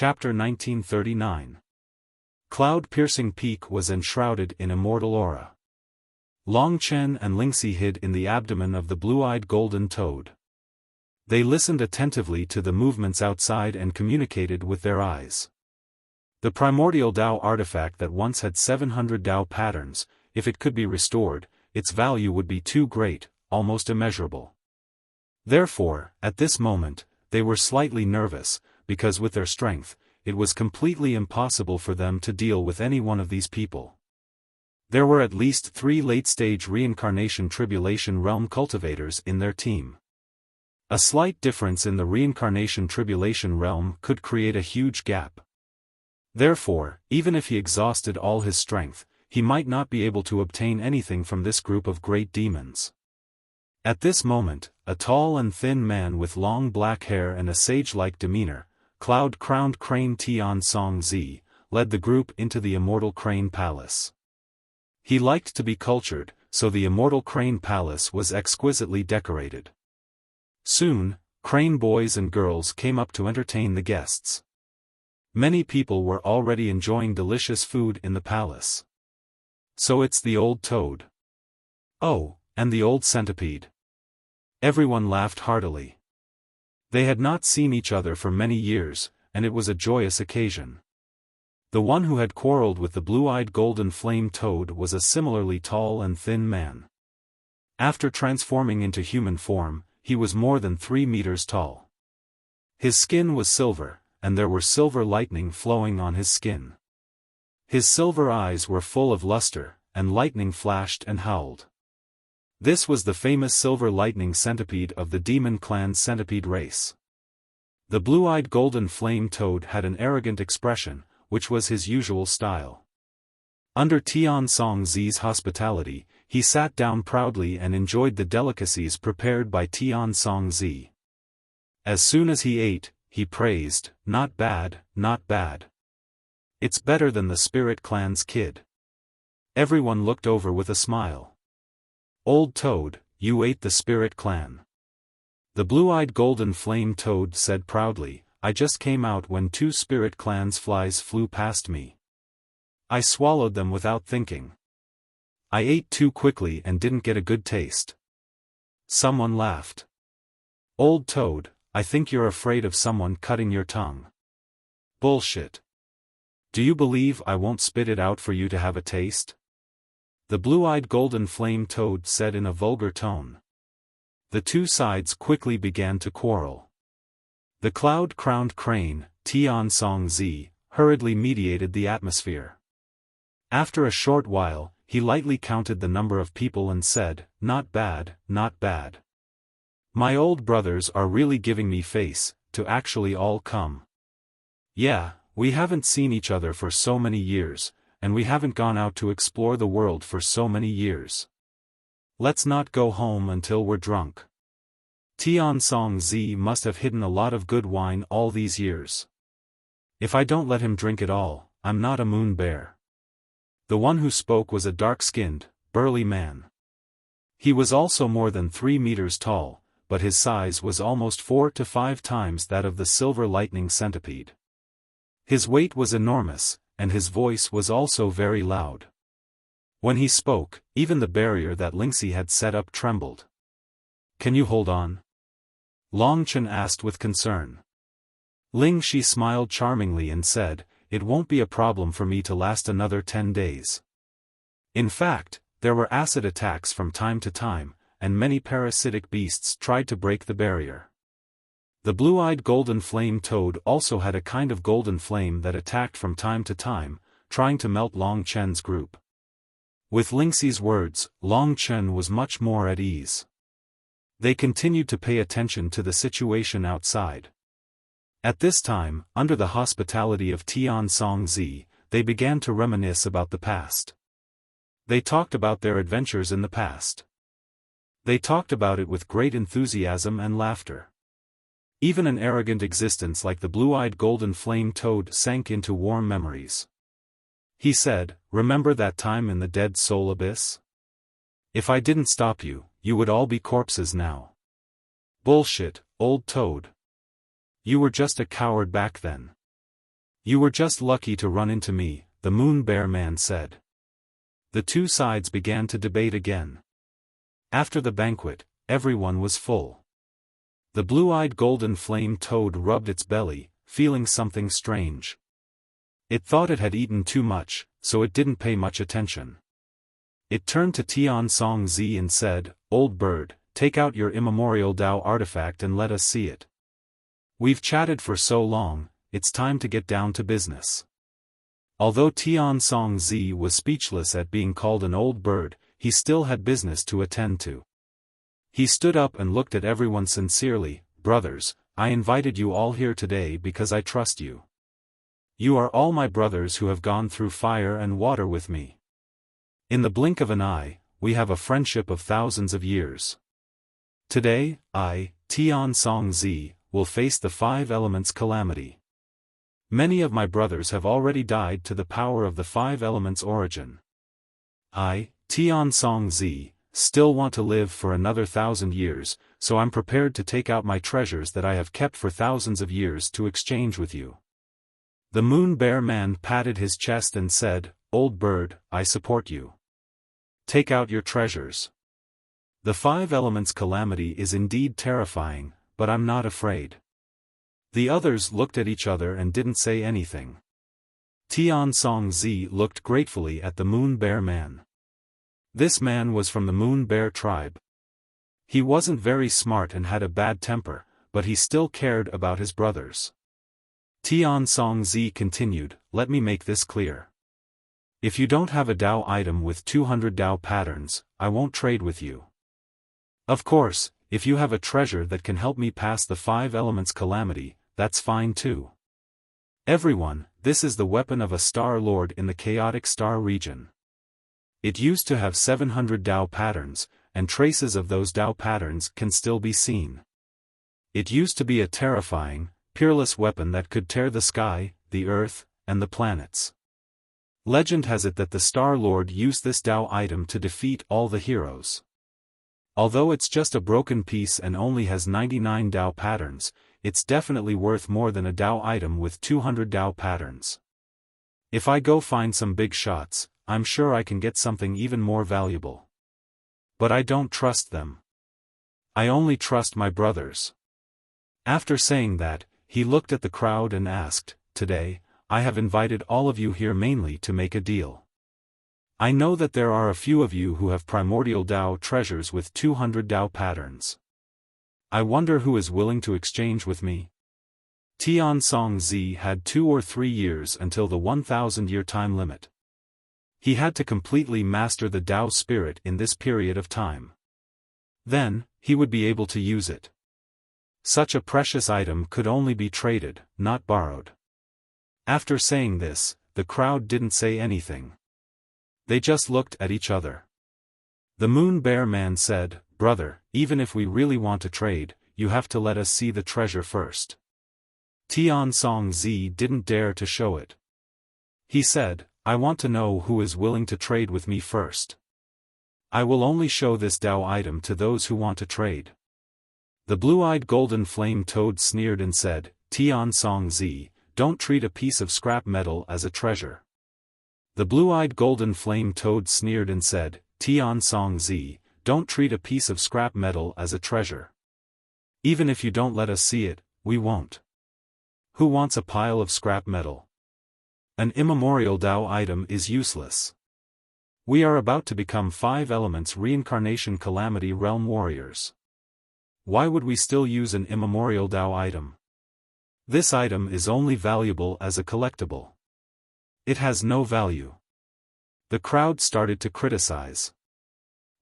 Chapter 1939. Cloud-piercing peak was enshrouded in immortal aura. Long Chen and Lingxi hid in the abdomen of the blue-eyed golden toad. They listened attentively to the movements outside and communicated with their eyes. The primordial Tao artifact that once had 700 Tao patterns, if it could be restored, its value would be too great, almost immeasurable. Therefore, at this moment, they were slightly nervous, because with their strength, it was completely impossible for them to deal with any one of these people. There were at least 3 late-stage reincarnation tribulation realm cultivators in their team. A slight difference in the reincarnation tribulation realm could create a huge gap. Therefore, even if he exhausted all his strength, he might not be able to obtain anything from this group of great demons. At this moment, a tall and thin man with long black hair and a sage-like demeanor, cloud-crowned crane Tian Song Zi, led the group into the immortal crane palace. He liked to be cultured, so the immortal crane palace was exquisitely decorated. Soon, crane boys and girls came up to entertain the guests. Many people were already enjoying delicious food in the palace. So it's the old toad. Oh, and the old centipede. Everyone laughed heartily. They had not seen each other for many years, and it was a joyous occasion. The one who had quarreled with the blue-eyed golden flame toad was a similarly tall and thin man. After transforming into human form, he was more than 3 meters tall. His skin was silver, and there were silver lightning flowing on his skin. His silver eyes were full of luster, and lightning flashed and howled. This was the famous silver lightning centipede of the demon clan centipede race. The blue-eyed golden flame toad had an arrogant expression, which was his usual style. Under Tian Song Zi's hospitality, he sat down proudly and enjoyed the delicacies prepared by Tian Song Zi. As soon as he ate, he praised, "Not bad, not bad. It's better than the Spirit Clan's kid." Everyone looked over with a smile. "Old toad, you ate the Spirit Clan." The blue-eyed golden flame toad said proudly, "I just came out when 2 Spirit Clan's flies flew past me. I swallowed them without thinking. I ate too quickly and didn't get a good taste." Someone laughed. "Old toad, I think you're afraid of someone cutting your tongue." "Bullshit. Do you believe I won't spit it out for you to have a taste?" The blue-eyed golden flame toad said in a vulgar tone. The two sides quickly began to quarrel. The cloud-crowned crane, Tian Song Zi, hurriedly mediated the atmosphere. After a short while, he lightly counted the number of people and said, "Not bad, not bad. My old brothers are really giving me face, to actually all come. Yeah, we haven't seen each other for so many years, and we haven't gone out to explore the world for so many years. Let's not go home until we're drunk." Tian Song Zi must have hidden a lot of good wine all these years. "If I don't let him drink it all, I'm not a moon bear." The one who spoke was a dark-skinned, burly man. He was also more than 3 meters tall, but his size was almost 4 to 5 times that of the silver lightning centipede. His weight was enormous, and his voice was also very loud. When he spoke, even the barrier that Lingxi had set up trembled. "Can you hold on?" Long Chen asked with concern. Lingxi smiled charmingly and said, "It won't be a problem for me to last another 10 days. In fact, there were acid attacks from time to time, and many parasitic beasts tried to break the barrier." The blue-eyed golden flame toad also had a kind of golden flame that attacked from time to time, trying to melt Long Chen's group. With Lingxi's words, Long Chen was much more at ease. They continued to pay attention to the situation outside. At this time, under the hospitality of Tian Song Zi, they began to reminisce about the past. They talked about their adventures in the past. They talked about it with great enthusiasm and laughter. Even an arrogant existence like the blue-eyed golden flame toad sank into warm memories. He said, "Remember that time in the Dead Soul Abyss? If I didn't stop you, you would all be corpses now." "Bullshit, old toad. You were just a coward back then. You were just lucky to run into me, the Moon Bear Man said. The two sides began to debate again. After the banquet, everyone was full. The blue-eyed golden flame toad rubbed its belly, feeling something strange. It thought it had eaten too much, so it didn't pay much attention. It turned to Tian Song Zi and said, "Old bird, take out your immemorial Dao artifact and let us see it. We've chatted for so long, it's time to get down to business." Although Tian Song Zi was speechless at being called an old bird, he still had business to attend to. He stood up and looked at everyone sincerely. "Brothers, I invited you all here today because I trust you. You are all my brothers who have gone through fire and water with me. In the blink of an eye, we have a friendship of thousands of years. Today, I, Tian Song Zi, will face the five elements calamity. Many of my brothers have already died to the power of the five elements origin. I, Tian Song Zi, still want to live for another 1,000 years, so I'm prepared to take out my treasures that I have kept for thousands of years to exchange with you." The Moon Bear Man patted his chest and said, "Old bird, I support you. Take out your treasures. The five elements calamity is indeed terrifying, but I'm not afraid." The others looked at each other and didn't say anything. Tian Song Zi looked gratefully at the Moon Bear Man. This man was from the Moon Bear tribe. He wasn't very smart and had a bad temper, but he still cared about his brothers. Tian Song Zi continued, "Let me make this clear. If you don't have a Dao item with 200 Dao patterns, I won't trade with you. Of course, if you have a treasure that can help me pass the five elements calamity, that's fine too. Everyone, this is the weapon of a Star Lord in the chaotic star region. It used to have 700 Dao patterns, and traces of those Dao patterns can still be seen. It used to be a terrifying, peerless weapon that could tear the sky, the earth, and the planets. Legend has it that the Star Lord used this Dao item to defeat all the heroes. Although it's just a broken piece and only has 99 Dao patterns, it's definitely worth more than a Dao item with 200 Dao patterns. If I go find some big shots, I'm sure I can get something even more valuable. But I don't trust them. I only trust my brothers." After saying that, he looked at the crowd and asked, "Today, I have invited all of you here mainly to make a deal. I know that there are a few of you who have primordial Dao treasures with 200 Dao patterns. I wonder who is willing to exchange with me?" Tian Song Zi had 2 or 3 years until the 1,000-year time limit. He had to completely master the Dao spirit in this period of time. Then, he would be able to use it. Such a precious item could only be traded, not borrowed. After saying this, the crowd didn't say anything. They just looked at each other. The Moon Bear Man said, "Brother, even if we really want to trade, you have to let us see the treasure first." Tian Song Zi didn't dare to show it. He said, "I want to know who is willing to trade with me first. I will only show this Dao item to those who want to trade." The blue-eyed golden flame toad sneered and said, "Tian Song Zi, don't treat a piece of scrap metal as a treasure." The blue-eyed golden flame toad sneered and said, "Tian Song Zi, don't treat a piece of scrap metal as a treasure. Even if you don't let us see it, we won't. Who wants a pile of scrap metal? An immemorial Dao item is useless. We are about to become 5 elements reincarnation calamity realm warriors. Why would we still use an immemorial Dao item? This item is only valuable as a collectible. It has no value." The crowd started to criticize.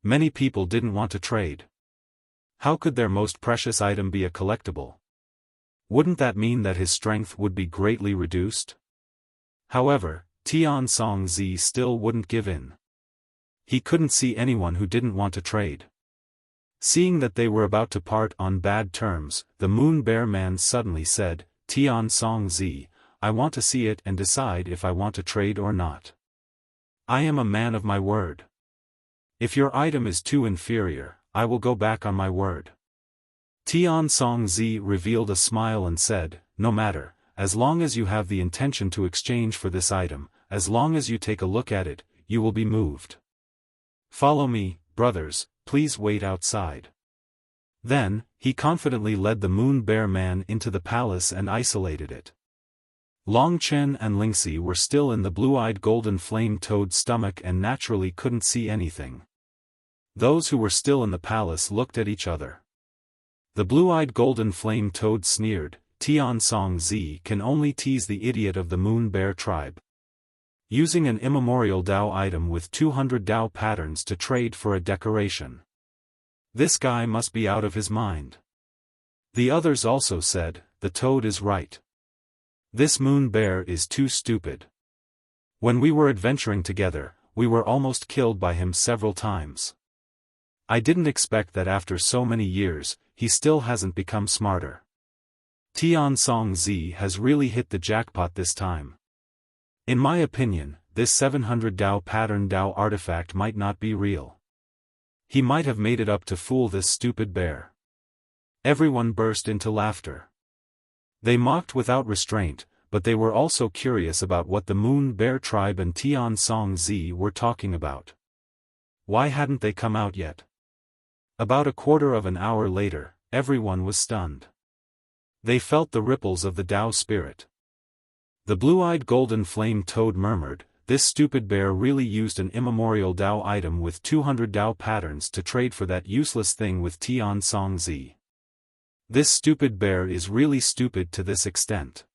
Many people didn't want to trade. How could their most precious item be a collectible? Wouldn't that mean that his strength would be greatly reduced? However, Tian Song Zi still wouldn't give in. He couldn't see anyone who didn't want to trade. Seeing that they were about to part on bad terms, the Moon Bear Man suddenly said, "Tian Song Zi, I want to see it and decide if I want to trade or not. I am a man of my word. If your item is too inferior, I will go back on my word." Tian Song Zi revealed a smile and said, "No matter, as long as you have the intention to exchange for this item, as long as you take a look at it, you will be moved. Follow me, brothers, please wait outside. Then, he confidently led the Moon Bear Man into the palace and isolated it. Long Chen and Lingxi were still in the blue-eyed golden flame toad's stomach and naturally couldn't see anything. Those who were still in the palace looked at each other. The blue-eyed golden flame toad sneered, "Tian Song Zi can only tease the idiot of the Moon Bear tribe. Using an immemorial Dao item with 200 Dao patterns to trade for a decoration. This guy must be out of his mind." The others also said, "The toad is right. This Moon Bear is too stupid. When we were adventuring together, we were almost killed by him several times. I didn't expect that after so many years, he still hasn't become smarter. Tian Song Zi has really hit the jackpot this time. In my opinion, this 700 Dao pattern Dao artifact might not be real. He might have made it up to fool this stupid bear." Everyone burst into laughter. They mocked without restraint, but they were also curious about what the Moon Bear tribe and Tian Song Zi were talking about. Why hadn't they come out yet? About a quarter of an hour later, everyone was stunned. They felt the ripples of the Dao spirit. The blue-eyed golden flame toad murmured, "This stupid bear really used an immemorial Dao item with 200 Dao patterns to trade for that useless thing with Tian Song Zi. This stupid bear is really stupid to this extent.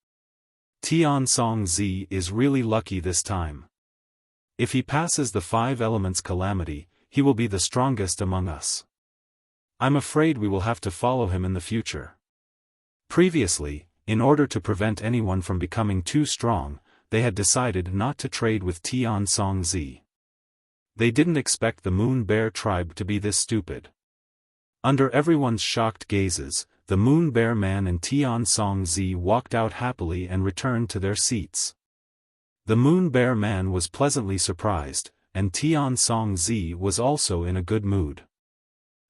Tian Song Zi is really lucky this time. If he passes the 5 elements calamity, he will be the strongest among us. I'm afraid we will have to follow him in the future." Previously, in order to prevent anyone from becoming too strong, they had decided not to trade with Tian Song Zi. They didn't expect the Moon Bear tribe to be this stupid. Under everyone's shocked gazes, the Moon Bear Man and Tian Song Zi walked out happily and returned to their seats. The Moon Bear Man was pleasantly surprised, and Tian Song Zi was also in a good mood.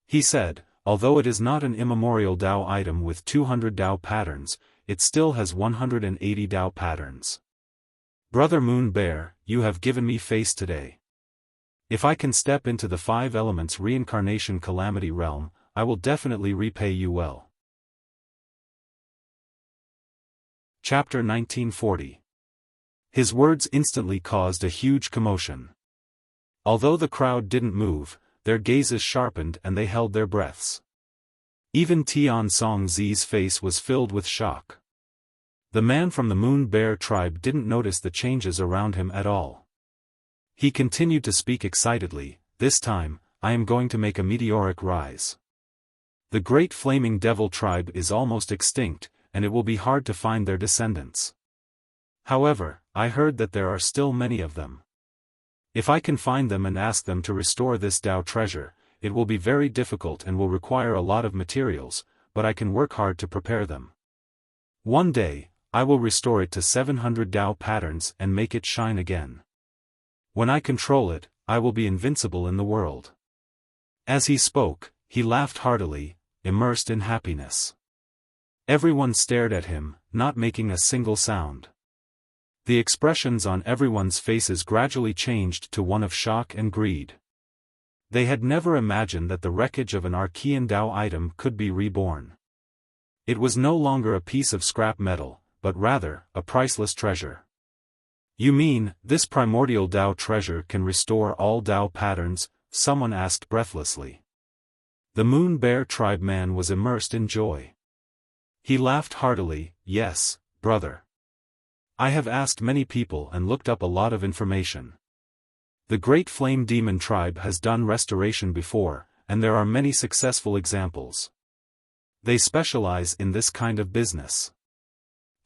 He said, "Although it is not an immemorial Dao item with 200 Dao patterns, it still has 180 Dao patterns. Brother Moon Bear, you have given me face today. If I can step into the 5 elements reincarnation calamity realm, I will definitely repay you well." Chapter 1940. His words instantly caused a huge commotion. Although the crowd didn't move, their gazes sharpened and they held their breaths. Even Tian Song Zi's face was filled with shock. The man from the Moon Bear tribe didn't notice the changes around him at all. He continued to speak excitedly, "This time, I am going to make a meteoric rise. The great flaming devil tribe is almost extinct, and it will be hard to find their descendants. However, I heard that there are still many of them. If I can find them and ask them to restore this Dao treasure, it will be very difficult and will require a lot of materials, but I can work hard to prepare them. One day, I will restore it to 700 Dao patterns and make it shine again. When I control it, I will be invincible in the world." As he spoke, he laughed heartily, immersed in happiness. Everyone stared at him, not making a single sound. The expressions on everyone's faces gradually changed to one of shock and greed. They had never imagined that the wreckage of an Archean Dao item could be reborn. It was no longer a piece of scrap metal, but rather, a priceless treasure. "You mean, this primordial Dao treasure can restore all Dao patterns?" someone asked breathlessly. The Moon Bear tribe man was immersed in joy. He laughed heartily, "Yes, brother. I have asked many people and looked up a lot of information. The Great Flame Demon tribe has done restoration before, and there are many successful examples. They specialize in this kind of business.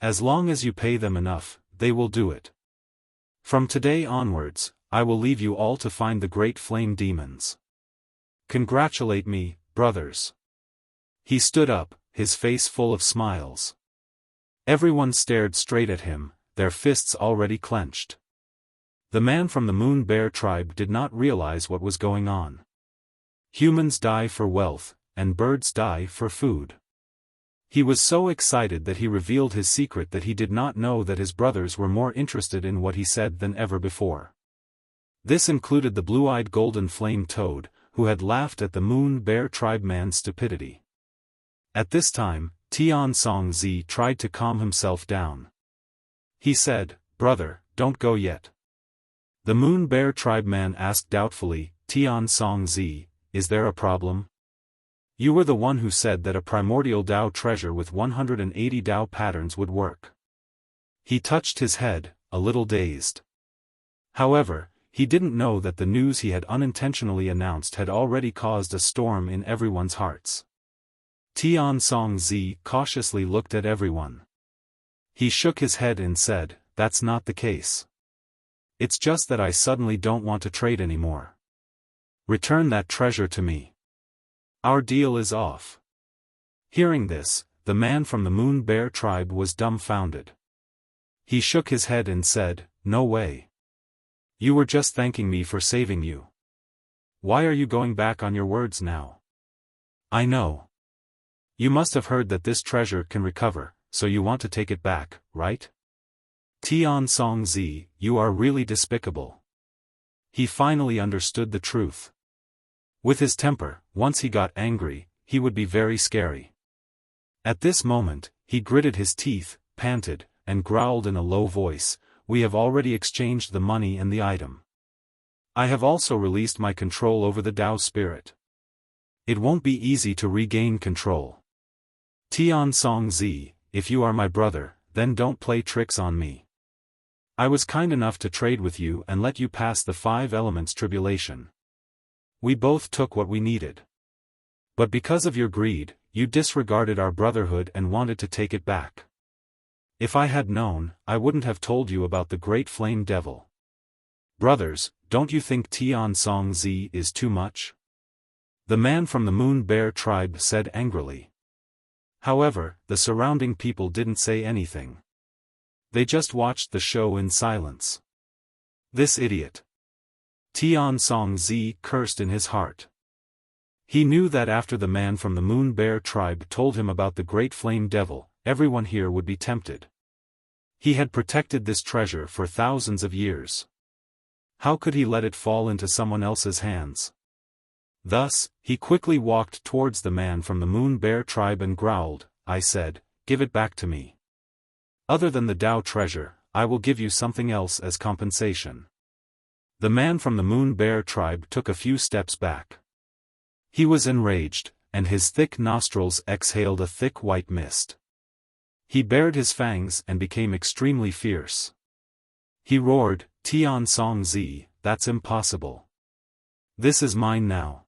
As long as you pay them enough, they will do it. From today onwards, I will leave you all to find the Great Flame Demons. Congratulate me, brothers." He stood up, his face full of smiles. Everyone stared straight at him, their fists already clenched. The man from the Moon Bear tribe did not realize what was going on. Humans die for wealth, and birds die for food. He was so excited that he revealed his secret that he did not know that his brothers were more interested in what he said than ever before. This included the blue-eyed golden flame toad, who had laughed at the Moon Bear tribe man's stupidity. At this time, Tian Songzi tried to calm himself down. He said, "Brother, don't go yet." The Moon Bear tribe man asked doubtfully, "Tian Songzi, is there a problem? You were the one who said that a primordial Dao treasure with 180 Dao patterns would work." He touched his head, a little dazed. However, he didn't know that the news he had unintentionally announced had already caused a storm in everyone's hearts. Tian Songzi cautiously looked at everyone. He shook his head and said, "That's not the case. It's just that I suddenly don't want to trade anymore. Return that treasure to me. Our deal is off." Hearing this, the man from the Moon Bear tribe was dumbfounded. He shook his head and said, "No way. You were just thanking me for saving you. Why are you going back on your words now? I know. You must have heard that this treasure can recover, so you want to take it back, right? Tian Songzi, you are really despicable." He finally understood the truth. With his temper, once he got angry, he would be very scary. At this moment, he gritted his teeth, panted, and growled in a low voice, "We have already exchanged the money and the item. I have also released my control over the Dao spirit. It won't be easy to regain control. Tian Songzi, if you are my brother, then don't play tricks on me. I was kind enough to trade with you and let you pass the 5 elements tribulation. We both took what we needed. But because of your greed, you disregarded our brotherhood and wanted to take it back. If I had known, I wouldn't have told you about the great flame devil. Brothers, don't you think Tian Songzi is too much?" The man from the Moon Bear tribe said angrily. However, the surrounding people didn't say anything. They just watched the show in silence. This idiot. Tian Songzi cursed in his heart. He knew that after the man from the Moon Bear tribe told him about the great flame devil, everyone here would be tempted. He had protected this treasure for thousands of years. How could he let it fall into someone else's hands? Thus, he quickly walked towards the man from the Moon Bear tribe and growled, "I said, give it back to me. Other than the Dao treasure, I will give you something else as compensation." The man from the Moon Bear tribe took a few steps back. He was enraged, and his thick nostrils exhaled a thick white mist. He bared his fangs and became extremely fierce. He roared, "Tian Songzi, that's impossible. This is mine now.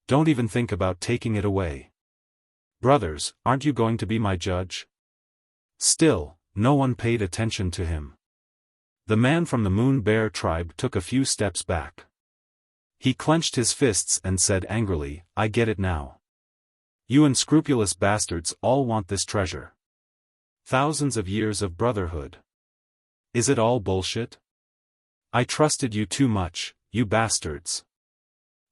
Don't even think about taking it away. Brothers, aren't you going to be my judge?" Still, no one paid attention to him. The man from the Moon Bear tribe took a few steps back. He clenched his fists and said angrily, "I get it now. You unscrupulous bastards all want this treasure. Thousands of years of brotherhood. Is it all bullshit? I trusted you too much, you bastards."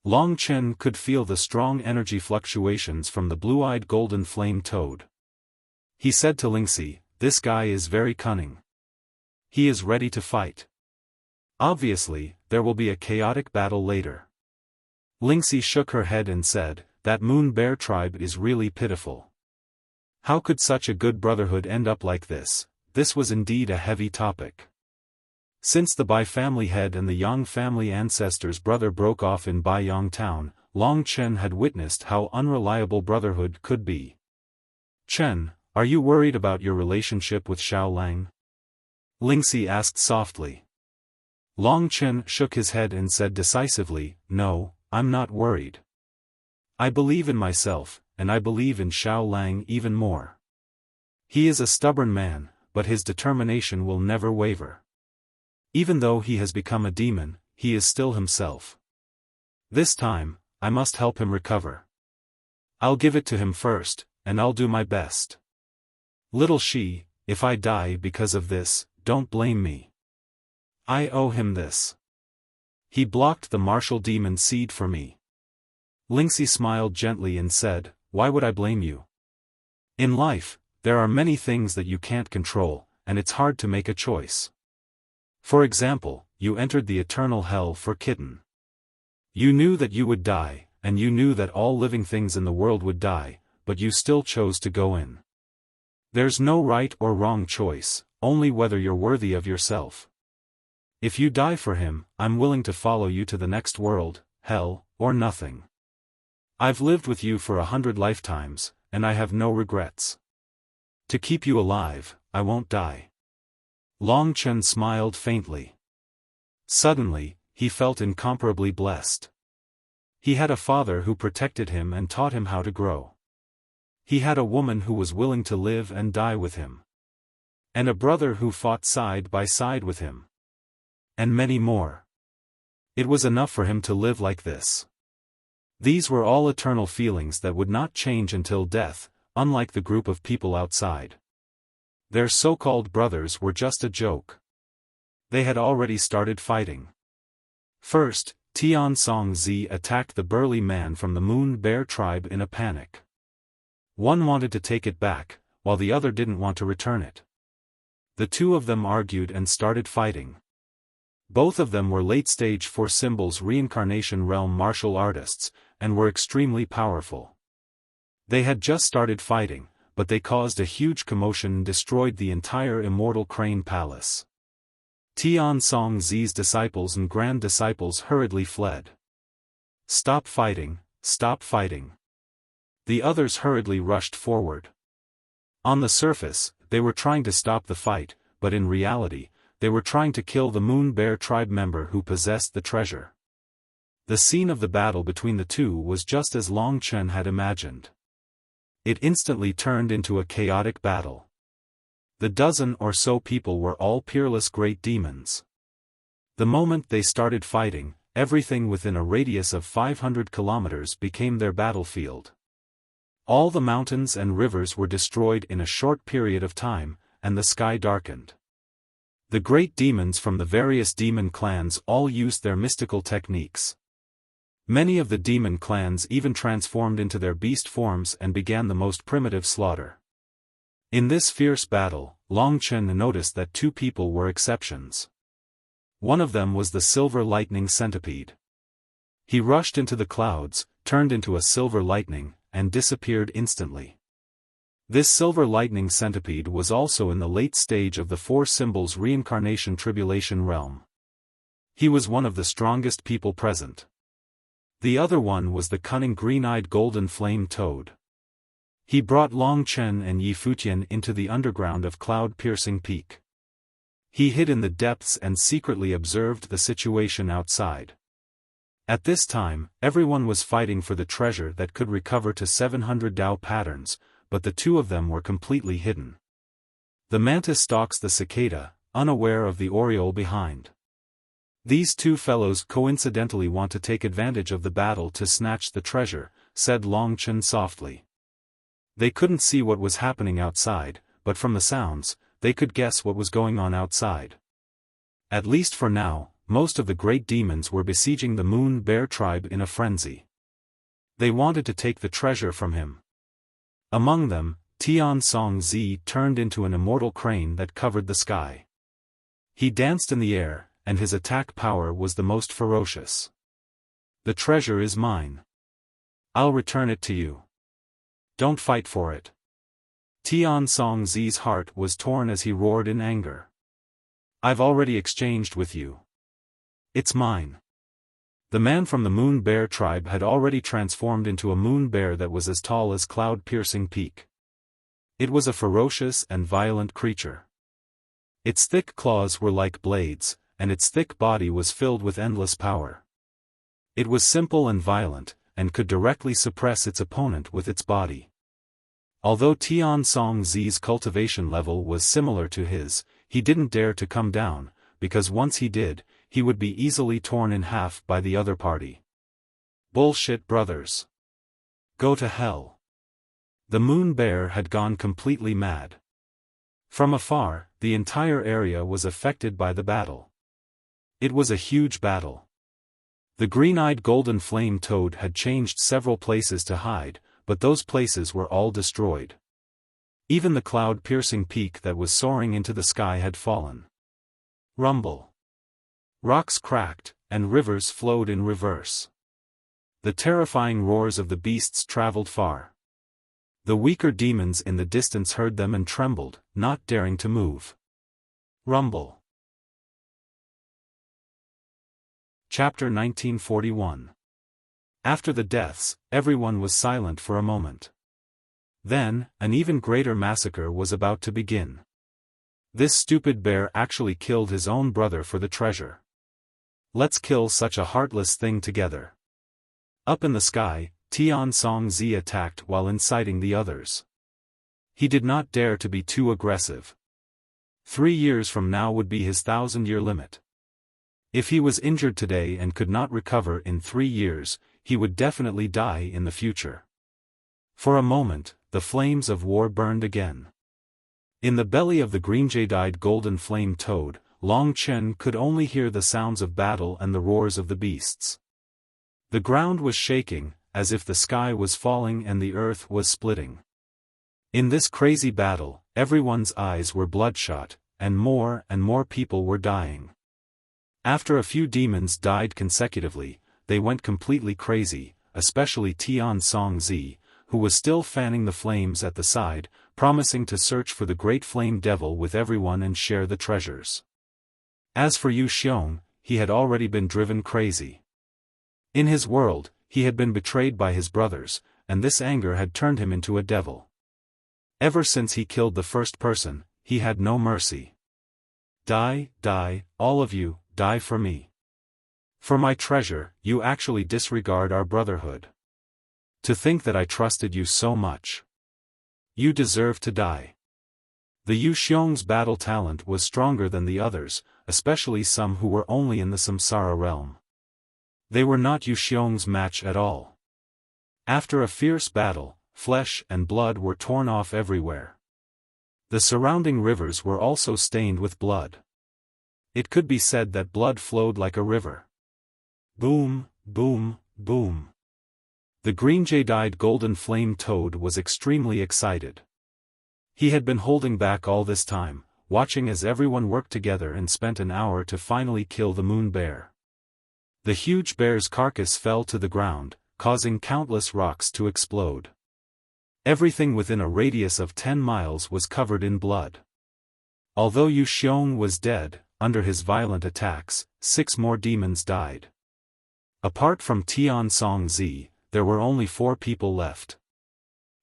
Long Chen could feel the strong energy fluctuations from the blue-eyed golden flame toad. He said to Lingxi, "This guy is very cunning. He is ready to fight. Obviously, there will be a chaotic battle later." Lingxi shook her head and said, "That Moon Bear tribe is really pitiful. How could such a good brotherhood end up like this?" This was indeed a heavy topic. Since the Bai family head and the Yang family ancestor's brother broke off in Baiyang town, Long Chen had witnessed how unreliable brotherhood could be. "Chen, are you worried about your relationship with Xiao Lang?" Lingxi asked softly. Long Chen shook his head and said decisively, "No, I'm not worried. I believe in myself, and I believe in Xiao Lang even more. He is a stubborn man, but his determination will never waver. Even though he has become a demon, he is still himself. This time, I must help him recover. I'll give it to him first, and I'll do my best. Little Shi, if I die because of this, don't blame me. I owe him this. He blocked the martial demon seed for me." Lingxi smiled gently and said, "Why would I blame you? In life, there are many things that you can't control, and it's hard to make a choice. For example, you entered the eternal hell for kitten. You knew that you would die, and you knew that all living things in the world would die, but you still chose to go in. There's no right or wrong choice, only whether you're worthy of yourself. If you die for him, I'm willing to follow you to the next world, hell, or nothing. I've lived with you for 100 lifetimes, and I have no regrets. To keep you alive, I won't die. Long Chen smiled faintly. Suddenly, he felt incomparably blessed. He had a father who protected him and taught him how to grow. He had a woman who was willing to live and die with him. And a brother who fought side by side with him. And many more. It was enough for him to live like this. These were all eternal feelings that would not change until death, unlike the group of people outside. Their so-called brothers were just a joke. They had already started fighting. First, Tian Song Zi attacked the burly man from the Moon Bear tribe in a panic. One wanted to take it back, while the other didn't want to return it. The two of them argued and started fighting. Both of them were late-stage Four Symbols Reincarnation Realm martial artists, and were extremely powerful. They had just started fighting, but they caused a huge commotion and destroyed the entire Immortal Crane Palace. Tian Song Zi's disciples and grand disciples hurriedly fled. Stop fighting, stop fighting. The others hurriedly rushed forward. On the surface, they were trying to stop the fight, but in reality, they were trying to kill the Moon Bear tribe member who possessed the treasure. The scene of the battle between the two was just as Long Chen had imagined. It instantly turned into a chaotic battle. The dozen or so people were all peerless great demons. The moment they started fighting, everything within a radius of 500 kilometers became their battlefield. All the mountains and rivers were destroyed in a short period of time, and the sky darkened. The great demons from the various demon clans all used their mystical techniques. Many of the demon clans even transformed into their beast forms and began the most primitive slaughter. In this fierce battle, Long Chen noticed that two people were exceptions. One of them was the Silver Lightning Centipede. He rushed into the clouds, turned into a silver lightning, and disappeared instantly. This Silver Lightning Centipede was also in the late stage of the Four Symbols Reincarnation Tribulation Realm. He was one of the strongest people present. The other one was the cunning green-eyed golden flame toad. He brought Long Chen and Yi Futian into the underground of Cloud-Piercing Peak. He hid in the depths and secretly observed the situation outside. At this time, everyone was fighting for the treasure that could recover to 700 Dao patterns, but the two of them were completely hidden. The mantis stalks the cicada, unaware of the oriole behind. These two fellows coincidentally want to take advantage of the battle to snatch the treasure, said Long Chen softly. They couldn't see what was happening outside, but from the sounds, they could guess what was going on outside. At least for now, most of the great demons were besieging the Moon Bear tribe in a frenzy. They wanted to take the treasure from him. Among them, Tian Song Zi turned into an immortal crane that covered the sky. He danced in the air, and his attack power was the most ferocious. The treasure is mine. I'll return it to you. Don't fight for it. Tian Song Zi's heart was torn as he roared in anger. I've already exchanged with you. It's mine. The man from the Moon Bear tribe had already transformed into a moon bear that was as tall as Cloud-Piercing Peak. It was a ferocious and violent creature. Its thick claws were like blades, and its thick body was filled with endless power. It was simple and violent, and could directly suppress its opponent with its body. Although Tian Song Zi's cultivation level was similar to his, he didn't dare to come down, because once he did, he would be easily torn in half by the other party. Bullshit, brothers. Go to hell. The moon bear had gone completely mad. From afar, the entire area was affected by the battle. It was a huge battle. The green-eyed golden flame toad had changed several places to hide, but those places were all destroyed. Even the cloud-piercing peak that was soaring into the sky had fallen. Rumble. Rocks cracked, and rivers flowed in reverse. The terrifying roars of the beasts traveled far. The weaker demons in the distance heard them and trembled, not daring to move. Rumble. Chapter 1941. After the deaths, everyone was silent for a moment. Then, an even greater massacre was about to begin. This stupid bear actually killed his own brother for the treasure. Let's kill such a heartless thing together. Up in the sky, Tian Songzi attacked while inciting the others. He did not dare to be too aggressive. 3 years from now would be his 1,000-year limit. If he was injured today and could not recover in 3 years, he would definitely die in the future. For a moment, the flames of war burned again. In the belly of the green-jade-eyed golden flame toad, Long Chen could only hear the sounds of battle and the roars of the beasts. The ground was shaking, as if the sky was falling and the earth was splitting. In this crazy battle, everyone's eyes were bloodshot, and more people were dying. After a few demons died consecutively, they went completely crazy, especially Tian Songzi, who was still fanning the flames at the side, promising to search for the great flame devil with everyone and share the treasures. As for Yu Xiong, he had already been driven crazy. In his world, he had been betrayed by his brothers, and this anger had turned him into a devil. Ever since he killed the first person, he had no mercy. Die, die, all of you, die for me. For my treasure, you actually disregard our brotherhood. To think that I trusted you so much. You deserve to die. The Yu Xiong's battle talent was stronger than the others, especially some who were only in the Samsara realm. They were not Yu Xiong's match at all. After a fierce battle, flesh and blood were torn off everywhere. The surrounding rivers were also stained with blood. It could be said that blood flowed like a river. Boom, boom, boom. The green-jade-eyed golden flame toad was extremely excited. He had been holding back all this time, watching as everyone worked together and spent an hour to finally kill the moon bear. The huge bear's carcass fell to the ground, causing countless rocks to explode. Everything within a radius of 10 miles was covered in blood. Although Yu Xiong was dead, under his violent attacks, 6 more demons died. Apart from Tian Songzi, there were only 4 people left.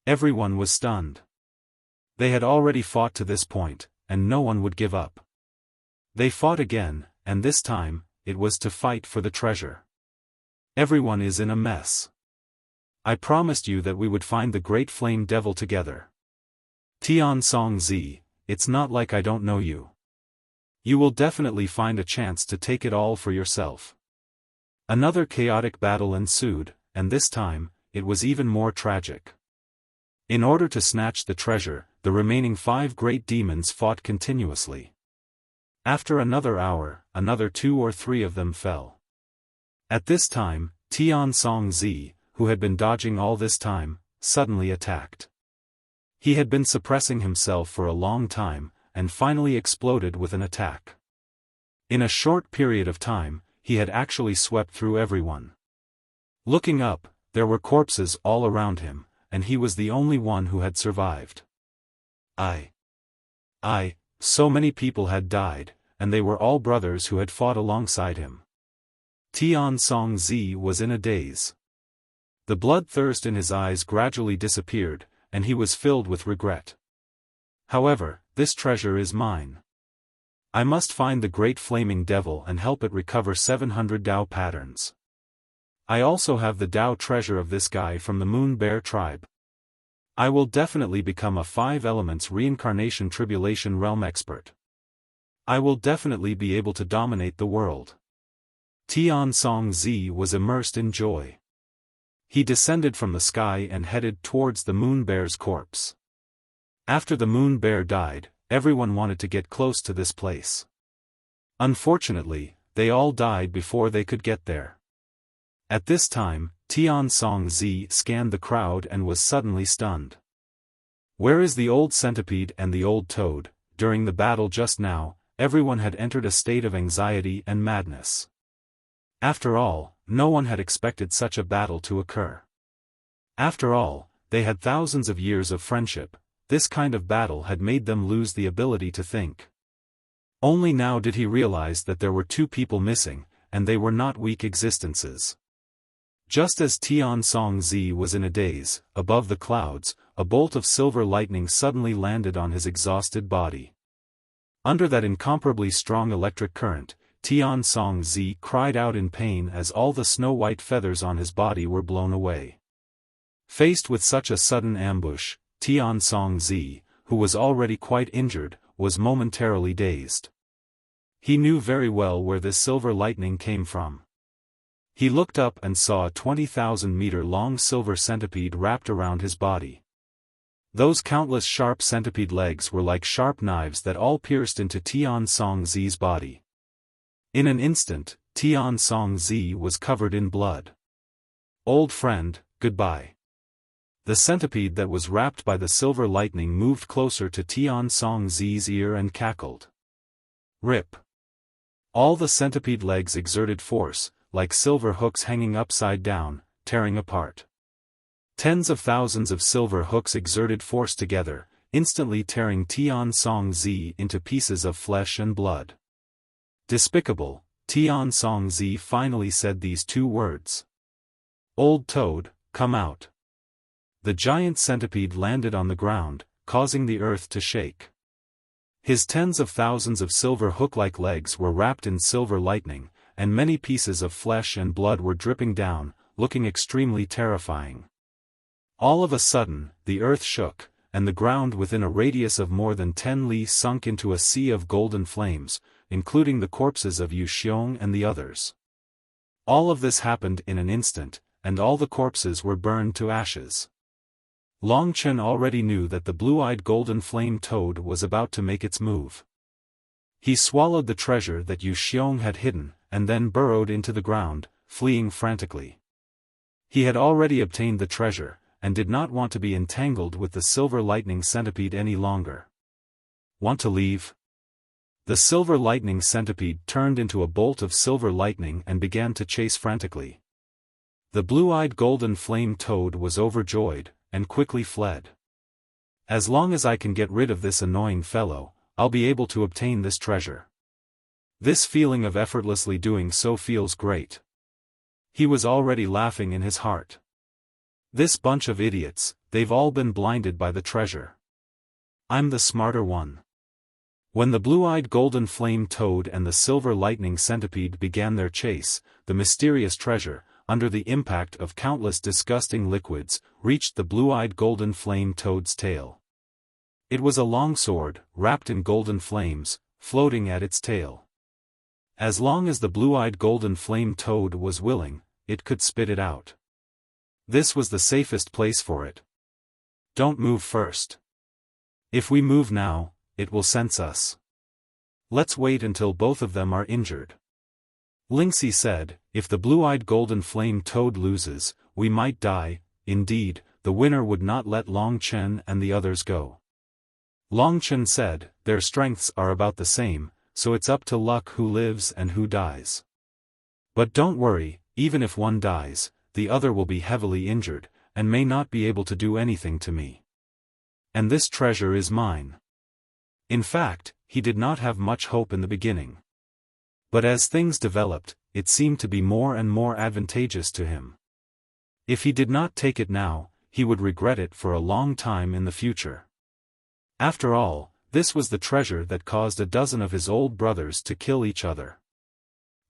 Everyone was stunned. They had already fought to this point, and no one would give up. They fought again, and this time, it was to fight for the treasure. Everyone is in a mess. I promised you that we would find the great flame devil together. Tian Songzi, it's not like I don't know you. You will definitely find a chance to take it all for yourself. Another chaotic battle ensued, and this time, it was even more tragic. In order to snatch the treasure, the remaining 5 great demons fought continuously. After another hour, another 2 or 3 of them fell. At this time, Tian Songzi, who had been dodging all this time, suddenly attacked. He had been suppressing himself for a long time, and finally exploded with an attack. In a short period of time, he had actually swept through everyone. Looking up, there were corpses all around him, and he was the only one who had survived. So many people had died, and they were all brothers who had fought alongside him. Tian Songzi was in a daze. The bloodthirst in his eyes gradually disappeared, and he was filled with regret. However, this treasure is mine. I must find the great flaming devil and help it recover 700 Dao patterns. I also have the Dao treasure of this guy from the Moon Bear tribe. I will definitely become a 5 elements reincarnation tribulation realm expert. I will definitely be able to dominate the world. Tian Songzi was immersed in joy. He descended from the sky and headed towards the Moon Bear's corpse. After the Moon Bear died, everyone wanted to get close to this place. Unfortunately, they all died before they could get there. At this time, Tian Songzi scanned the crowd and was suddenly stunned. Where is the old centipede and the old toad? During the battle just now, everyone had entered a state of anxiety and madness. After all, no one had expected such a battle to occur. After all, they had thousands of years of friendship. This kind of battle had made them lose the ability to think. Only now did he realize that there were two people missing, and they were not weak existences. Just as Tian Song-zi was in a daze, above the clouds, a bolt of silver lightning suddenly landed on his exhausted body. Under that incomparably strong electric current, Tian Song-zi cried out in pain as all the snow-white feathers on his body were blown away. Faced with such a sudden ambush, Tian Song-zi, who was already quite injured, was momentarily dazed. He knew very well where this silver lightning came from. He looked up and saw a 20,000-meter-long silver centipede wrapped around his body. Those countless sharp centipede legs were like sharp knives that all pierced into Tian Song-zi's body. In an instant, Tian Song-zi was covered in blood. "Old friend, goodbye." The centipede that was wrapped by the silver lightning moved closer to Tian Song-zi's ear and cackled. Rip. All the centipede legs exerted force, like silver hooks hanging upside down, tearing apart. Tens of thousands of silver hooks exerted force together, instantly tearing Tian Song-zi into pieces of flesh and blood. Despicable, Tian Song-zi finally said these two words. "Old toad, come out." The giant centipede landed on the ground, causing the earth to shake. His tens of thousands of silver hook-like legs were wrapped in silver lightning, and many pieces of flesh and blood were dripping down, looking extremely terrifying. All of a sudden, the earth shook, and the ground within a radius of more than 10 li sunk into a sea of golden flames, including the corpses of Wuxia and the others. All of this happened in an instant, and all the corpses were burned to ashes. Long Chen already knew that the blue-eyed golden flame toad was about to make its move. He swallowed the treasure that Wuxia had hidden, and then burrowed into the ground, fleeing frantically. He had already obtained the treasure, and did not want to be entangled with the silver lightning centipede any longer. "Want to leave?" The silver lightning centipede turned into a bolt of silver lightning and began to chase frantically. The blue-eyed golden flame toad was overjoyed, and quickly fled. "As long as I can get rid of this annoying fellow, I'll be able to obtain this treasure. This feeling of effortlessly doing so feels great." He was already laughing in his heart. "This bunch of idiots, they've all been blinded by the treasure. I'm the smarter one." When the blue-eyed golden flame toad and the silver lightning centipede began their chase, the mysterious treasure, under the impact of countless disgusting liquids, reached the blue-eyed golden flame toad's tail. It was a long sword, wrapped in golden flames, floating at its tail. As long as the blue-eyed golden flame toad was willing, it could spit it out. This was the safest place for it. "Don't move first. If we move now, it will sense us. Let's wait until both of them are injured." Lingxi said, "If the blue-eyed golden flame toad loses, we might die." Indeed, the winner would not let Long Chen and the others go. Long Chen said, "Their strengths are about the same, so it's up to luck who lives and who dies. But don't worry, even if one dies, the other will be heavily injured, and may not be able to do anything to me. And this treasure is mine." In fact, he did not have much hope in the beginning. But as things developed, it seemed to be more and more advantageous to him. If he did not take it now, he would regret it for a long time in the future. After all, this was the treasure that caused a dozen of his old brothers to kill each other.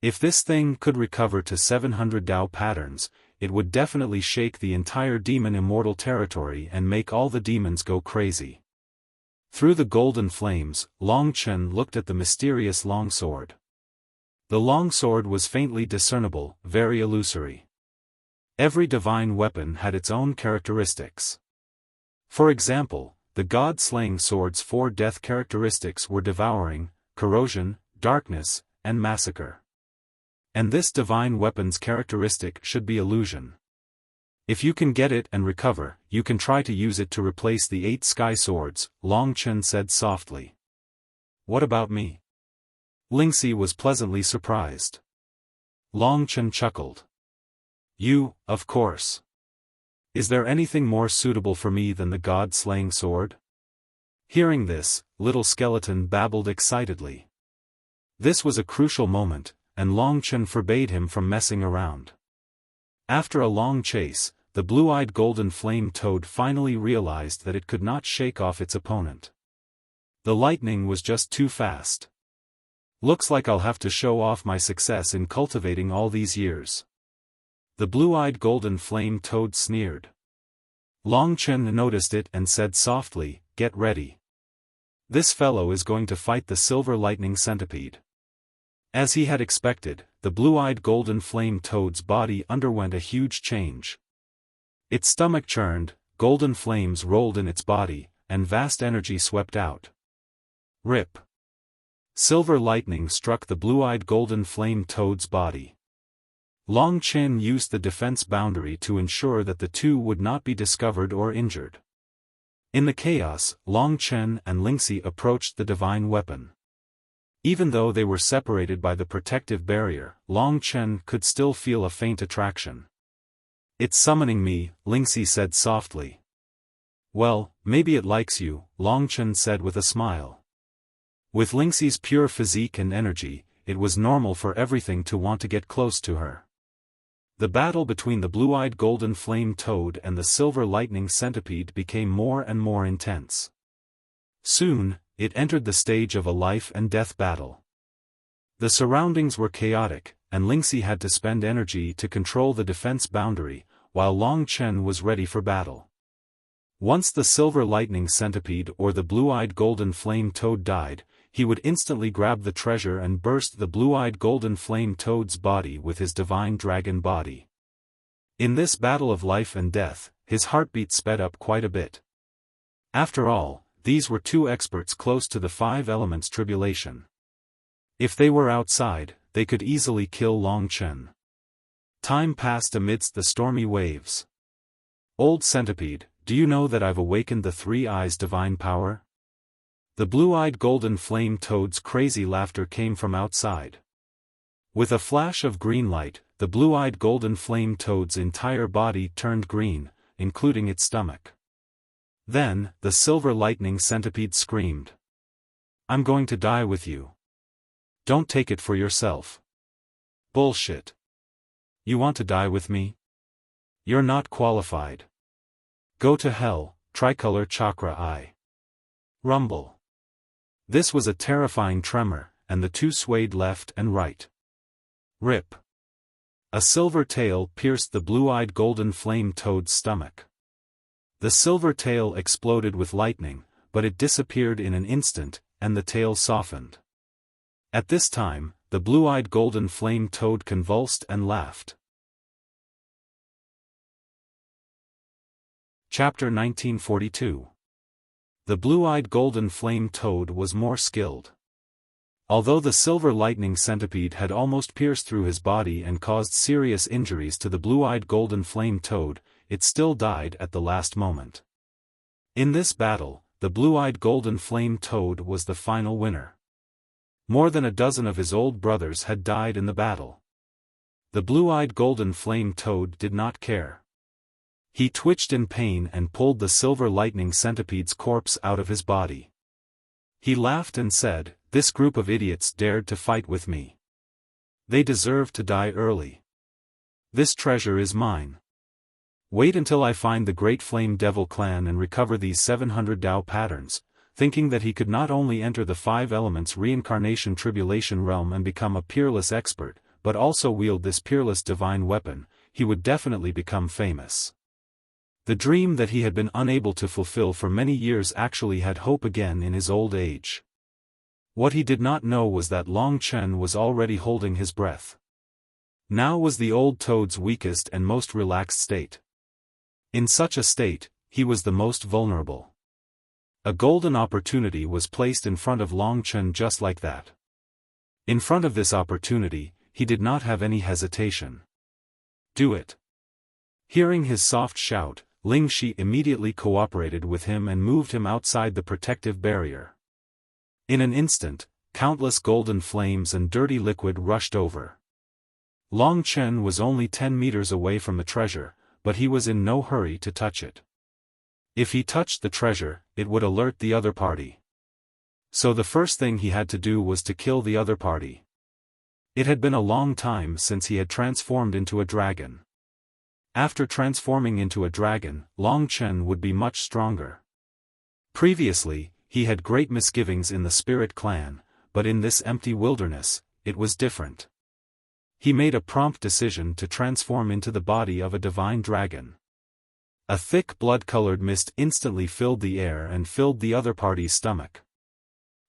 If this thing could recover to 700 Dao patterns, it would definitely shake the entire demon immortal territory and make all the demons go crazy. Through the golden flames, Long Chen looked at the mysterious longsword. The longsword was faintly discernible, very illusory. Every divine weapon had its own characteristics. For example, the god-slaying sword's 4 death characteristics were devouring, corrosion, darkness, and massacre. And this divine weapon's characteristic should be illusion. If you can get it and recover, you can try to use it to replace the 8 sky swords, Long Chen said softly. What about me? Lingxi was pleasantly surprised. Long Chen chuckled. You, of course. Is there anything more suitable for me than the god-slaying sword? Hearing this, Little Skeleton babbled excitedly. This was a crucial moment, and Long Chen forbade him from messing around. After a long chase, the blue-eyed golden flame toad finally realized that it could not shake off its opponent. The lightning was just too fast. Looks like I'll have to show off my success in cultivating all these years. The blue-eyed golden flame toad sneered. Long Chen noticed it and said softly, "Get ready. This fellow is going to fight the silver lightning centipede." As he had expected, the blue-eyed golden flame toad's body underwent a huge change. Its stomach churned, golden flames rolled in its body, and vast energy swept out. Rip. Silver lightning struck the blue-eyed golden flame toad's body. Long Chen used the defense boundary to ensure that the two would not be discovered or injured. In the chaos, Long Chen and Lingxi approached the divine weapon. Even though they were separated by the protective barrier, Long Chen could still feel a faint attraction. "It's summoning me," Lingxi said softly. "Well, maybe it likes you," Long Chen said with a smile. With Lingxi's pure physique and energy, it was normal for everything to want to get close to her. The battle between the blue-eyed golden flame toad and the silver lightning centipede became more and more intense. Soon, it entered the stage of a life-and-death battle. The surroundings were chaotic, and Lingxi had to spend energy to control the defense boundary, while Long Chen was ready for battle. Once the silver lightning centipede or the blue-eyed golden flame toad died, he would instantly grab the treasure and burst the blue-eyed golden flame toad's body with his divine dragon body. In this battle of life and death, his heartbeat sped up quite a bit. After all, these were two experts close to the 5 elements tribulation. If they were outside, they could easily kill Long Chen. Time passed amidst the stormy waves. "Old centipede, do you know that I've awakened the 3 eyes' divine power?" The blue-eyed golden flame toad's crazy laughter came from outside. With a flash of green light, the blue-eyed golden flame toad's entire body turned green, including its stomach. Then, the silver lightning centipede screamed. "I'm going to die with you. Don't take it for yourself." "Bullshit. You want to die with me? You're not qualified. Go to hell, tricolor chakra eye." Rumble. This was a terrifying tremor, and the two swayed left and right. Rip. A silver tail pierced the blue-eyed golden flame toad's stomach. The silver tail exploded with lightning, but it disappeared in an instant, and the tail softened. At this time, the blue-eyed golden flame toad convulsed and laughed. Chapter 1942. The blue-eyed golden flame toad was more skilled. Although the silver lightning centipede had almost pierced through his body and caused serious injuries to the blue-eyed golden flame toad, it still died at the last moment. In this battle, the blue-eyed golden flame toad was the final winner. More than a dozen of his old brothers had died in the battle. The blue-eyed golden flame toad did not care. He twitched in pain and pulled the silver lightning centipede's corpse out of his body. He laughed and said, "This group of idiots dared to fight with me. They deserve to die early. This treasure is mine. Wait until I find the Great Flame Devil clan and recover these 700 Dao patterns." Thinking that he could not only enter the 5 elements reincarnation tribulation realm and become a peerless expert, but also wield this peerless divine weapon, he would definitely become famous. The dream that he had been unable to fulfill for many years actually had hope again in his old age. What he did not know was that Long Chen was already holding his breath. Now was the old toad's weakest and most relaxed state. In such a state, he was the most vulnerable. A golden opportunity was placed in front of Long Chen just like that. In front of this opportunity, he did not have any hesitation. Do it. Hearing his soft shout, Lingxi immediately cooperated with him and moved him outside the protective barrier. In an instant, countless golden flames and dirty liquid rushed over. Long Chen was only 10 meters away from the treasure, but he was in no hurry to touch it. If he touched the treasure, it would alert the other party. So the first thing he had to do was to kill the other party. It had been a long time since he had transformed into a dragon. After transforming into a dragon, Long Chen would be much stronger. Previously, he had great misgivings in the spirit clan, but in this empty wilderness, it was different. He made a prompt decision to transform into the body of a divine dragon. A thick blood-colored mist instantly filled the air and filled the other party's stomach.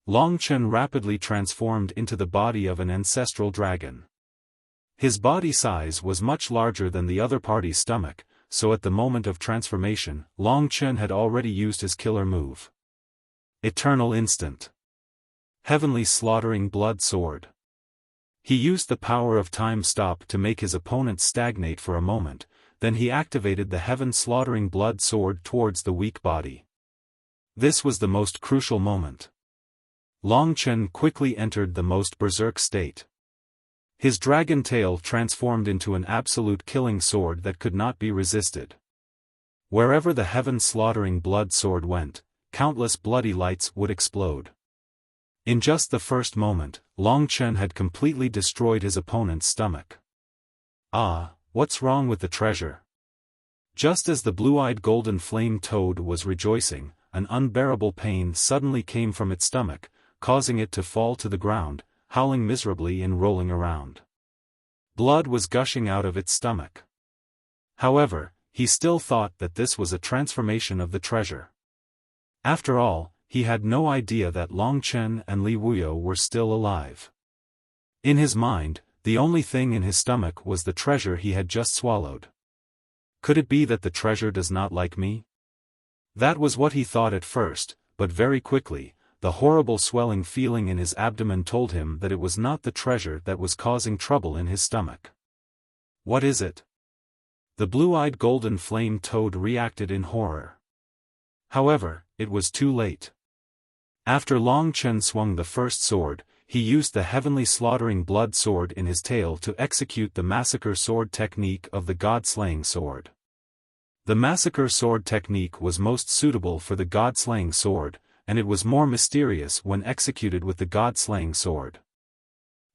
Long Chen rapidly transformed into the body of an ancestral dragon. His body size was much larger than the other party's stomach, so at the moment of transformation, Long Chen had already used his killer move. Eternal Instant. Heavenly Slaughtering Blood Sword. He used the power of time stop to make his opponent stagnate for a moment, then he activated the Heaven Slaughtering Blood Sword towards the weak body. This was the most crucial moment. Long Chen quickly entered the most berserk state. His dragon tail transformed into an absolute killing sword that could not be resisted. Wherever the Heaven Slaughtering Blood Sword went, countless bloody lights would explode. In just the first moment, Long Chen had completely destroyed his opponent's stomach. Ah, what's wrong with the treasure? Just as the blue-eyed golden flame toad was rejoicing, an unbearable pain suddenly came from its stomach, causing it to fall to the ground, howling miserably and rolling around. Blood was gushing out of its stomach. However, he still thought that this was a transformation of the treasure. After all, he had no idea that Long Chen and Li Wuyo were still alive. In his mind, the only thing in his stomach was the treasure he had just swallowed. Could it be that the treasure does not like me? That was what he thought at first, but very quickly, the horrible swelling feeling in his abdomen told him that it was not the treasure that was causing trouble in his stomach. What is it? The blue-eyed golden flame toad reacted in horror. However, it was too late. After Long Chen swung the first sword, he used the Heavenly Slaughtering Blood Sword in his tail to execute the Massacre Sword technique of the God-Slaying Sword. The Massacre Sword technique was most suitable for the God-Slaying Sword, and it was more mysterious when executed with the God-Slaying Sword.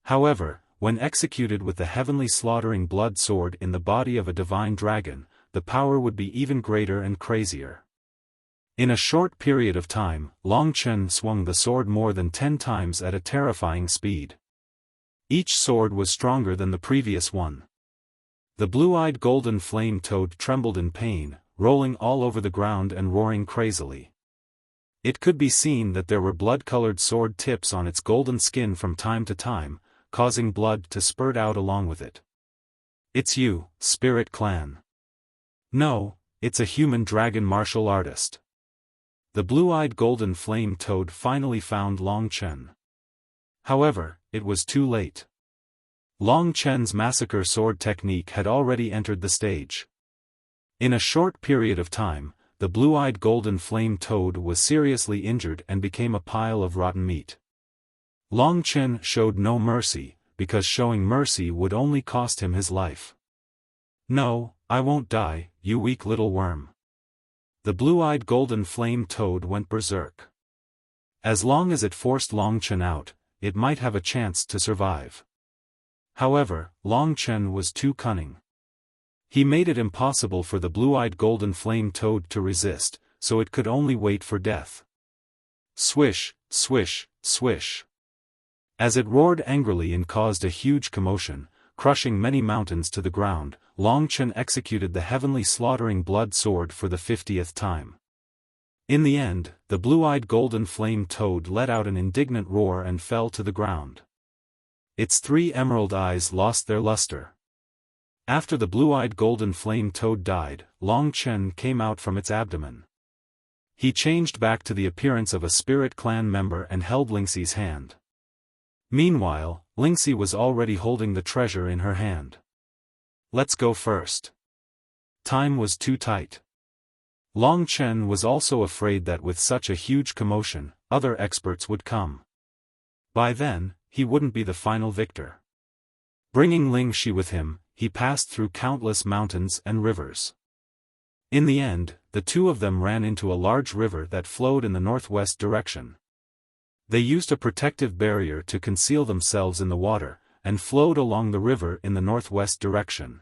However, when executed with the Heavenly Slaughtering Blood Sword in the body of a divine dragon, the power would be even greater and crazier. In a short period of time, Long Chen swung the sword more than 10 times at a terrifying speed. Each sword was stronger than the previous one. The blue-eyed golden flame toad trembled in pain, rolling all over the ground and roaring crazily. It could be seen that there were blood-colored sword tips on its golden skin from time to time, causing blood to spurt out along with it. It's you, Spirit Clan. No, it's a human dragon martial artist. The blue-eyed golden flame toad finally found Long Chen. However, it was too late. Long Chen's Massacre Sword technique had already entered the stage. In a short period of time, the blue-eyed golden flame toad was seriously injured and became a pile of rotten meat. Long Chen showed no mercy, because showing mercy would only cost him his life. No, I won't die, you weak little worm. The blue-eyed golden flame toad went berserk. As long as it forced Long Chen out, it might have a chance to survive. However, Long Chen was too cunning. He made it impossible for the blue-eyed golden flame toad to resist, so it could only wait for death. Swish, swish, swish. As it roared angrily and caused a huge commotion, crushing many mountains to the ground, Long Chen executed the Heavenly Slaughtering Blood Sword for the 50th time. In the end, the blue-eyed golden flame toad let out an indignant roar and fell to the ground. Its 3 emerald eyes lost their luster. After the blue-eyed golden flame toad died, Long Chen came out from its abdomen. He changed back to the appearance of a Spirit Clan member and held Lingxi's hand. Meanwhile, Lingxi was already holding the treasure in her hand. Let's go first. Time was too tight. Long Chen was also afraid that with such a huge commotion, other experts would come. By then, he wouldn't be the final victor. Bringing Ling Shi with him, he passed through countless mountains and rivers. In the end, the two of them ran into a large river that flowed in the northwest direction. They used a protective barrier to conceal themselves in the water, and flowed along the river in the northwest direction.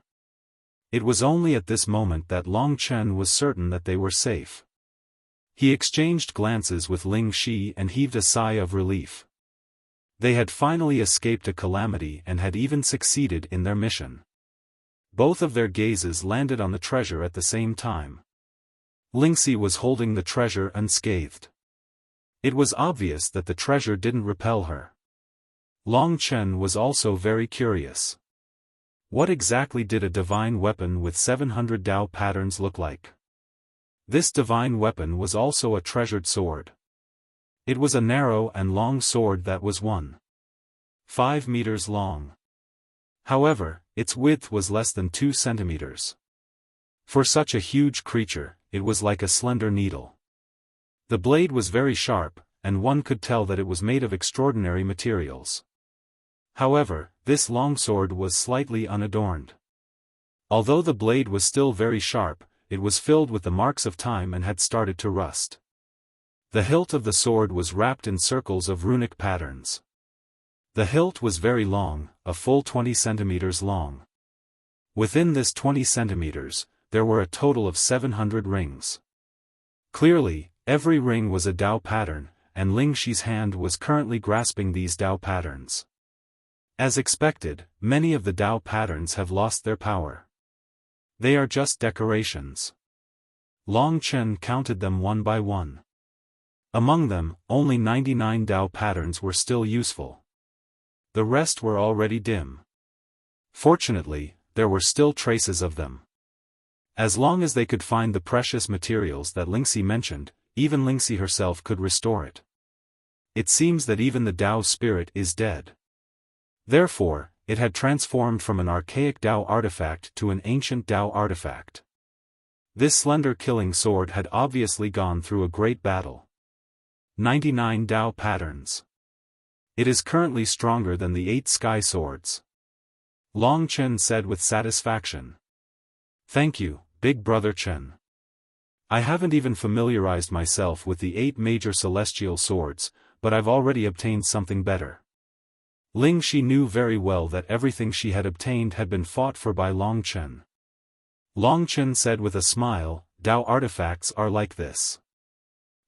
It was only at this moment that Long Chen was certain that they were safe. He exchanged glances with Ling Shi and heaved a sigh of relief. They had finally escaped a calamity and had even succeeded in their mission. Both of their gazes landed on the treasure at the same time. Lingxi was holding the treasure unscathed. It was obvious that the treasure didn't repel her. Long Chen was also very curious. What exactly did a divine weapon with 700 Dao patterns look like? This divine weapon was also a treasured sword. It was a narrow and long sword that was 1.5 meters long. However, its width was less than 2 centimeters. For such a huge creature, it was like a slender needle. The blade was very sharp, and one could tell that it was made of extraordinary materials. However, this longsword was slightly unadorned. Although the blade was still very sharp, it was filled with the marks of time and had started to rust. The hilt of the sword was wrapped in circles of runic patterns. The hilt was very long, a full 20 centimeters long. Within this 20 centimeters, there were a total of 700 rings. Clearly, every ring was a Dao pattern, and Ling Shi's hand was currently grasping these Dao patterns. As expected, many of the Dao patterns have lost their power. They are just decorations. Long Chen counted them one by one. Among them, only 99 Dao patterns were still useful. The rest were already dim. Fortunately, there were still traces of them. As long as they could find the precious materials that Lingxi mentioned, even Lingxi herself could restore it. It seems that even the Dao spirit is dead. Therefore, it had transformed from an archaic Dao artifact to an ancient Dao artifact. This slender killing sword had obviously gone through a great battle. 99 Dao patterns. It is currently stronger than the 8 sky swords. Long Chen said with satisfaction. Thank you, Big Brother Chen. I haven't even familiarized myself with the 8 major celestial swords, but I've already obtained something better. Ling Shi knew very well that everything she had obtained had been fought for by Long Chen. Long Chen said with a smile, Dao artifacts are like this.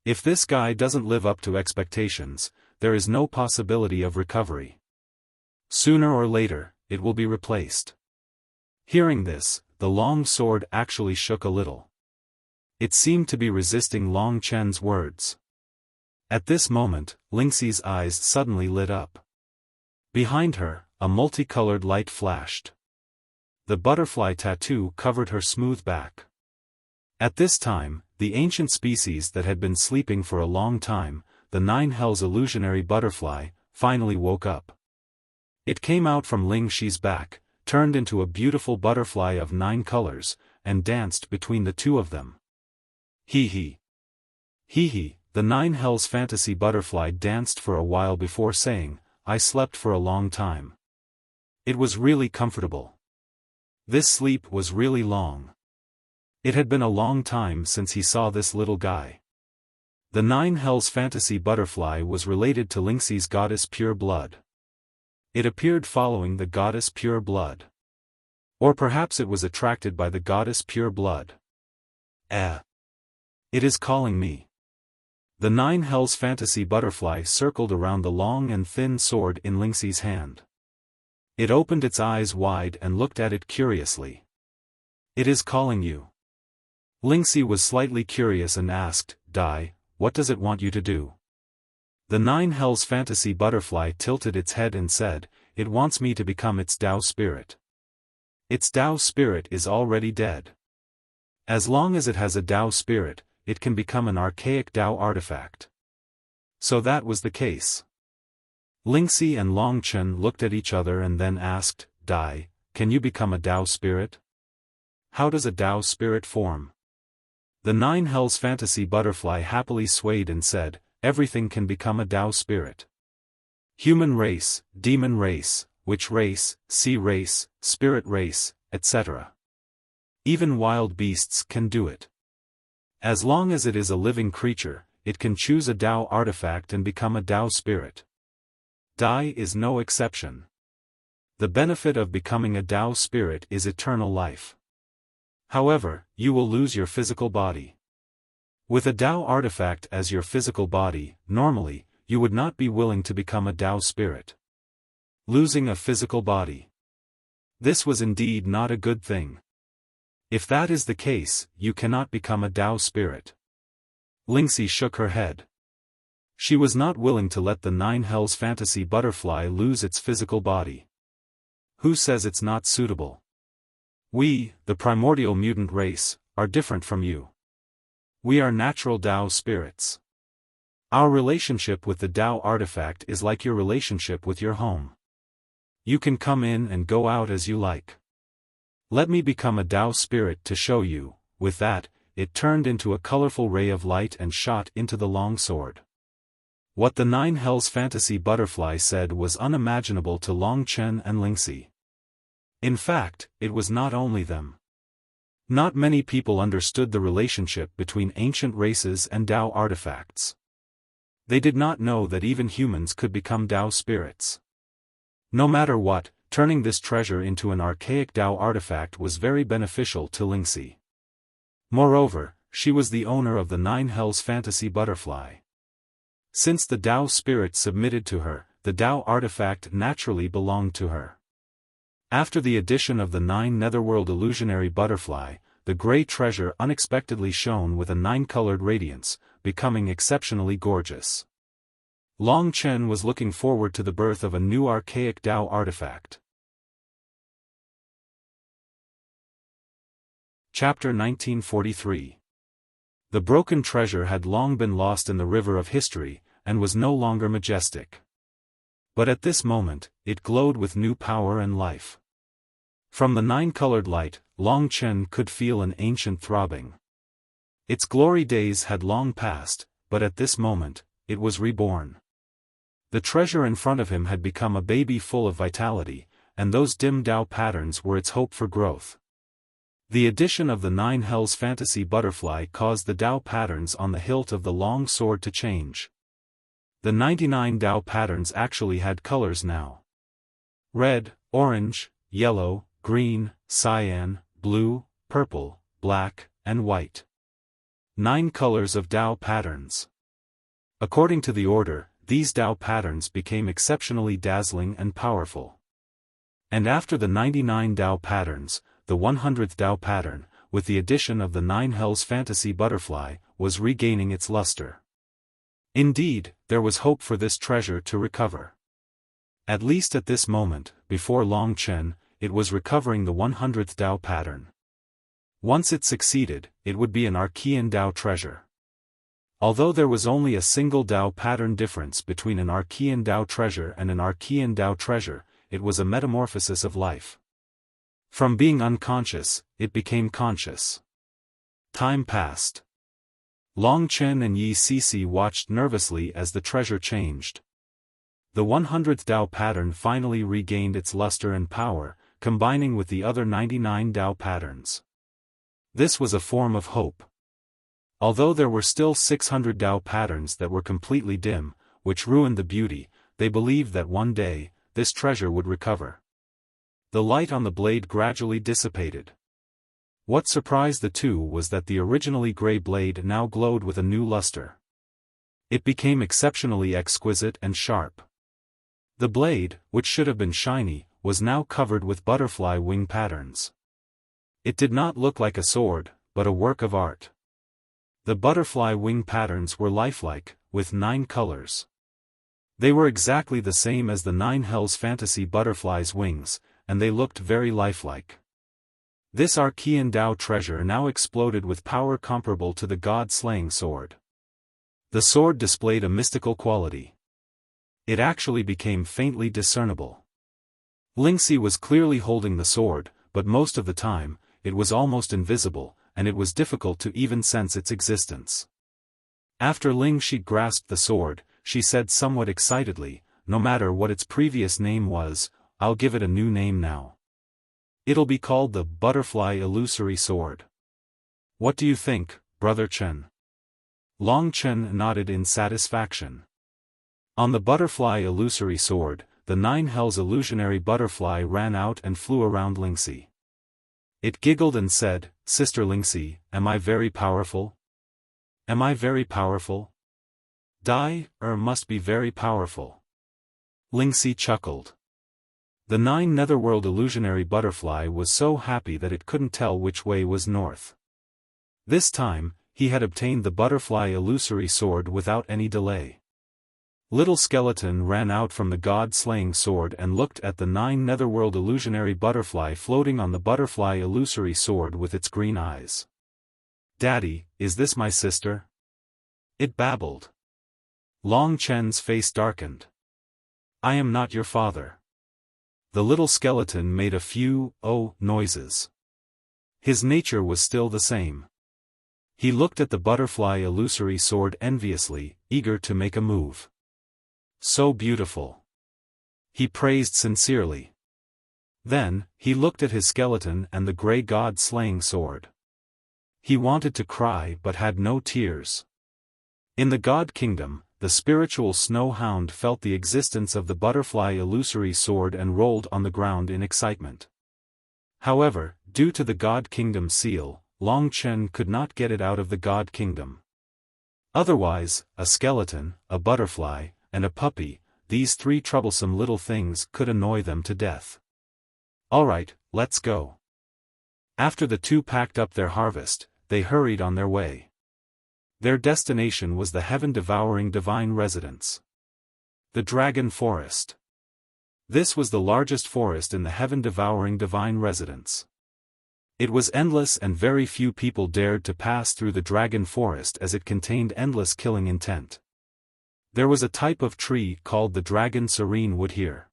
If this guy doesn't live up to expectations, there is no possibility of recovery. Sooner or later, it will be replaced. Hearing this, the long sword actually shook a little. It seemed to be resisting Long Chen's words. At this moment, Lingxi's eyes suddenly lit up. Behind her, a multicolored light flashed. The butterfly tattoo covered her smooth back. At this time, the ancient species that had been sleeping for a long time, the 9 Hells illusionary butterfly, finally woke up. It came out from Ling Shi's back, turned into a beautiful butterfly of 9 colors, and danced between the two of them. Hee hee. Hee hee, the 9 Hells fantasy butterfly danced for a while before saying, I slept for a long time. It was really comfortable. This sleep was really long. It had been a long time since he saw this little guy. The 9 Hells fantasy butterfly was related to Lingxi's goddess Pure Blood. It appeared following the goddess Pure Blood. Or perhaps it was attracted by the goddess Pure Blood. It is calling me. The 9 Hells fantasy butterfly circled around the long and thin sword in Lingxi's hand. It opened its eyes wide and looked at it curiously. It is calling you. Lingxi was slightly curious and asked, Dai, what does it want you to do? The 9 Hells fantasy butterfly tilted its head and said, it wants me to become its Dao spirit. Its Dao spirit is already dead. As long as it has a Dao spirit, it can become an archaic Dao artifact. So that was the case. Lingxi and Long Chen looked at each other and then asked, Dai, can you become a Dao spirit? How does a Tao spirit form? The Nine Hells fantasy butterfly happily swayed and said, everything can become a Tao spirit. Human race, demon race, witch race, sea race, spirit race, etc. Even wild beasts can do it. As long as it is a living creature, it can choose a Tao artifact and become a Tao spirit. Dai is no exception. The benefit of becoming a Tao spirit is eternal life. However, you will lose your physical body. With a Tao artifact as your physical body, normally, you would not be willing to become a Tao spirit. Losing a physical body. This was indeed not a good thing. If that is the case, you cannot become a Tao spirit. Lingxi shook her head. She was not willing to let the Nine Hells fantasy butterfly lose its physical body. Who says it's not suitable? We, the primordial mutant race, are different from you. We are natural Tao spirits. Our relationship with the Tao artifact is like your relationship with your home. You can come in and go out as you like. Let me become a Tao spirit to show you. With that, it turned into a colorful ray of light and shot into the long sword. What the Nine Hells fantasy butterfly said was unimaginable to Long Chen and Lingxi. In fact, it was not only them. Not many people understood the relationship between ancient races and Tao artifacts. They did not know that even humans could become Tao spirits. No matter what, turning this treasure into an archaic Tao artifact was very beneficial to Lingxi. Moreover, she was the owner of the Nine Hells fantasy butterfly. Since the Tao spirit submitted to her, the Tao artifact naturally belonged to her. After the addition of the Nine Netherworld illusionary butterfly, the gray treasure unexpectedly shone with a nine-colored radiance, becoming exceptionally gorgeous. Long Chen was looking forward to the birth of a new archaic Tao artifact. Chapter 1943. The broken treasure had long been lost in the river of history, and was no longer majestic. But at this moment, it glowed with new power and life. From the nine-colored light, Long Chen could feel an ancient throbbing. Its glory days had long passed, but at this moment, it was reborn. The treasure in front of him had become a baby full of vitality, and those dim Tao patterns were its hope for growth. The addition of the Nine Hells fantasy butterfly caused the Tao patterns on the hilt of the long sword to change. The 99 Tao patterns actually had colors now. Red, orange, yellow, green, cyan, blue, purple, black, and white. 9 colors of Tao patterns. According to the order, these Tao patterns became exceptionally dazzling and powerful. And after the 99 Tao patterns, the 100th Tao pattern, with the addition of the Nine Hells fantasy butterfly, was regaining its luster. Indeed, there was hope for this treasure to recover. At least at this moment, before Long Chen, it was recovering the 100th Tao pattern. Once it succeeded, it would be an Archean Tao treasure. Although there was only a single Tao pattern difference between an Archean Tao treasure and an Archean Tao treasure, it was a metamorphosis of life. From being unconscious, it became conscious. Time passed. Long Chen and Yi Cixi watched nervously as the treasure changed. The 100th Tao pattern finally regained its luster and power, combining with the other 99 Tao patterns. This was a form of hope. Although there were still 600 Tao patterns that were completely dim, which ruined the beauty, they believed that one day, this treasure would recover. The light on the blade gradually dissipated. What surprised the two was that the originally gray blade now glowed with a new luster. It became exceptionally exquisite and sharp. The blade, which should have been shiny, was now covered with butterfly wing patterns. It did not look like a sword, but a work of art. The butterfly wing patterns were lifelike, with 9 colors. They were exactly the same as the Nine Hells fantasy butterfly's wings, and they looked very lifelike. This Archean Tao treasure now exploded with power comparable to the god-slaying sword. The sword displayed a mystical quality. It actually became faintly discernible. Lingxi was clearly holding the sword, but most of the time, it was almost invisible, and it was difficult to even sense its existence. After Ling Shi grasped the sword, she said somewhat excitedly, "No matter what its previous name was, I'll give it a new name now. It'll be called the Butterfly Illusory Sword. What do you think, Brother Chen?" Long Chen nodded in satisfaction. On the Butterfly Illusory Sword, the 9 hells illusionary butterfly ran out and flew around Lingxi. It giggled and said, "Sister Lingxi, am I very powerful? Am I very powerful? Must be very powerful." Lingxi chuckled. The 9 netherworld illusionary butterfly was so happy that it couldn't tell which way was north. This time, he had obtained the Butterfly Illusory Sword without any delay. Little Skeleton ran out from the God-slaying sword and looked at the 9 netherworld illusionary butterfly floating on the Butterfly Illusory Sword with its green eyes. "Daddy, is this my sister?" it babbled. Long Chen's face darkened. "I am not your father." The little skeleton made a few, noises. His nature was still the same. He looked at the Butterfly Illusory Sword enviously, eager to make a move. "So beautiful." He praised sincerely. Then, he looked at his skeleton and the grey god-slaying sword. He wanted to cry but had no tears. In the God Kingdom, the spiritual snow hound felt the existence of the Butterfly Illusory Sword and rolled on the ground in excitement. However, due to the God Kingdom seal, Long Chen could not get it out of the God Kingdom. Otherwise, a skeleton, a butterfly, and a puppy, these 3 troublesome little things could annoy them to death. "Alright, let's go." After the 2 packed up their harvest, they hurried on their way. Their destination was the heaven-devouring divine residence. The Dragon Forest. This was the largest forest in the heaven-devouring divine residence. It was endless and very few people dared to pass through the Dragon Forest as it contained endless killing intent. There was a type of tree called the Dragon Serene Wood here.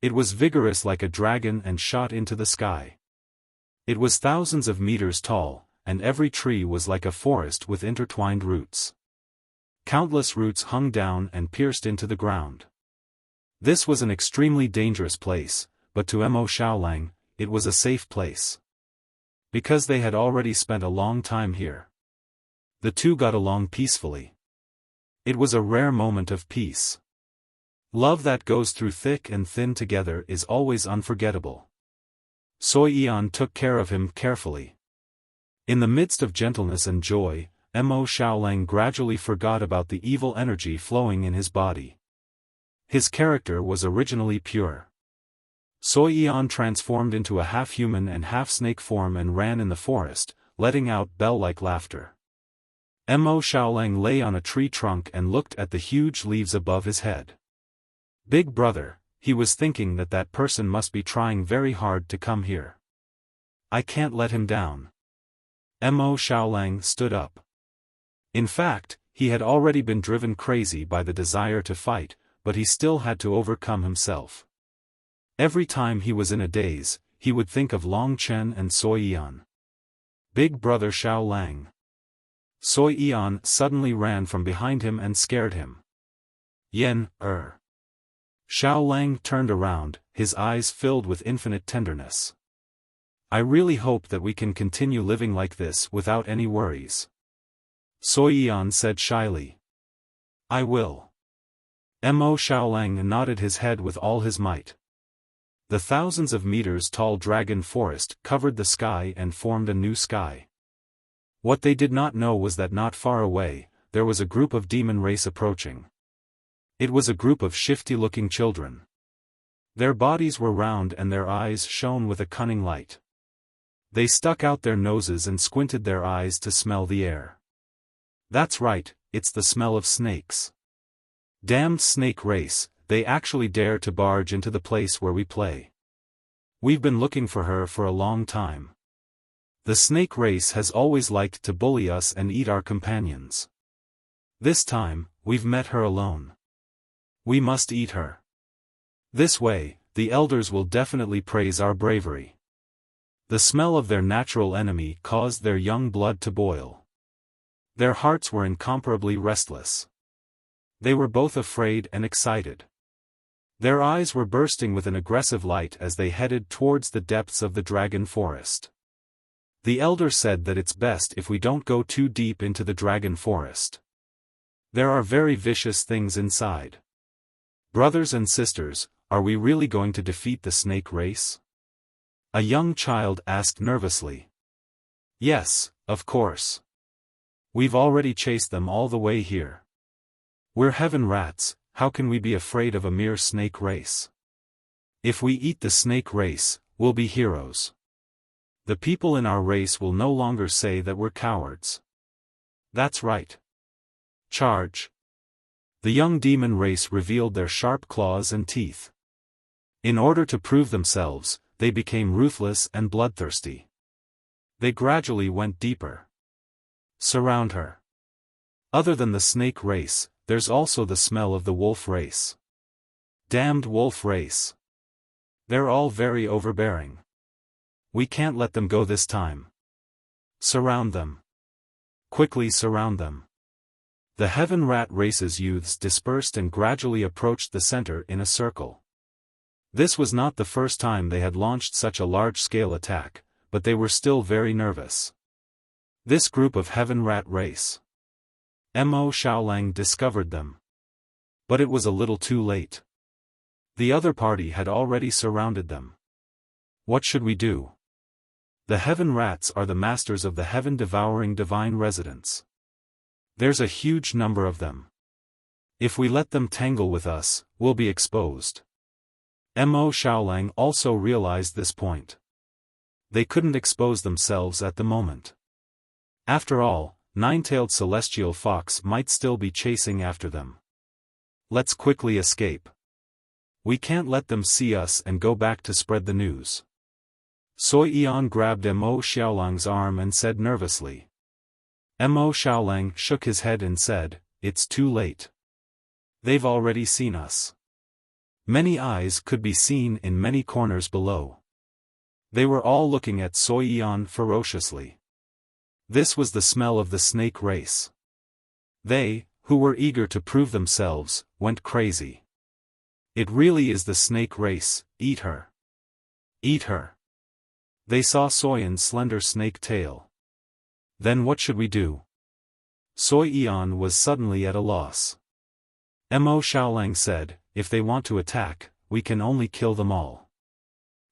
It was vigorous like a dragon and shot into the sky. It was thousands of meters tall, and every tree was like a forest with intertwined roots. Countless roots hung down and pierced into the ground. This was an extremely dangerous place, but to Mo Xiaolang, it was a safe place. Because they had already spent a long time here. The 2 got along peacefully. It was a rare moment of peace. Love that goes through thick and thin together is always unforgettable. Soi Yan took care of him carefully. In the midst of gentleness and joy, Mo Xiaolang gradually forgot about the evil energy flowing in his body. His character was originally pure. Soi Yan transformed into a half-human and half-snake form and ran in the forest, letting out bell-like laughter. Mo Xiaolang lay on a tree trunk and looked at the huge leaves above his head. Big brother, he was thinking that person must be trying very hard to come here. I can't let him down. Mo Xiaolang stood up. In fact, he had already been driven crazy by the desire to fight, but he still had to overcome himself. Every time he was in a daze, he would think of Long Chen and Soi Yan. Big brother Xiaolang. Soi Yan suddenly ran from behind him and scared him. Xiaolang turned around, his eyes filled with infinite tenderness. I really hope that we can continue living like this without any worries. Soi Yan said shyly. I will. Mo Xiaolang nodded his head with all his might. The thousands of meters tall dragon forest covered the sky and formed a new sky. What they did not know was that not far away, there was a group of demon race approaching. It was a group of shifty-looking children. Their bodies were round and their eyes shone with a cunning light. They stuck out their noses and squinted their eyes to smell the air. That's right, it's the smell of snakes. Damned snake race, they actually dare to barge into the place where we play. We've been looking for her for a long time. The snake race has always liked to bully us and eat our companions. This time, we've met her alone. We must eat her. This way, the elders will definitely praise our bravery. The smell of their natural enemy caused their young blood to boil. Their hearts were incomparably restless. They were both afraid and excited. Their eyes were bursting with an aggressive light as they headed towards the depths of the dragon forest. The elder said that it's best if we don't go too deep into the dragon forest. There are very vicious things inside. Brothers and sisters, are we really going to defeat the snake race? A young child asked nervously. Yes, of course. We've already chased them all the way here. We're heaven rats, how can we be afraid of a mere snake race? If we eat the snake race, we'll be heroes. The people in our race will no longer say that we're cowards. That's right. Charge. The young demon race revealed their sharp claws and teeth. In order to prove themselves, they became ruthless and bloodthirsty. They gradually went deeper. Surround her. Other than the snake race, there's also the smell of the wolf race. Damned wolf race. They're all very overbearing. We can't let them go this time. Surround them. Quickly surround them. The heaven rat race's youths dispersed and gradually approached the center in a circle. This was not the first time they had launched such a large-scale attack, but they were still very nervous. This group of heaven rat race. Mo Xiaolang discovered them. But it was a little too late. The other party had already surrounded them. What should we do? The heaven rats are the masters of the heaven-devouring divine residents. There's a huge number of them. If we let them tangle with us, we'll be exposed. Mo Xiaolang also realized this point. They couldn't expose themselves at the moment. After all, nine-tailed celestial fox might still be chasing after them. Let's quickly escape. We can't let them see us and go back to spread the news. Soi Yan grabbed Mo Xiaolang's arm and said nervously. Mo Xiaolang shook his head and said, "It's too late. They've already seen us." Many eyes could be seen in many corners below. They were all looking at Soi Yan ferociously. This was the smell of the snake race. They, who were eager to prove themselves, went crazy. It really is the snake race, eat her. Eat her. They saw Soyan's slender snake tail. Then what should we do? Soi Yan was suddenly at a loss. Mo Xiaolang said, if they want to attack, we can only kill them all.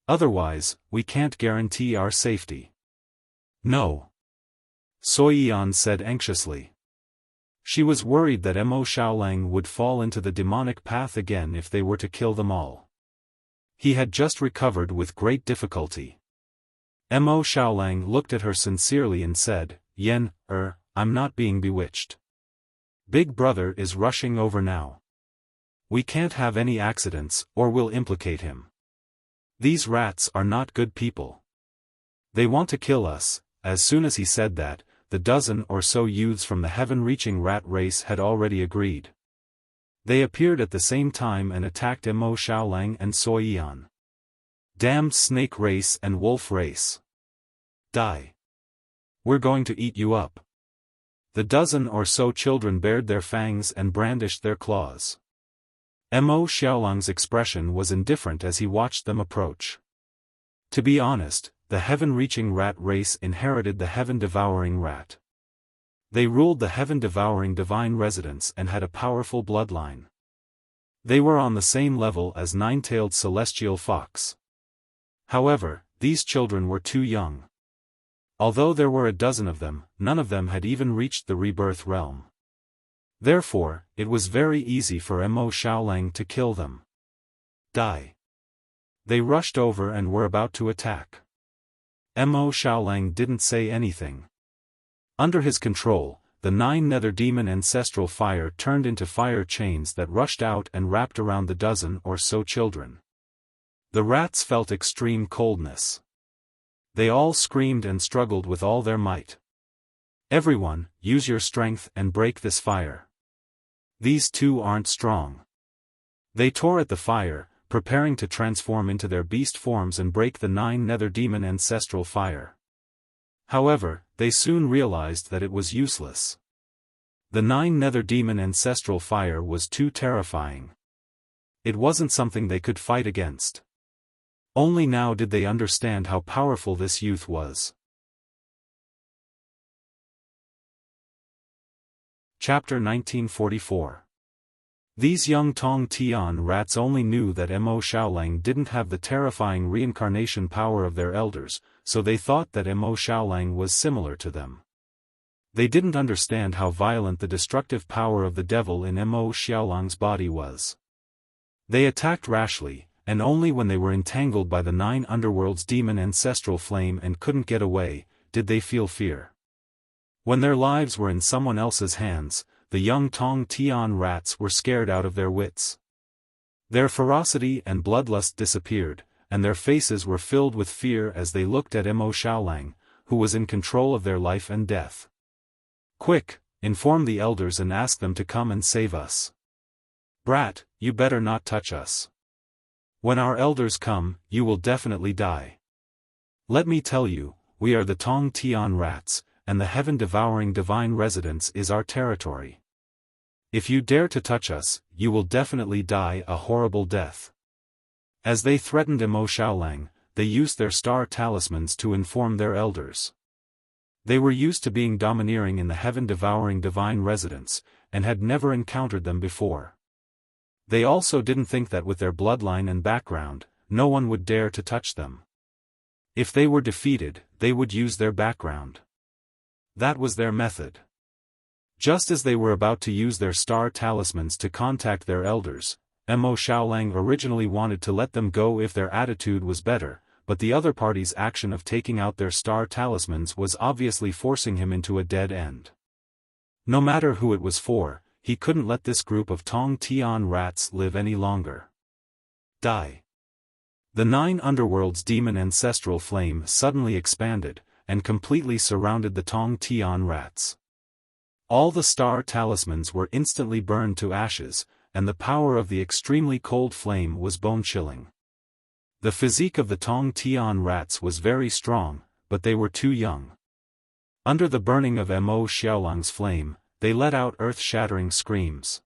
Otherwise, we can't guarantee our safety. No. Soi Yan said anxiously. She was worried that Mo Xiaolang would fall into the demonic path again if they were to kill them all. He had just recovered with great difficulty. Mo Xiaolang looked at her sincerely and said, Yen, I'm not being bewitched. Big Brother is rushing over now. We can't have any accidents, or we'll implicate him. These rats are not good people. They want to kill us. As soon as he said that, the dozen or so youths from the heaven-reaching rat race had already agreed. They appeared at the same time and attacked Mo Xiaolang and Soi Yan. Damned snake race and wolf race. Die. We're going to eat you up. The dozen or so children bared their fangs and brandished their claws. Mo Xiaolang's expression was indifferent as he watched them approach. To be honest, the heaven-reaching rat race inherited the heaven-devouring rat. They ruled the heaven-devouring divine residents and had a powerful bloodline. They were on the same level as nine-tailed celestial fox. However, these children were too young. Although there were a dozen of them, none of them had even reached the rebirth realm. Therefore, it was very easy for Mo Xiaolang to kill them. Die. They rushed over and were about to attack. Mo Xiaolang didn't say anything. Under his control, the 9 nether demon ancestral fire turned into fire chains that rushed out and wrapped around the dozen or so children. The rats felt extreme coldness. They all screamed and struggled with all their might. Everyone, use your strength and break this fire. These two aren't strong. They tore at the fire, preparing to transform into their beast forms and break the 9 nether demon ancestral fire. However, they soon realized that it was useless. The 9 nether demon ancestral fire was too terrifying. It wasn't something they could fight against. Only now did they understand how powerful this youth was. Chapter 1944. These young Tong Tian rats only knew that Mo Xiaolang didn't have the terrifying reincarnation power of their elders, so they thought that Mo Xiaolang was similar to them. They didn't understand how violent the destructive power of the devil in Mo Xiaolang's body was. They attacked rashly, and only when they were entangled by the 9 underworld's demon ancestral flame and couldn't get away, did they feel fear. When their lives were in someone else's hands, the young Tong Tian rats were scared out of their wits. Their ferocity and bloodlust disappeared, and their faces were filled with fear as they looked at Mo Xiaolang, who was in control of their life and death. "Quick, inform the elders and ask them to come and save us. Brat, you better not touch us. When our elders come, you will definitely die. Let me tell you, we are the Tong Tian rats, and the heaven-devouring divine residence is our territory. If you dare to touch us, you will definitely die a horrible death." As they threatened Mo Xiaolang, they used their star talismans to inform their elders. They were used to being domineering in the heaven-devouring divine residence, and had never encountered them before. They also didn't think that with their bloodline and background, no one would dare to touch them. If they were defeated, they would use their background. That was their method. Just as they were about to use their star talismans to contact their elders, Mo Xiaolang originally wanted to let them go if their attitude was better, but the other party's action of taking out their star talismans was obviously forcing him into a dead end. No matter who it was for, he couldn't let this group of Tong Tian rats live any longer. Die. The 9 underworld's demon ancestral flame suddenly expanded, and completely surrounded the Tong Tian rats. All the star talismans were instantly burned to ashes, and the power of the extremely cold flame was bone-chilling. The physique of the Tong Tian rats was very strong, but they were too young. Under the burning of Mo Xiaolang's flame, they let out earth-shattering screams.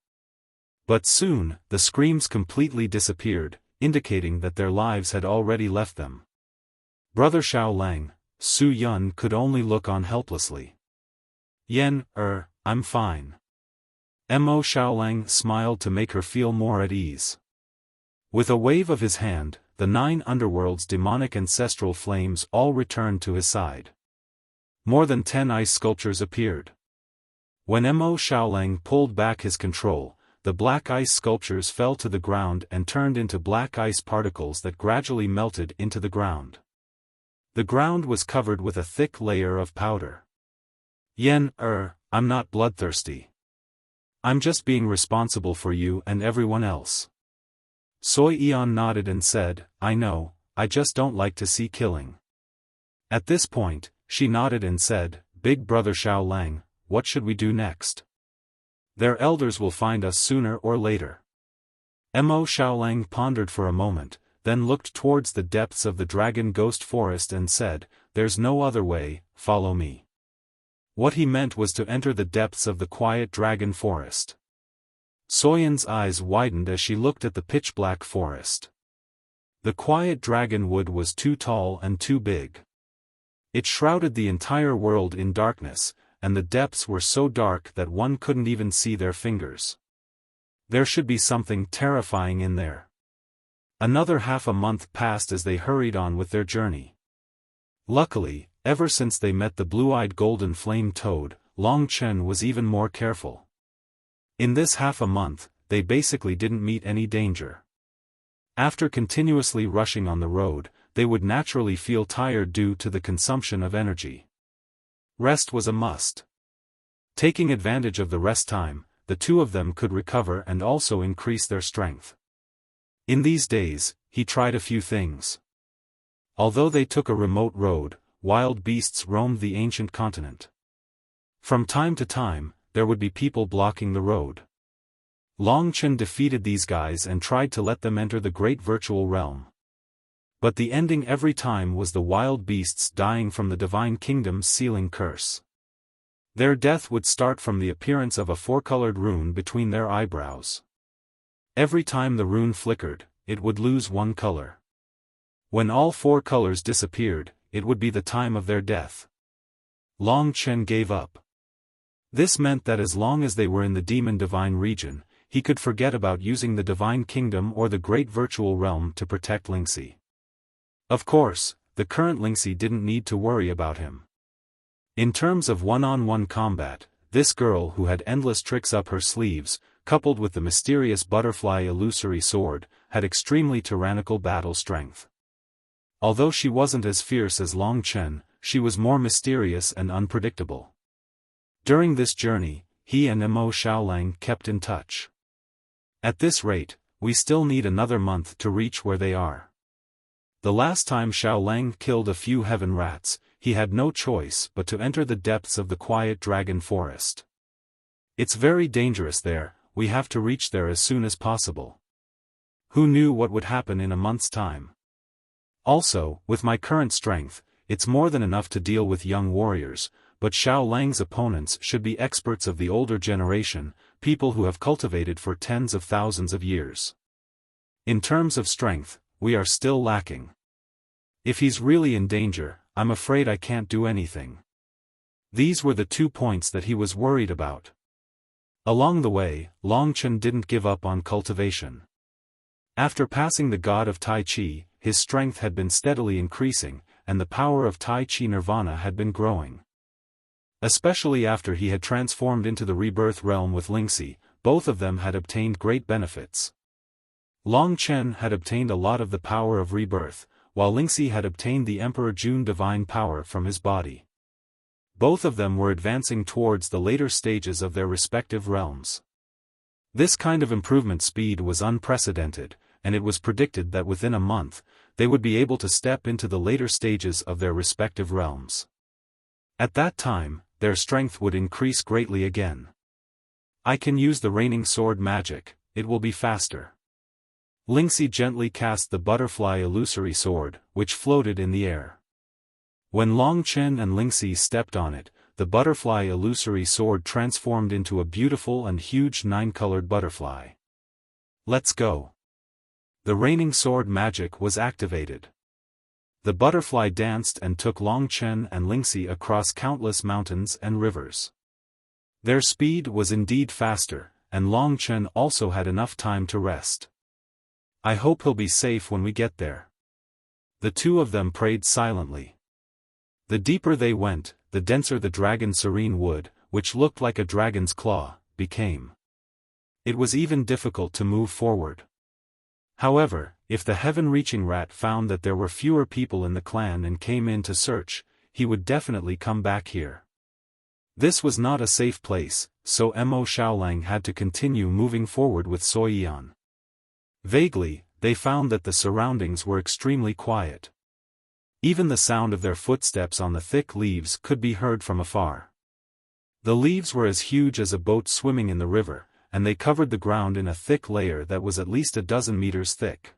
But soon, the screams completely disappeared, indicating that their lives had already left them. Brother Xiaolang, Su Yun could only look on helplessly. I'm fine. Mo Xiaolang smiled to make her feel more at ease. With a wave of his hand, the 9 underworld's demonic ancestral flames all returned to his side. More than 10 ice sculptures appeared. When Mo Xiaolang pulled back his control, the black ice sculptures fell to the ground and turned into black ice particles that gradually melted into the ground. The ground was covered with a thick layer of powder. I'm not bloodthirsty. I'm just being responsible for you and everyone else. Soi Eon nodded and said, I know, I just don't like to see killing. At this point, she nodded and said, Big Brother Xiaolang, what should we do next? Their elders will find us sooner or later. Mo Xiaolang pondered for a moment, then looked towards the depths of the dragon ghost forest and said, There's no other way, follow me. What he meant was to enter the depths of the quiet dragon forest. Soyun's eyes widened as she looked at the pitch-black forest. The quiet dragon wood was too tall and too big. It shrouded the entire world in darkness, and the depths were so dark that one couldn't even see their fingers. There should be something terrifying in there. Another half a month passed as they hurried on with their journey. Luckily, ever since they met the blue-eyed golden flame toad, Long Chen was even more careful. In this half a month, they basically didn't meet any danger. After continuously rushing on the road, they would naturally feel tired due to the consumption of energy. Rest was a must. Taking advantage of the rest time, the two of them could recover and also increase their strength. In these days, he tried a few things. Although they took a remote road, wild beasts roamed the ancient continent. From time to time, there would be people blocking the road. Long Chen defeated these guys and tried to let them enter the great virtual realm. But the ending every time was the wild beasts dying from the divine kingdom's sealing curse. Their death would start from the appearance of a four-colored rune between their eyebrows. Every time the rune flickered, it would lose one color. When all four colors disappeared, it would be the time of their death. Long Chen gave up. This meant that as long as they were in the demon divine region, he could forget about using the divine kingdom or the great virtual realm to protect Lingxi. Of course, the current Lingxi didn't need to worry about him. In terms of one-on-one combat, this girl who had endless tricks up her sleeves, coupled with the mysterious butterfly illusory sword, had extremely tyrannical battle strength. Although she wasn't as fierce as Long Chen, she was more mysterious and unpredictable. During this journey, he and Mo Xiaolang kept in touch. At this rate, we still need another month to reach where they are. The last time Xiaolang killed a few heaven rats, he had no choice but to enter the depths of the quiet dragon forest. It's very dangerous there, we have to reach there as soon as possible. Who knew what would happen in a month's time? Also, with my current strength, it's more than enough to deal with young warriors, but Xiaolang's opponents should be experts of the older generation, people who have cultivated for tens of thousands of years. In terms of strength, we are still lacking. If he's really in danger, I'm afraid I can't do anything. These were the 2 points that he was worried about. Along the way, Long Chen didn't give up on cultivation. After passing the god of Tai Chi, his strength had been steadily increasing, and the power of Tai Chi Nirvana had been growing. Especially after he had transformed into the rebirth realm with Lingxi, both of them had obtained great benefits. Long Chen had obtained a lot of the power of rebirth, while Lingxi had obtained the Emperor Jun divine power from his body. Both of them were advancing towards the later stages of their respective realms. This kind of improvement speed was unprecedented, and it was predicted that within a month, they would be able to step into the later stages of their respective realms. At that time, their strength would increase greatly again. I can use the raining sword magic, it will be faster. Lingxi gently cast the butterfly illusory sword, which floated in the air. When Long Chen and Lingxi stepped on it, the butterfly illusory sword transformed into a beautiful and huge 9-colored butterfly. Let's go. The raining sword magic was activated. The butterfly danced and took Long Chen and Lingxi across countless mountains and rivers. Their speed was indeed faster, and Long Chen also had enough time to rest. I hope he'll be safe when we get there. The two of them prayed silently. The deeper they went, the denser the dragon's serene wood, which looked like a dragon's claw, became. It was even difficult to move forward. However, if the heaven-reaching rat found that there were fewer people in the clan and came in to search, he would definitely come back here. This was not a safe place, so Mo Xiaolang had to continue moving forward with Soyian. Vaguely, they found that the surroundings were extremely quiet. Even the sound of their footsteps on the thick leaves could be heard from afar. The leaves were as huge as a boat swimming in the river, and they covered the ground in a thick layer that was at least a dozen meters thick.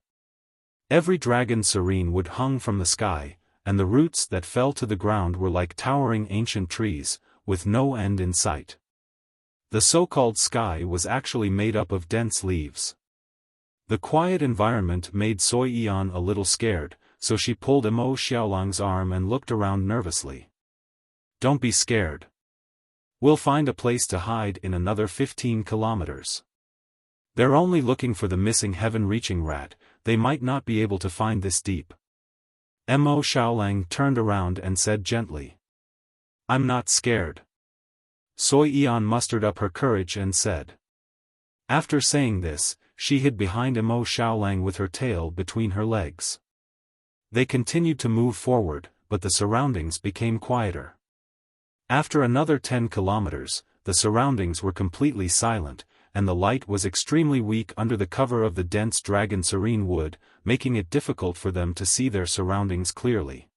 Every dragon serene wood hung from the sky, and the roots that fell to the ground were like towering ancient trees, with no end in sight. The so-called sky was actually made up of dense leaves. The quiet environment made Soyian a little scared, so she pulled Mo Xiaolang's arm and looked around nervously. Don't be scared. We'll find a place to hide in another 15 kilometers. They're only looking for the missing heaven-reaching rat, they might not be able to find this deep. Mo Xiaolang turned around and said gently. I'm not scared. Soyian mustered up her courage and said. After saying this, she hid behind Mo Xiaolang with her tail between her legs. They continued to move forward, but the surroundings became quieter. After another 10 kilometers, the surroundings were completely silent, and the light was extremely weak under the cover of the dense dragon serene wood, making it difficult for them to see their surroundings clearly.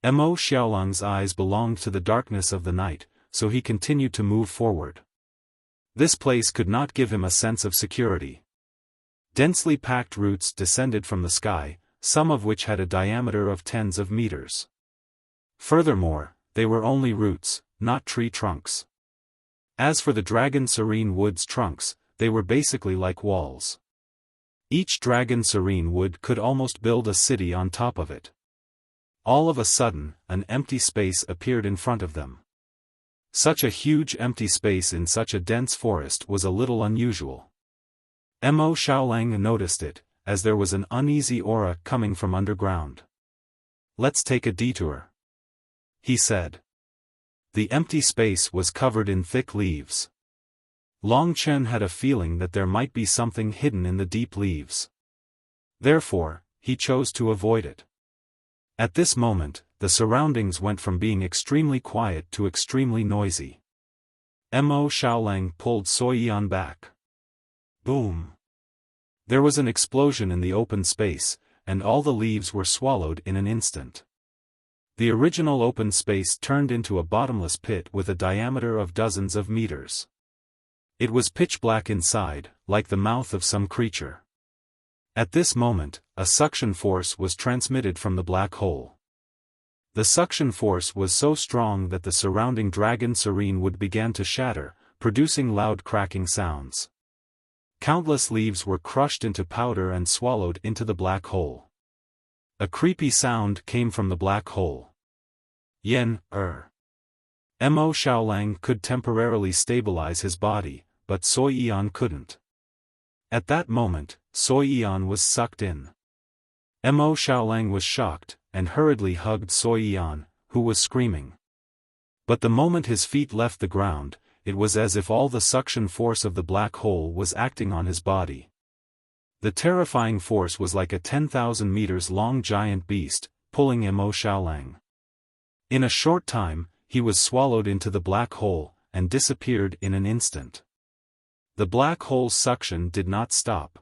Mo Xiaolang's eyes belonged to the darkness of the night, so he continued to move forward. This place could not give him a sense of security. Densely packed roots descended from the sky, some of which had a diameter of tens of meters. Furthermore, they were only roots, not tree trunks. As for the dragon serene wood's trunks, they were basically like walls. Each dragon serene wood could almost build a city on top of it. All of a sudden, an empty space appeared in front of them. Such a huge empty space in such a dense forest was a little unusual. Mo Xiaolang noticed it, as there was an uneasy aura coming from underground. "Let's take a detour," he said. The empty space was covered in thick leaves. Long Chen had a feeling that there might be something hidden in the deep leaves. Therefore, he chose to avoid it. At this moment, the surroundings went from being extremely quiet to extremely noisy. Mo Xiaolang pulled Soyian back. Boom! There was an explosion in the open space, and all the leaves were swallowed in an instant. The original open space turned into a bottomless pit with a diameter of dozens of meters. It was pitch black inside, like the mouth of some creature. At this moment, a suction force was transmitted from the black hole. The suction force was so strong that the surrounding dragon serene wood began to shatter, producing loud cracking sounds. Countless leaves were crushed into powder and swallowed into the black hole. A creepy sound came from the black hole. Mo Xiaolang could temporarily stabilize his body, but Soyian couldn't. At that moment, Soyian was sucked in. Mo Xiaolang was shocked, and hurriedly hugged Soyian, who was screaming. But the moment his feet left the ground, it was as if all the suction force of the black hole was acting on his body. The terrifying force was like a 10,000 meters long giant beast, pulling Mo Xiaolang. In a short time, he was swallowed into the black hole, and disappeared in an instant. The black hole's suction did not stop.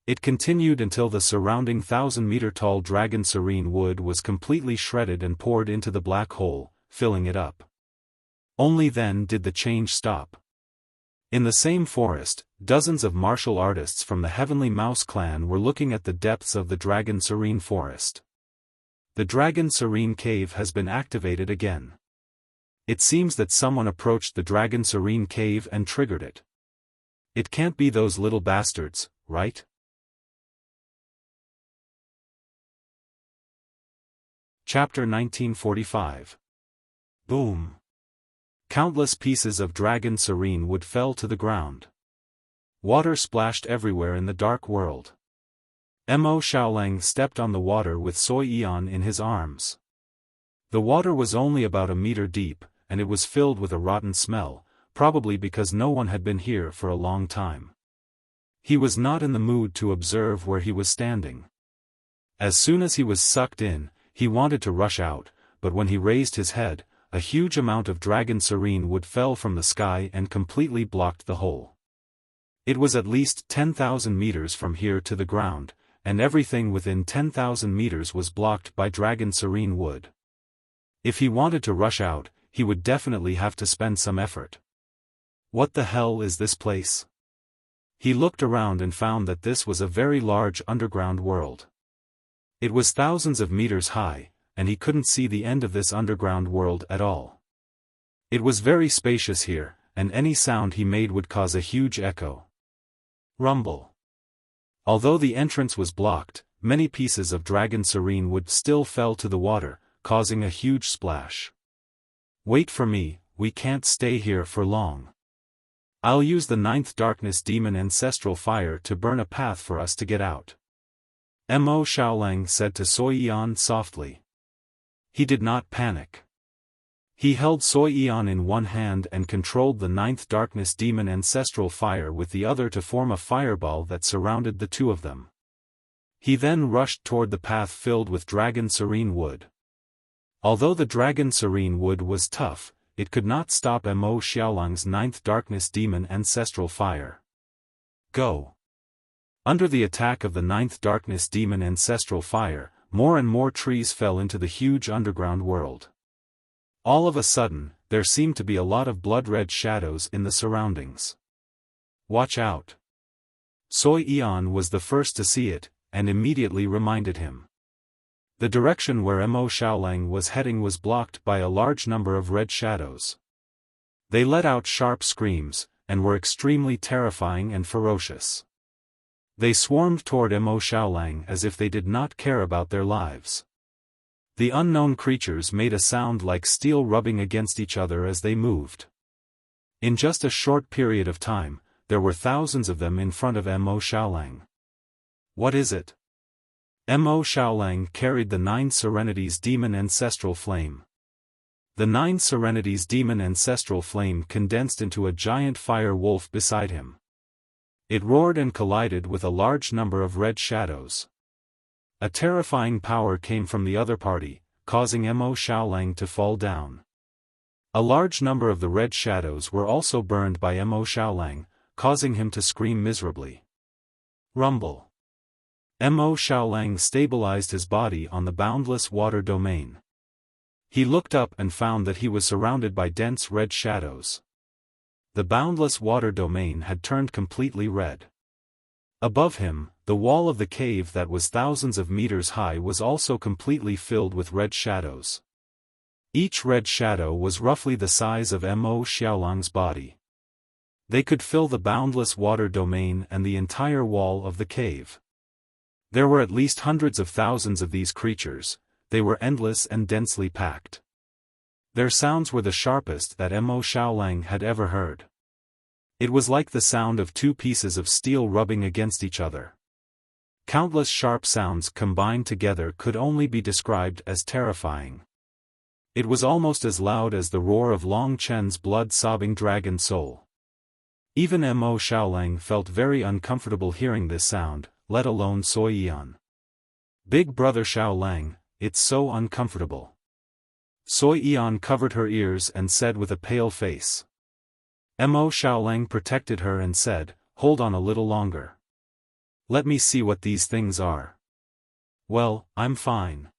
It continued until the surrounding 1,000-meter-tall dragon serene wood was completely shredded and poured into the black hole, filling it up. Only then did the change stop. In the same forest, dozens of martial artists from the Heavenly Mouse clan were looking at the depths of the Dragon Serene forest. The Dragon Serene cave has been activated again. It seems that someone approached the Dragon Serene cave and triggered it. It can't be those little bastards, right? Chapter 1945. Boom! Countless pieces of Dragon Serene wood fell to the ground. Water splashed everywhere in the dark world. Mo Xiaolang stepped on the water with Soyian in his arms. The water was only about a meter deep, and it was filled with a rotten smell, probably because no one had been here for a long time. He was not in the mood to observe where he was standing. As soon as he was sucked in, he wanted to rush out, but when he raised his head, a huge amount of Dragon Serene wood fell from the sky and completely blocked the hole. It was at least 10,000 meters from here to the ground, and everything within 10,000 meters was blocked by Dragon Serene wood. If he wanted to rush out, he would definitely have to spend some effort. What the hell is this place? He looked around and found that this was a very large underground world. It was thousands of meters high, and he couldn't see the end of this underground world at all. It was very spacious here, and any sound he made would cause a huge echo. Rumble. Although the entrance was blocked, many pieces of Dragon Serene wood still fell to the water, causing a huge splash. Wait for me, we can't stay here for long. I'll use the 9th Darkness Demon Ancestral Fire to burn a path for us to get out. Mo Xiaolang said to Soyian softly. He did not panic. He held Soyian in one hand and controlled the 9th Darkness Demon Ancestral Fire with the other to form a fireball that surrounded the two of them. He then rushed toward the path filled with Dragon Serene wood. Although the Dragon Serene wood was tough, it could not stop Mo Xiaolang's 9th Darkness Demon Ancestral Fire. Go! Under the attack of the 9th Darkness Demon Ancestral Fire, more and more trees fell into the huge underground world. All of a sudden, there seemed to be a lot of blood-red shadows in the surroundings. "Watch out." Soi Yan was the first to see it, and immediately reminded him. The direction where Mo Xiaolang was heading was blocked by a large number of red shadows. They let out sharp screams, and were extremely terrifying and ferocious. They swarmed toward Mo Xiaolang as if they did not care about their lives. The unknown creatures made a sound like steel rubbing against each other as they moved. In just a short period of time, there were thousands of them in front of Mo Xiaolang. "What is it?" Mo Xiaolang carried the 9 Serenities demon ancestral flame. The 9 Serenities demon ancestral flame condensed into a giant fire wolf beside him. It roared and collided with a large number of red shadows. A terrifying power came from the other party, causing Mo Xiaolang to fall down. A large number of the red shadows were also burned by Mo Xiaolang, causing him to scream miserably. Rumble. Mo Xiaolang stabilized his body on the boundless water domain. He looked up and found that he was surrounded by dense red shadows. The boundless water domain had turned completely red. Above him, the wall of the cave that was thousands of meters high was also completely filled with red shadows. Each red shadow was roughly the size of Mo Xiaolang's body. They could fill the boundless water domain and the entire wall of the cave. There were at least hundreds of thousands of these creatures. They were endless and densely packed. Their sounds were the sharpest that Mo Xiaolang had ever heard. It was like the sound of 2 pieces of steel rubbing against each other. Countless sharp sounds combined together could only be described as terrifying. It was almost as loud as the roar of Long Chen's blood-sobbing dragon soul. Even Mo Xiaolang felt very uncomfortable hearing this sound, let alone Soi Yan. "Big brother Xiaolang, it's so uncomfortable." Soi Yan covered her ears and said with a pale face. Mo Xiaolang protected her and said, "Hold on a little longer. Let me see what these things are." "Well, I'm fine."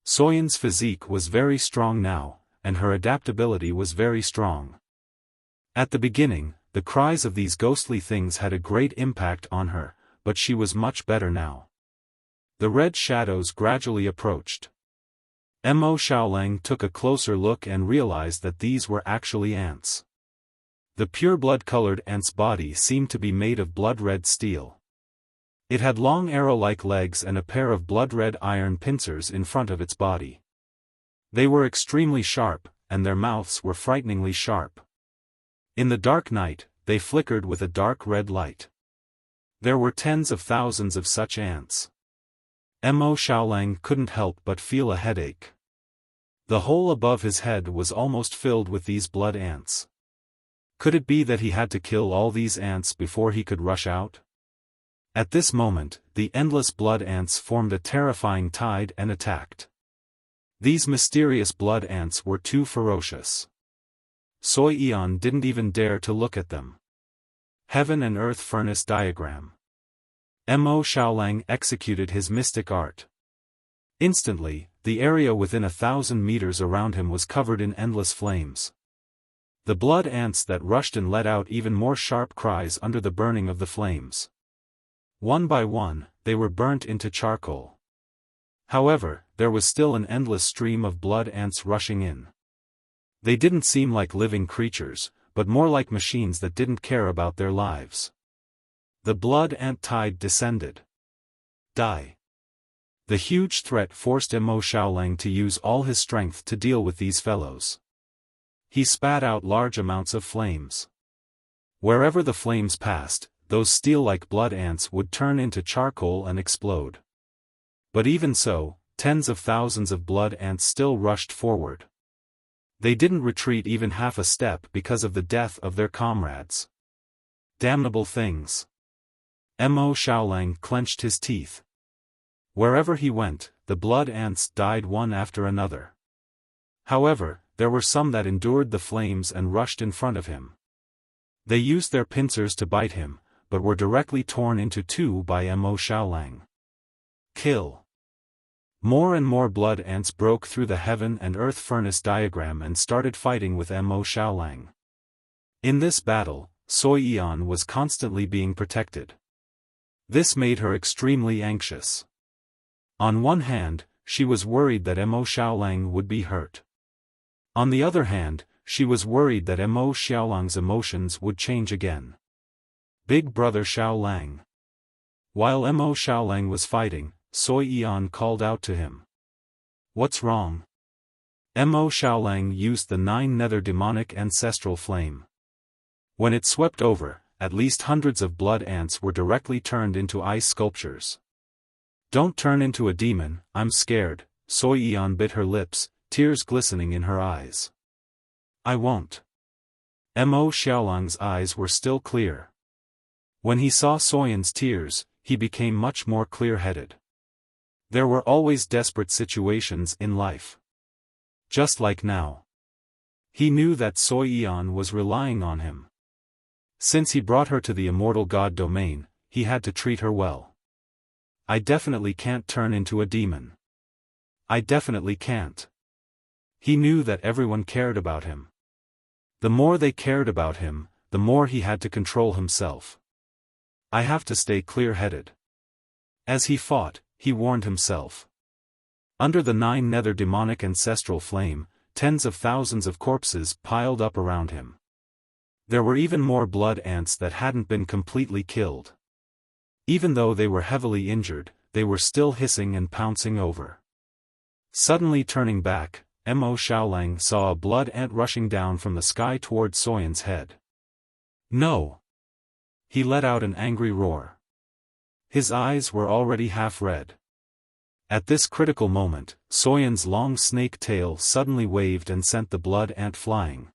Soyan's physique was very strong now, and her adaptability was very strong. At the beginning, the cries of these ghostly things had a great impact on her, but she was much better now. The red shadows gradually approached. Mo Xiaolang took a closer look and realized that these were actually ants. The pure blood-colored ant's body seemed to be made of blood-red steel. It had long arrow-like legs and a pair of blood-red iron pincers in front of its body. They were extremely sharp, and their mouths were frighteningly sharp. In the dark night, they flickered with a dark red light. There were tens of thousands of such ants. Mo Xiaolang couldn't help but feel a headache. The hole above his head was almost filled with these blood ants. Could it be that he had to kill all these ants before he could rush out? At this moment, the endless blood ants formed a terrifying tide and attacked. These mysterious blood ants were too ferocious. Soi Yan didn't even dare to look at them. Heaven and Earth Furnace Diagram. Mo Xiaolang executed his mystic art. Instantly, the area within 1,000 meters around him was covered in endless flames. The blood ants that rushed and let out even more sharp cries under the burning of the flames. One by one, they were burnt into charcoal. However, there was still an endless stream of blood ants rushing in. They didn't seem like living creatures, but more like machines that didn't care about their lives. The blood ant tide descended. Die. The huge threat forced Mo Xiaolang to use all his strength to deal with these fellows. He spat out large amounts of flames. Wherever the flames passed, those steel-like blood ants would turn into charcoal and explode. But even so, tens of thousands of blood ants still rushed forward. They didn't retreat even half a step because of the death of their comrades. Damnable things. Mo Xiaolang clenched his teeth. Wherever he went, the blood ants died one after another. However, there were some that endured the flames and rushed in front of him. They used their pincers to bite him, but were directly torn into two by Mo Xiaolang. Kill. More and more blood ants broke through the heaven and earth furnace diagram and started fighting with Mo Xiaolang. In this battle, Sui Yan was constantly being protected. This made her extremely anxious. On one hand, she was worried that Mo Xiaolang would be hurt. On the other hand, she was worried that Mo Xiaolang's emotions would change again. Big brother Xiaolang. While Mo Xiaolang was fighting, Sui Yan called out to him. What's wrong? Mo Xiaolang used the 9 nether demonic ancestral flame. When it swept over, at least hundreds of blood ants were directly turned into ice sculptures. Don't turn into a demon, I'm scared, Sui Yan bit her lips, tears glistening in her eyes. I won't. Mo Xiaolang's eyes were still clear. When he saw Soyan's tears, he became much more clear-headed. There were always desperate situations in life. Just like now. He knew that Sui Yan was relying on him. Since he brought her to the immortal god domain, he had to treat her well. I definitely can't turn into a demon. I definitely can't. He knew that everyone cared about him. The more they cared about him, the more he had to control himself. I have to stay clear-headed. As he fought, he warned himself. Under the 9 nether demonic ancestral flame, tens of thousands of corpses piled up around him. There were even more blood ants that hadn't been completely killed. Even though they were heavily injured, they were still hissing and pouncing over. Suddenly turning back, Mo Xiaolang saw a blood ant rushing down from the sky toward Soyan's head. No! He let out an angry roar. His eyes were already half red. At this critical moment, Soyan's long snake tail suddenly waved and sent the blood ant flying.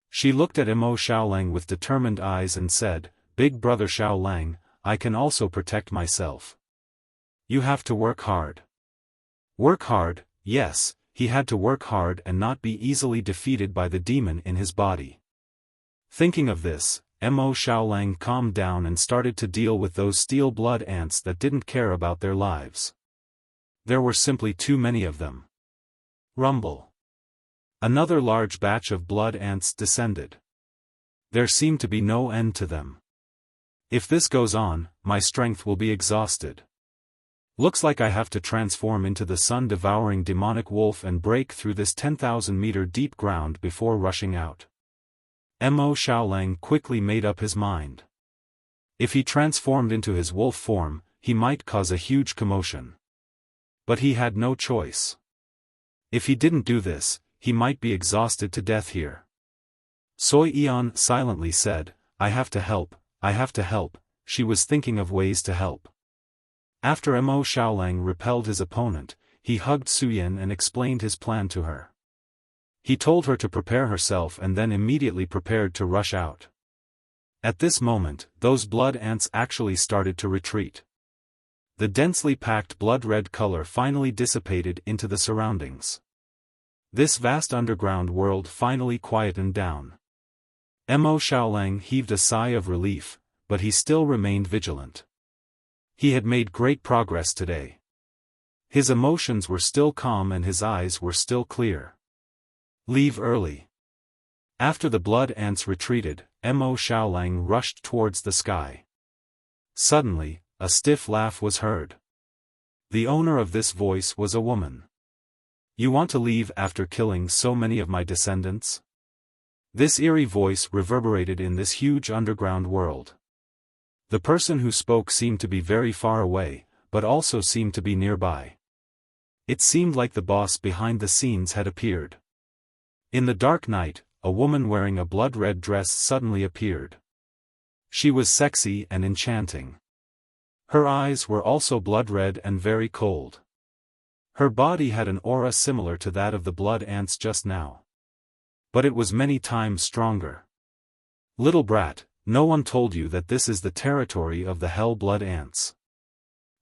She looked at Mo Xiaolang with determined eyes and said, Big brother Xiaolang, I can also protect myself. You have to work hard. Work hard, yes, he had to work hard and not be easily defeated by the demon in his body. Thinking of this, Mo Xiaolang calmed down and started to deal with those steel blood ants that didn't care about their lives. There were simply too many of them. Rumble. Another large batch of blood ants descended. There seemed to be no end to them. If this goes on, my strength will be exhausted. Looks like I have to transform into the sun-devouring demonic wolf and break through this 10,000-meter deep ground before rushing out. Mo Xiaolang quickly made up his mind. If he transformed into his wolf form, he might cause a huge commotion. But he had no choice. If he didn't do this, he might be exhausted to death here. Sui Yan silently said, I have to help, I have to help. She was thinking of ways to help. After Mo Xiaolang repelled his opponent, he hugged Suyin and explained his plan to her. He told her to prepare herself and then immediately prepared to rush out. At this moment, those blood ants actually started to retreat. The densely packed blood-red color finally dissipated into the surroundings. This vast underground world finally quietened down. Mo Xiaolang heaved a sigh of relief, but he still remained vigilant. He had made great progress today. His emotions were still calm and his eyes were still clear. Leave early. After the blood ants retreated, Mo Xiaolang rushed towards the sky. Suddenly, a stiff laugh was heard. The owner of this voice was a woman. You want to leave after killing so many of my descendants? This eerie voice reverberated in this huge underground world. The person who spoke seemed to be very far away, but also seemed to be nearby. It seemed like the boss behind the scenes had appeared. In the dark night, a woman wearing a blood-red dress suddenly appeared. She was sexy and enchanting. Her eyes were also blood-red and very cold. Her body had an aura similar to that of the blood ants just now. But it was many times stronger. Little brat, no one told you that this is the territory of the hell blood ants.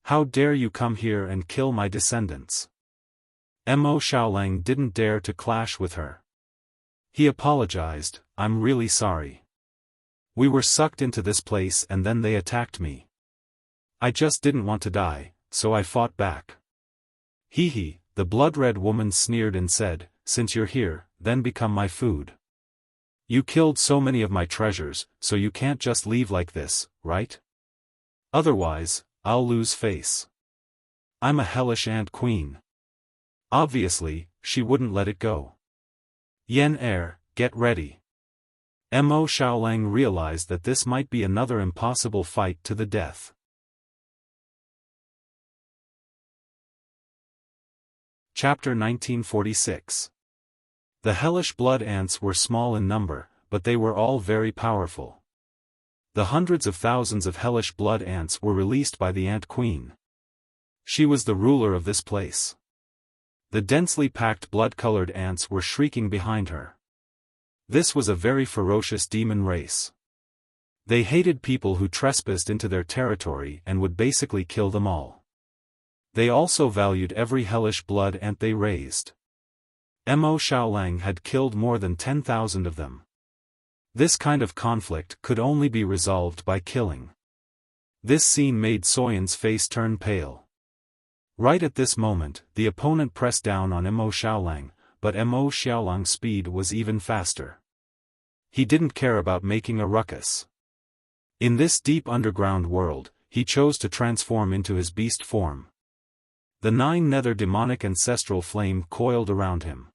How dare you come here and kill my descendants? Mo Xiaolang didn't dare to clash with her. He apologized, I'm really sorry. We were sucked into this place and then they attacked me. I just didn't want to die, so I fought back. Hee hee, the blood-red woman sneered and said, since you're here, then become my food. You killed so many of my treasures, so you can't just leave like this, right? Otherwise, I'll lose face. I'm a hellish ant queen. Obviously, she wouldn't let it go. Yen get ready. Mo Xiaolang realized that this might be another impossible fight to the death. Chapter 1946. The hellish blood ants were small in number, but they were all very powerful. The hundreds of thousands of hellish blood ants were released by the Ant Queen. She was the ruler of this place. The densely packed blood-colored ants were shrieking behind her. This was a very ferocious demon race. They hated people who trespassed into their territory and would basically kill them all. They also valued every hellish blood ant they raised. Mo Xiaolang had killed more than 10,000 of them. This kind of conflict could only be resolved by killing. This scene made Soyan's face turn pale. Right at this moment, the opponent pressed down on Mo Xiaolang, but Mo Xiaolang's speed was even faster. He didn't care about making a ruckus. In this deep underground world, he chose to transform into his beast form. The 9 nether demonic ancestral flame coiled around him.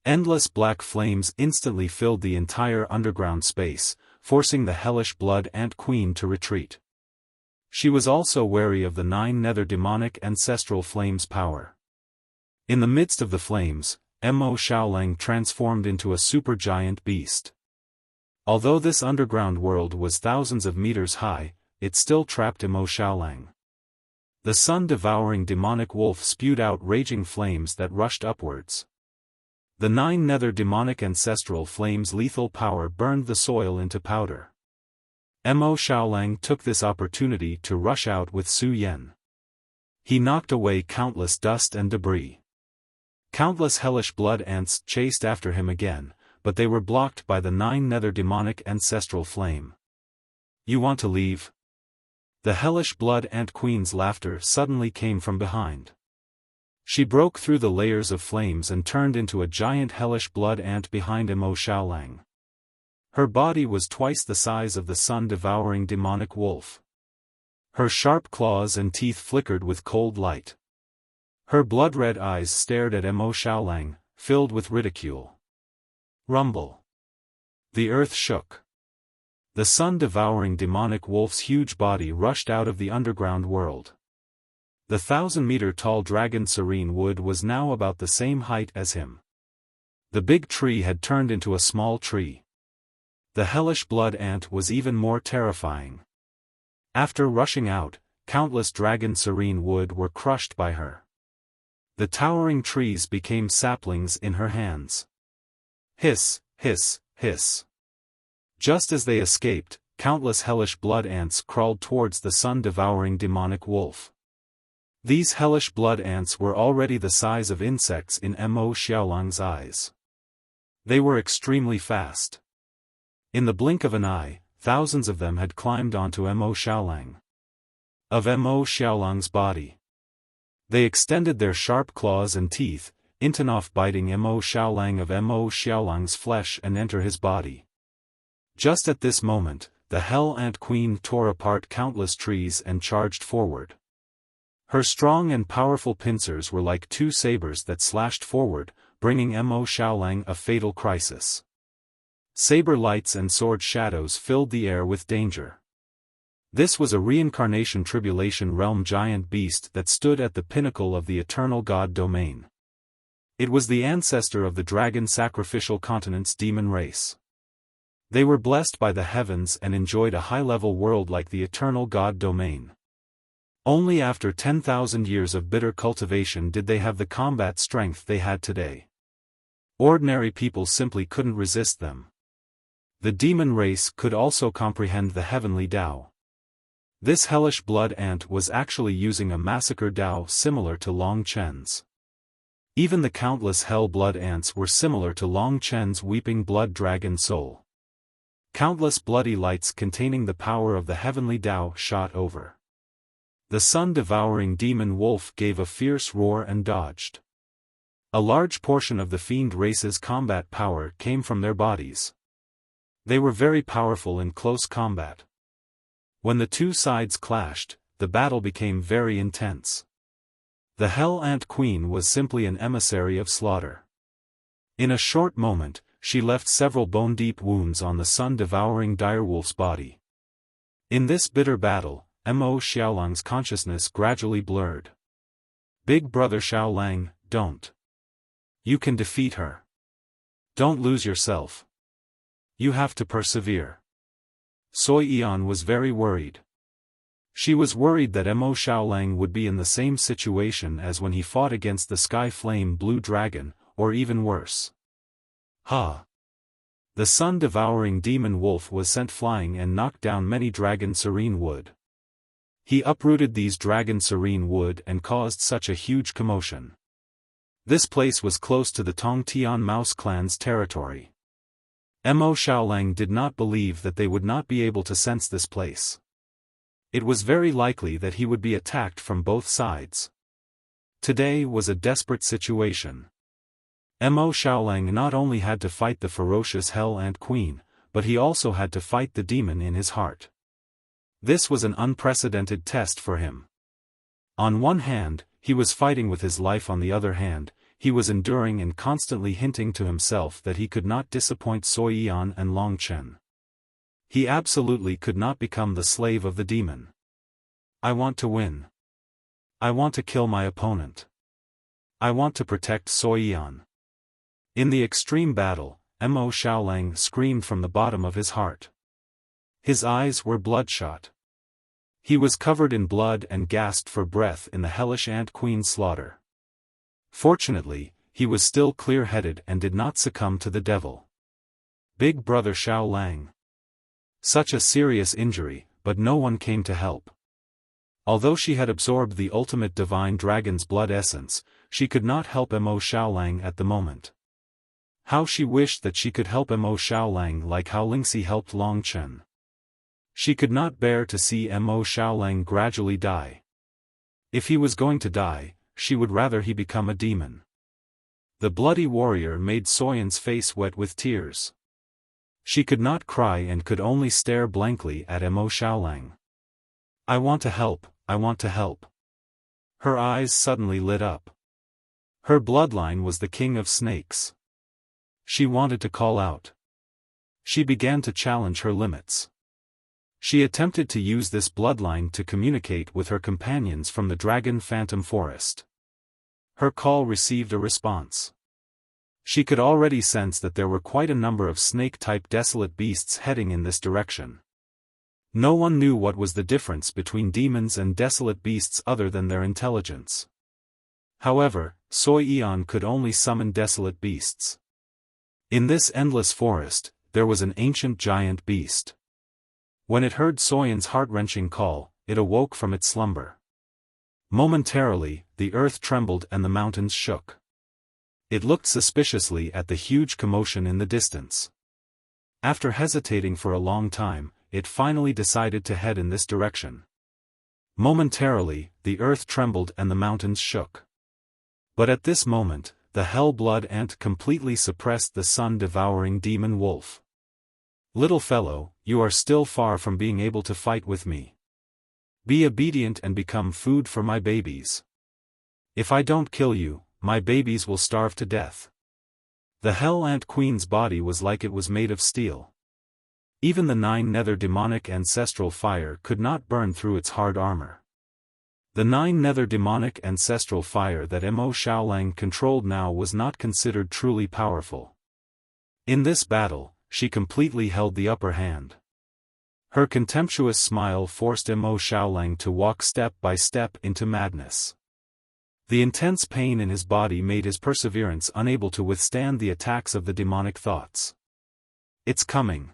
Endless black flames instantly filled the entire underground space, forcing the hellish blood ant queen to retreat. She was also wary of the 9 nether demonic ancestral flames' power. In the midst of the flames, Mo Xiaolang transformed into a supergiant beast. Although this underground world was thousands of meters high, it still trapped Mo Xiaolang. The sun-devouring demonic wolf spewed out raging flames that rushed upwards. The 9 nether demonic ancestral flames' lethal power burned the soil into powder. Mo Xiaolang took this opportunity to rush out with Su Yan. He knocked away countless dust and debris. Countless hellish blood ants chased after him again, but they were blocked by the 9 nether demonic ancestral flame. You want to leave? The hellish blood ant queen's laughter suddenly came from behind. She broke through the layers of flames and turned into a giant hellish blood ant behind Mo Xiaolang. Her body was twice the size of the sun-devouring demonic wolf. Her sharp claws and teeth flickered with cold light. Her blood-red eyes stared at Mo Xiaolang, filled with ridicule. Rumble. The earth shook. The sun-devouring demonic wolf's huge body rushed out of the underground world. The 1,000-meter-tall dragon Serene Wood was now about the same height as him. The big tree had turned into a small tree. The hellish blood ant was even more terrifying. After rushing out, countless dragon Serene Wood were crushed by her. The towering trees became saplings in her hands. Hiss, hiss, hiss. Just as they escaped, countless hellish blood ants crawled towards the sun-devouring demonic wolf. These hellish blood ants were already the size of insects in Mo Xiaolang's eyes. They were extremely fast. In the blink of an eye, thousands of them had climbed onto Mo Xiaolang. Of Mo Xiaolang's body. They extended their sharp claws and teeth, intent on biting Mo Xiaolang of Mo Xiaolang's flesh and enter his body. Just at this moment, the Hell Ant Queen tore apart countless trees and charged forward. Her strong and powerful pincers were like 2 sabers that slashed forward, bringing Mo Xiaolang a fatal crisis. Saber lights and sword shadows filled the air with danger. This was a reincarnation tribulation realm giant beast that stood at the pinnacle of the eternal god domain. It was the ancestor of the dragon sacrificial continent's demon race. They were blessed by the heavens and enjoyed a high-level world like the eternal god domain. Only after 10,000 years of bitter cultivation did they have the combat strength they had today. Ordinary people simply couldn't resist them. The demon race could also comprehend the heavenly Tao. This hellish blood ant was actually using a massacre Tao similar to Long Chen's. Even the countless hell blood ants were similar to Long Chen's weeping blood dragon soul. Countless bloody lights containing the power of the heavenly Tao shot over. The sun-devouring demon wolf gave a fierce roar and dodged. A large portion of the fiend race's combat power came from their bodies. They were very powerful in close combat. When the two sides clashed, the battle became very intense. The Hell Ant Queen was simply an emissary of slaughter. In a short moment, she left several bone-deep wounds on the sun-devouring direwolf's body. In this bitter battle, Mo Xiaolang's consciousness gradually blurred. Big brother Xiaolang, don't. You can defeat her. Don't lose yourself. You have to persevere. Sui Yan was very worried. She was worried that Mo Xiaolang would be in the same situation as when he fought against the Sky Flame Blue Dragon, or even worse. Ha! The sun-devouring demon wolf was sent flying and knocked down many dragon serene wood. He uprooted these dragon serene wood and caused such a huge commotion. This place was close to the Tongtian Mouse clan's territory. Mo Xiaolang did not believe that they would not be able to sense this place. It was very likely that he would be attacked from both sides. Today was a desperate situation. Mo Xiaolang not only had to fight the ferocious Hell Ant Queen, but he also had to fight the demon in his heart. This was an unprecedented test for him. On one hand, he was fighting with his life. On the other hand, he was enduring and constantly hinting to himself that he could not disappoint Sui Yan and Long Chen. He absolutely could not become the slave of the demon. I want to win. I want to kill my opponent. I want to protect Sui Yan. In the extreme battle, Mo Xiaolang screamed from the bottom of his heart. His eyes were bloodshot. He was covered in blood and gasped for breath in the hellish Ant Queen's slaughter. Fortunately, he was still clear-headed and did not succumb to the devil. Big brother Xiaolang. Such a serious injury, but no one came to help. Although she had absorbed the ultimate divine dragon's blood essence, she could not help Mo Xiaolang at the moment. How she wished that she could help Mo Xiaolang like how Lingxi helped Long Chen. She could not bear to see Mo Xiaolang gradually die. If he was going to die, she would rather he become a demon. The bloody warrior made Soyan's face wet with tears. She could not cry and could only stare blankly at Mo Xiaolang. I want to help, I want to help. Her eyes suddenly lit up. Her bloodline was the king of snakes. She wanted to call out. She began to challenge her limits. She attempted to use this bloodline to communicate with her companions from the Dragon Phantom Forest. Her call received a response. She could already sense that there were quite a number of snake-type desolate beasts heading in this direction. No one knew what was the difference between demons and desolate beasts other than their intelligence. However, Sui Yan could only summon desolate beasts. In this endless forest, there was an ancient giant beast. When it heard Soyan's heart-wrenching call, it awoke from its slumber. Momentarily, the earth trembled and the mountains shook. It looked suspiciously at the huge commotion in the distance. After hesitating for a long time, it finally decided to head in this direction. Momentarily, the earth trembled and the mountains shook. But at this moment, the hell-blood ant completely suppressed the sun-devouring demon wolf. Little fellow, you are still far from being able to fight with me. Be obedient and become food for my babies. If I don't kill you, my babies will starve to death. The Hell Ant Queen's body was like it was made of steel. Even the 9 nether demonic ancestral fire could not burn through its hard armor. The 9 nether demonic ancestral fire that Mo Xiaolang controlled now was not considered truly powerful. In this battle, she completely held the upper hand. Her contemptuous smile forced Mo Xiaolang to walk step by step into madness. The intense pain in his body made his perseverance unable to withstand the attacks of the demonic thoughts. It's coming.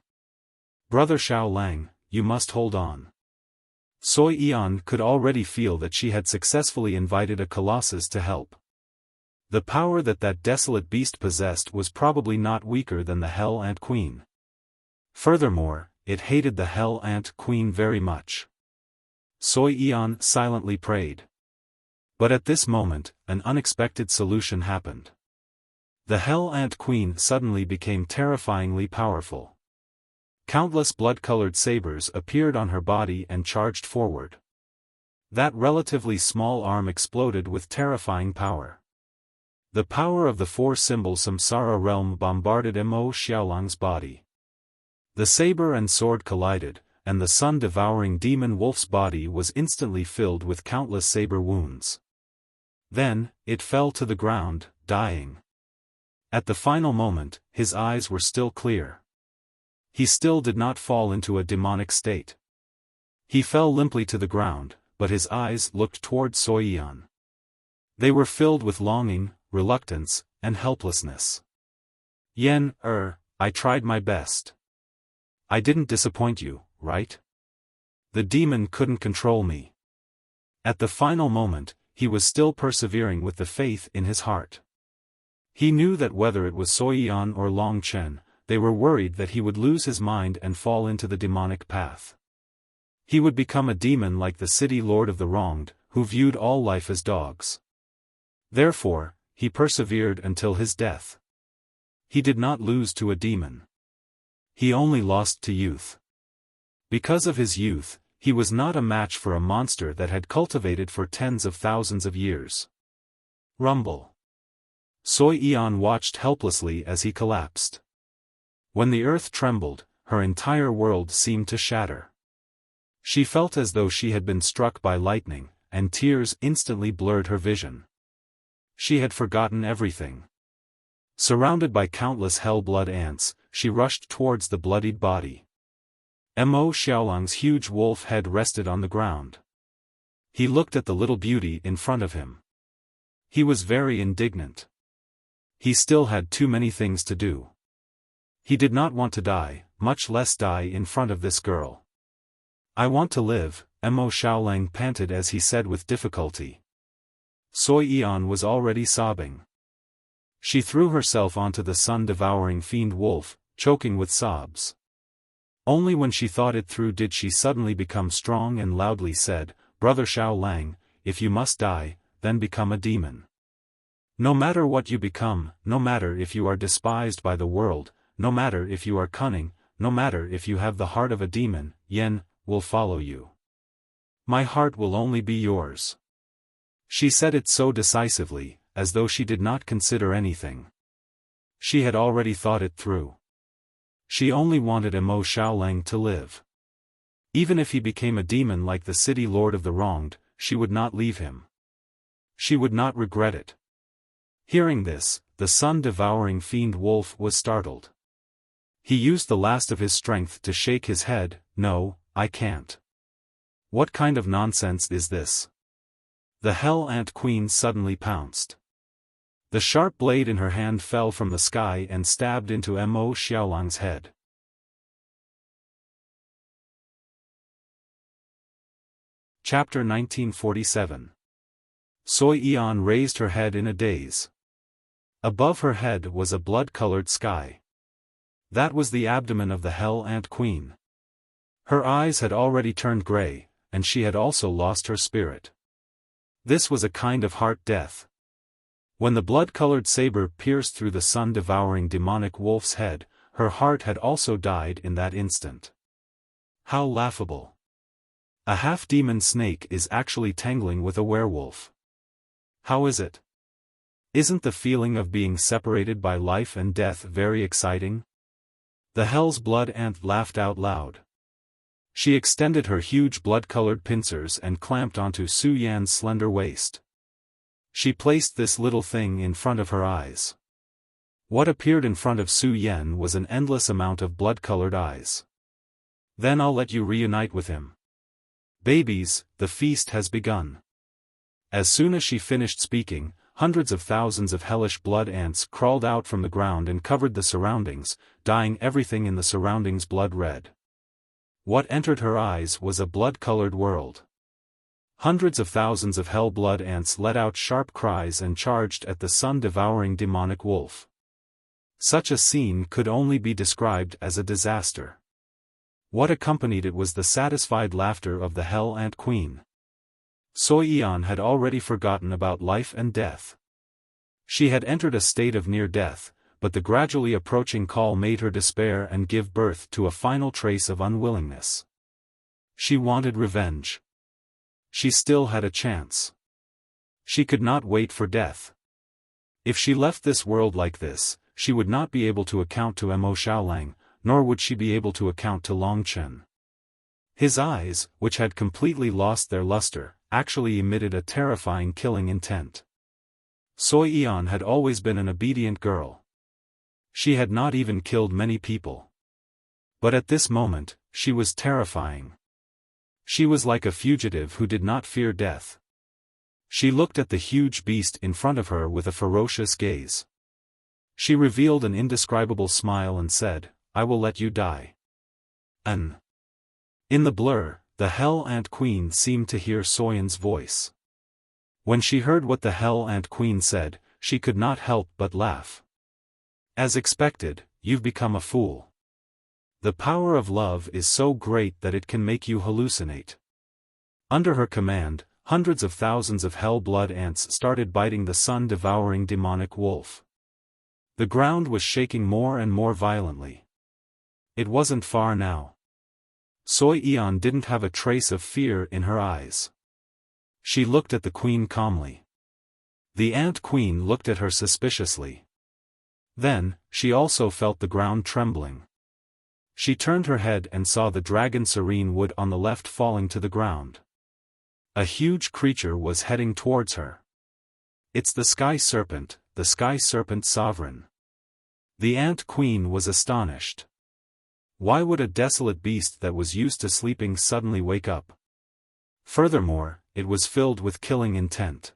Brother Xiaolang, you must hold on. Sui Yan could already feel that she had successfully invited a colossus to help. The power that desolate beast possessed was probably not weaker than the Hell Ant Queen. Furthermore, it hated the Hell Ant Queen very much. Soi Eon silently prayed. But at this moment, an unexpected solution happened. The Hell Ant Queen suddenly became terrifyingly powerful. Countless blood-colored sabers appeared on her body and charged forward. That relatively small arm exploded with terrifying power. The power of the four-symbol Samsara realm bombarded Mo Xiaolang's body. The saber and sword collided, and the sun-devouring demon wolf's body was instantly filled with countless saber wounds. Then, it fell to the ground, dying. At the final moment, his eyes were still clear. He still did not fall into a demonic state. He fell limply to the ground, but his eyes looked toward Soi Eon. They were filled with longing, reluctance, and helplessness. I tried my best. I didn't disappoint you, right? The demon couldn't control me. At the final moment, he was still persevering with the faith in his heart. He knew that whether it was Soi Eon or Long Chen, they were worried that he would lose his mind and fall into the demonic path. He would become a demon like the city lord of the wronged, who viewed all life as dogs. Therefore, he persevered until his death. He did not lose to a demon. He only lost to youth. Because of his youth, he was not a match for a monster that had cultivated for tens of thousands of years. Rumble. Soi Eon watched helplessly as he collapsed. When the earth trembled, her entire world seemed to shatter. She felt as though she had been struck by lightning, and tears instantly blurred her vision. She had forgotten everything. Surrounded by countless hell-blood ants, she rushed towards the bloodied body. Mo Xiaolang's huge wolf head rested on the ground. He looked at the little beauty in front of him. He was very indignant. He still had too many things to do. He did not want to die, much less die in front of this girl. I want to live, Mo Xiaolang panted as he said with difficulty. Soi Eon was already sobbing. She threw herself onto the sun-devouring fiend wolf, choking with sobs. Only when she thought it through did she suddenly become strong and loudly said, "Brother Xiaolang, if you must die, then become a demon. No matter what you become, no matter if you are despised by the world, no matter if you are cunning, no matter if you have the heart of a demon, Yen will follow you. My heart will only be yours." She said it so decisively, as though she did not consider anything. She had already thought it through. She only wanted Mo Xiaolang to live. Even if he became a demon like the city lord of the wronged, she would not leave him. She would not regret it. Hearing this, the sun-devouring fiend wolf was startled. He used the last of his strength to shake his head. "No, I can't. What kind of nonsense is this?" The Hell Ant Queen suddenly pounced. The sharp blade in her hand fell from the sky and stabbed into Mo Xiaolang's head. Chapter 1947. Soi Eon raised her head in a daze. Above her head was a blood-colored sky. That was the abdomen of the Hell Ant Queen. Her eyes had already turned gray, and she had also lost her spirit. This was a kind of heart death. When the blood-colored saber pierced through the sun-devouring demonic wolf's head, her heart had also died in that instant. How laughable. A half-demon snake is actually tangling with a werewolf. How is it? Isn't the feeling of being separated by life and death very exciting? The Hell's Blood Ant laughed out loud. She extended her huge blood-colored pincers and clamped onto Su Yan's slender waist. She placed this little thing in front of her eyes. What appeared in front of Su Yan was an endless amount of blood-colored eyes. "Then I'll let you reunite with him. Babies, the feast has begun." As soon as she finished speaking, hundreds of thousands of hellish blood ants crawled out from the ground and covered the surroundings, dyeing everything in the surroundings blood red. What entered her eyes was a blood-colored world. Hundreds of thousands of hell blood ants let out sharp cries and charged at the sun-devouring demonic wolf. Such a scene could only be described as a disaster. What accompanied it was the satisfied laughter of the Hell Ant Queen. Soi Yan had already forgotten about life and death. She had entered a state of near death, but the gradually approaching call made her despair and give birth to a final trace of unwillingness. She wanted revenge. She still had a chance. She could not wait for death. If she left this world like this, she would not be able to account to Mo Xiaolang, nor would she be able to account to Long Chen. His eyes, which had completely lost their luster, actually emitted a terrifying killing intent. Soi Yan had always been an obedient girl. She had not even killed many people. But at this moment, she was terrifying. She was like a fugitive who did not fear death. She looked at the huge beast in front of her with a ferocious gaze. She revealed an indescribable smile and said, "I will let you die." In the blur, the Hell Ant Queen seemed to hear Soyan's voice. When she heard what the Hell Ant Queen said, she could not help but laugh. As expected, you've become a fool. The power of love is so great that it can make you hallucinate. Under her command, hundreds of thousands of hell blood ants started biting the sun-devouring demonic wolf. The ground was shaking more and more violently. It wasn't far now. Soi Yan didn't have a trace of fear in her eyes. She looked at the queen calmly. The ant queen looked at her suspiciously. Then, she also felt the ground trembling. She turned her head and saw the dragon serene wood on the left falling to the ground. A huge creature was heading towards her. It's the sky serpent sovereign. The ant queen was astonished. Why would a desolate beast that was used to sleeping suddenly wake up? Furthermore, it was filled with killing intent.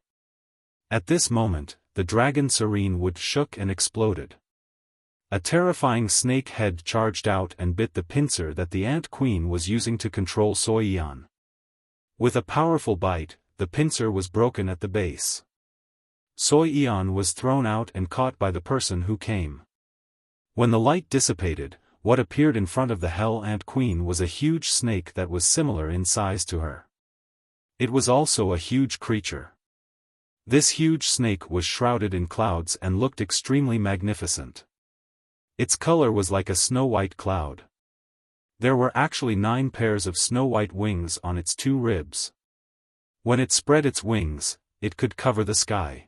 At this moment, the dragon serene wood shook and exploded. A terrifying snake head charged out and bit the pincer that the ant queen was using to control Soi Yan. With a powerful bite, the pincer was broken at the base. Soi Yan was thrown out and caught by the person who came. When the light dissipated, what appeared in front of the Hell Ant Queen was a huge snake that was similar in size to her. It was also a huge creature. This huge snake was shrouded in clouds and looked extremely magnificent. Its color was like a snow-white cloud. There were actually 9 pairs of snow-white wings on its 2 ribs. When it spread its wings, it could cover the sky.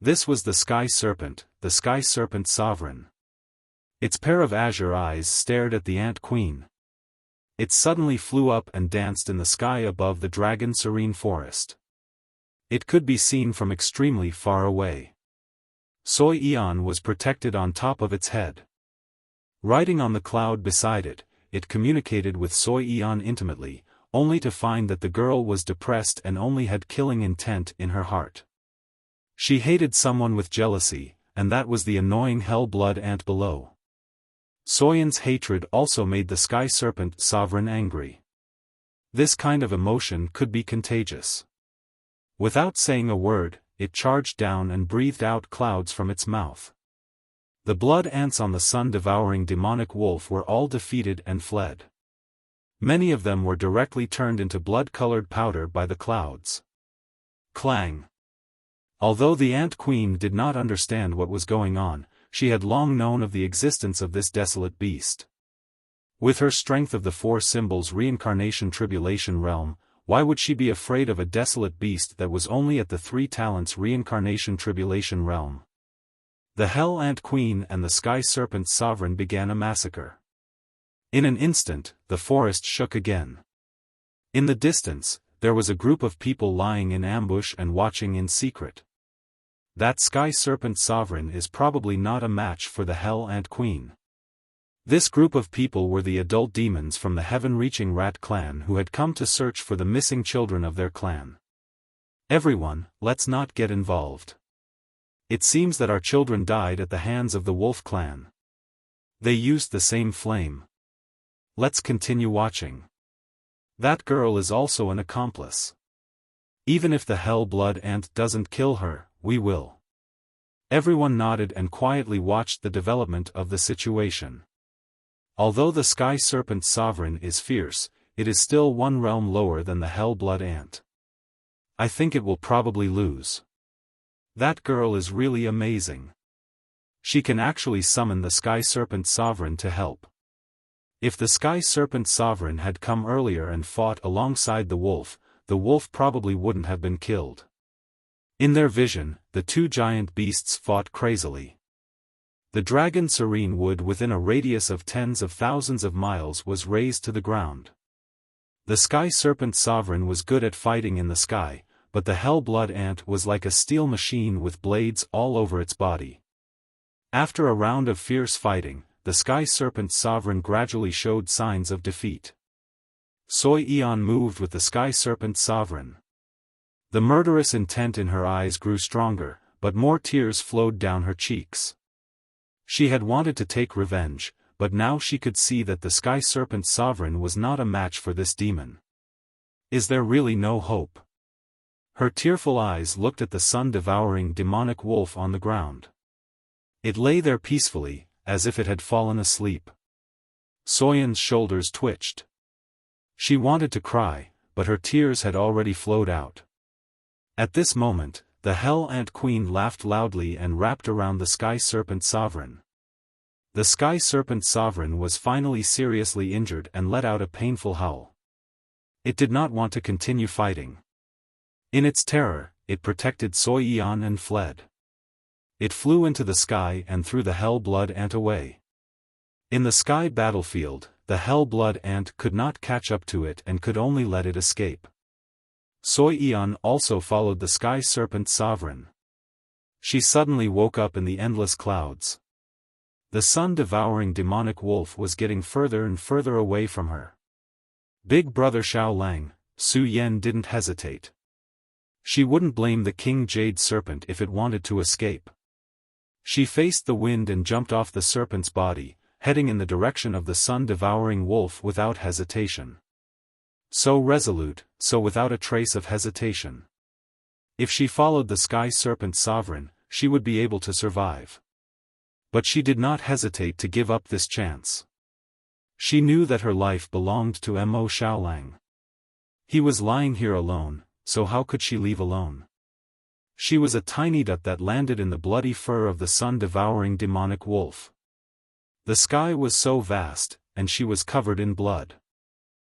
This was the sky serpent sovereign. Its pair of azure eyes stared at the ant queen. It suddenly flew up and danced in the sky above the dragon serene forest. It could be seen from extremely far away. Soi Yan was protected on top of its head. Riding on the cloud beside it, it communicated with Soi Yan intimately, only to find that the girl was depressed and only had killing intent in her heart. She hated someone with jealousy, and that was the annoying hell blood ant below. Soyan's hatred also made the sky serpent sovereign angry. This kind of emotion could be contagious. Without saying a word, it charged down and breathed out clouds from its mouth. The blood ants on the sun-devouring demonic wolf were all defeated and fled. Many of them were directly turned into blood-colored powder by the clouds. Clang! Although the ant queen did not understand what was going on, she had long known of the existence of this desolate beast. With her strength of the 4 symbols reincarnation tribulation realm, why would she be afraid of a desolate beast that was only at the 3 talents reincarnation tribulation realm? The Hell Ant Queen and the Sky Serpent Sovereign began a massacre. In an instant, the forest shook again. In the distance, there was a group of people lying in ambush and watching in secret. That Sky Serpent Sovereign is probably not a match for the Hell Ant Queen. This group of people were the adult demons from the heaven-reaching rat clan who had come to search for the missing children of their clan. Everyone, let's not get involved. It seems that our children died at the hands of the wolf clan. They used the same flame. Let's continue watching. That girl is also an accomplice. Even if the hell blood ant doesn't kill her, we will. Everyone nodded and quietly watched the development of the situation. Although the Sky Serpent Sovereign is fierce, it is still one realm lower than the Hell-Blood Ant. I think it will probably lose. That girl is really amazing. She can actually summon the Sky Serpent Sovereign to help. If the Sky Serpent Sovereign had come earlier and fought alongside the wolf probably wouldn't have been killed. In their vision, the two giant beasts fought crazily. The dragon Serene Wood within a radius of tens of thousands of miles was razed to the ground. The Sky Serpent Sovereign was good at fighting in the sky, but the Hell-Blood Ant was like a steel machine with blades all over its body. After a round of fierce fighting, the Sky Serpent Sovereign gradually showed signs of defeat. Soi Eon moved with the Sky Serpent Sovereign. The murderous intent in her eyes grew stronger, but more tears flowed down her cheeks. She had wanted to take revenge, but now she could see that the Sky Serpent Sovereign was not a match for this demon. Is there really no hope? Her tearful eyes looked at the sun-devouring demonic wolf on the ground. It lay there peacefully, as if it had fallen asleep. Soyen's shoulders twitched. She wanted to cry, but her tears had already flowed out. At this moment, the Hell Ant Queen laughed loudly and wrapped around the Sky Serpent Sovereign. The Sky Serpent Sovereign was finally seriously injured and let out a painful howl. It did not want to continue fighting. In its terror, it protected Soi Eon and fled. It flew into the sky and threw the Hell-Blood Ant away. In the sky battlefield, the Hell-Blood Ant could not catch up to it and could only let it escape. Soi Eon also followed the Sky Serpent Sovereign. She suddenly woke up in the endless clouds. The sun-devouring demonic wolf was getting further and further away from her. Big Brother Xiaolang, Su Yen didn't hesitate. She wouldn't blame the King Jade Serpent if it wanted to escape. She faced the wind and jumped off the serpent's body, heading in the direction of the sun-devouring wolf without hesitation. So resolute, so without a trace of hesitation. If she followed the Sky Serpent Sovereign, she would be able to survive. But she did not hesitate to give up this chance. She knew that her life belonged to Mo Xiaolang. He was lying here alone, so how could she leave alone? She was a tiny dot that landed in the bloody fur of the sun-devouring demonic wolf. The sky was so vast, and she was covered in blood.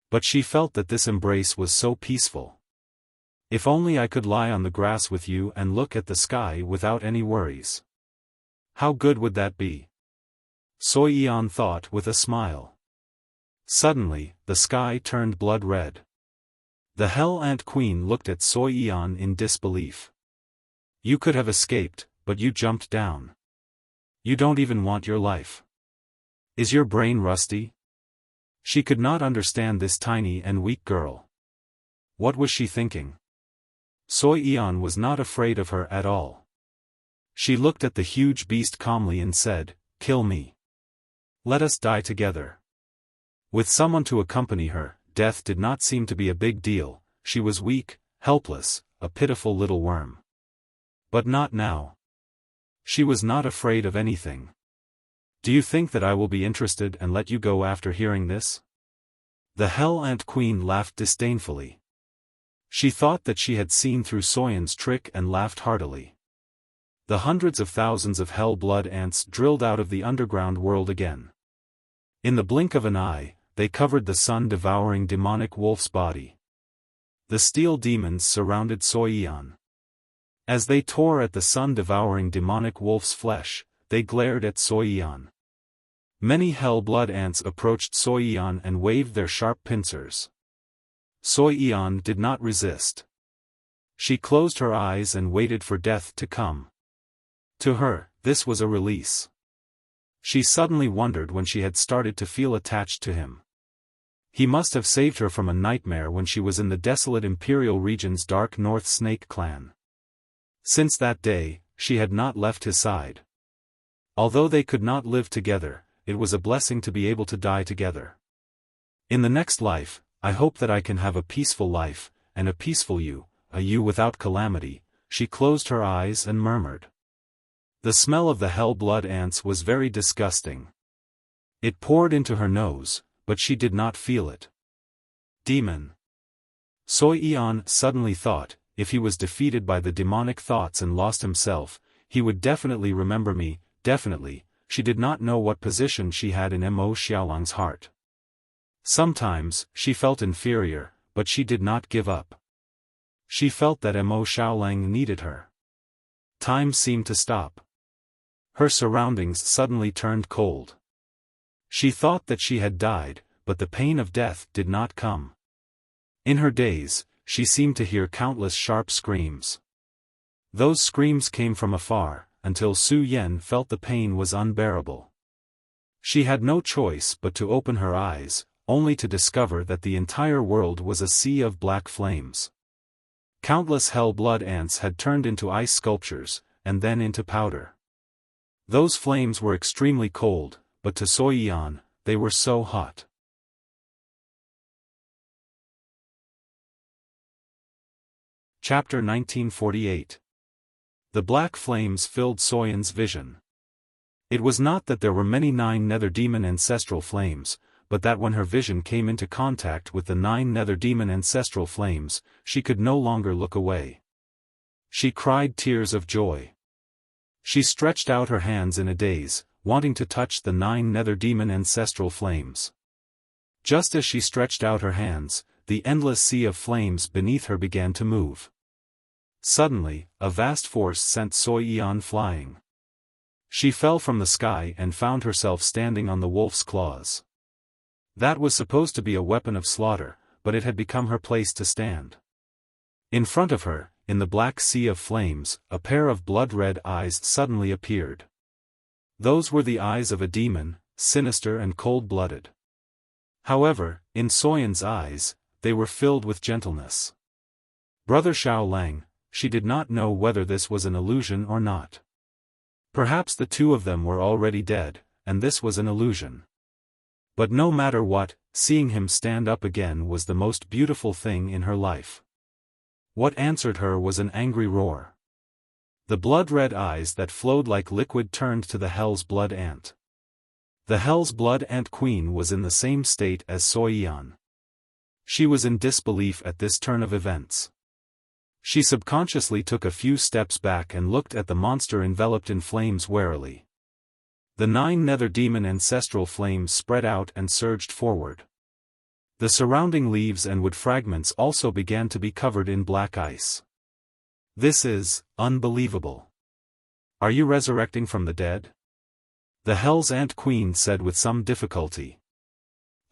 But she felt that this embrace was so peaceful. If only I could lie on the grass with you and look at the sky without any worries. How good would that be? Soi Eon thought with a smile. Suddenly, the sky turned blood red. The Hell Ant Queen looked at Soi Eon in disbelief. You could have escaped, but you jumped down. You don't even want your life. Is your brain rusty? She could not understand this tiny and weak girl. What was she thinking? Soi Eon was not afraid of her at all. She looked at the huge beast calmly and said, "Kill me. Let us die together." With someone to accompany her, death did not seem to be a big deal. She was weak, helpless, a pitiful little worm. But not now. She was not afraid of anything. Do you think that I will be interested and let you go after hearing this? The Hell Ant Queen laughed disdainfully. She thought that she had seen through Soyen's trick and laughed heartily. The hundreds of thousands of Hell-Blood Ants drilled out of the underground world again. In the blink of an eye, they covered the sun-devouring demonic wolf's body. The steel demons surrounded Soi Eon. As they tore at the sun-devouring demonic wolf's flesh, they glared at Soi Eon. Many Hell-Blood Ants approached Soi Eon and waved their sharp pincers. Soi Eon did not resist. She closed her eyes and waited for death to come. To her, this was a release. She suddenly wondered when she had started to feel attached to him. He must have saved her from a nightmare when she was in the desolate Imperial region's dark North Snake clan. Since that day, she had not left his side. Although they could not live together, it was a blessing to be able to die together. In the next life, I hope that I can have a peaceful life, and a peaceful you, a you without calamity. She closed her eyes and murmured. The smell of the Hell-Blood Ants was very disgusting. It poured into her nose, but she did not feel it. Demon. Soi Yan suddenly thought, if he was defeated by the demonic thoughts and lost himself, he would definitely remember me, definitely. She did not know what position she had in Mo Xiaolang's heart. Sometimes, she felt inferior, but she did not give up. She felt that Mo Xiaolang needed her. Time seemed to stop. Her surroundings suddenly turned cold. She thought that she had died, but the pain of death did not come. In her daze, she seemed to hear countless sharp screams. Those screams came from afar, until Su Yan felt the pain was unbearable. She had no choice but to open her eyes, only to discover that the entire world was a sea of black flames. Countless hell blood ants had turned into ice sculptures, and then into powder. Those flames were extremely cold, but to Soi Yan, they were so hot. Chapter 1948. The black flames filled Soyan's vision. It was not that there were many 9 nether demon ancestral flames, but that when her vision came into contact with the 9 nether demon ancestral flames, she could no longer look away. She cried tears of joy. She stretched out her hands in a daze, wanting to touch the 9 nether demon ancestral flames. Just as she stretched out her hands, the endless sea of flames beneath her began to move. Suddenly, a vast force sent Soi Yan flying. She fell from the sky and found herself standing on the wolf's claws. That was supposed to be a weapon of slaughter, but it had become her place to stand. In front of her, in the black sea of flames, a pair of blood-red eyes suddenly appeared. Those were the eyes of a demon, sinister and cold-blooded. However, in Soyan's eyes, they were filled with gentleness. Brother Xiaolang, she did not know whether this was an illusion or not. Perhaps the two of them were already dead, and this was an illusion. But no matter what, seeing him stand up again was the most beautiful thing in her life. What answered her was an angry roar. The blood-red eyes that flowed like liquid turned to the Hell's Blood Ant. The Hell's Blood Ant Queen was in the same state as Soi Yan. She was in disbelief at this turn of events. She subconsciously took a few steps back and looked at the monster enveloped in flames warily. The 9 nether demon ancestral flames spread out and surged forward. The surrounding leaves and wood fragments also began to be covered in black ice. This is unbelievable. Are you resurrecting from the dead? The Hell's Ant Queen said with some difficulty.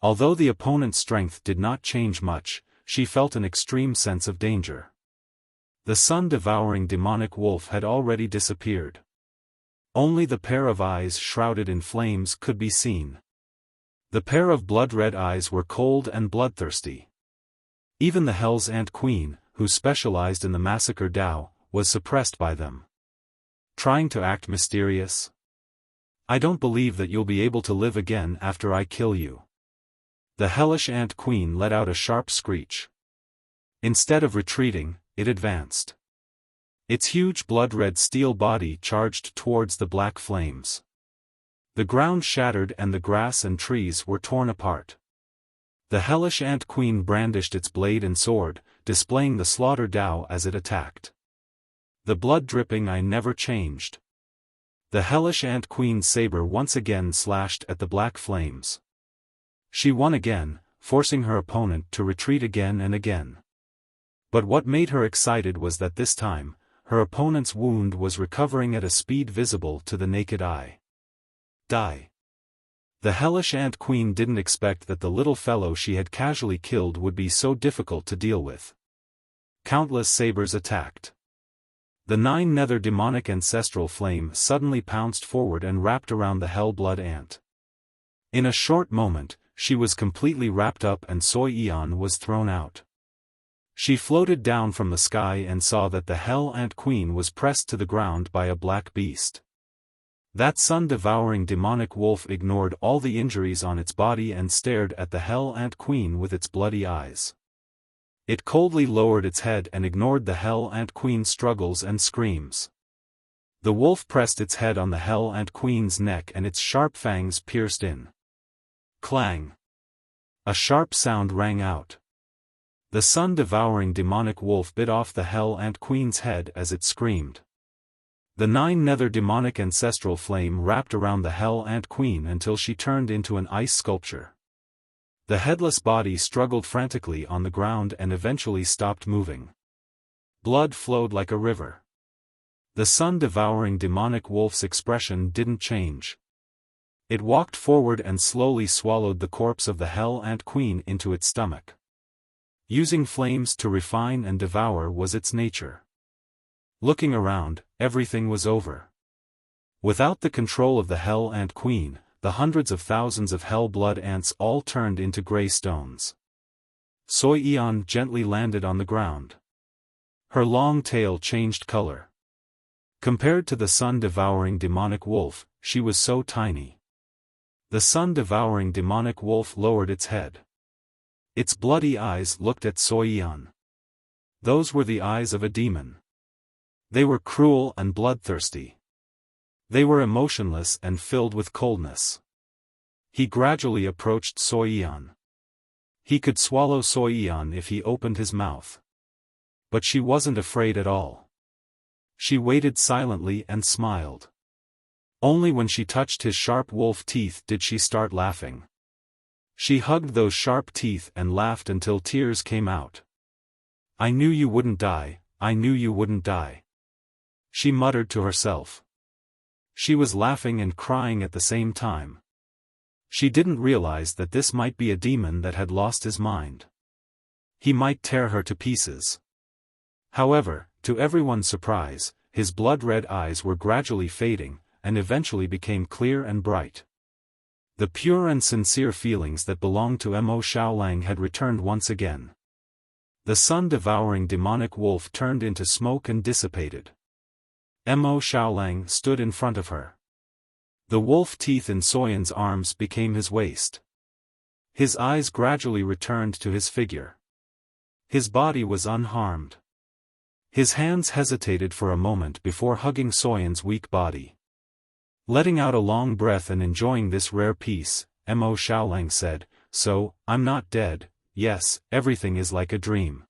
Although the opponent's strength did not change much, she felt an extreme sense of danger. The sun-devouring demonic wolf had already disappeared. Only the pair of eyes shrouded in flames could be seen. The pair of blood-red eyes were cold and bloodthirsty. Even the Hell's Ant Queen, who specialized in the massacre Dao, was suppressed by them. Trying to act mysterious? I don't believe that you'll be able to live again after I kill you. The hellish Ant Queen let out a sharp screech. Instead of retreating, it advanced. Its huge blood-red steel body charged towards the black flames. The ground shattered and the grass and trees were torn apart. The hellish Ant Queen brandished its blade and sword, displaying the slaughter Dao as it attacked. The blood-dripping eye never changed. The hellish Ant Queen's saber once again slashed at the black flames. She won again, forcing her opponent to retreat again and again. But what made her excited was that this time, her opponent's wound was recovering at a speed visible to the naked eye. Die. The hellish Ant Queen didn't expect that the little fellow she had casually killed would be so difficult to deal with. Countless sabers attacked. The 9 nether demonic ancestral flame suddenly pounced forward and wrapped around the Hell Blood Ant. In a short moment, she was completely wrapped up and Soi Yan was thrown out. She floated down from the sky and saw that the Hell Ant Queen was pressed to the ground by a black beast. That sun-devouring demonic wolf ignored all the injuries on its body and stared at the Hell Ant Queen with its bloody eyes. It coldly lowered its head and ignored the Hell Ant Queen's struggles and screams. The wolf pressed its head on the Hell Ant Queen's neck and its sharp fangs pierced in. Clang! A sharp sound rang out. The sun-devouring demonic wolf bit off the Hell Ant Queen's head as it screamed. The 9 nether demonic ancestral flame wrapped around the Hell Ant Queen until she turned into an ice sculpture. The headless body struggled frantically on the ground and eventually stopped moving. Blood flowed like a river. The sun-devouring demonic wolf's expression didn't change. It walked forward and slowly swallowed the corpse of the Hell Ant Queen into its stomach. Using flames to refine and devour was its nature. Looking around, everything was over. Without the control of the Hell Ant Queen, the hundreds of thousands of hell blood ants all turned into gray stones. Soy Eon gently landed on the ground. Her long tail changed color. Compared to the sun-devouring demonic wolf, she was so tiny. The sun-devouring demonic wolf lowered its head. Its bloody eyes looked at Soy Eon. Those were the eyes of a demon. They were cruel and bloodthirsty. They were emotionless and filled with coldness. He gradually approached Soy Eon. He could swallow Soy Eon if he opened his mouth. But she wasn't afraid at all. She waited silently and smiled. Only when she touched his sharp wolf teeth did she start laughing. She hugged those sharp teeth and laughed until tears came out. "I knew you wouldn't die, I knew you wouldn't die," she muttered to herself. She was laughing and crying at the same time. She didn't realize that this might be a demon that had lost his mind. He might tear her to pieces. However, to everyone's surprise, his blood-red eyes were gradually fading, and eventually became clear and bright. The pure and sincere feelings that belonged to Mo Xiaolang had returned once again. The sun-devouring demonic wolf turned into smoke and dissipated. Mo Xiaolang stood in front of her. The wolf teeth in Soyan's arms became his waist. His eyes gradually returned to his figure. His body was unharmed. His hands hesitated for a moment before hugging Soyan's weak body. Letting out a long breath and enjoying this rare peace, Mo Xiaolang said, "So, I'm not dead, yes, everything is like a dream."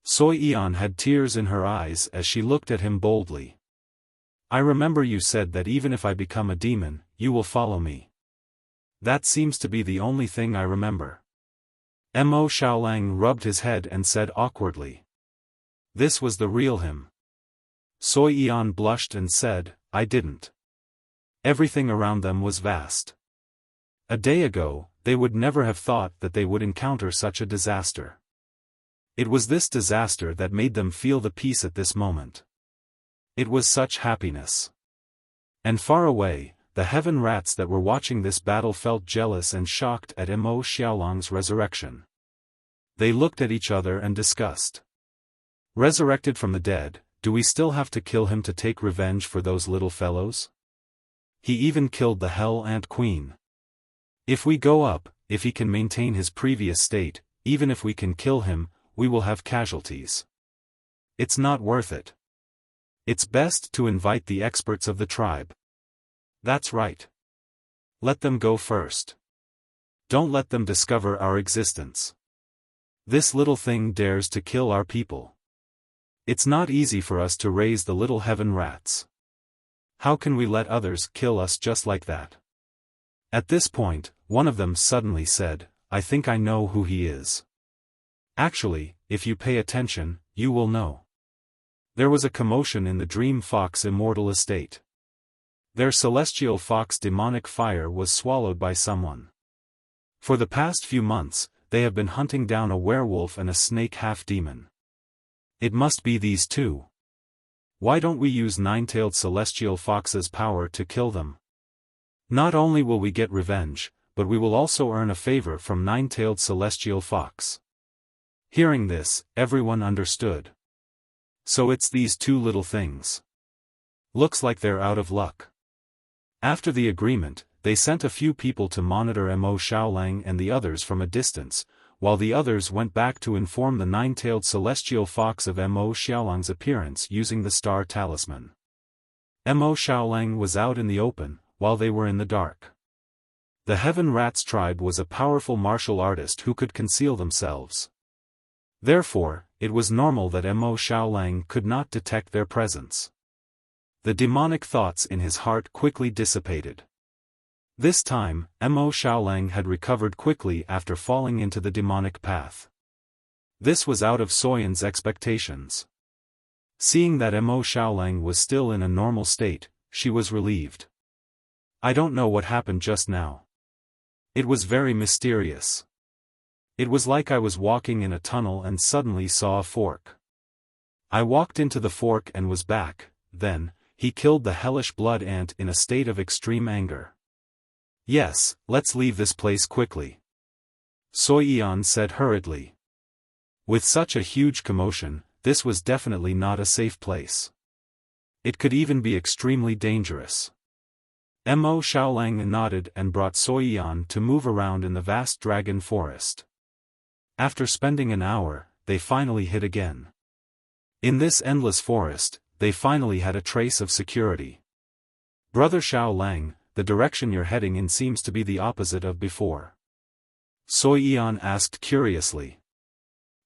Soy Eon had tears in her eyes as she looked at him boldly. "I remember you said that even if I become a demon, you will follow me. That seems to be the only thing I remember." Mo Xiaolang rubbed his head and said awkwardly. This was the real him. Soy Eon blushed and said, "I didn't." Everything around them was vast. A day ago, they would never have thought that they would encounter such a disaster. It was this disaster that made them feel the peace at this moment. It was such happiness. And far away, the heaven rats that were watching this battle felt jealous and shocked at Mo Xiaolang's resurrection. They looked at each other and discussed. Resurrected from the dead, do we still have to kill him to take revenge for those little fellows? He even killed the Hell Ant Queen. If we go up, if he can maintain his previous state, even if we can kill him, we will have casualties. It's not worth it. It's best to invite the experts of the tribe. That's right. Let them go first. Don't let them discover our existence. This little thing dares to kill our people. It's not easy for us to raise the little heaven rats. How can we let others kill us just like that? At this point, one of them suddenly said, "I think I know who he is." Actually, if you pay attention, you will know. There was a commotion in the Dream Fox Immortal Estate. Their celestial fox demonic fire was swallowed by someone. For the past few months, they have been hunting down a werewolf and a snake half-demon. It must be these two. Why don't we use nine-tailed celestial fox's power to kill them? Not only will we get revenge, but we will also earn a favor from nine-tailed celestial fox. Hearing this, everyone understood. So it's these two little things. Looks like they're out of luck. After the agreement, they sent a few people to monitor Mo Xiaolang and the others from a distance, while the others went back to inform the nine-tailed celestial fox of Mo Xiaolang's appearance using the star talisman. Mo Xiaolang was out in the open, while they were in the dark. The Heaven Rats tribe was a powerful martial artist who could conceal themselves. Therefore, it was normal that Mo Xiaolang could not detect their presence. The demonic thoughts in his heart quickly dissipated. This time, Mo Xiaolang had recovered quickly after falling into the demonic path. This was out of Soyan's expectations. Seeing that Mo Xiaolang was still in a normal state, she was relieved. I don't know what happened just now. It was very mysterious. It was like I was walking in a tunnel and suddenly saw a fork. I walked into the fork and was back. Then, he killed the hellish blood ant in a state of extreme anger. Yes, let's leave this place quickly. Soyan said hurriedly. With such a huge commotion, this was definitely not a safe place. It could even be extremely dangerous. Mo Xiaolang nodded and brought Soyan to move around in the vast dragon forest. After spending an hour, they finally hid again. In this endless forest, they finally had a trace of security. Brother Xiaolang, the direction you're heading in seems to be the opposite of before. Soyan asked curiously.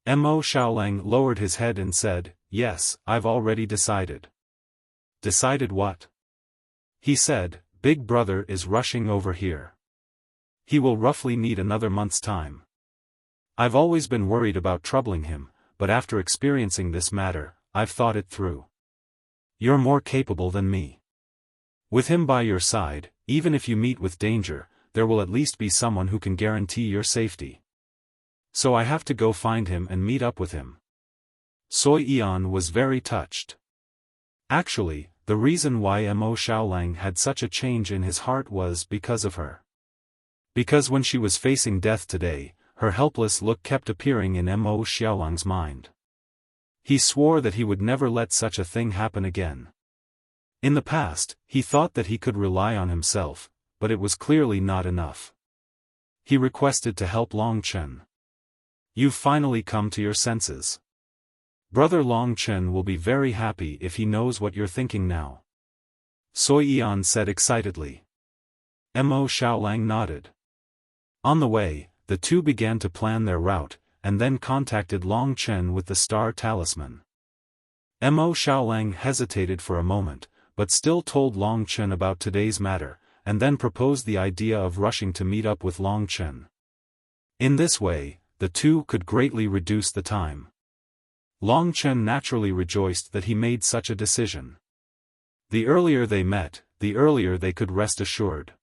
Mo Xiaolang lowered his head and said, yes, I've already decided. Decided what? He said, Big Brother is rushing over here. He will roughly need another month's time. I've always been worried about troubling him, but after experiencing this matter, I've thought it through. You're more capable than me. With him by your side, even if you meet with danger, there will at least be someone who can guarantee your safety. So I have to go find him and meet up with him. Soyan was very touched. Actually, the reason why Mo Xiaolang had such a change in his heart was because of her. Because when she was facing death today, her helpless look kept appearing in Mo Xiaolang's mind. He swore that he would never let such a thing happen again. In the past, he thought that he could rely on himself, but it was clearly not enough. He requested to help Longchen. You've finally come to your senses. Brother Longchen will be very happy if he knows what you're thinking now. Soyan said excitedly. Mo Xiaolang nodded. On the way, the two began to plan their route, and then contacted Longchen with the star talisman. Mo Xiaolang hesitated for a moment, but still told Longchen about today's matter, and then proposed the idea of rushing to meet up with Longchen. In this way, the two could greatly reduce the time. Longchen naturally rejoiced that he made such a decision. The earlier they met, the earlier they could rest assured.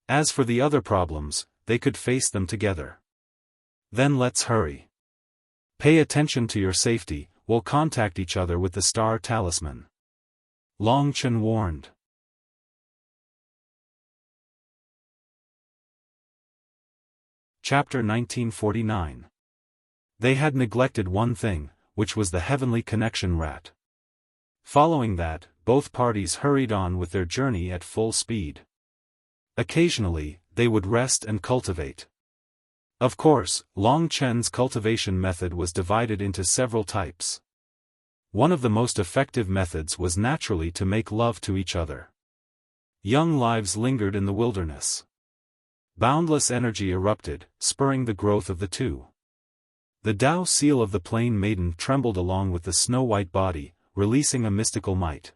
As for the other problems, they could face them together. Then let's hurry. Pay attention to your safety, we'll contact each other with the star talisman. Longchen warned. Chapter 1949. They had neglected one thing, which was the heavenly connection rat. Following that, both parties hurried on with their journey at full speed. Occasionally, they would rest and cultivate. Of course, Longchen's cultivation method was divided into several types. One of the most effective methods was naturally to make love to each other. Young lives lingered in the wilderness. Boundless energy erupted, spurring the growth of the two. The Tao seal of the Plain Maiden trembled along with the snow-white body, releasing a mystical might.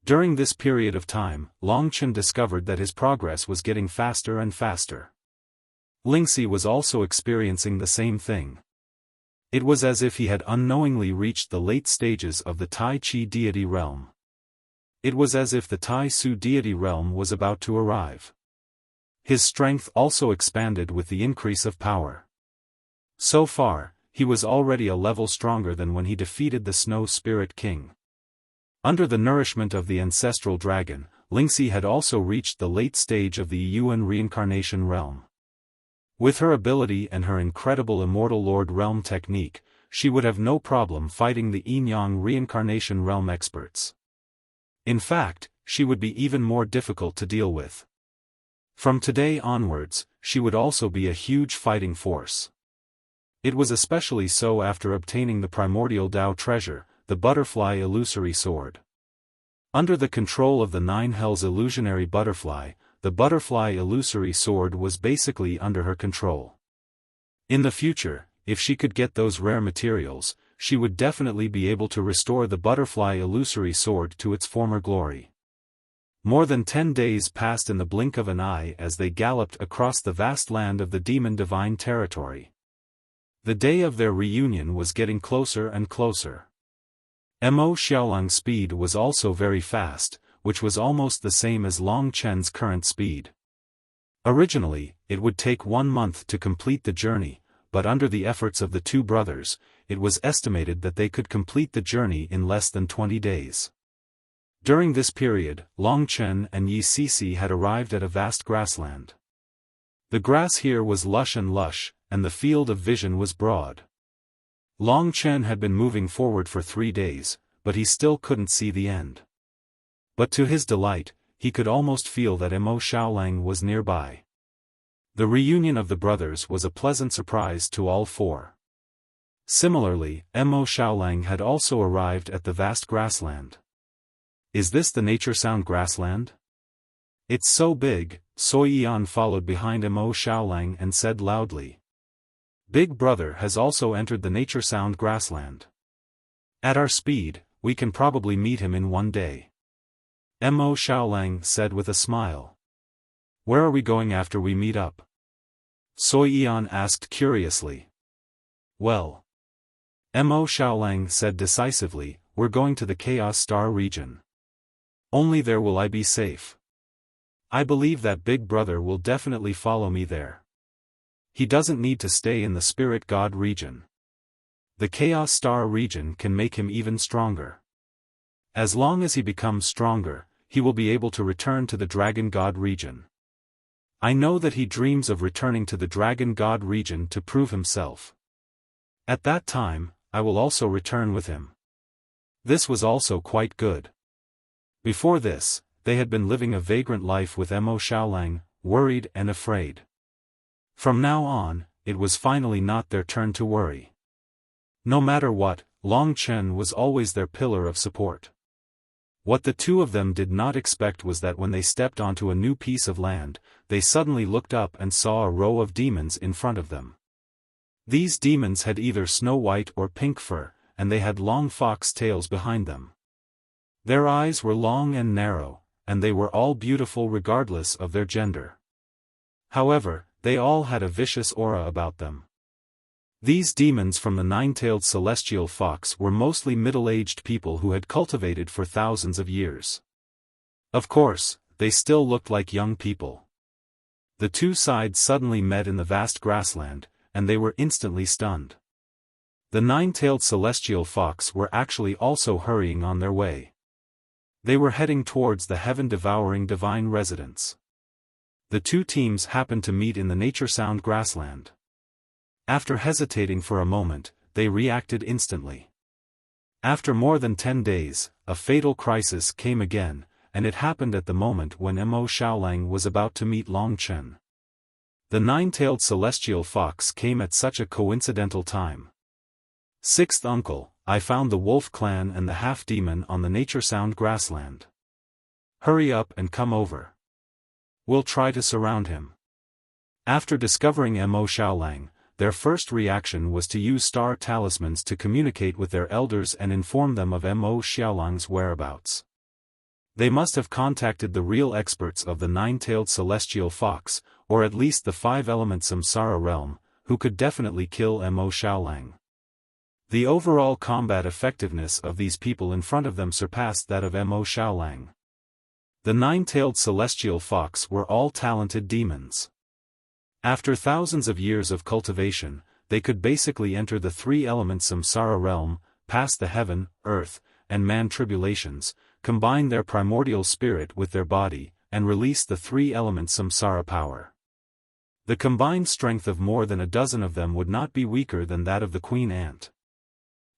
During this period of time, Longchen discovered that his progress was getting faster and faster. Lingxi was also experiencing the same thing. It was as if he had unknowingly reached the late stages of the Tai Chi deity realm. It was as if the Tai Su deity realm was about to arrive. His strength also expanded with the increase of power. So far, he was already a level stronger than when he defeated the Snow Spirit King. Under the nourishment of the ancestral dragon, Lingxi had also reached the late stage of the Yuan reincarnation realm. With her ability and her incredible Immortal Lord realm technique, she would have no problem fighting the Yin-Yang reincarnation realm experts. In fact, she would be even more difficult to deal with. From today onwards, she would also be a huge fighting force. It was especially so after obtaining the primordial Tao treasure, the butterfly illusory sword. Under the control of the Nine Hells illusionary butterfly, the butterfly illusory sword was basically under her control. In the future, if she could get those rare materials, she would definitely be able to restore the butterfly illusory sword to its former glory. More than 10 days passed in the blink of an eye as they galloped across the vast land of the demon divine territory. The day of their reunion was getting closer and closer. Mo Xiaolang's speed was also very fast, which was almost the same as Long Chen's current speed. Originally, it would take 1 month to complete the journey, but under the efforts of the two brothers, it was estimated that they could complete the journey in less than 20 days. During this period, Long Chen and Yi Sisi had arrived at a vast grassland. The grass here was lush, and the field of vision was broad. Long Chen had been moving forward for 3 days, but he still couldn't see the end. But to his delight, he could almost feel that Mo Xiaolang was nearby. The reunion of the brothers was a pleasant surprise to all four. Similarly, Mo Xiaolang had also arrived at the vast grassland. Is this the nature sound grassland? It's so big. Soi Yan followed behind Mo Xiaolang and said loudly. Big brother has also entered the nature sound grassland. At our speed, we can probably meet him in 1 day. Mo Xiaolang said with a smile. Where are we going after we meet up? Soi Yan asked curiously. Well. Mo Xiaolang said decisively, we're going to the Chaos Star region. Only there will I be safe. I believe that Big Brother will definitely follow me there. He doesn't need to stay in the Spirit God region. The Chaos Star region can make him even stronger. As long as he becomes stronger, he will be able to return to the Dragon God region. I know that he dreams of returning to the Dragon God region to prove himself. At that time, I will also return with him. This was also quite good. Before this, they had been living a vagrant life with Mo Xiaolang, worried and afraid. From now on, it was finally not their turn to worry. No matter what, Long Chen was always their pillar of support. What the two of them did not expect was that when they stepped onto a new piece of land, they suddenly looked up and saw a row of demons in front of them. These demons had either snow-white or pink fur, and they had long fox tails behind them. Their eyes were long and narrow, and they were all beautiful regardless of their gender. However, they all had a vicious aura about them. These demons from the nine-tailed celestial fox were mostly middle-aged people who had cultivated for thousands of years. Of course, they still looked like young people. The two sides suddenly met in the vast grassland, and they were instantly stunned. The nine-tailed celestial fox were actually also hurrying on their way. They were heading towards the heaven-devouring divine residence. The two teams happened to meet in the nature sound grassland. After hesitating for a moment, they reacted instantly. After more than 10 days, a fatal crisis came again, and it happened at the moment when Mo Xiaolang was about to meet Long Chen. The nine-tailed celestial fox came at such a coincidental time. Sixth uncle, I found the wolf clan and the half-demon on the nature sound grassland. Hurry up and come over. We'll try to surround him. After discovering Mo Xiaolang, their first reaction was to use star talismans to communicate with their elders and inform them of Mo Xiaolang's whereabouts. They must have contacted the real experts of the nine-tailed celestial fox, or at least the five-element Samsara realm, who could definitely kill Mo Xiaolang. The overall combat effectiveness of these people in front of them surpassed that of Mo Xiaolang. The nine-tailed celestial fox were all talented demons. After thousands of years of cultivation, they could basically enter the three-element Samsara realm, pass the heaven, earth, and man tribulations, combine their primordial spirit with their body, and release the three-element Samsara power. The combined strength of more than a dozen of them would not be weaker than that of the queen ant.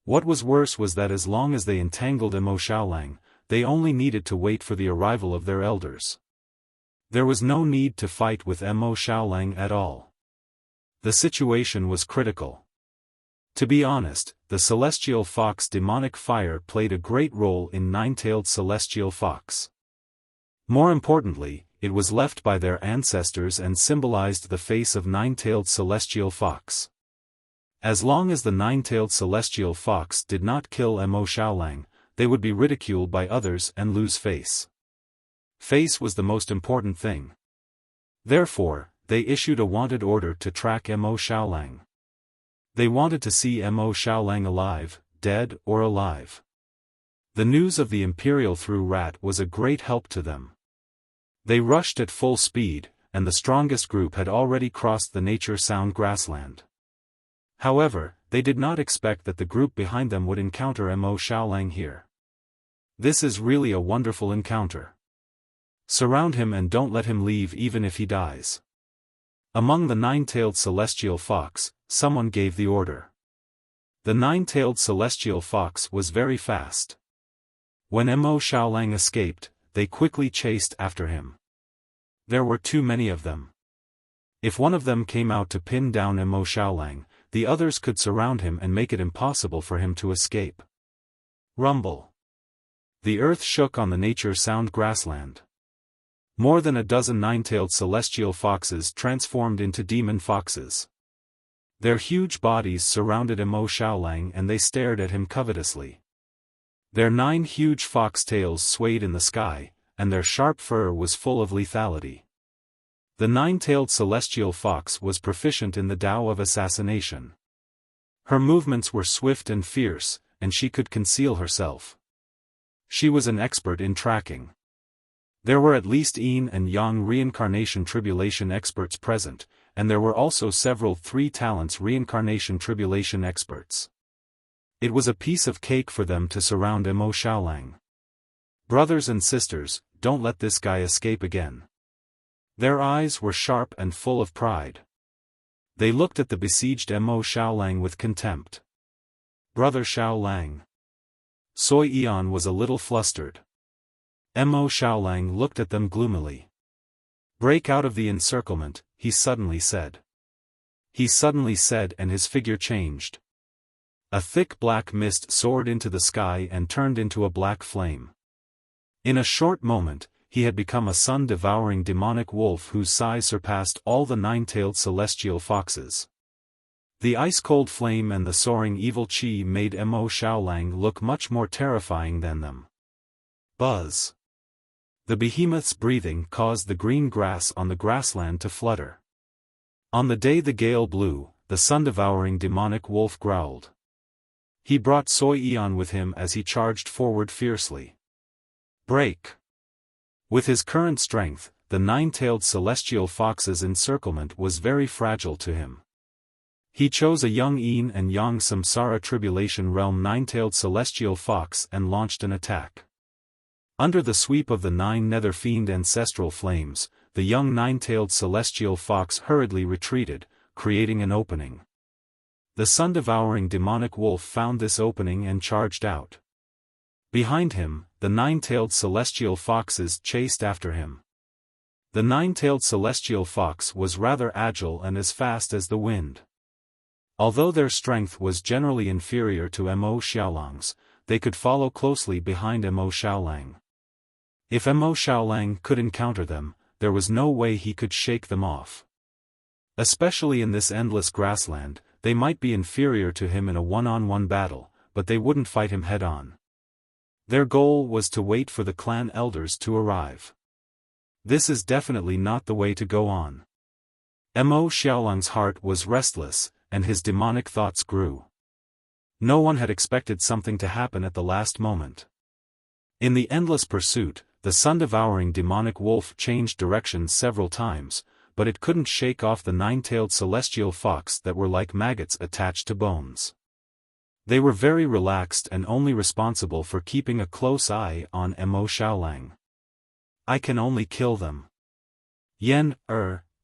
What was worse was that as long as they entangled Mo Xiaolang, they only needed to wait for the arrival of their elders. There was no need to fight with Mo Xiaolang at all. The situation was critical. To be honest, the celestial fox demonic fire played a great role in nine-tailed celestial fox. More importantly, it was left by their ancestors and symbolized the face of nine-tailed celestial fox. As long as the nine-tailed celestial fox did not kill Mo Xiaolang, they would be ridiculed by others and lose face. Face was the most important thing. Therefore, they issued a wanted order to track Mo Xiaolang. They wanted to see Mo Xiaolang alive, dead or alive. The news of the Imperial through Rat was a great help to them. They rushed at full speed, and the strongest group had already crossed the nature-sound grassland. However, they did not expect that the group behind them would encounter Mo Xiaolang here. This is really a wonderful encounter. Surround him and don't let him leave even if he dies. Among the nine-tailed celestial fox, someone gave the order. The nine-tailed celestial fox was very fast. When Mo Xiaolang escaped, they quickly chased after him. There were too many of them. If one of them came out to pin down Mo Xiaolang, the others could surround him and make it impossible for him to escape. Rumble. The earth shook on the nature-sound grassland. More than a dozen nine-tailed celestial foxes transformed into demon foxes. Their huge bodies surrounded Mo Xiaolang and they stared at him covetously. Their 9 huge fox tails swayed in the sky, and their sharp fur was full of lethality. The nine-tailed celestial fox was proficient in the Tao of assassination. Her movements were swift and fierce, and she could conceal herself. She was an expert in tracking. There were at least Yin and Yang reincarnation tribulation experts present, and there were also several 3 talents reincarnation tribulation experts. It was a piece of cake for them to surround Mo Xiaolang. Brothers and sisters, don't let this guy escape again. Their eyes were sharp and full of pride. They looked at the besieged Mo Xiaolang with contempt. Brother Xiaolang. Sui Yan was a little flustered. Mo Xiaolang looked at them gloomily. Break out of the encirclement, he suddenly said. He suddenly said and his figure changed. A thick black mist soared into the sky and turned into a black flame. In a short moment, he had become a sun-devouring demonic wolf whose size surpassed all the nine-tailed celestial foxes. The ice-cold flame and the soaring evil chi made Mo Xiaolang look much more terrifying than them. Buzz. The behemoth's breathing caused the green grass on the grassland to flutter. On the day the gale blew, the sun-devouring demonic wolf growled. He brought Sui Yan with him as he charged forward fiercely. Break! With his current strength, the nine-tailed celestial fox's encirclement was very fragile to him. He chose a young Yin and Yang Samsara Tribulation Realm nine-tailed celestial fox and launched an attack. Under the sweep of the 9 nether fiend ancestral flames, the young nine-tailed celestial fox hurriedly retreated, creating an opening. The sun-devouring demonic wolf found this opening and charged out. Behind him, the nine-tailed celestial foxes chased after him. The nine-tailed celestial fox was rather agile and as fast as the wind. Although their strength was generally inferior to Mo Xiaolang's, they could follow closely behind Mo Xiaolang. If Mo Xiaolang could encounter them, there was no way he could shake them off. Especially in this endless grassland, they might be inferior to him in a one-on-one battle, but they wouldn't fight him head-on. Their goal was to wait for the clan elders to arrive. This is definitely not the way to go on. Mo Xiaolang's heart was restless, and his demonic thoughts grew. No one had expected something to happen at the last moment. In the endless pursuit, the sun-devouring demonic wolf changed directions several times, but it couldn't shake off the nine-tailed celestial fox that were like maggots attached to bones. They were very relaxed and only responsible for keeping a close eye on Mo Xiaolang. I can only kill them. Mo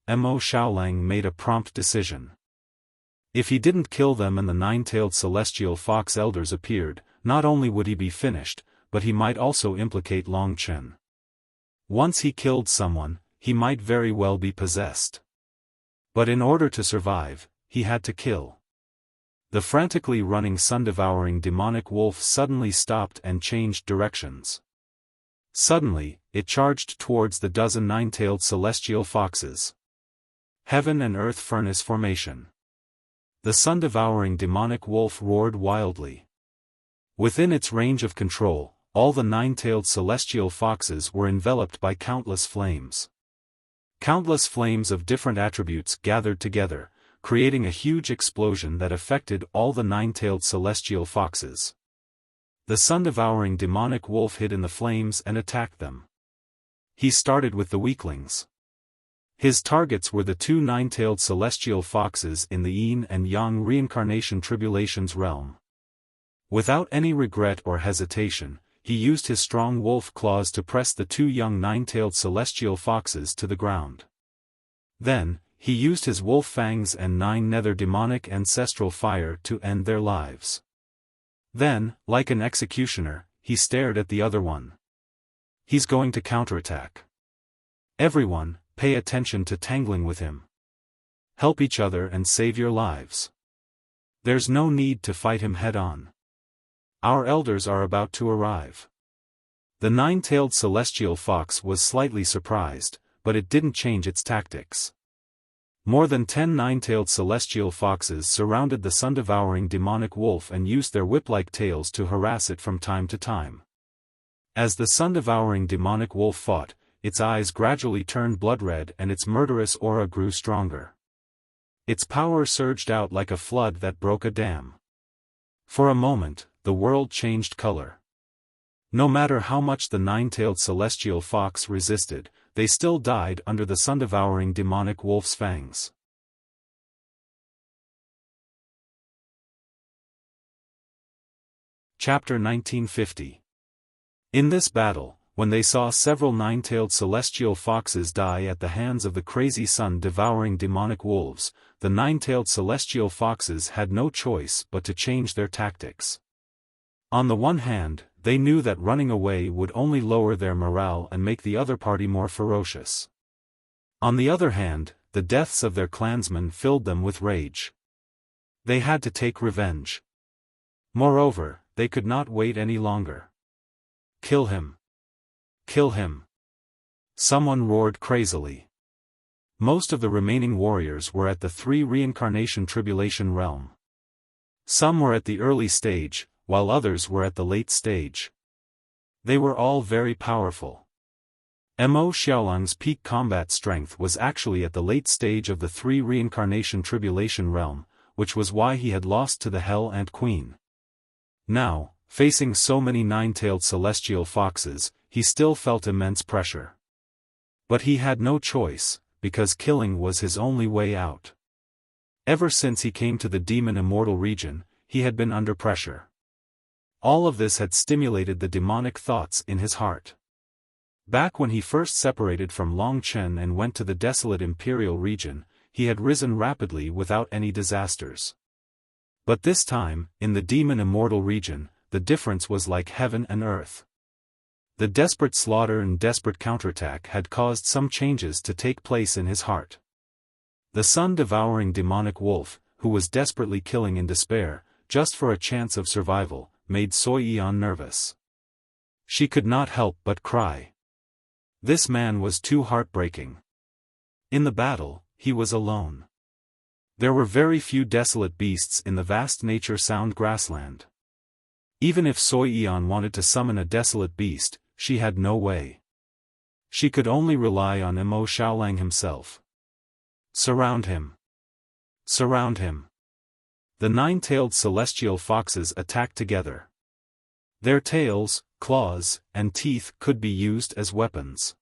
Xiaolang made a prompt decision. If he didn't kill them and the nine-tailed celestial fox elders appeared, not only would he be finished, but he might also implicate Long Chen. Once he killed someone, he might very well be possessed. But in order to survive, he had to kill. The frantically running sun-devouring demonic wolf suddenly stopped and changed directions. Suddenly, it charged towards the dozen nine-tailed celestial foxes. Heaven and earth furnace formation. The sun-devouring demonic wolf roared wildly. Within its range of control, all the nine-tailed celestial foxes were enveloped by countless flames. Countless flames of different attributes gathered together, creating a huge explosion that affected all the nine-tailed celestial foxes. The sun-devouring demonic wolf hid in the flames and attacked them. He started with the weaklings. His targets were the two nine-tailed celestial foxes in the yin and yang reincarnation tribulations realm. Without any regret or hesitation, he used his strong wolf claws to press the two young nine-tailed celestial foxes to the ground. Then, he used his wolf fangs and nine nether demonic ancestral fire to end their lives. Then, like an executioner, he stared at the other one. He's going to counterattack. Everyone, pay attention to tangling with him. Help each other and save your lives. There's no need to fight him head-on. Our elders are about to arrive. The nine-tailed celestial fox was slightly surprised, but it didn't change its tactics. More than 10 nine-tailed celestial foxes surrounded the sun-devouring demonic wolf and used their whip-like tails to harass it from time to time. As the sun-devouring demonic wolf fought, its eyes gradually turned blood-red and its murderous aura grew stronger. Its power surged out like a flood that broke a dam. For a moment, the world changed color. No matter how much the nine-tailed celestial fox resisted, they still died under the sun-devouring demonic wolf's fangs. Chapter 1950. In this battle, when they saw several nine-tailed celestial foxes die at the hands of the crazy sun-devouring demonic wolves, the nine-tailed celestial foxes had no choice but to change their tactics. On the one hand, they knew that running away would only lower their morale and make the other party more ferocious. On the other hand, the deaths of their clansmen filled them with rage. They had to take revenge. Moreover, they could not wait any longer. Kill him! Kill him! Someone roared crazily. Most of the remaining warriors were at the 3 reincarnation tribulation realm. Some were at the early stage, while others were at the late stage. They were all very powerful. Mo Xiaolang's peak combat strength was actually at the late stage of the 3 reincarnation tribulation realm, which was why he had lost to the Hell Ant Queen. Now, facing so many nine-tailed celestial foxes, he still felt immense pressure. But he had no choice, because killing was his only way out. Ever since he came to the demon immortal region, he had been under pressure. All of this had stimulated the demonic thoughts in his heart. Back when he first separated from Long Chen and went to the desolate imperial region, he had risen rapidly without any disasters. But this time, in the demon immortal region, the difference was like heaven and earth. The desperate slaughter and desperate counterattack had caused some changes to take place in his heart. The sun-devouring demonic wolf, who was desperately killing in despair, just for a chance of survival, made Sui Yan nervous. She could not help but cry. This man was too heartbreaking. In the battle, he was alone. There were very few desolate beasts in the vast nature-sound grassland. Even if Sui Yan wanted to summon a desolate beast, she had no way. She could only rely on Mo Xiaolang himself. Surround him! Surround him! The nine-tailed celestial foxes attacked together. Their tails, claws, and teeth could be used as weapons.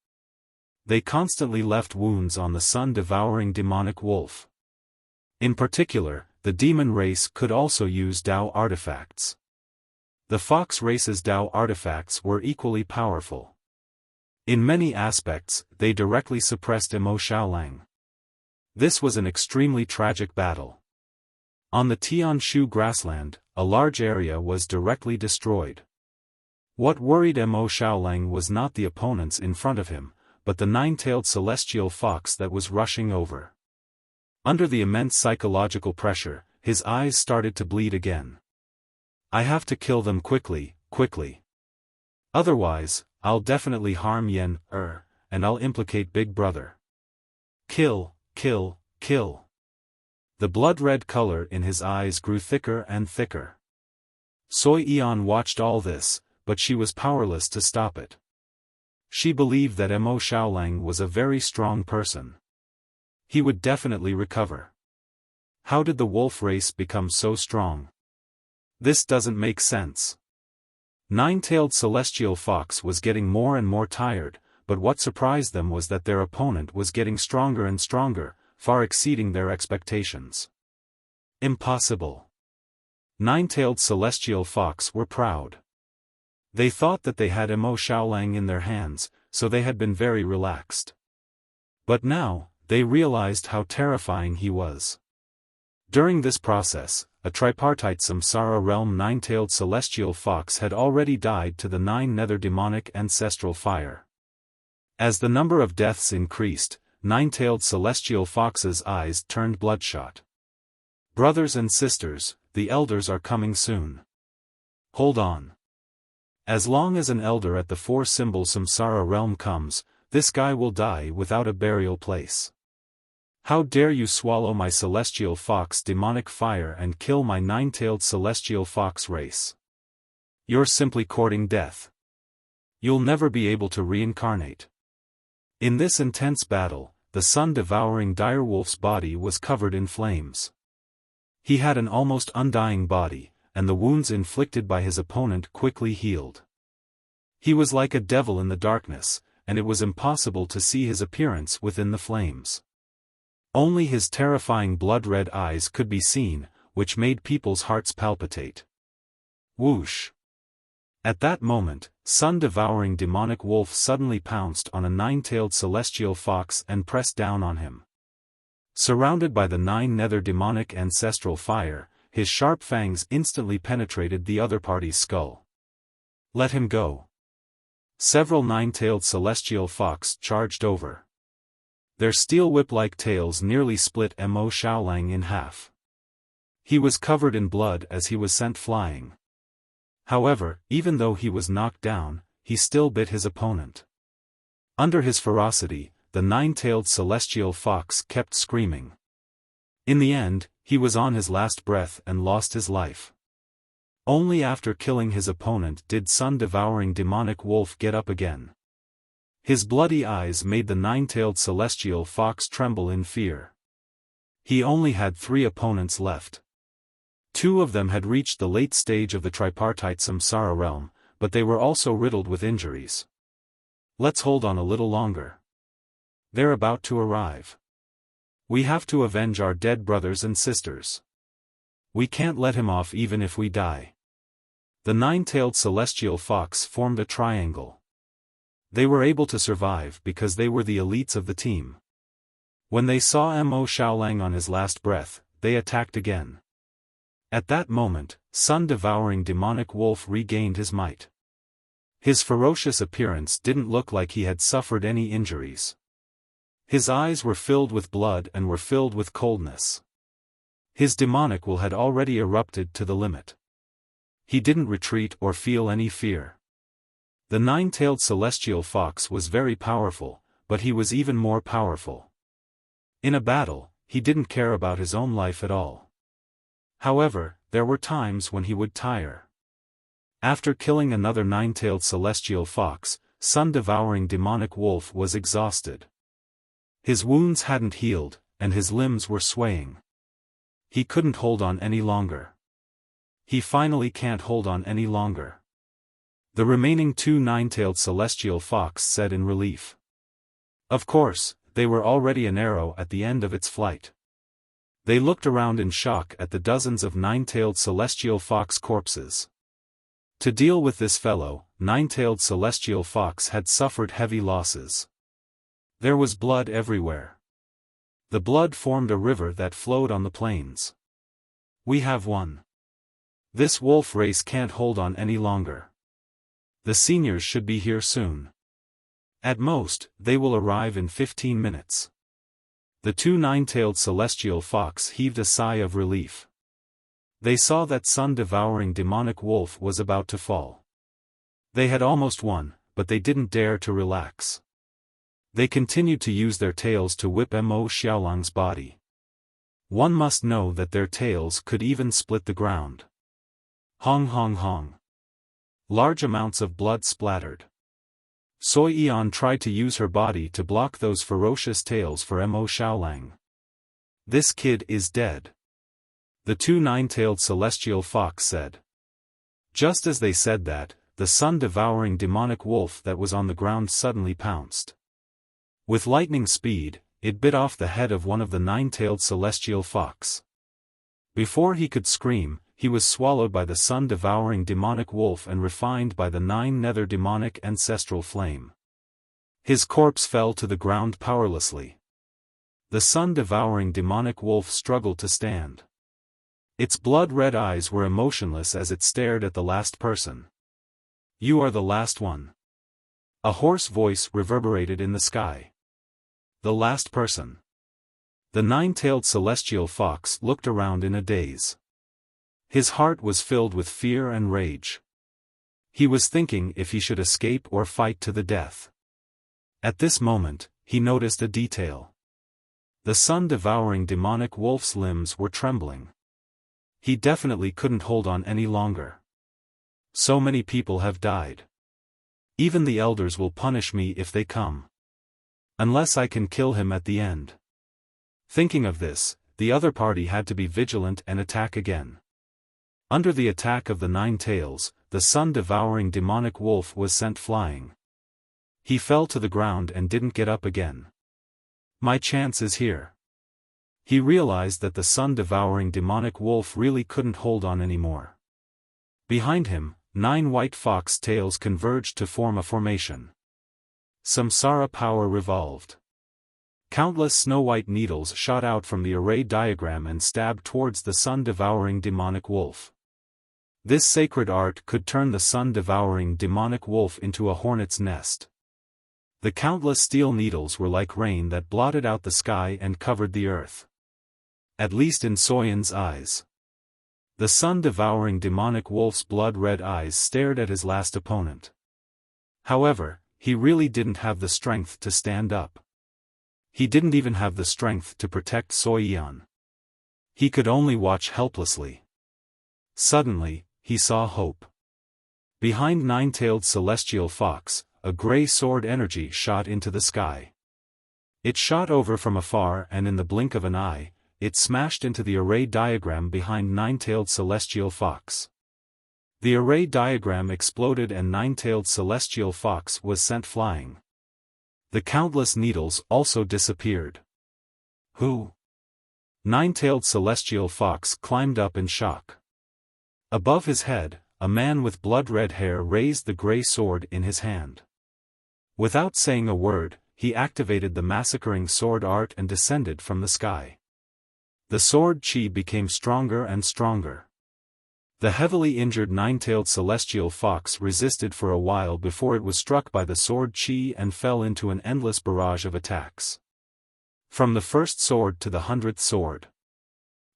They constantly left wounds on the sun-devouring demonic wolf. In particular, the demon race could also use Dao artifacts. The fox race's Dao artifacts were equally powerful. In many aspects, they directly suppressed Mo Xiaolang. This was an extremely tragic battle. On the Tianshu grassland, a large area was directly destroyed. What worried Mo Xiaolang was not the opponents in front of him, but the nine-tailed celestial fox that was rushing over. Under the immense psychological pressure, his eyes started to bleed again. I have to kill them quickly, quickly. Otherwise, I'll definitely harm Yen, and I'll implicate Big Brother. Kill, kill, kill. The blood-red color in his eyes grew thicker and thicker. Soi Eon watched all this, but she was powerless to stop it. She believed that Mo Xiaolang was a very strong person. He would definitely recover. How did the wolf race become so strong? This doesn't make sense. Nine-tailed celestial fox was getting more and more tired, but what surprised them was that their opponent was getting stronger and stronger, far exceeding their expectations. Impossible. Nine-tailed celestial fox were proud. They thought that they had Mo Xiaolang in their hands, so they had been very relaxed. But now, they realized how terrifying he was. During this process, a tripartite samsara realm nine-tailed celestial fox had already died to the 9 nether demonic ancestral fire. As the number of deaths increased, nine-tailed celestial fox's eyes turned bloodshot. Brothers and sisters, the elders are coming soon. Hold on. As long as an elder at the 4-symbol samsara realm comes, this guy will die without a burial place. How dare you swallow my celestial fox demonic fire and kill my 9-tailed celestial fox race? You're simply courting death. You'll never be able to reincarnate. In this intense battle, the sun-devouring direwolf's body was covered in flames. He had an almost undying body, and the wounds inflicted by his opponent quickly healed. He was like a devil in the darkness, and it was impossible to see his appearance within the flames. Only his terrifying blood-red eyes could be seen, which made people's hearts palpitate. Whoosh! At that moment, sun-devouring demonic wolf suddenly pounced on a 9-tailed celestial fox and pressed down on him. Surrounded by the 9 nether demonic ancestral fire, his sharp fangs instantly penetrated the other party's skull. Let him go. Several 9-tailed celestial fox charged over. Their steel whip-like tails nearly split Mo Xiaolang in half. He was covered in blood as he was sent flying. However, even though he was knocked down, he still bit his opponent. Under his ferocity, the 9-tailed celestial fox kept screaming. In the end, he was on his last breath and lost his life. Only after killing his opponent did sun-devouring demonic wolf get up again. His bloody eyes made the 9-tailed celestial fox tremble in fear. He only had 3 opponents left. 2 of them had reached the late stage of the tripartite samsara realm, but they were also riddled with injuries. Let's hold on a little longer. They're about to arrive. We have to avenge our dead brothers and sisters. We can't let him off even if we die. The 9-tailed celestial fox formed a triangle. They were able to survive because they were the elites of the team. When they saw Mo Xiaolang on his last breath, they attacked again. At that moment, sun-devouring demonic wolf regained his might. His ferocious appearance didn't look like he had suffered any injuries. His eyes were filled with blood and were filled with coldness. His demonic will had already erupted to the limit. He didn't retreat or feel any fear. The 9-tailed celestial fox was very powerful, but he was even more powerful. In a battle, he didn't care about his own life at all. However, there were times when he would tire. After killing another 9-tailed celestial fox, sun-devouring demonic wolf was exhausted. His wounds hadn't healed, and his limbs were swaying. He couldn't hold on any longer. He finally can't hold on any longer. The remaining 2 9-tailed celestial fox said in relief. Of course, they were already an arrow at the end of its flight. They looked around in shock at the dozens of 9-tailed celestial fox corpses. To deal with this fellow, 9-tailed celestial fox had suffered heavy losses. There was blood everywhere. The blood formed a river that flowed on the plains. We have won. This wolf race can't hold on any longer. The seniors should be here soon. At most, they will arrive in 15 minutes. The 2 9-tailed celestial fox heaved a sigh of relief. They saw that sun-devouring demonic wolf was about to fall. They had almost won, but they didn't dare to relax. They continued to use their tails to whip Mo Xiaolang's body. One must know that their tails could even split the ground. Hong hong hong. Large amounts of blood splattered. Soi Yan tried to use her body to block those ferocious tails for Mo Xiaolang. This kid is dead. The two nine-tailed celestial fox said. Just as they said that, the sun-devouring demonic wolf that was on the ground suddenly pounced. With lightning speed, it bit off the head of one of the nine-tailed celestial fox. Before he could scream, he was swallowed by the sun-devouring demonic wolf and refined by the nine-nether demonic ancestral flame. His corpse fell to the ground powerlessly. The sun-devouring demonic wolf struggled to stand. Its blood-red eyes were emotionless as it stared at the last person. You are the last one. A hoarse voice reverberated in the sky. The last person. The nine-tailed celestial fox looked around in a daze. His heart was filled with fear and rage. He was thinking if he should escape or fight to the death. At this moment, he noticed a detail. The sun-devouring demonic wolf's limbs were trembling. He definitely couldn't hold on any longer. So many people have died. Even the elders will punish me if they come. Unless I can kill him at the end. Thinking of this, the other party had to be vigilant and attack again. Under the attack of the nine tails, the sun-devouring demonic wolf was sent flying. He fell to the ground and didn't get up again. My chance is here. He realized that the sun-devouring demonic wolf really couldn't hold on anymore. Behind him, 9 white fox tails converged to form a formation. Samsara power revolved. Countless snow-white needles shot out from the array diagram and stabbed towards the sun-devouring demonic wolf. This sacred art could turn the sun-devouring demonic wolf into a hornet's nest. The countless steel needles were like rain that blotted out the sky and covered the earth. At least in Soyan's eyes. The sun-devouring demonic wolf's blood-red eyes stared at his last opponent. However, he really didn't have the strength to stand up. He didn't even have the strength to protect Soi Yan. He could only watch helplessly. Suddenly, he saw hope. Behind nine-tailed celestial fox, a gray sword energy shot into the sky. It shot over from afar and in the blink of an eye, it smashed into the array diagram behind nine-tailed celestial fox. The array diagram exploded and nine-tailed celestial fox was sent flying. The countless needles also disappeared. Who? Nine-tailed celestial fox climbed up in shock. Above his head, a man with blood-red hair raised the gray sword in his hand. Without saying a word, he activated the massacring sword art and descended from the sky. The sword chi became stronger and stronger. The heavily injured nine-tailed celestial fox resisted for a while before it was struck by the sword chi and fell into an endless barrage of attacks. From the first sword to the 100th sword.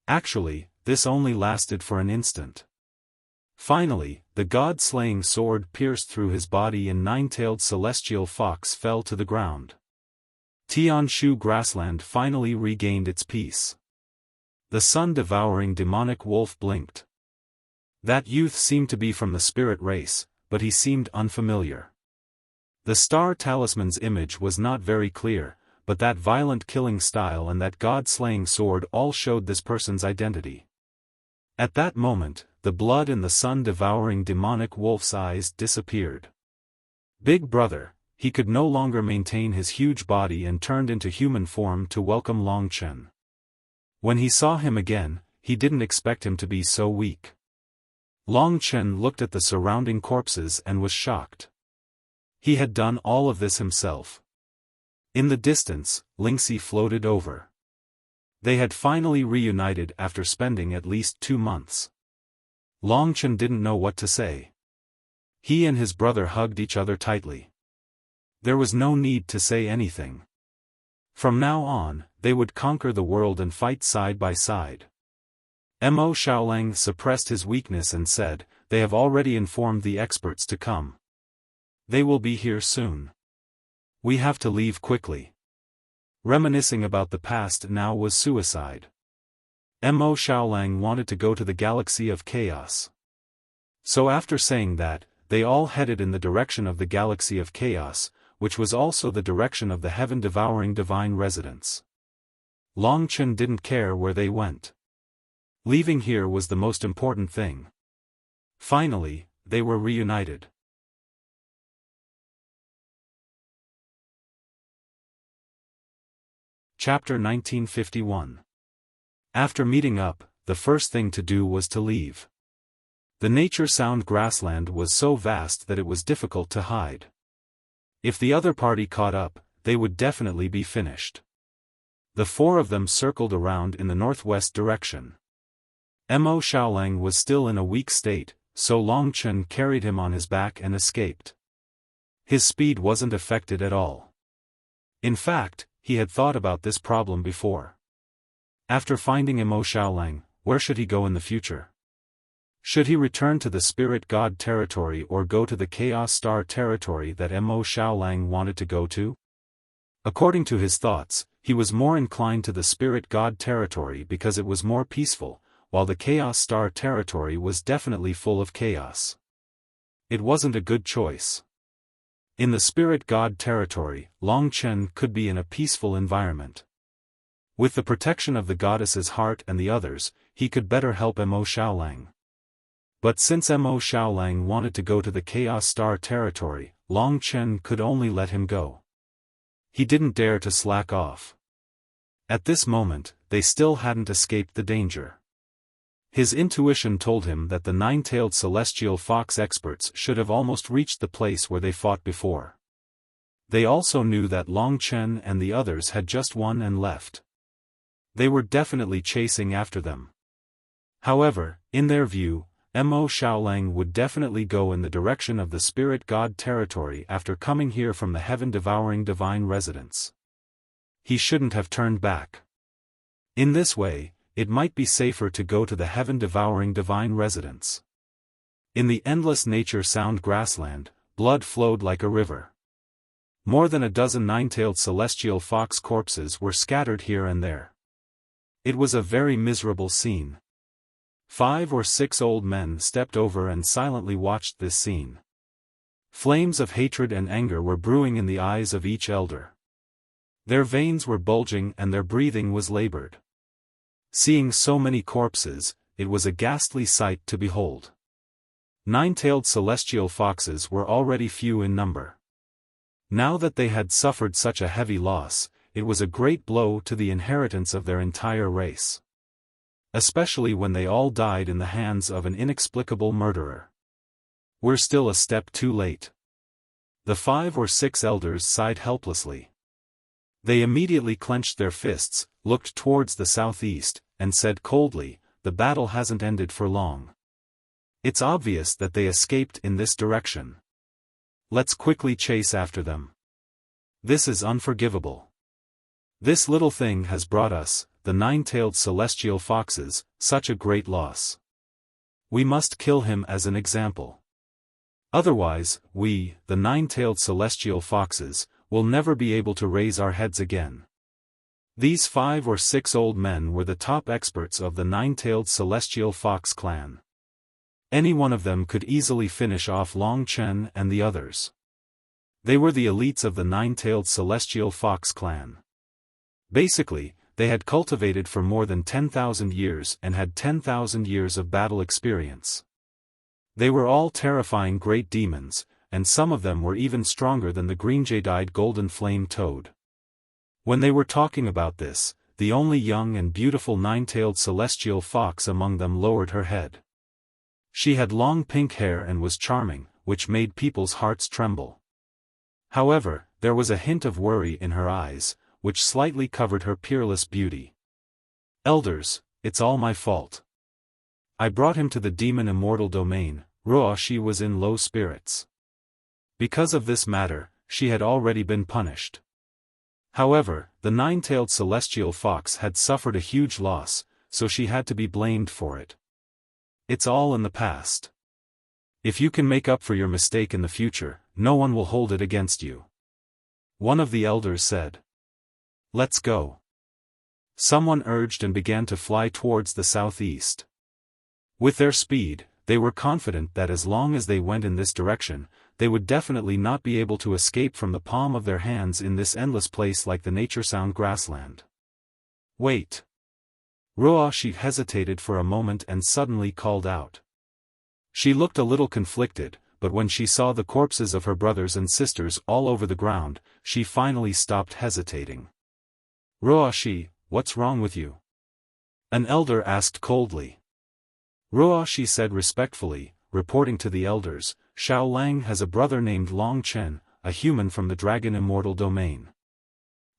Actually, this only lasted for an instant. Finally, the god-slaying sword pierced through his body and nine-tailed celestial fox fell to the ground. Tianshu grassland finally regained its peace. The sun-devouring demonic wolf blinked. That youth seemed to be from the spirit race, but he seemed unfamiliar. The star talisman's image was not very clear, but that violent killing style and that god-slaying sword all showed this person's identity. At that moment, the blood in the sun-devouring demonic wolf's eyes disappeared. Big brother, he could no longer maintain his huge body and turned into human form to welcome Long Chen. When he saw him again, he didn't expect him to be so weak. Long Chen looked at the surrounding corpses and was shocked. He had done all of this himself. In the distance, Lingxi floated over. They had finally reunited after spending at least 2 months. Long Chen didn't know what to say. He and his brother hugged each other tightly. There was no need to say anything. From now on, they would conquer the world and fight side by side. Mo Xiaolang suppressed his weakness and said, "They have already informed the experts to come." They will be here soon. We have to leave quickly. Reminiscing about the past now was suicide. Mo Xiaolang wanted to go to the galaxy of chaos. So after saying that, they all headed in the direction of the galaxy of chaos, which was also the direction of the heaven-devouring divine residence. Long Chen didn't care where they went. Leaving here was the most important thing. Finally, they were reunited. Chapter 1951. After meeting up, the first thing to do was to leave. The nature-sound grassland was so vast that it was difficult to hide. If the other party caught up, they would definitely be finished. The four of them circled around in the northwest direction. Mo Xiaolang was still in a weak state, so Long Chen carried him on his back and escaped. His speed wasn't affected at all. In fact, he had thought about this problem before. After finding Mo Xiaolang, where should he go in the future? Should he return to the Spirit God territory or go to the Chaos Star territory that Mo Xiaolang wanted to go to? According to his thoughts, he was more inclined to the Spirit God territory because it was more peaceful, while the Chaos Star territory was definitely full of chaos. It wasn't a good choice. In the Spirit God territory, Long Chen could be in a peaceful environment. With the protection of the goddess's heart and the others, he could better help Mo Xiaolang. But since Mo Xiaolang wanted to go to the Chaos Star territory, Long Chen could only let him go. He didn't dare to slack off. At this moment, they still hadn't escaped the danger. His intuition told him that the nine-tailed celestial fox experts should have almost reached the place where they fought before. They also knew that Long Chen and the others had just won and left. They were definitely chasing after them. However, in their view, Mo Xiaolang would definitely go in the direction of the Spirit God territory after coming here from the heaven-devouring divine residence. He shouldn't have turned back. In this way, it might be safer to go to the heaven-devouring divine residence. In the endless nature-sound grassland, blood flowed like a river. More than a dozen nine-tailed celestial fox corpses were scattered here and there. It was a very miserable scene. 5 or 6 old men stepped over and silently watched this scene. Flames of hatred and anger were brewing in the eyes of each elder. Their veins were bulging and their breathing was labored. Seeing so many corpses, it was a ghastly sight to behold. Nine-tailed celestial foxes were already few in number. Now that they had suffered such a heavy loss, it was a great blow to the inheritance of their entire race. Especially when they all died in the hands of an inexplicable murderer. We're still a step too late. The 5 or 6 elders sighed helplessly. They immediately clenched their fists, looked towards the southeast, and said coldly, "The battle hasn't ended for long. It's obvious that they escaped in this direction. Let's quickly chase after them. This is unforgivable. This little thing has brought us, the nine-tailed celestial foxes, such a great loss. We must kill him as an example. Otherwise, we, the nine-tailed celestial foxes, will never be able to raise our heads again." These 5 or 6 old men were the top experts of the nine-tailed celestial fox clan. Any one of them could easily finish off Long Chen and the others. They were the elites of the nine-tailed celestial fox clan. Basically, they had cultivated for more than 10,000 years and had 10,000 years of battle experience. They were all terrifying great demons, and some of them were even stronger than the green-jade-eyed golden flame toad. When they were talking about this, the only young and beautiful nine-tailed celestial fox among them lowered her head. She had long pink hair and was charming, which made people's hearts tremble. However, there was a hint of worry in her eyes, which slightly covered her peerless beauty. "Elders, it's all my fault. I brought him to the demon immortal domain." She was in low spirits. Because of this matter, she had already been punished. However, the nine-tailed celestial fox had suffered a huge loss, so she had to be blamed for it. It's all in the past. If you can make up for your mistake in the future, no one will hold it against you. One of the elders said. Let's go. Someone urged and began to fly towards the southeast. With their speed, they were confident that as long as they went in this direction, they would definitely not be able to escape from the palm of their hands in this endless place like the nature-sound grassland. Wait. Ruoshi hesitated for a moment and suddenly called out. She looked a little conflicted, but when she saw the corpses of her brothers and sisters all over the ground, she finally stopped hesitating. Ruoshi, what's wrong with you? An elder asked coldly. Ruoshi said respectfully, reporting to the elders, Xiao Lang has a brother named Long Chen, a human from the Dragon Immortal domain.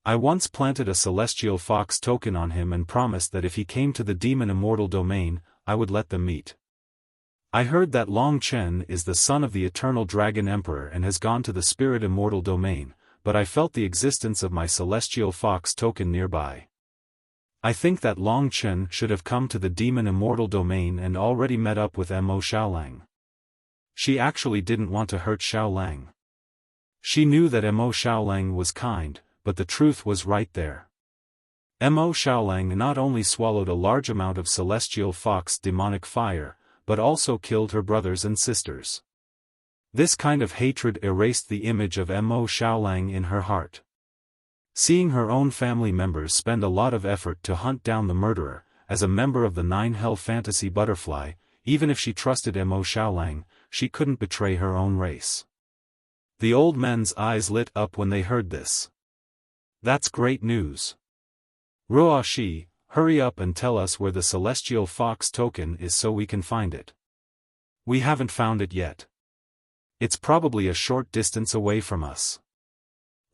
I once planted a celestial fox token on him and promised that if he came to the Demon Immortal domain, I would let them meet. I heard that Long Chen is the son of the Eternal Dragon Emperor and has gone to the Spirit Immortal domain, but I felt the existence of my celestial fox token nearby. I think that Long Chen should have come to the Demon Immortal domain and already met up with Mo Xiaolang. She actually didn't want to hurt Xiaolang. She knew that Mo Xiaolang was kind, but the truth was right there. Mo Xiaolang not only swallowed a large amount of celestial fox demonic fire, but also killed her brothers and sisters. This kind of hatred erased the image of Mo Xiaolang in her heart. Seeing her own family members spend a lot of effort to hunt down the murderer, as a member of the Nine Hell Fantasy Butterfly, even if she trusted Mo Xiaolang, she couldn't betray her own race. The old men's eyes lit up when they heard this. That's great news. Ruoshi, hurry up and tell us where the celestial fox token is so we can find it. We haven't found it yet. It's probably a short distance away from us.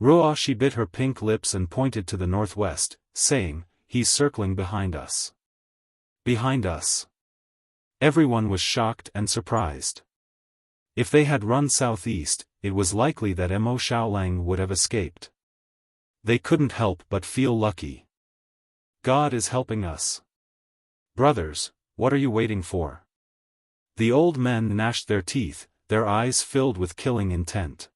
Ruoshi bit her pink lips and pointed to the northwest, saying, he's circling behind us. Behind us. Everyone was shocked and surprised. If they had run southeast, it was likely that Mo Xiaolang would have escaped. They couldn't help but feel lucky. God is helping us. Brothers, what are you waiting for? The old men gnashed their teeth, their eyes filled with killing intent.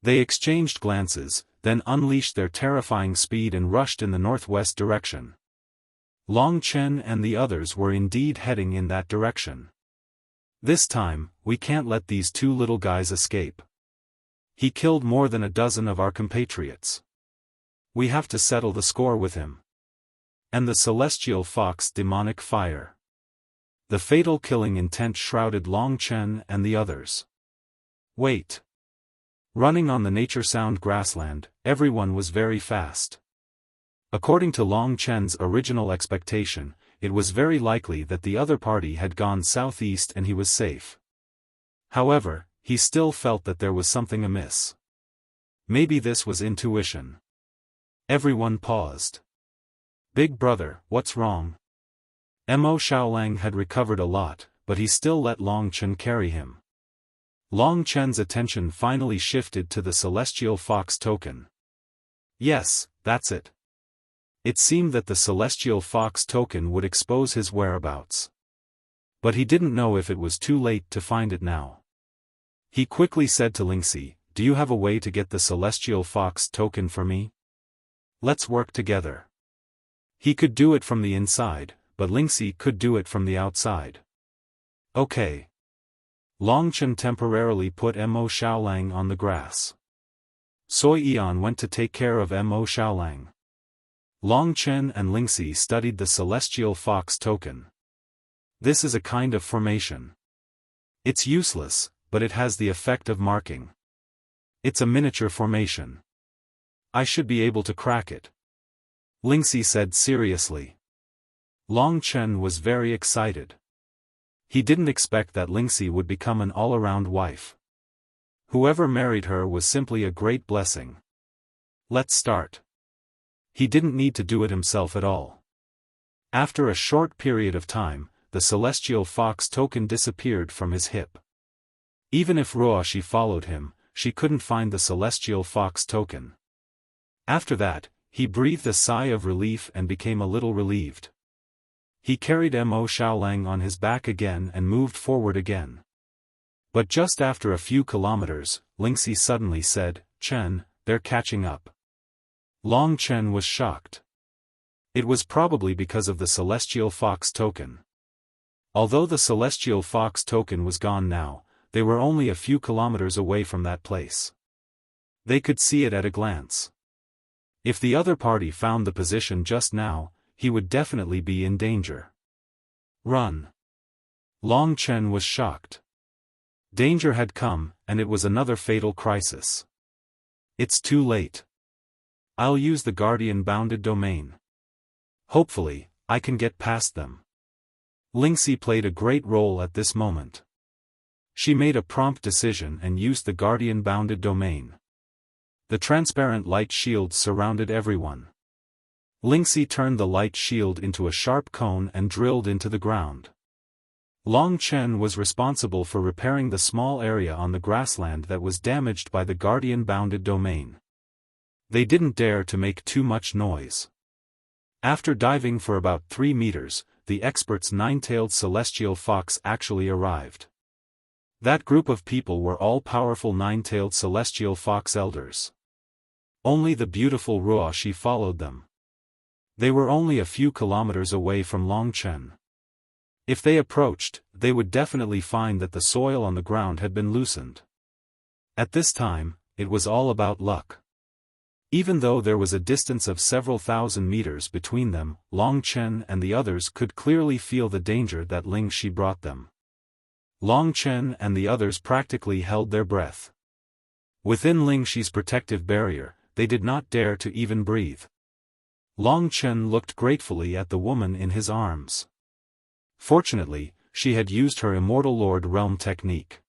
They exchanged glances, then unleashed their terrifying speed and rushed in the northwest direction. Long Chen and the others were indeed heading in that direction. This time, we can't let these two little guys escape. He killed more than a dozen of our compatriots. We have to settle the score with him. And the celestial fox demonic fire. The fatal killing intent shrouded Long Chen and the others. Wait. Running on the nature-sound grassland, everyone was very fast. According to Long Chen's original expectation, it was very likely that the other party had gone southeast and he was safe. However, he still felt that there was something amiss. Maybe this was intuition. Everyone paused. Big brother, what's wrong? Mo Xiaolang had recovered a lot, but he still let Long Chen carry him. Long Chen's attention finally shifted to the celestial fox token. Yes, that's it. It seemed that the celestial fox token would expose his whereabouts. But he didn't know if it was too late to find it now. He quickly said to Lingxi, do you have a way to get the celestial fox token for me? Let's work together. He could do it from the inside, but Lingxi could do it from the outside. Okay. Long Chen temporarily put Mo Xiaolang on the grass. Soi Yan went to take care of Mo Xiaolang. Long Chen and Lingxi studied the celestial fox token. This is a kind of formation. It's useless, but it has the effect of marking. It's a miniature formation. I should be able to crack it. Lingxi said seriously. Long Chen was very excited. He didn't expect that Lingxi would become an all-around wife. Whoever married her was simply a great blessing. Let's start. He didn't need to do it himself at all. After a short period of time, the celestial fox token disappeared from his hip. Even if Ruoshi followed him, she couldn't find the celestial fox token. After that, he breathed a sigh of relief and became a little relieved. He carried Mo Xiaolang on his back again and moved forward again. But just after a few kilometers, Lingxi suddenly said, "Chen, they're catching up." Long Chen was shocked. It was probably because of the Celestial Fox token. Although the Celestial Fox token was gone now, they were only a few kilometers away from that place. They could see it at a glance. If the other party found the position just now, he would definitely be in danger. Run! Long Chen was shocked. Danger had come, and it was another fatal crisis. It's too late. I'll use the Guardian bounded domain. Hopefully, I can get past them. Lingxi played a great role at this moment. She made a prompt decision and used the Guardian bounded domain. The transparent light shield surrounded everyone. Lingxi turned the light shield into a sharp cone and drilled into the ground. Long Chen was responsible for repairing the small area on the grassland that was damaged by the Guardian bounded domain. They didn't dare to make too much noise. After diving for about 3 meters, the expert's nine-tailed celestial fox actually arrived. That group of people were all powerful nine-tailed celestial fox elders. Only the beautiful Ruoxi followed them. They were only a few kilometers away from Long Chen. If they approached, they would definitely find that the soil on the ground had been loosened. At this time, it was all about luck. Even though there was a distance of several thousand meters between them, Long Chen and the others could clearly feel the danger that Lingxi brought them. Long Chen and the others practically held their breath. Within Lingxi's protective barrier, they did not dare to even breathe. Long Chen looked gratefully at the woman in his arms. Fortunately, she had used her Immortal Lord Realm technique.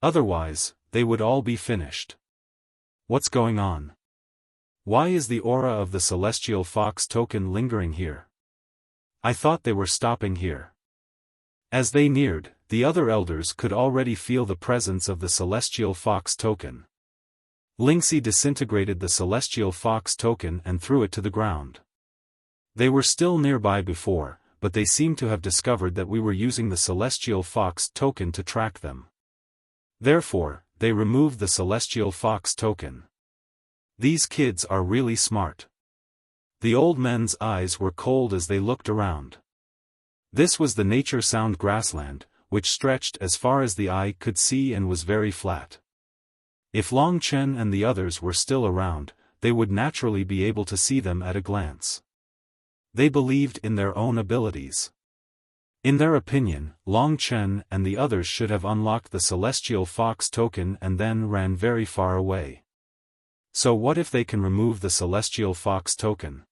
Otherwise, they would all be finished. What's going on? Why is the aura of the Celestial Fox token lingering here? I thought they were stopping here. As they neared, the other elders could already feel the presence of the Celestial Fox token. Lingxi disintegrated the Celestial Fox token and threw it to the ground. They were still nearby before, but they seemed to have discovered that we were using the Celestial Fox token to track them. Therefore, they removed the Celestial Fox token. These kids are really smart. The old men's eyes were cold as they looked around. This was the nature sound grassland, which stretched as far as the eye could see and was very flat. If Long Chen and the others were still around, they would naturally be able to see them at a glance. They believed in their own abilities. In their opinion, Long Chen and the others should have unlocked the Celestial Fox token and then ran very far away. So what if they can remove the Celestial Fox token?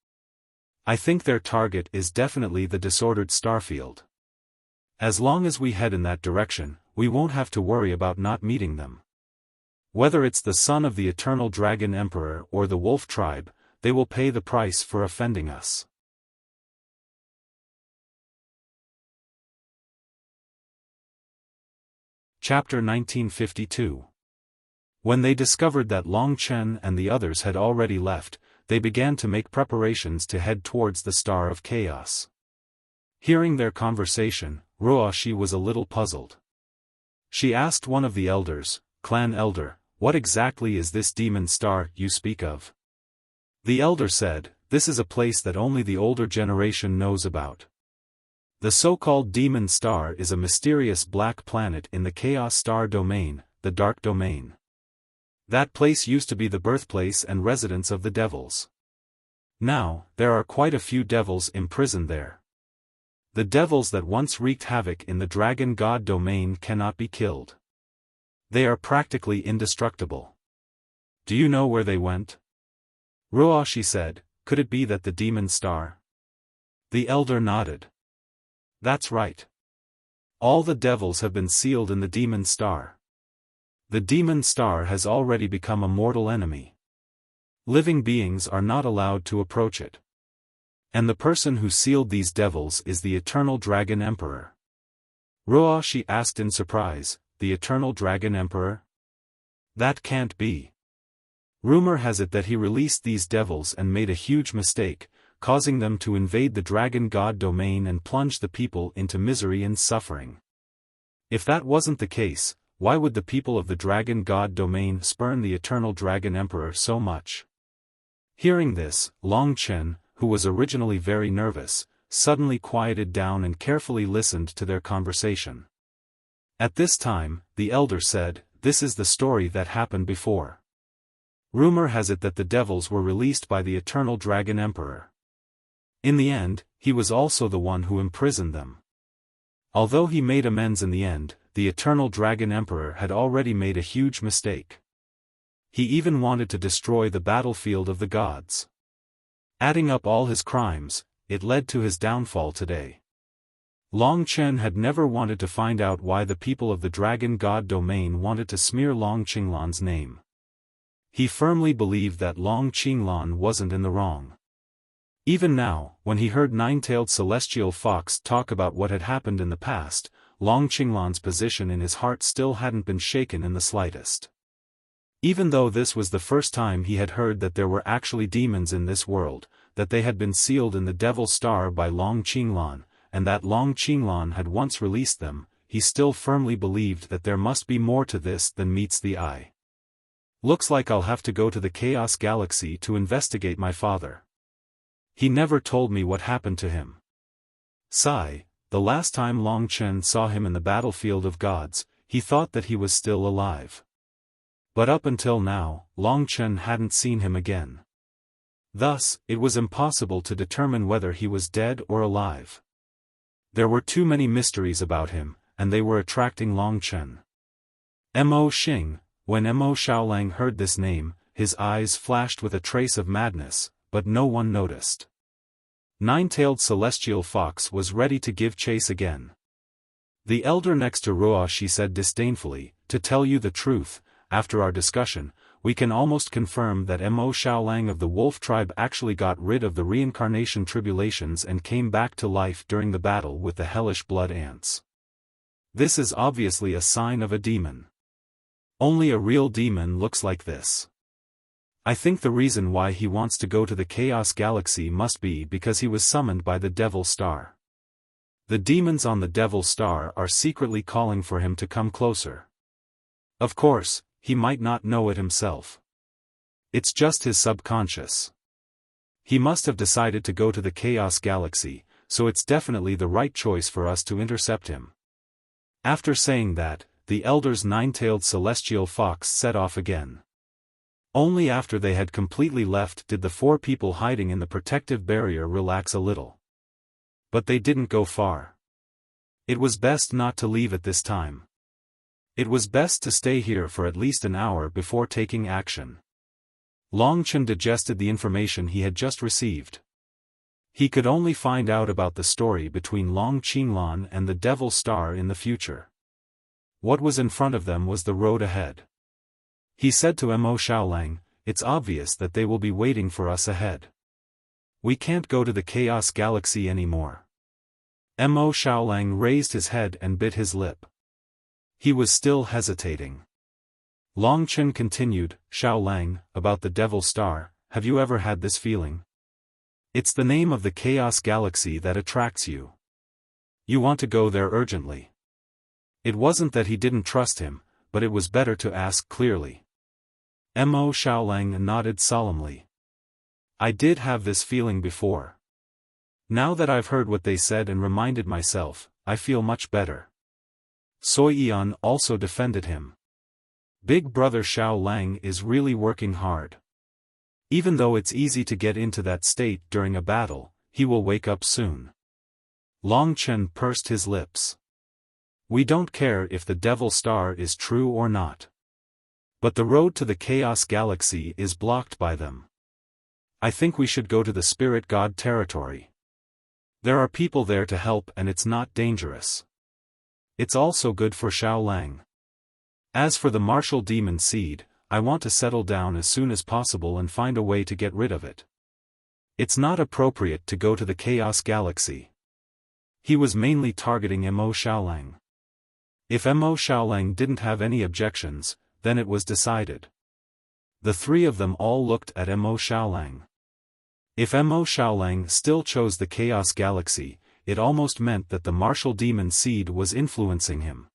I think their target is definitely the disordered starfield. As long as we head in that direction, we won't have to worry about not meeting them. Whether it's the son of the Eternal Dragon Emperor or the Wolf Tribe, they will pay the price for offending us. Chapter 1952. When they discovered that Long Chen and the others had already left, they began to make preparations to head towards the Star of Chaos. Hearing their conversation, Ruoxi was a little puzzled. She asked one of the elders, Clan Elder, "What exactly is this demon star you speak of?" The elder said, "This is a place that only the older generation knows about. The so-called demon star is a mysterious black planet in the Chaos Star domain, the Dark Domain. That place used to be the birthplace and residence of the devils. Now, there are quite a few devils imprisoned there. The devils that once wreaked havoc in the Dragon God domain cannot be killed. They are practically indestructible. Do you know where they went?" Ruoxi said, "Could it be that the demon star?" The elder nodded. "That's right. All the devils have been sealed in the demon star. The demon star has already become a mortal enemy. Living beings are not allowed to approach it. And the person who sealed these devils is the Eternal Dragon Emperor." Ruoxi asked in surprise, "The Eternal Dragon Emperor? That can't be. Rumor has it that he released these devils and made a huge mistake, causing them to invade the Dragon God domain and plunge the people into misery and suffering. If that wasn't the case, why would the people of the Dragon God domain spurn the eternal Dragon Emperor so much? Hearing this, Long Chen, who was originally very nervous, suddenly quieted down and carefully listened to their conversation. At this time, the elder said, "This is the story that happened before. Rumor has it that the devils were released by the eternal Dragon Emperor. In the end, he was also the one who imprisoned them. Although he made amends in the end, the eternal Dragon Emperor had already made a huge mistake. He even wanted to destroy the battlefield of the gods. Adding up all his crimes, it led to his downfall today." Long Chen had never wanted to find out why the people of the Dragon God domain wanted to smear Long Qinglan's name. He firmly believed that Long Qinglan wasn't in the wrong. Even now, when he heard Nine-Tailed Celestial Fox talk about what had happened in the past, Long Qinglan's position in his heart still hadn't been shaken in the slightest. Even though this was the first time he had heard that there were actually demons in this world, that they had been sealed in the Devil Star by Long Qinglan, and that Long Qinglan had once released them, he still firmly believed that there must be more to this than meets the eye. "Looks like I'll have to go to the Chaos Galaxy to investigate my father. He never told me what happened to him." Sigh. The last time Long Chen saw him in the battlefield of gods, he thought that he was still alive. But up until now, Long Chen hadn't seen him again. Thus, it was impossible to determine whether he was dead or alive. There were too many mysteries about him, and they were attracting Long Chen. Mo Xing. When Mo Xiaolang heard this name, his eyes flashed with a trace of madness, but no one noticed. Nine-Tailed Celestial Fox was ready to give chase again. "The elder next to Ruoshi said disdainfully, to tell you the truth, after our discussion, we can almost confirm that Mo Xiaolang of the Wolf Tribe actually got rid of the reincarnation tribulations and came back to life during the battle with the hellish blood ants. This is obviously a sign of a demon. Only a real demon looks like this. I think the reason why he wants to go to the Chaos Galaxy must be because he was summoned by the Devil Star. The demons on the Devil Star are secretly calling for him to come closer. Of course, he might not know it himself. It's just his subconscious. He must have decided to go to the Chaos Galaxy, so it's definitely the right choice for us to intercept him." After saying that, the elder's Nine-Tailed Celestial Fox set off again. Only after they had completely left did the four people hiding in the protective barrier relax a little. But they didn't go far. It was best not to leave at this time. It was best to stay here for at least an hour before taking action. Long Chen digested the information he had just received. He could only find out about the story between Long Qinglan and the Devil Star in the future. What was in front of them was the road ahead. He said to Mo Xiaolang, "It's obvious that they will be waiting for us ahead. We can't go to the Chaos Galaxy anymore." Mo Xiaolang raised his head and bit his lip. He was still hesitating. Long Chen continued, "Xiaolang, about the Devil Star, have you ever had this feeling? It's the name of the Chaos Galaxy that attracts you. You want to go there urgently." It wasn't that he didn't trust him, but it was better to ask clearly. Mo Xiaolang nodded solemnly. "I did have this feeling before. Now that I've heard what they said and reminded myself, I feel much better." Soi Yan also defended him. "Big brother Xiaolang is really working hard. Even though it's easy to get into that state during a battle, he will wake up soon." Long Chen pursed his lips. "We don't care if the Devil Star is true or not. But the road to the Chaos Galaxy is blocked by them. I think we should go to the Spirit God territory. There are people there to help and it's not dangerous. It's also good for Xiaolang. As for the martial demon seed, I want to settle down as soon as possible and find a way to get rid of it. It's not appropriate to go to the Chaos Galaxy." He was mainly targeting Mo Xiaolang. If Mo Xiaolang didn't have any objections, then it was decided. The three of them all looked at Mo Xiaolang. If Mo Xiaolang still chose the Chaos Galaxy, it almost meant that the martial demon seed was influencing him.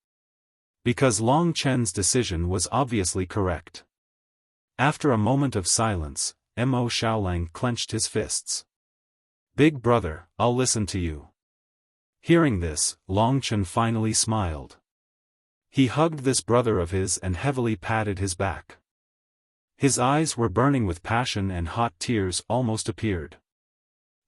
Because Long Chen's decision was obviously correct. After a moment of silence, Mo Xiaolang clenched his fists. "Big brother, I'll listen to you." Hearing this, Long Chen finally smiled. He hugged this brother of his and heavily patted his back. His eyes were burning with passion and hot tears almost appeared.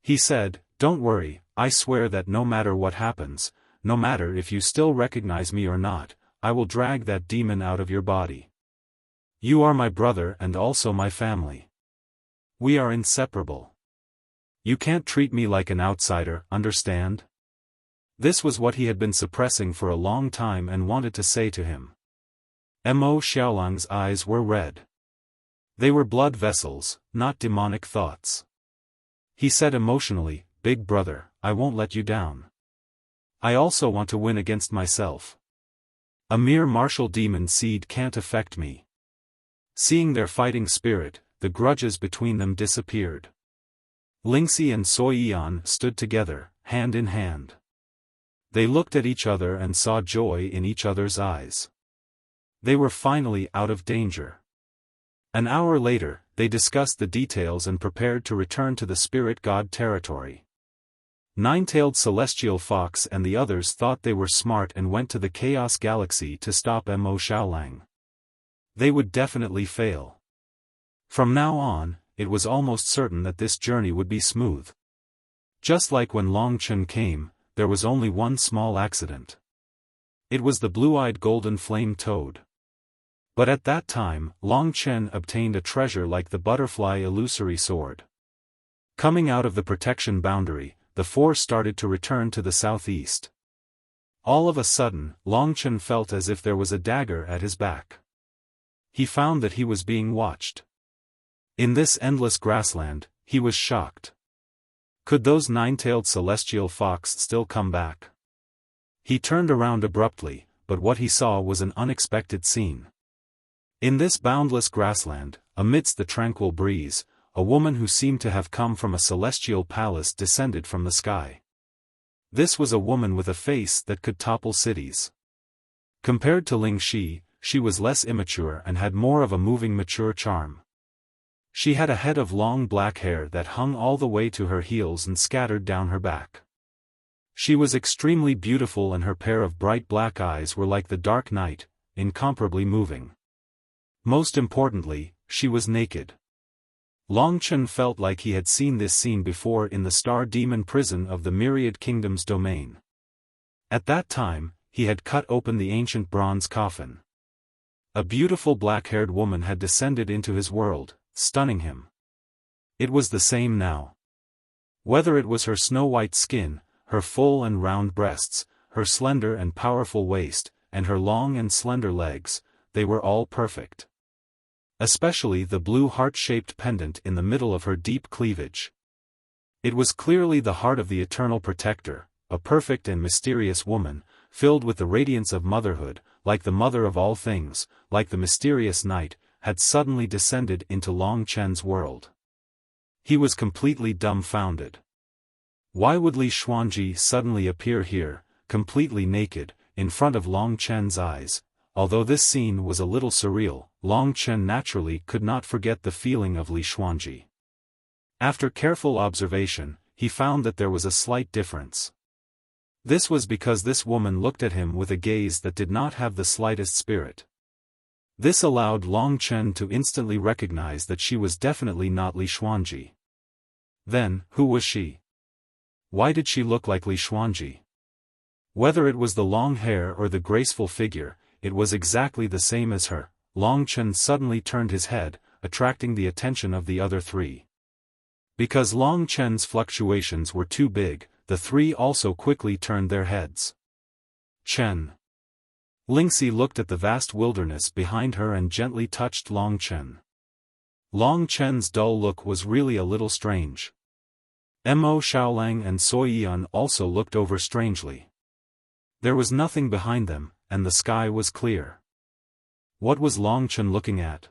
He said, "Don't worry, I swear that no matter what happens, no matter if you still recognize me or not, I will drag that demon out of your body. You are my brother and also my family. We are inseparable. You can't treat me like an outsider, understand?" This was what he had been suppressing for a long time and wanted to say to him. Mo Xiaolang's eyes were red. They were blood vessels, not demonic thoughts. He said emotionally, "Big brother, I won't let you down. I also want to win against myself. A mere martial demon seed can't affect me." Seeing their fighting spirit, the grudges between them disappeared. Lingxi and Soiyan stood together, hand in hand. They looked at each other and saw joy in each other's eyes. They were finally out of danger. An hour later, they discussed the details and prepared to return to the spirit god territory. Nine-tailed celestial fox and the others thought they were smart and went to the Chaos Galaxy to stop Mo Xiaolang. They would definitely fail. From now on, it was almost certain that this journey would be smooth. Just like when Long Chen came, there was only one small accident. It was the blue-eyed golden flame toad. But at that time, Long Chen obtained a treasure like the butterfly illusory sword. Coming out of the protection boundary, the four started to return to the southeast. All of a sudden, Long Chen felt as if there was a dagger at his back. He found that he was being watched. In this endless grassland, he was shocked. Could those nine-tailed celestial fox still come back? He turned around abruptly, but what he saw was an unexpected scene. In this boundless grassland, amidst the tranquil breeze, a woman who seemed to have come from a celestial palace descended from the sky. This was a woman with a face that could topple cities. Compared to Ling Shi, she was less immature and had more of a moving mature charm. She had a head of long black hair that hung all the way to her heels and scattered down her back. She was extremely beautiful and her pair of bright black eyes were like the dark night, incomparably moving. Most importantly, she was naked. Long Chen felt like he had seen this scene before in the Star Demon prison of the Myriad Kingdoms domain. At that time, he had cut open the ancient bronze coffin. A beautiful black-haired woman had descended into his world, stunning him. It was the same now. Whether it was her snow-white skin, her full and round breasts, her slender and powerful waist, and her long and slender legs, they were all perfect. Especially the blue heart-shaped pendant in the middle of her deep cleavage. It was clearly the heart of the Eternal Protector, a perfect and mysterious woman, filled with the radiance of motherhood, like the mother of all things, like the mysterious night, had suddenly descended into Long Chen's world. He was completely dumbfounded. Why would Li Xuanji suddenly appear here, completely naked, in front of Long Chen's eyes? Although this scene was a little surreal, Long Chen naturally could not forget the feeling of Li Xuanji. After careful observation, he found that there was a slight difference. This was because this woman looked at him with a gaze that did not have the slightest spirit. This allowed Long Chen to instantly recognize that she was definitely not Li Xuanji. Then, who was she? Why did she look like Li Xuanji? Whether it was the long hair or the graceful figure, it was exactly the same as her. Long Chen suddenly turned his head, attracting the attention of the other three. Because Long Chen's fluctuations were too big, the three also quickly turned their heads. Chen. Lingxi looked at the vast wilderness behind her and gently touched Long Chen. Long Chen's dull look was really a little strange. Mo Xiaolang and Soiyan also looked over strangely. There was nothing behind them, and the sky was clear. What was Long Chen looking at?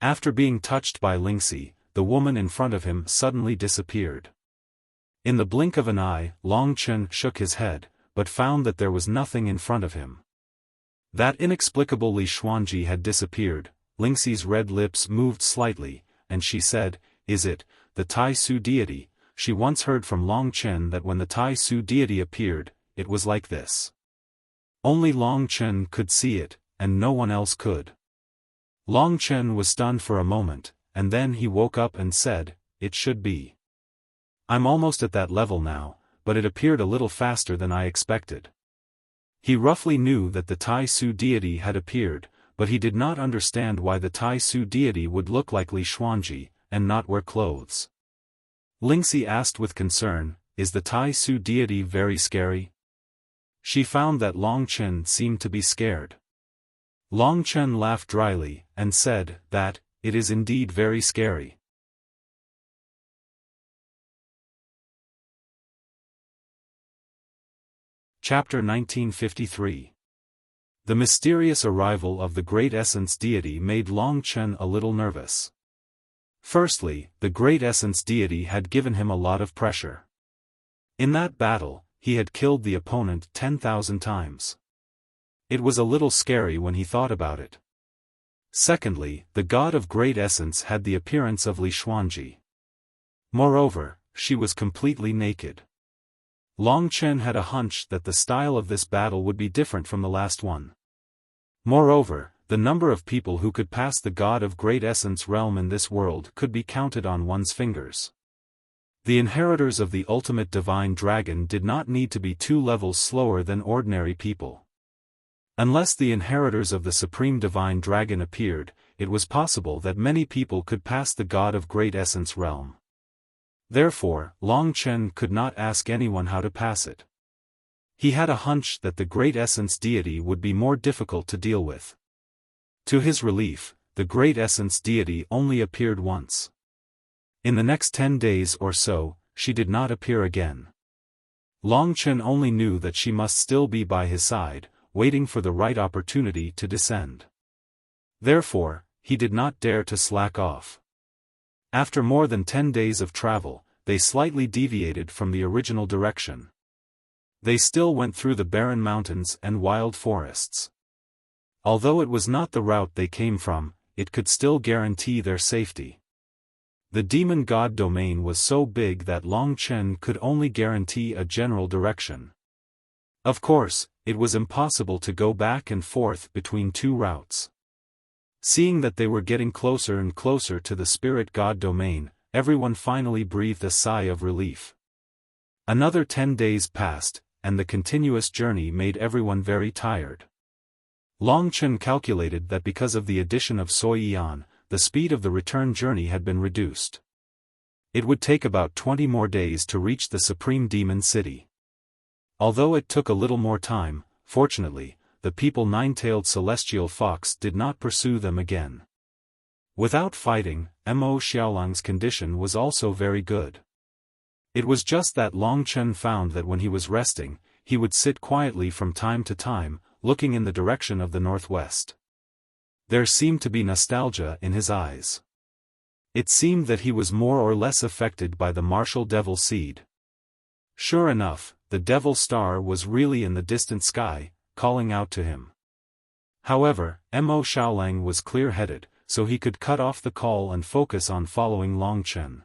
After being touched by Lingxi, the woman in front of him suddenly disappeared. In the blink of an eye, Long Chen shook his head, but found that there was nothing in front of him. That inexplicable Li Xuanji had disappeared. Lingxi's red lips moved slightly, and she said, "Is it the Tai Su deity?" She once heard from Long Chen that when the Tai Su deity appeared, it was like this. Only Long Chen could see it, and no one else could. Long Chen was stunned for a moment, and then he woke up and said, "It should be. I'm almost at that level now, but it appeared a little faster than I expected." He roughly knew that the Tai Su deity had appeared, but he did not understand why the Tai Su deity would look like Li Xuanji, and not wear clothes. Lingxi asked with concern, "Is the Tai Su deity very scary?" She found that Long Chen seemed to be scared. Long Chen laughed dryly, and said that, "It is indeed very scary." Chapter 1953. The mysterious arrival of the Great Essence Deity made Long Chen a little nervous. Firstly, the Great Essence Deity had given him a lot of pressure. In that battle, he had killed the opponent 10,000 times. It was a little scary when he thought about it. Secondly, the God of Great Essence had the appearance of Li Xuanji. Moreover, she was completely naked. Long Chen had a hunch that the style of this battle would be different from the last one. Moreover, the number of people who could pass the God of Great Essence realm in this world could be counted on one's fingers. The inheritors of the ultimate divine dragon did not need to be 2 levels slower than ordinary people. Unless the inheritors of the supreme divine dragon appeared, it was possible that many people could pass the God of Great Essence realm. Therefore, Long Chen could not ask anyone how to pass it. He had a hunch that the Great Essence Deity would be more difficult to deal with. To his relief, the Great Essence Deity only appeared once. In the next 10 days or so, she did not appear again. Long Chen only knew that she must still be by his side, waiting for the right opportunity to descend. Therefore, he did not dare to slack off. After more than 10 days of travel, they slightly deviated from the original direction. They still went through the barren mountains and wild forests. Although it was not the route they came from, it could still guarantee their safety. The demon god domain was so big that Long Chen could only guarantee a general direction. Of course, it was impossible to go back and forth between 2 routes. Seeing that they were getting closer and closer to the spirit god domain, everyone finally breathed a sigh of relief. Another 10 days passed, and the continuous journey made everyone very tired. Long Chen calculated that because of the addition of Sui Yan, the speed of the return journey had been reduced. It would take about 20 more days to reach the Supreme Demon City. Although it took a little more time, fortunately, the people Nine-Tailed Celestial Fox did not pursue them again. Without fighting, Mo Xiaolang's condition was also very good. It was just that Long Chen found that when he was resting, he would sit quietly from time to time, looking in the direction of the northwest. There seemed to be nostalgia in his eyes. It seemed that he was more or less affected by the martial devil seed. Sure enough, the devil star was really in the distant sky, calling out to him. However, Mo Xiaolang was clear-headed, so he could cut off the call and focus on following Long Chen.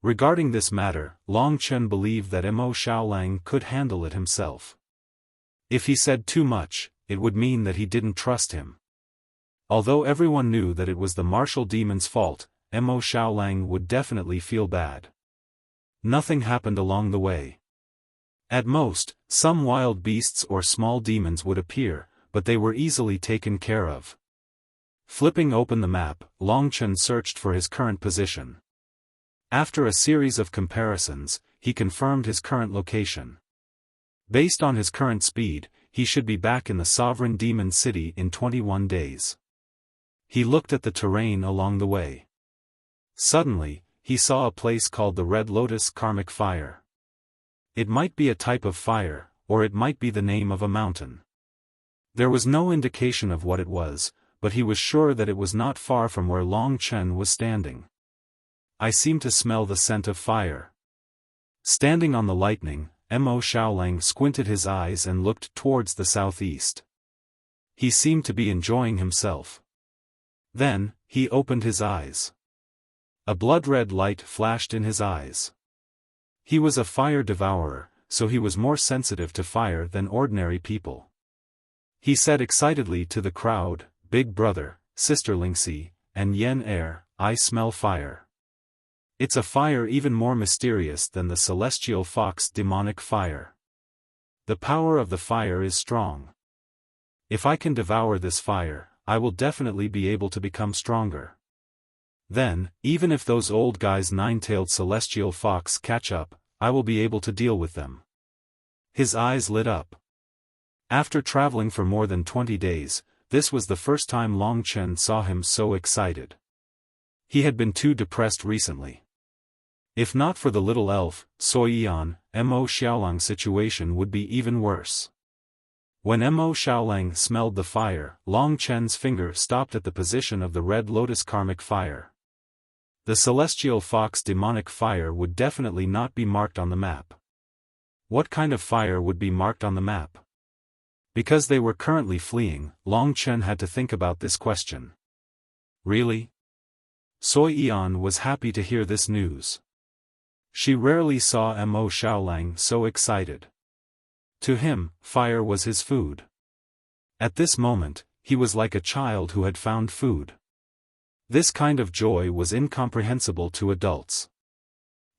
Regarding this matter, Long Chen believed that Mo Xiaolang could handle it himself. If he said too much, it would mean that he didn't trust him. Although everyone knew that it was the martial demon's fault, Mo Xiaolang would definitely feel bad. Nothing happened along the way. At most, some wild beasts or small demons would appear, but they were easily taken care of. Flipping open the map, Long Chen searched for his current position. After a series of comparisons, he confirmed his current location. Based on his current speed, he should be back in the Sovereign Demon City in 21 days. He looked at the terrain along the way. Suddenly, he saw a place called the Red Lotus Karmic Fire. It might be a type of fire, or it might be the name of a mountain. There was no indication of what it was, but he was sure that it was not far from where Long Chen was standing. I seem to smell the scent of fire. Standing on the lightning, Mo Xiaolang squinted his eyes and looked towards the southeast. He seemed to be enjoying himself. Then, he opened his eyes. A blood-red light flashed in his eyes. He was a fire devourer, so he was more sensitive to fire than ordinary people. He said excitedly to the crowd, "Big brother, sister Lingxi, and Yen I smell fire. It's a fire even more mysterious than the celestial fox demonic fire. The power of the fire is strong. If I can devour this fire, I will definitely be able to become stronger. Then, even if those old guys nine-tailed celestial fox catch up, I will be able to deal with them." His eyes lit up. After traveling for more than 20 days, this was the first time Long Chen saw him so excited. He had been too depressed recently. If not for the little elf, Sui Yan, Mo Xiaolang's situation would be even worse. When Mo Xiaolang smelled the fire, Long Chen's finger stopped at the position of the red lotus karmic fire. The celestial fox demonic fire would definitely not be marked on the map. What kind of fire would be marked on the map? Because they were currently fleeing, Long Chen had to think about this question. Really? Sui Yan was happy to hear this news. She rarely saw Mo Xiaolang so excited. To him, fire was his food. At this moment, he was like a child who had found food. This kind of joy was incomprehensible to adults.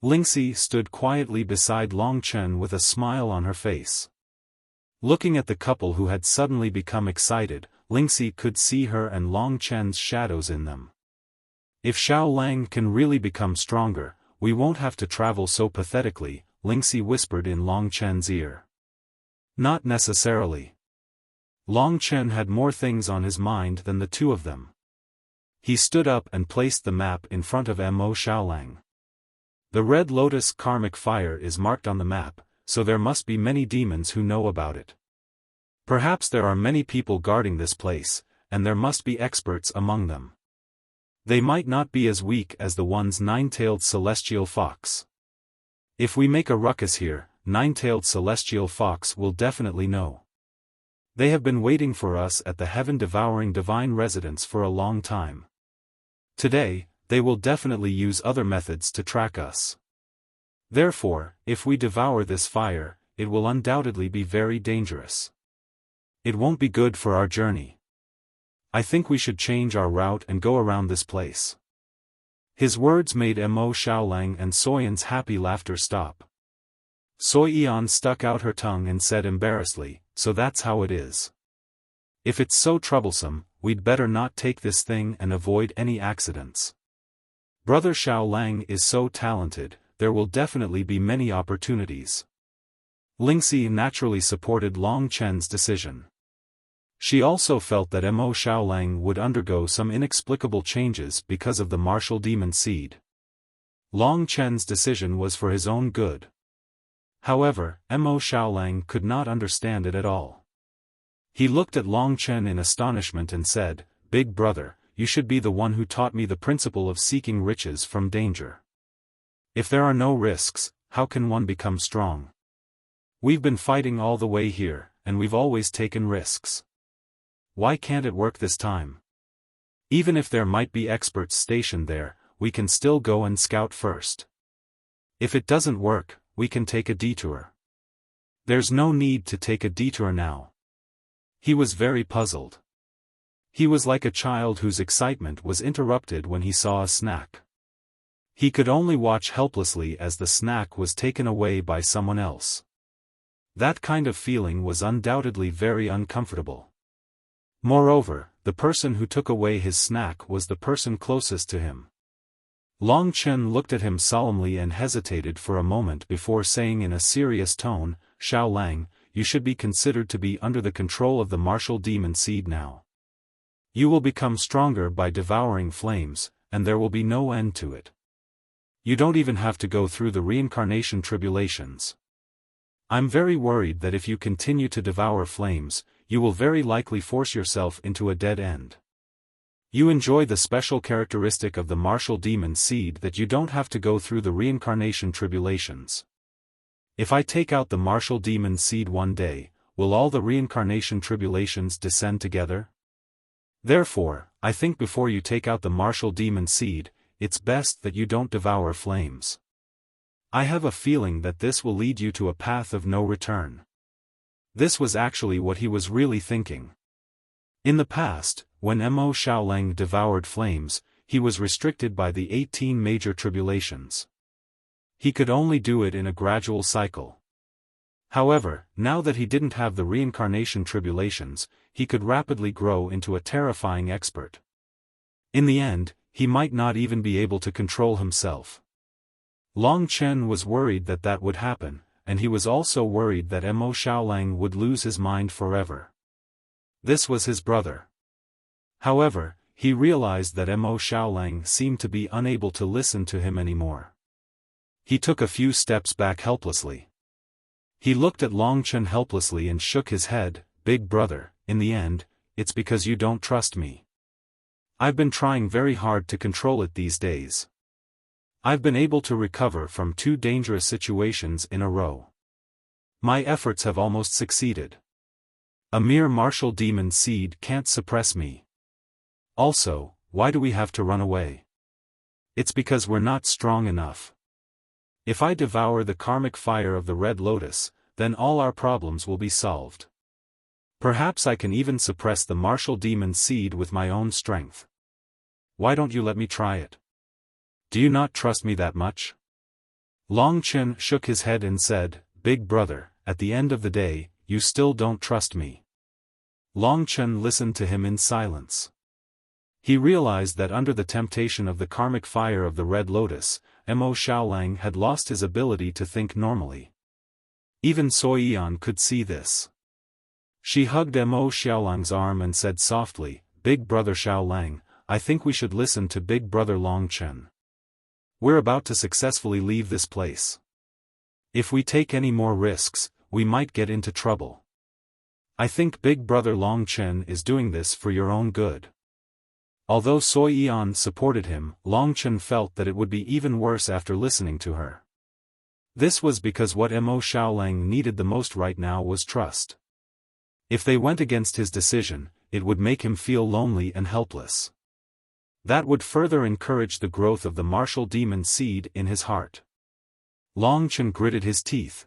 Lingxi stood quietly beside Long Chen with a smile on her face. Looking at the couple who had suddenly become excited, Lingxi could see her and Long Chen's shadows in them. If Xiaolang can really become stronger, we won't have to travel so pathetically, Lingxi whispered in Long Chen's ear. Not necessarily. Long Chen had more things on his mind than the two of them. He stood up and placed the map in front of Mo Xiaolang. The red lotus karmic fire is marked on the map, so there must be many demons who know about it. Perhaps there are many people guarding this place, and there must be experts among them. They might not be as weak as the one's nine-tailed celestial fox. If we make a ruckus here, nine-tailed celestial fox will definitely know. They have been waiting for us at the heaven-devouring divine residence for a long time. Today, they will definitely use other methods to track us. Therefore, if we devour this fire, it will undoubtedly be very dangerous. It won't be good for our journey. I think we should change our route and go around this place. His words made Mo Xiaolang and Soyan's happy laughter stop. Sui Yan stuck out her tongue and said embarrassedly, "So that's how it is. If it's so troublesome, we'd better not take this thing and avoid any accidents. Brother Xiaolang is so talented, there will definitely be many opportunities." Lingxi naturally supported Long Chen's decision. She also felt that Mo Xiaolang would undergo some inexplicable changes because of the martial demon seed. Long Chen's decision was for his own good. However, Mo Xiaolang could not understand it at all. He looked at Long Chen in astonishment and said, "Big brother, you should be the one who taught me the principle of seeking riches from danger. If there are no risks, how can one become strong? We've been fighting all the way here, and we've always taken risks. Why can't it work this time? Even if there might be experts stationed there, we can still go and scout first. If it doesn't work, we can take a detour. There's no need to take a detour now." He was very puzzled. He was like a child whose excitement was interrupted when he saw a snack. He could only watch helplessly as the snack was taken away by someone else. That kind of feeling was undoubtedly very uncomfortable. Moreover, the person who took away his snack was the person closest to him. Long Chen looked at him solemnly and hesitated for a moment before saying in a serious tone, "Xiaolang, you should be considered to be under the control of the martial demon seed now. You will become stronger by devouring flames, and there will be no end to it. You don't even have to go through the reincarnation tribulations. I'm very worried that if you continue to devour flames, you will very likely force yourself into a dead end. You enjoy the special characteristic of the martial demon seed that you don't have to go through the reincarnation tribulations. If I take out the martial demon seed one day, will all the reincarnation tribulations descend together? Therefore, I think before you take out the martial demon seed, it's best that you don't devour flames. I have a feeling that this will lead you to a path of no return. This was actually what he was really thinking. In the past, when Mo Xiaolang devoured flames, he was restricted by the 18 major tribulations. He could only do it in a gradual cycle. However, now that he didn't have the reincarnation tribulations, he could rapidly grow into a terrifying expert. In the end, he might not even be able to control himself. Long Chen was worried that that would happen, and he was also worried that Mo Xiaolang would lose his mind forever. This was his brother. However, he realized that Mo Xiaolang seemed to be unable to listen to him anymore. He took a few steps back helplessly. He looked at Long Chen helplessly and shook his head. Big brother, in the end, it's because you don't trust me. I've been trying very hard to control it these days. I've been able to recover from 2 dangerous situations in a row. My efforts have almost succeeded. A mere martial demon seed can't suppress me. Also, why do we have to run away? It's because we're not strong enough. If I devour the karmic fire of the Red Lotus, then all our problems will be solved. Perhaps I can even suppress the martial demon seed with my own strength. Why don't you let me try it? Do you not trust me that much? Long Chen shook his head and said, Big brother, at the end of the day, you still don't trust me. Long Chen listened to him in silence. He realized that under the temptation of the karmic fire of the Red Lotus, Mo Xiaolang had lost his ability to think normally. Even Sui Yan could see this. She hugged Mo Xiaolang's arm and said softly, Big brother Xiaolang, I think we should listen to Big brother Long Chen. We're about to successfully leave this place. If we take any more risks, we might get into trouble. I think Big brother Long Chen is doing this for your own good. Although Sui Yan supported him, Long Chen felt that it would be even worse after listening to her. This was because what Mo Xiaolang needed the most right now was trust. If they went against his decision, it would make him feel lonely and helpless. That would further encourage the growth of the martial demon seed in his heart. Long Chen gritted his teeth.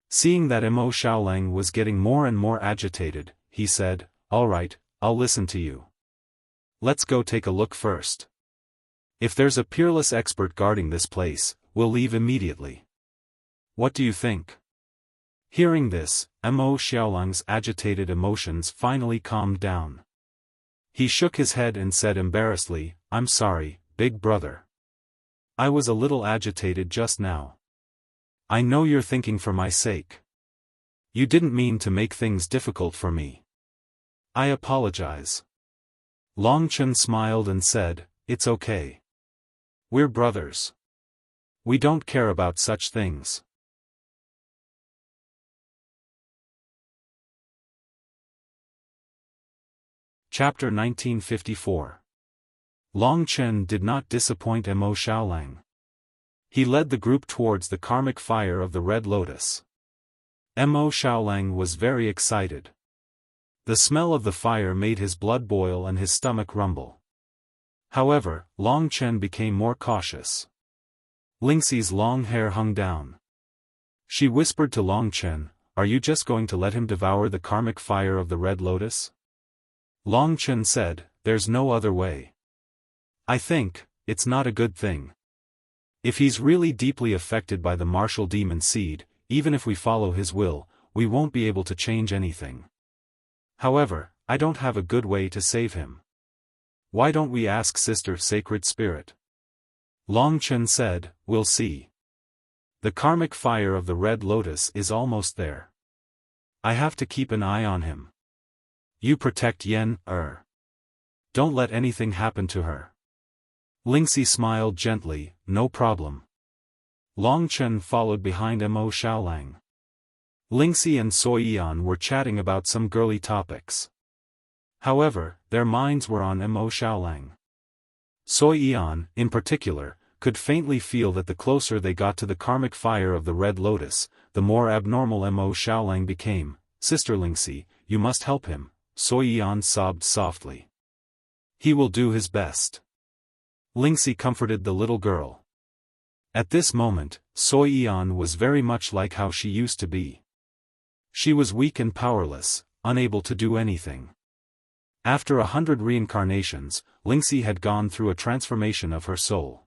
Seeing that Mo Xiaolang was getting more and more agitated, he said, All right, I'll listen to you. Let's go take a look first. If there's a peerless expert guarding this place, we'll leave immediately. What do you think? Hearing this, Mo Xiaolang's agitated emotions finally calmed down. He shook his head and said embarrassedly, I'm sorry, big brother. I was a little agitated just now. I know you're thinking for my sake. You didn't mean to make things difficult for me. I apologize. Long Chen smiled and said, It's okay. We're brothers. We don't care about such things. Chapter 1954. Long Chen did not disappoint Mo Xiaolang. He led the group towards the karmic fire of the Red Lotus. Mo Xiaolang was very excited. The smell of the fire made his blood boil and his stomach rumble. However, Long Chen became more cautious. Lingxi's long hair hung down. She whispered to Long Chen, Are you just going to let him devour the karmic fire of the Red Lotus? Long Chen said, There's no other way. I think, it's not a good thing. If he's really deeply affected by the martial demon seed, even if we follow his will, we won't be able to change anything. However, I don't have a good way to save him. Why don't we ask Sister Sacred Spirit? Long Chen said, We'll see. The karmic fire of the Red Lotus is almost there. I have to keep an eye on him. You protect Yen, Don't let anything happen to her. Lingxi smiled gently, No problem. Long Chen followed behind Mo Xiaolang. Lingxi and Sui Yan were chatting about some girly topics. However, their minds were on Mo Xiaolang. Sui Yan, in particular, could faintly feel that the closer they got to the karmic fire of the Red Lotus, the more abnormal Mo Xiaolang became. "Sister Lingxi, you must help him," Soyian sobbed softly. "He will do his best." Lingxi comforted the little girl. At this moment, Soyian was very much like how she used to be. She was weak and powerless, unable to do anything. After 100 reincarnations, Lingxi had gone through a transformation of her soul.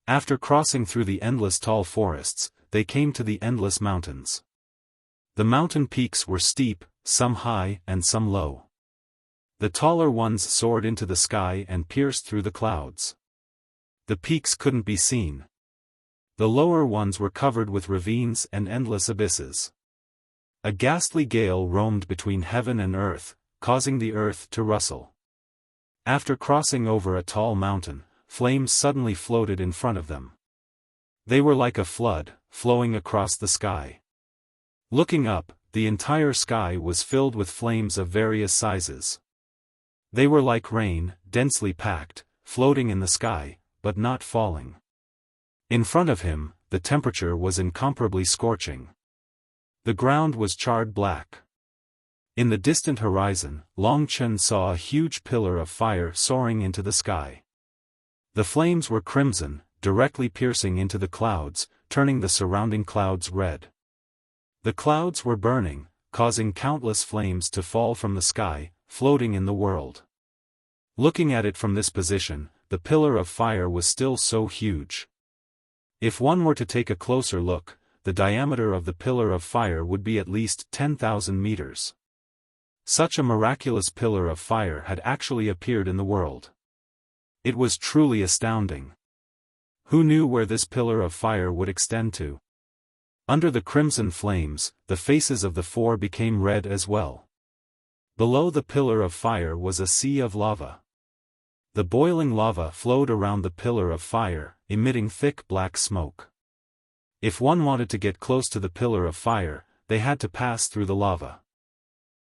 After crossing through the endless tall forests, they came to the endless mountains. The mountain peaks were steep, some high and some low. The taller ones soared into the sky and pierced through the clouds. The peaks couldn't be seen. The lower ones were covered with ravines and endless abysses. A ghastly gale roamed between heaven and earth, causing the earth to rustle. After crossing over a tall mountain, flames suddenly floated in front of them. They were like a flood, flowing across the sky. Looking up, the entire sky was filled with flames of various sizes. They were like rain, densely packed, floating in the sky, but not falling. In front of him, the temperature was incomparably scorching. The ground was charred black. In the distant horizon, Long Chen saw a huge pillar of fire soaring into the sky. The flames were crimson, directly piercing into the clouds, turning the surrounding clouds red. The clouds were burning, causing countless flames to fall from the sky, floating in the world. Looking at it from this position, the pillar of fire was still so huge. If one were to take a closer look, the diameter of the pillar of fire would be at least 10,000 meters. Such a miraculous pillar of fire had actually appeared in the world. It was truly astounding. Who knew where this pillar of fire would extend to? Under the crimson flames, the faces of the four became red as well. Below the pillar of fire was a sea of lava. The boiling lava flowed around the pillar of fire, emitting thick black smoke. If one wanted to get close to the pillar of fire, they had to pass through the lava.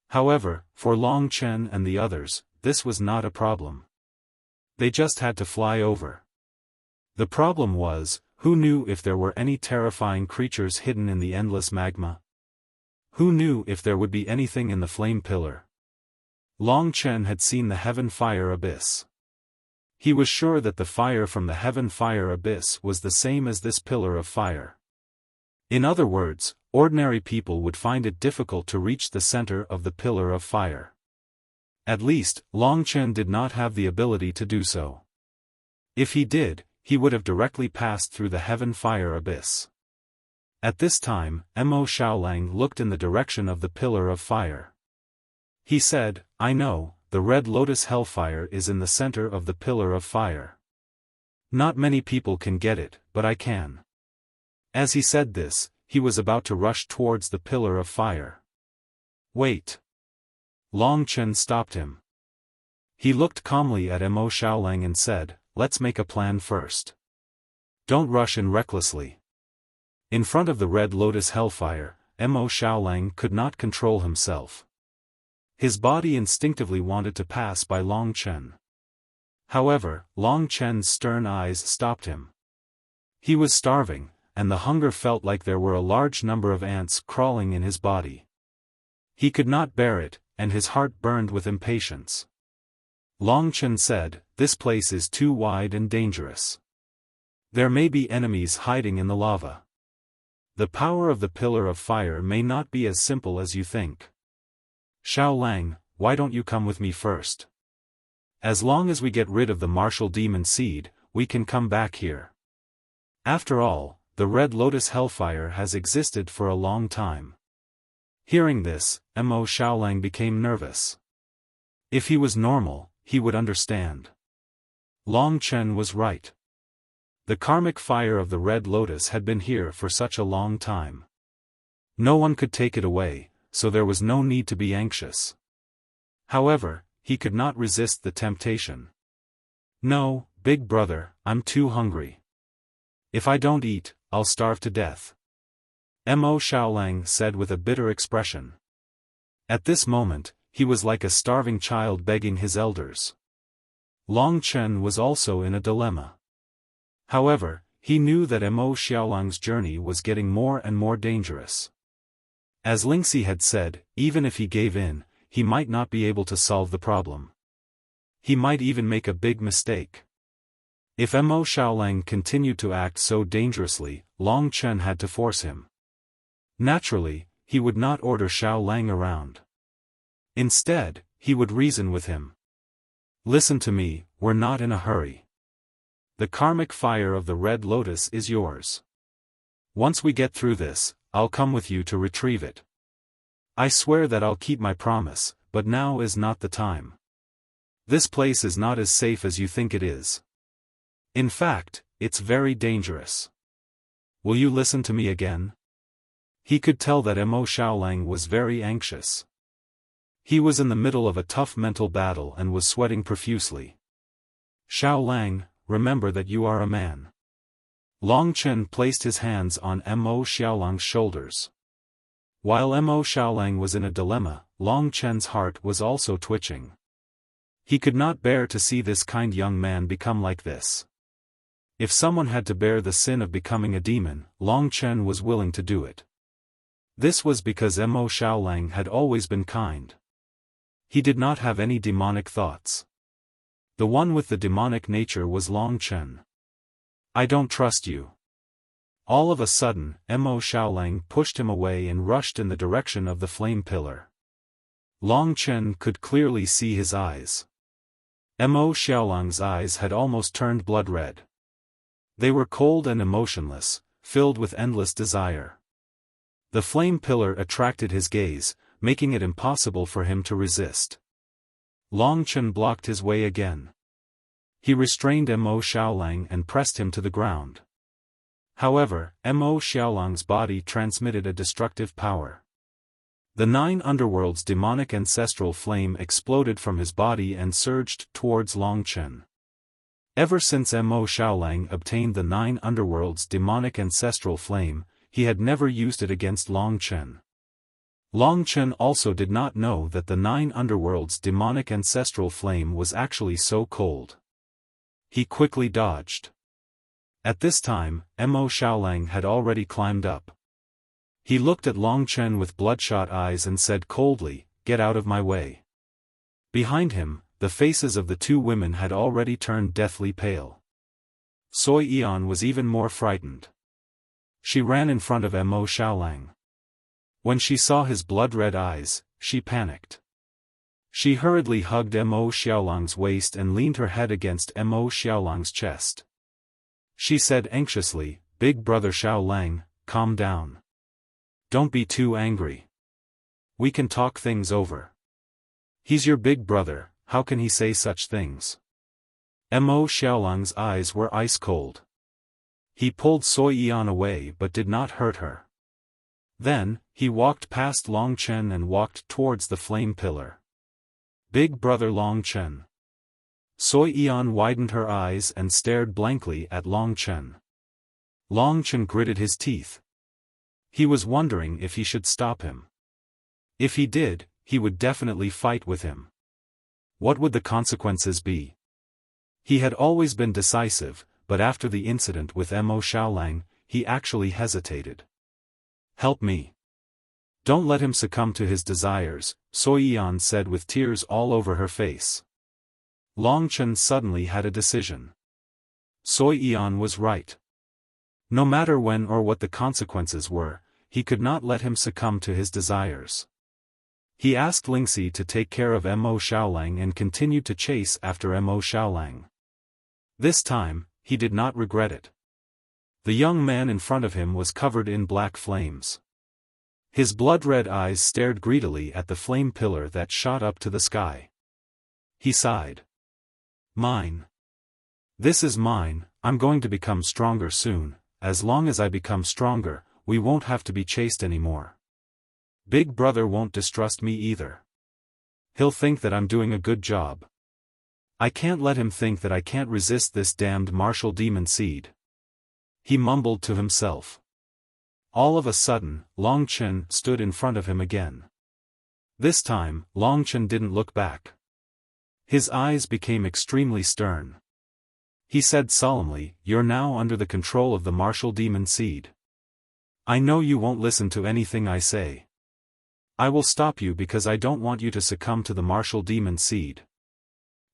However, for Long Chen and the others, this was not a problem. They just had to fly over. The problem was, who knew if there were any terrifying creatures hidden in the endless magma? Who knew if there would be anything in the flame pillar? Long Chen had seen the heaven fire abyss. He was sure that the fire from the heaven fire abyss was the same as this pillar of fire. In other words, ordinary people would find it difficult to reach the center of the pillar of fire. At least, Long Chen did not have the ability to do so. If he did, he would have directly passed through the heaven fire abyss. At this time, Mo Xiaolang looked in the direction of the pillar of fire. He said, "I know, the red lotus hellfire is in the center of the pillar of fire. Not many people can get it, but I can." As he said this, he was about to rush towards the pillar of fire. "Wait." Long Chen stopped him. He looked calmly at Mo Xiaolang and said, "Let's make a plan first. Don't rush in recklessly." In front of the red lotus hellfire, Mo Xiaolang could not control himself. His body instinctively wanted to pass by Long Chen. However, Long Chen's stern eyes stopped him. He was starving, and the hunger felt like there were a large number of ants crawling in his body. He could not bear it, and his heart burned with impatience. Long Chen said, "This place is too wide and dangerous. There may be enemies hiding in the lava. The power of the pillar of fire may not be as simple as you think. Xiaolang, why don't you come with me first? As long as we get rid of the martial demon seed, we can come back here. After all, the red lotus hellfire has existed for a long time." Hearing this, Mo Xiaolang became nervous. If he was normal, he would understand. Long Chen was right. The karmic fire of the red lotus had been here for such a long time. No one could take it away, so there was no need to be anxious. However, he could not resist the temptation. "No, big brother, I'm too hungry. If I don't eat, I'll starve to death," Mo Xiaolang said with a bitter expression. At this moment, he was like a starving child begging his elders. Long Chen was also in a dilemma. However, he knew that Mo Xiaolang's journey was getting more and more dangerous. As Lingxi had said, even if he gave in, he might not be able to solve the problem. He might even make a big mistake. If Mo Xiaolang continued to act so dangerously, Long Chen had to force him. Naturally, he would not order Xiaolang around. Instead, he would reason with him. Listen to me, we're not in a hurry. The karmic fire of the Red Lotus is yours. Once we get through this, I'll come with you to retrieve it. I swear that I'll keep my promise, but now is not the time. This place is not as safe as you think it is. In fact, it's very dangerous. Will you listen to me again? He could tell that Mo Xiaolang was very anxious. He was in the middle of a tough mental battle and was sweating profusely. Xiaolang, remember that you are a man. Long Chen placed his hands on Mo Xiaolang's shoulders. While Mo Xiaolang was in a dilemma, Long Chen's heart was also twitching. He could not bear to see this kind young man become like this. If someone had to bear the sin of becoming a demon, Long Chen was willing to do it. This was because Mo Xiaolang had always been kind. He did not have any demonic thoughts. The one with the demonic nature was Long Chen. I don't trust you. All of a sudden, Mo Xiaolang pushed him away and rushed in the direction of the flame pillar. Long Chen could clearly see his eyes. Mo Xiaolang's eyes had almost turned blood red. They were cold and emotionless, filled with endless desire. The flame pillar attracted his gaze, making it impossible for him to resist. Long Chen blocked his way again. He restrained Mo Xiaolang and pressed him to the ground. However, Mo Xiaolang's body transmitted a destructive power. The 9 underworlds' demonic ancestral flame exploded from his body and surged towards Long Chen. Ever since Mo Xiaolang obtained the 9 underworlds' demonic ancestral flame, he had never used it against Long Chen. Long Chen also did not know that the 9 underworlds' demonic ancestral flame was actually so cold. He quickly dodged. At this time, Mo Xiaolang had already climbed up. He looked at Long Chen with bloodshot eyes and said coldly, "Get out of my way." Behind him, the faces of the 2 women had already turned deathly pale. Soi Yan was even more frightened. She ran in front of Mo Xiaolang. When she saw his blood-red eyes, she panicked. She hurriedly hugged Mo Xiaolang's waist and leaned her head against Mo Xiaolang's chest. She said anxiously, "Big brother Xiaolang, calm down. Don't be too angry. We can talk things over. He's your big brother, how can he say such things?" Mo Xiaolang's eyes were ice cold. He pulled Soi Yan away but did not hurt her. Then, he walked past Long Chen and walked towards the flame pillar. "Big brother Long Chen." Soi Yan widened her eyes and stared blankly at Long Chen. Long Chen gritted his teeth. He was wondering if he should stop him. If he did, he would definitely fight with him. What would the consequences be? He had always been decisive, but after the incident with Mo Xiaolang, he actually hesitated. "Help me. Don't let him succumb to his desires," Soi Yan said with tears all over her face. Long Chen suddenly had a decision. Soi Yan was right. No matter when or what the consequences were, he could not let him succumb to his desires. He asked Lingxi to take care of Mo Xiaolang and continued to chase after Mo Xiaolang. This time, he did not regret it. The young man in front of him was covered in black flames. His blood-red eyes stared greedily at the flame pillar that shot up to the sky. He sighed. "Mine. This is mine, I'm going to become stronger soon. As long as I become stronger, we won't have to be chased anymore. Big brother won't distrust me either. He'll think that I'm doing a good job. I can't let him think that I can't resist this damned martial demon seed." He mumbled to himself. All of a sudden, Long Chen stood in front of him again. This time, Long Chen didn't look back. His eyes became extremely stern. He said solemnly, "You're now under the control of the martial demon seed. I know you won't listen to anything I say. I will stop you because I don't want you to succumb to the martial demon seed.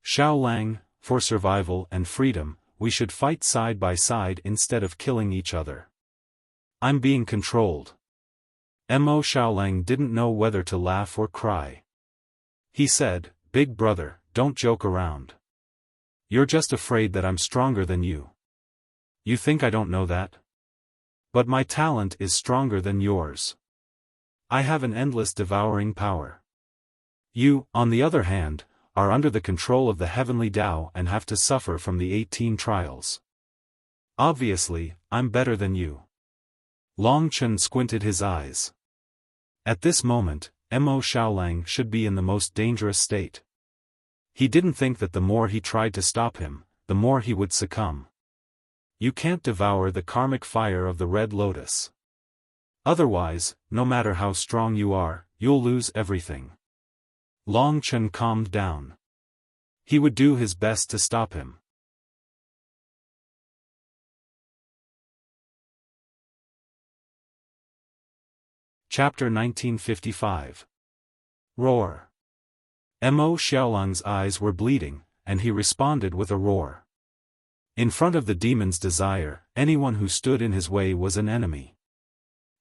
Xiaolang, for survival and freedom, we should fight side by side instead of killing each other. I'm being controlled. Mo Xiaolang didn't know whether to laugh or cry. He said, Big brother, don't joke around. You're just afraid that I'm stronger than you. You think I don't know that? But my talent is stronger than yours. I have an endless devouring power. You, on the other hand, are under the control of the heavenly Tao and have to suffer from the 18 trials. Obviously, I'm better than you. Long Chen squinted his eyes. At this moment, Mo Xiaolang should be in the most dangerous state. He didn't think that the more he tried to stop him, the more he would succumb. You can't devour the karmic fire of the Red Lotus. Otherwise, no matter how strong you are, you'll lose everything. Long Chen calmed down. He would do his best to stop him. Chapter 1955. Roar. Mo Xiaolang's eyes were bleeding, and he responded with a roar. In front of the demon's desire, anyone who stood in his way was an enemy.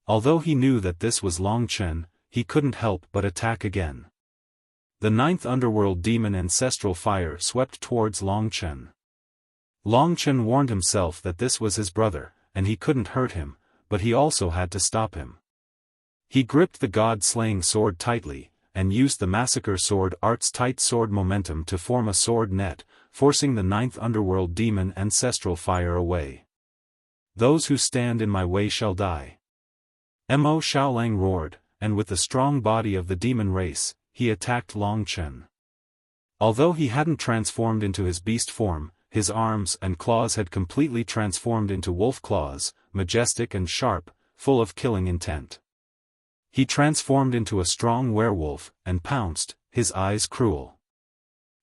Although he knew that this was Long Chen, he couldn't help but attack again. The 9th underworld demon ancestral fire swept towards Long Chen. Long Chen warned himself that this was his brother, and he couldn't hurt him, but he also had to stop him. He gripped the god-slaying sword tightly, and used the massacre sword art's tight sword momentum to form a sword net, forcing the 9th underworld demon ancestral fire away. Those who stand in my way shall die. Mo Xiaolang roared, and with the strong body of the demon race, he attacked Long Chen. Although he hadn't transformed into his beast form, his arms and claws had completely transformed into wolf claws, majestic and sharp, full of killing intent. He transformed into a strong werewolf, and pounced, his eyes cruel.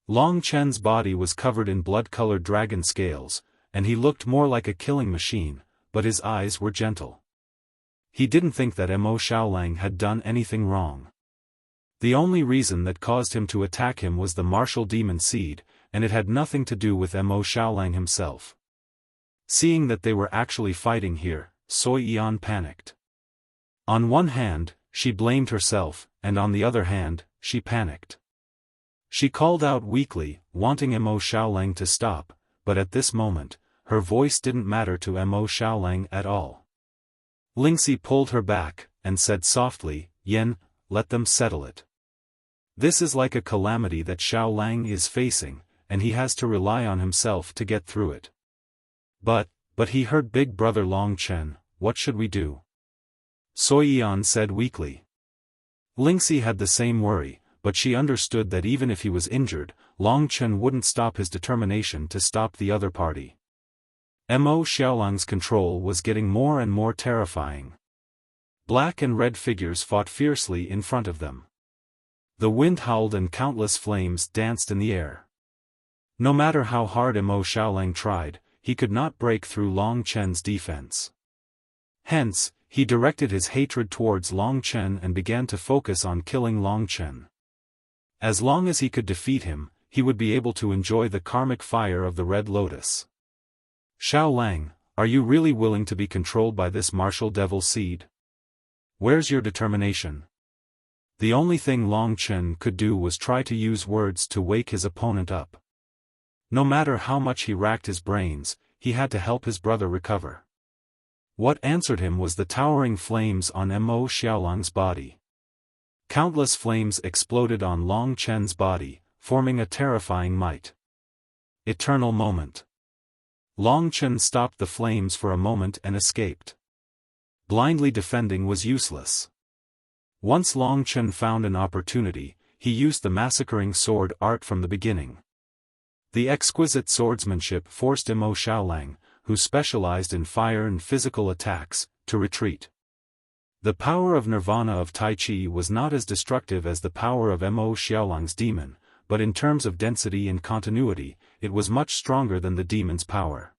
Long Chen's body was covered in blood-colored dragon scales, and he looked more like a killing machine, but his eyes were gentle. He didn't think that Mo Xiaolang had done anything wrong. The only reason that caused him to attack him was the martial demon seed, and it had nothing to do with Mo Xiaolang himself. Seeing that they were actually fighting here, Sui Yan panicked. On one hand, she blamed herself, and on the other hand, she panicked. She called out weakly, wanting Mo Xiaolang to stop, but at this moment, her voice didn't matter to Mo Xiaolang at all. Lingxi pulled her back, and said softly, Yen, let them settle it. This is like a calamity that Xiaolang is facing, and he has to rely on himself to get through it. But he heard Big Brother Long Chen, what should we do? Sui Yan said weakly. Lingxi had the same worry, but she understood that even if he was injured, Long Chen wouldn't stop his determination to stop the other party. Mo Xiaolang's control was getting more and more terrifying. Black and red figures fought fiercely in front of them. The wind howled and countless flames danced in the air. No matter how hard Mo Xiaolang tried, he could not break through Long Chen's defense. Hence, he directed his hatred towards Long Chen and began to focus on killing Long Chen. As long as he could defeat him, he would be able to enjoy the karmic fire of the Red Lotus. Xiaolang, are you really willing to be controlled by this martial devil seed? Where's your determination? The only thing Long Chen could do was try to use words to wake his opponent up. No matter how much he racked his brains, he had to help his brother recover. What answered him was the towering flames on Mo Xiaolang's body. Countless flames exploded on Long Chen's body, forming a terrifying might. Eternal moment. Long Chen stopped the flames for a moment and escaped. Blindly defending was useless. Once Long Chen found an opportunity, he used the massacring sword art from the beginning. The exquisite swordsmanship forced Mo Xiaolang, who specialized in fire and physical attacks, to retreat. The power of Nirvana of Tai Chi was not as destructive as the power of Mo Xiaolang's demon, but in terms of density and continuity, it was much stronger than the demon's power.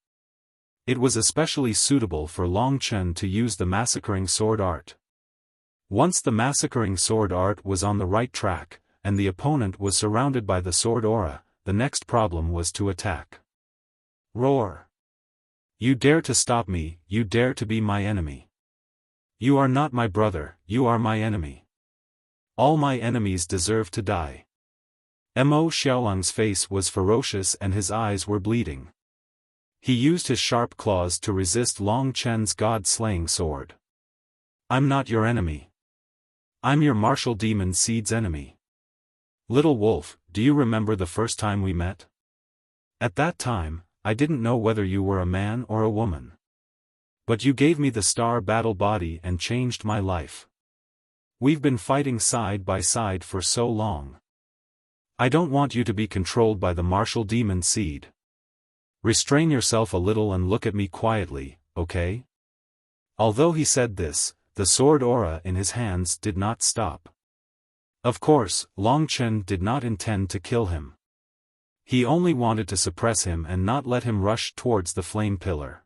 It was especially suitable for Long Chen to use the massacring sword art. Once the massacring sword art was on the right track, and the opponent was surrounded by the sword aura, the next problem was to attack. Roar! You dare to stop me, you dare to be my enemy. You are not my brother, you are my enemy. All my enemies deserve to die. Mo Xiaolang's face was ferocious and his eyes were bleeding. He used his sharp claws to resist Long Chen's god-slaying sword. I'm not your enemy. I'm your martial demon seed's enemy. Little wolf, do you remember the first time we met? At that time, I didn't know whether you were a man or a woman. But you gave me the star battle body and changed my life. We've been fighting side by side for so long. I don't want you to be controlled by the martial demon seed. Restrain yourself a little and look at me quietly, okay? Although he said this, the sword aura in his hands did not stop. Of course, Long Chen did not intend to kill him. He only wanted to suppress him and not let him rush towards the flame pillar.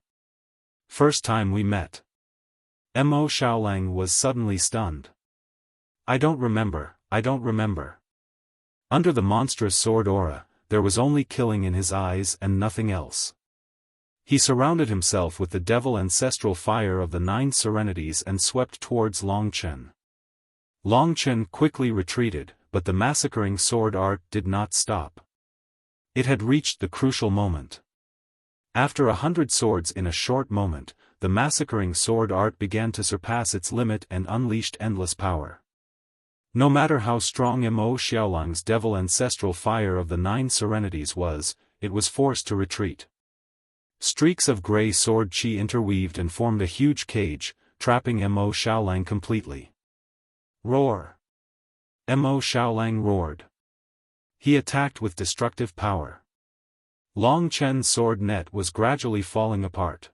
First time we met. Mo Xiaolang was suddenly stunned. I don't remember. Under the monstrous sword aura, there was only killing in his eyes and nothing else. He surrounded himself with the devil ancestral fire of the 9 serenities and swept towards Long Chen. Long Chen quickly retreated, but the massacring sword art did not stop. It had reached the crucial moment. After 100 swords in a short moment, the massacring sword art began to surpass its limit and unleashed endless power. No matter how strong Mo Xiaolang's devil ancestral fire of the 9 serenities was, it was forced to retreat. Streaks of grey sword qi interweaved and formed a huge cage, trapping Mo Xiaolang completely. Roar! Mo Xiaolang roared. He attacked with destructive power. Long Chen's sword net was gradually falling apart.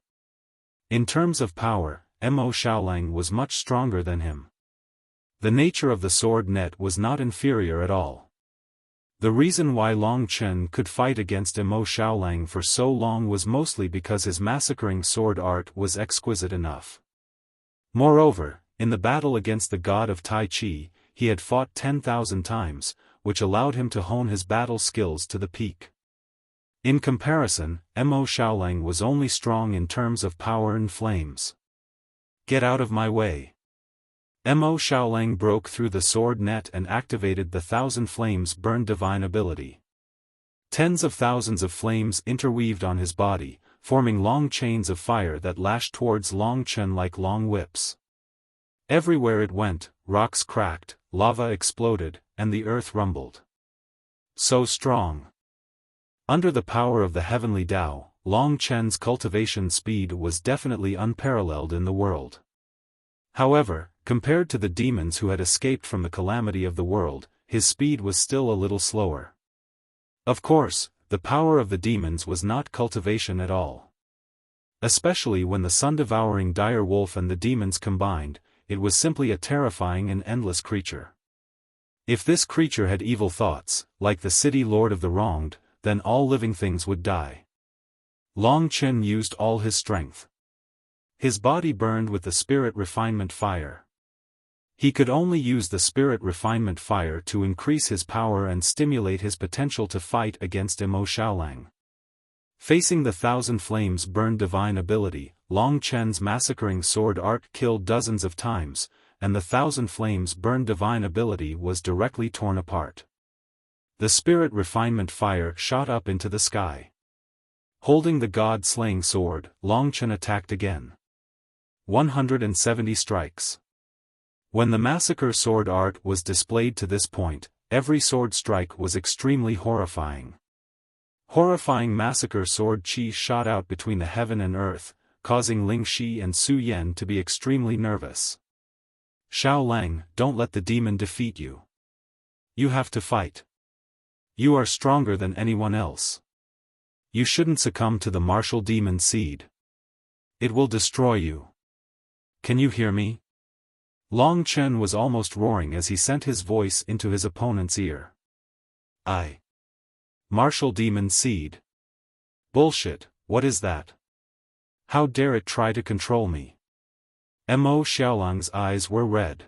In terms of power, Mo Xiaolang was much stronger than him. The nature of the sword net was not inferior at all. The reason why Long Chen could fight against Mo Xiaolang for so long was mostly because his massacring sword art was exquisite enough. Moreover, in the battle against the god of Tai Chi, he had fought 10,000 times, which allowed him to hone his battle skills to the peak. In comparison, Mo Xiaolang was only strong in terms of power and flames. Get out of my way. Mo Xiaolang broke through the sword net and activated the 1,000 flames burn divine ability. Tens of thousands of flames interweaved on his body, forming long chains of fire that lashed towards Long Chen like long whips. Everywhere it went, rocks cracked, lava exploded, and the earth rumbled. So strong. Under the power of the heavenly Tao, Long Chen's cultivation speed was definitely unparalleled in the world. However, compared to the demons who had escaped from the calamity of the world, his speed was still a little slower. Of course, the power of the demons was not cultivation at all. Especially when the sun-devouring dire wolf and the demons combined, it was simply a terrifying and endless creature. If this creature had evil thoughts, like the city lord of the wronged, then all living things would die. Long Chen used all his strength. His body burned with the spirit refinement fire. He could only use the spirit refinement fire to increase his power and stimulate his potential to fight against Mo Xiaolang. Facing the 1,000 flames burn divine ability, Long Chen's massacring sword art killed dozens of times, and the 1,000 flames burn divine ability was directly torn apart. The spirit refinement fire shot up into the sky. Holding the god-slaying sword, Long Chen attacked again. 170 strikes. When the massacre sword art was displayed to this point, every sword strike was extremely horrifying. Horrifying massacre sword qi shot out between the heaven and earth, causing Ling Shi and Su Yan to be extremely nervous. Xiao Lang, don't let the demon defeat you. You have to fight. You are stronger than anyone else. You shouldn't succumb to the martial demon seed. It will destroy you. Can you hear me? Long Chen was almost roaring as he sent his voice into his opponent's ear. Martial demon seed. Bullshit, what is that? How dare it try to control me? Mo Xiaolang's eyes were red.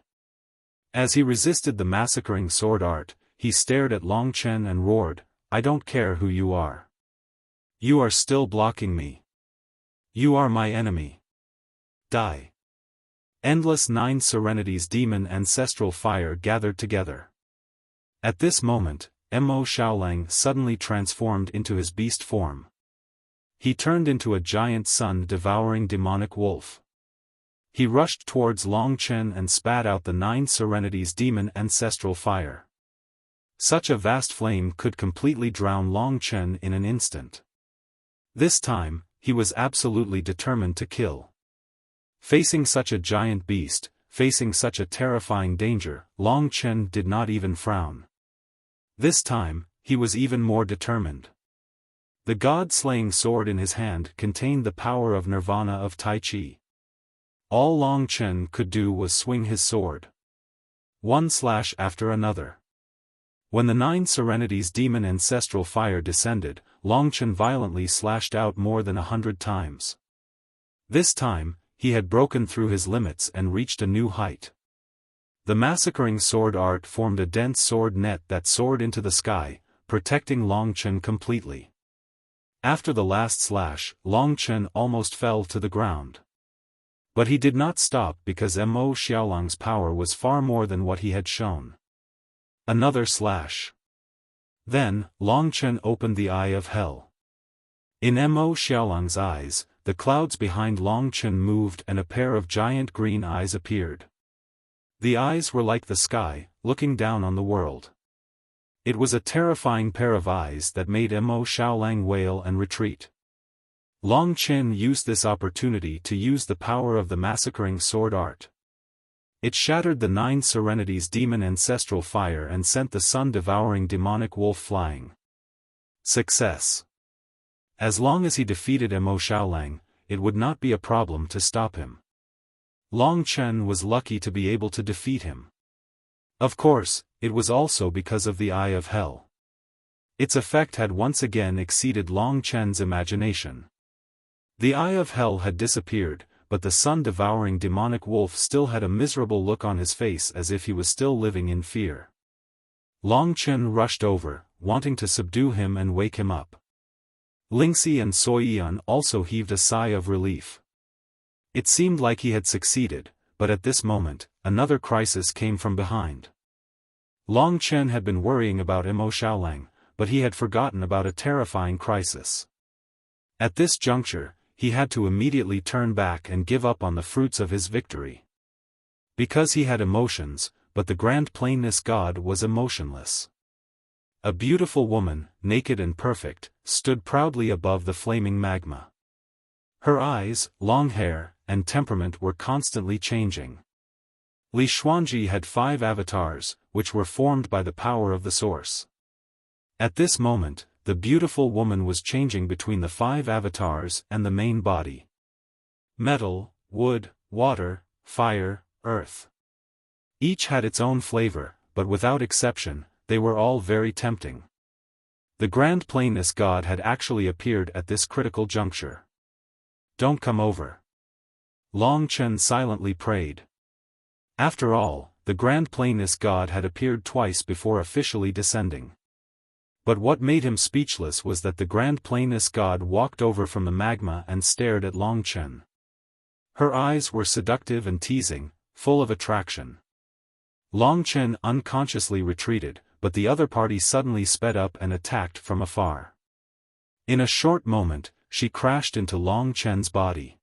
As he resisted the massacring sword art, he stared at Long Chen and roared, "I don't care who you are. You are still blocking me. You are my enemy. Die." Endless Nine Serenities demon ancestral fire gathered together. At this moment, Mo Xiaolang suddenly transformed into his beast form. He turned into a giant sun-devouring demonic wolf. He rushed towards Long Chen and spat out the Nine Serenities demon ancestral fire. Such a vast flame could completely drown Long Chen in an instant. This time, he was absolutely determined to kill. Facing such a giant beast, facing such a terrifying danger, Long Chen did not even frown. This time, he was even more determined. The god-slaying sword in his hand contained the power of nirvana of Tai Chi. All Long Chen could do was swing his sword. One slash after another. When the Nine Serenities demon ancestral fire descended, Long Chen violently slashed out more than 100 times. This time, he had broken through his limits and reached a new height. The massacring sword art formed a dense sword net that soared into the sky, protecting Long Chen completely. After the last slash, Long Chen almost fell to the ground. But he did not stop because Mo Xiaolang's power was far more than what he had shown. Another slash. Then, Long Chen opened the eye of hell. In Mo Xiaolang's eyes, the clouds behind Long Chen moved and a pair of giant green eyes appeared. The eyes were like the sky, looking down on the world. It was a terrifying pair of eyes that made Mo Xiaolang wail and retreat. Long Chen used this opportunity to use the power of the massacring sword art. It shattered the Nine Serenities demon ancestral fire and sent the sun-devouring demonic wolf flying. Success. As long as he defeated Mo Xiaolang, it would not be a problem to stop him. Long Chen was lucky to be able to defeat him. Of course, it was also because of the Eye of Hell. Its effect had once again exceeded Long Chen's imagination. The Eye of Hell had disappeared, but the sun-devouring demonic wolf still had a miserable look on his face as if he was still living in fear. Long Chen rushed over, wanting to subdue him and wake him up. Lingxi and Soyan also heaved a sigh of relief. It seemed like he had succeeded, but at this moment, another crisis came from behind. Long Chen had been worrying about Mo Xiaolang, but he had forgotten about a terrifying crisis. At this juncture, he had to immediately turn back and give up on the fruits of his victory. Because he had emotions, but the Grand Plainness God was emotionless. A beautiful woman, naked and perfect, stood proudly above the flaming magma. Her eyes, long hair, and temperament were constantly changing. Li Xuanji had 5 avatars, which were formed by the power of the source. At this moment, the beautiful woman was changing between the 5 avatars and the main body. Metal, wood, water, fire, earth. Each had its own flavor, but without exception, they were all very tempting. The Grand Plainness God had actually appeared at this critical juncture. "Don't come over." Long Chen silently prayed. After all, the Grand Plainness God had appeared twice before officially descending. But what made him speechless was that the Grand Plainness God walked over from the magma and stared at Long Chen. Her eyes were seductive and teasing, full of attraction. Long Chen unconsciously retreated, but the other party suddenly sped up and attacked from afar. In a short moment, she crashed into Long Chen's body.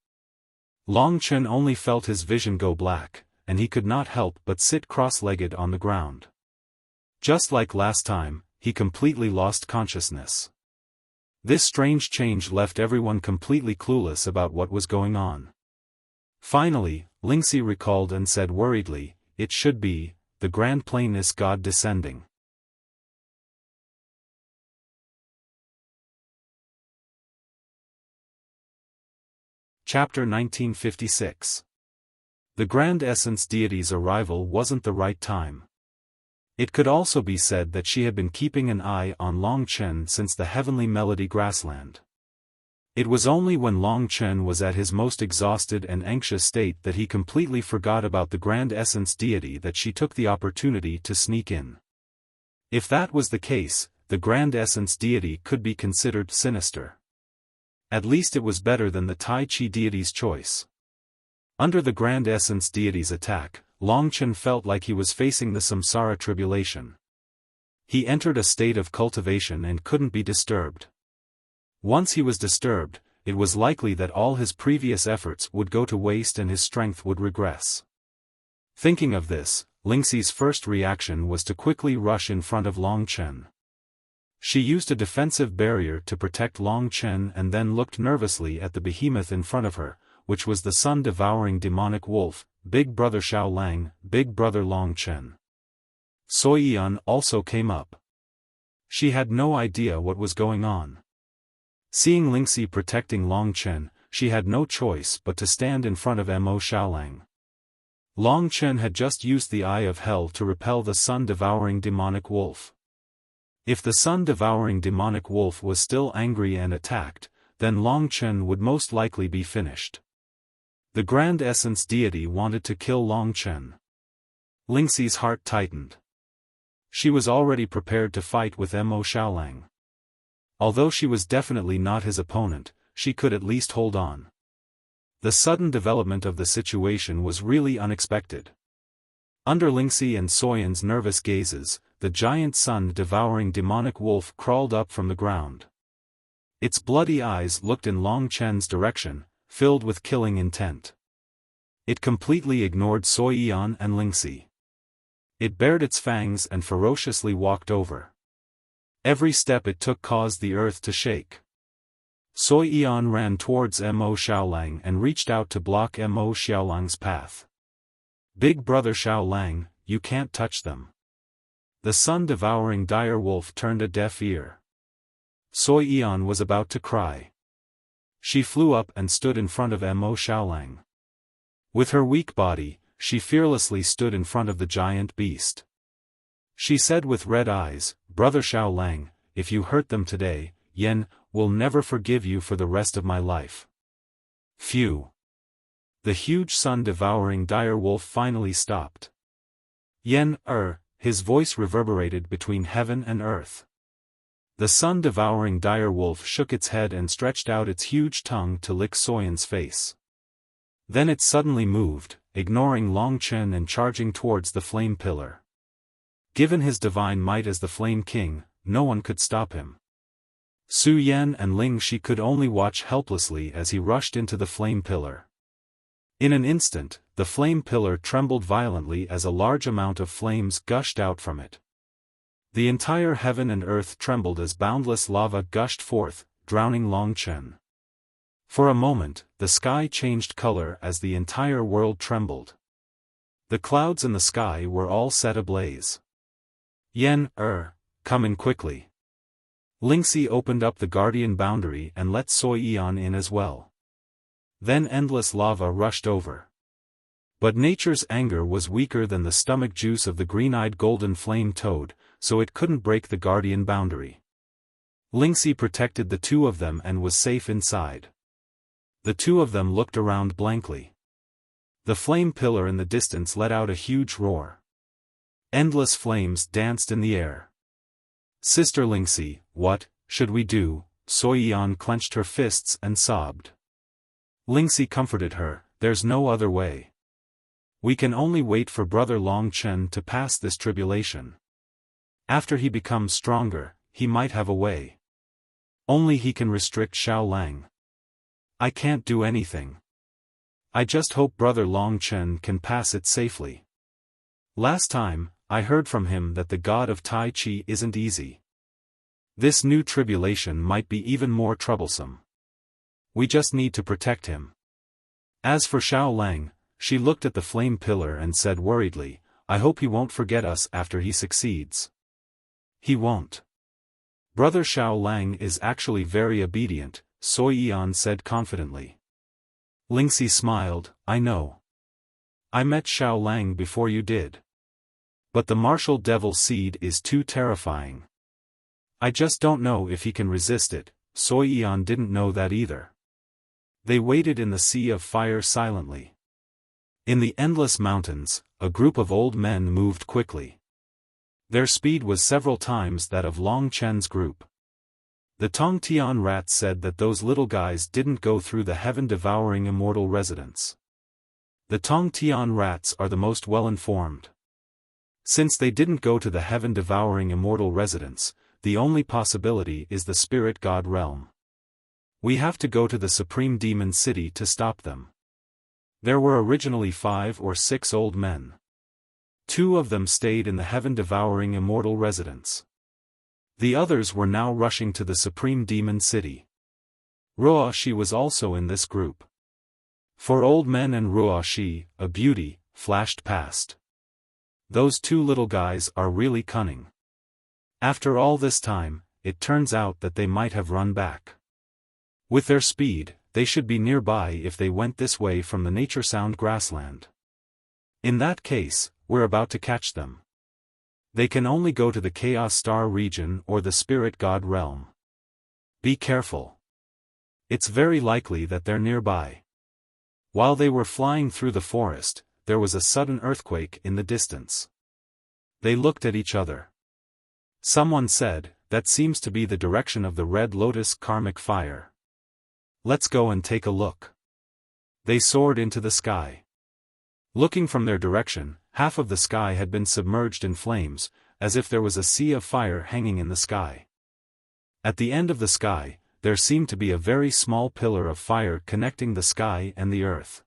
Long Chen only felt his vision go black, and he could not help but sit cross-legged on the ground. Just like last time, he completely lost consciousness. This strange change left everyone completely clueless about what was going on. Finally, Lingxi recalled and said worriedly, "It should be the Grand Plainness God descending." Chapter 1956. The Grand Essence Deity's arrival wasn't the right time. It could also be said that she had been keeping an eye on Long Chen since the Heavenly Melody Grassland. It was only when Long Chen was at his most exhausted and anxious state that he completely forgot about the Grand Essence deity that she took the opportunity to sneak in. If that was the case, the Grand Essence deity could be considered sinister. At least it was better than the Tai Chi deity's choice. Under the Grand Essence deity's attack, Long Chen felt like he was facing the samsara tribulation. He entered a state of cultivation and couldn't be disturbed. Once he was disturbed, it was likely that all his previous efforts would go to waste and his strength would regress. Thinking of this, Lingxi's first reaction was to quickly rush in front of Long Chen. She used a defensive barrier to protect Long Chen and then looked nervously at the behemoth in front of her, which was the sun-devouring demonic wolf, Big Brother Xiaolang, Big Brother Long Chen. Sui Yan also came up. She had no idea what was going on. Seeing Lingxi protecting Long Chen, she had no choice but to stand in front of Mo Xiaolang. Long Chen had just used the Eye of Hell to repel the sun-devouring demonic wolf. If the sun-devouring demonic wolf was still angry and attacked, then Long Chen would most likely be finished. The Grand Essence deity wanted to kill Long Chen. Lingxi's heart tightened. She was already prepared to fight with Mo Xiaolang. Although she was definitely not his opponent, she could at least hold on. The sudden development of the situation was really unexpected. Under Lingxi and Soyan's nervous gazes, the giant sun-devouring demonic wolf crawled up from the ground. Its bloody eyes looked in Long Chen's direction, filled with killing intent. It completely ignored Sui Yan and Lingxi. It bared its fangs and ferociously walked over. Every step it took caused the earth to shake. Sui Yan ran towards Mo Xiaolang and reached out to block Mo Xiaolang's path. Big Brother Xiaolang, you can't touch them. The sun-devouring dire wolf turned a deaf ear. Sui Yan was about to cry. She flew up and stood in front of Mo Xiaolang. With her weak body, she fearlessly stood in front of the giant beast. She said with red eyes, Brother Xiaolang, if you hurt them today, Yan will never forgive you for the rest of my life. Phew. The huge sun-devouring dire wolf finally stopped. Yan, his voice reverberated between heaven and earth. The sun-devouring dire wolf shook its head and stretched out its huge tongue to lick Soyan's face. Then it suddenly moved, ignoring Long Chen and charging towards the flame pillar. Given his divine might as the Flame King, no one could stop him. Su Yan and Ling Shi could only watch helplessly as he rushed into the flame pillar. In an instant, the flame pillar trembled violently as a large amount of flames gushed out from it. The entire heaven and earth trembled as boundless lava gushed forth, drowning Long Chen. For a moment, the sky changed color as the entire world trembled. The clouds in the sky were all set ablaze. Yan, come in quickly. Lingxi opened up the guardian boundary and let Sui Yan in as well. Then endless lava rushed over. But nature's anger was weaker than the stomach juice of the green-eyed golden flame toad, so it couldn't break the guardian boundary. Lingxi protected the two of them and was safe inside. The two of them looked around blankly. The flame pillar in the distance let out a huge roar. Endless flames danced in the air. Sister Lingxi, what should we do? Sui Yan clenched her fists and sobbed. Lingxi comforted her, there's no other way. We can only wait for Brother Long Chen to pass this tribulation. After he becomes stronger, he might have a way. Only he can restrict Xiaolang. I can't do anything. I just hope Brother Long Chen can pass it safely. Last time, I heard from him that the god of Tai Chi isn't easy. This new tribulation might be even more troublesome. We just need to protect him. As for Xiaolang, she looked at the flame pillar and said worriedly, I hope he won't forget us after he succeeds. He won't. Brother Xiaolang is actually very obedient, Sui Yan said confidently. Lingxi smiled, I know. I met Xiaolang before you did. But the martial devil seed is too terrifying. I just don't know if he can resist it, Soiyan didn't know that either. They waited in the sea of fire silently. In the endless mountains, a group of old men moved quickly. Their speed was several times that of Long Chen's group. The Tongtian rats said that those little guys didn't go through the heaven-devouring immortal residence. The Tongtian rats are the most well-informed. Since they didn't go to the heaven-devouring immortal residence, the only possibility is the spirit god realm. We have to go to the supreme demon city to stop them. There were originally 5 or 6 old men. 2 of them stayed in the heaven-devouring immortal residence. The others were now rushing to the supreme demon city. Ruoshi was also in this group. 4 old men and Ruoshi, a beauty, flashed past. Those 2 little guys are really cunning. After all this time, it turns out that they might have run back. With their speed, they should be nearby if they went this way from the nature sound grassland. In that case, we're about to catch them. They can only go to the Chaos Star region or the Spirit God realm. Be careful. It's very likely that they're nearby. While they were flying through the forest, there was a sudden earthquake in the distance. They looked at each other. Someone said, "That seems to be the direction of the Red Lotus karmic fire. Let's go and take a look." They soared into the sky. Looking from their direction, half of the sky had been submerged in flames, as if there was a sea of fire hanging in the sky. At the end of the sky, there seemed to be a very small pillar of fire connecting the sky and the earth.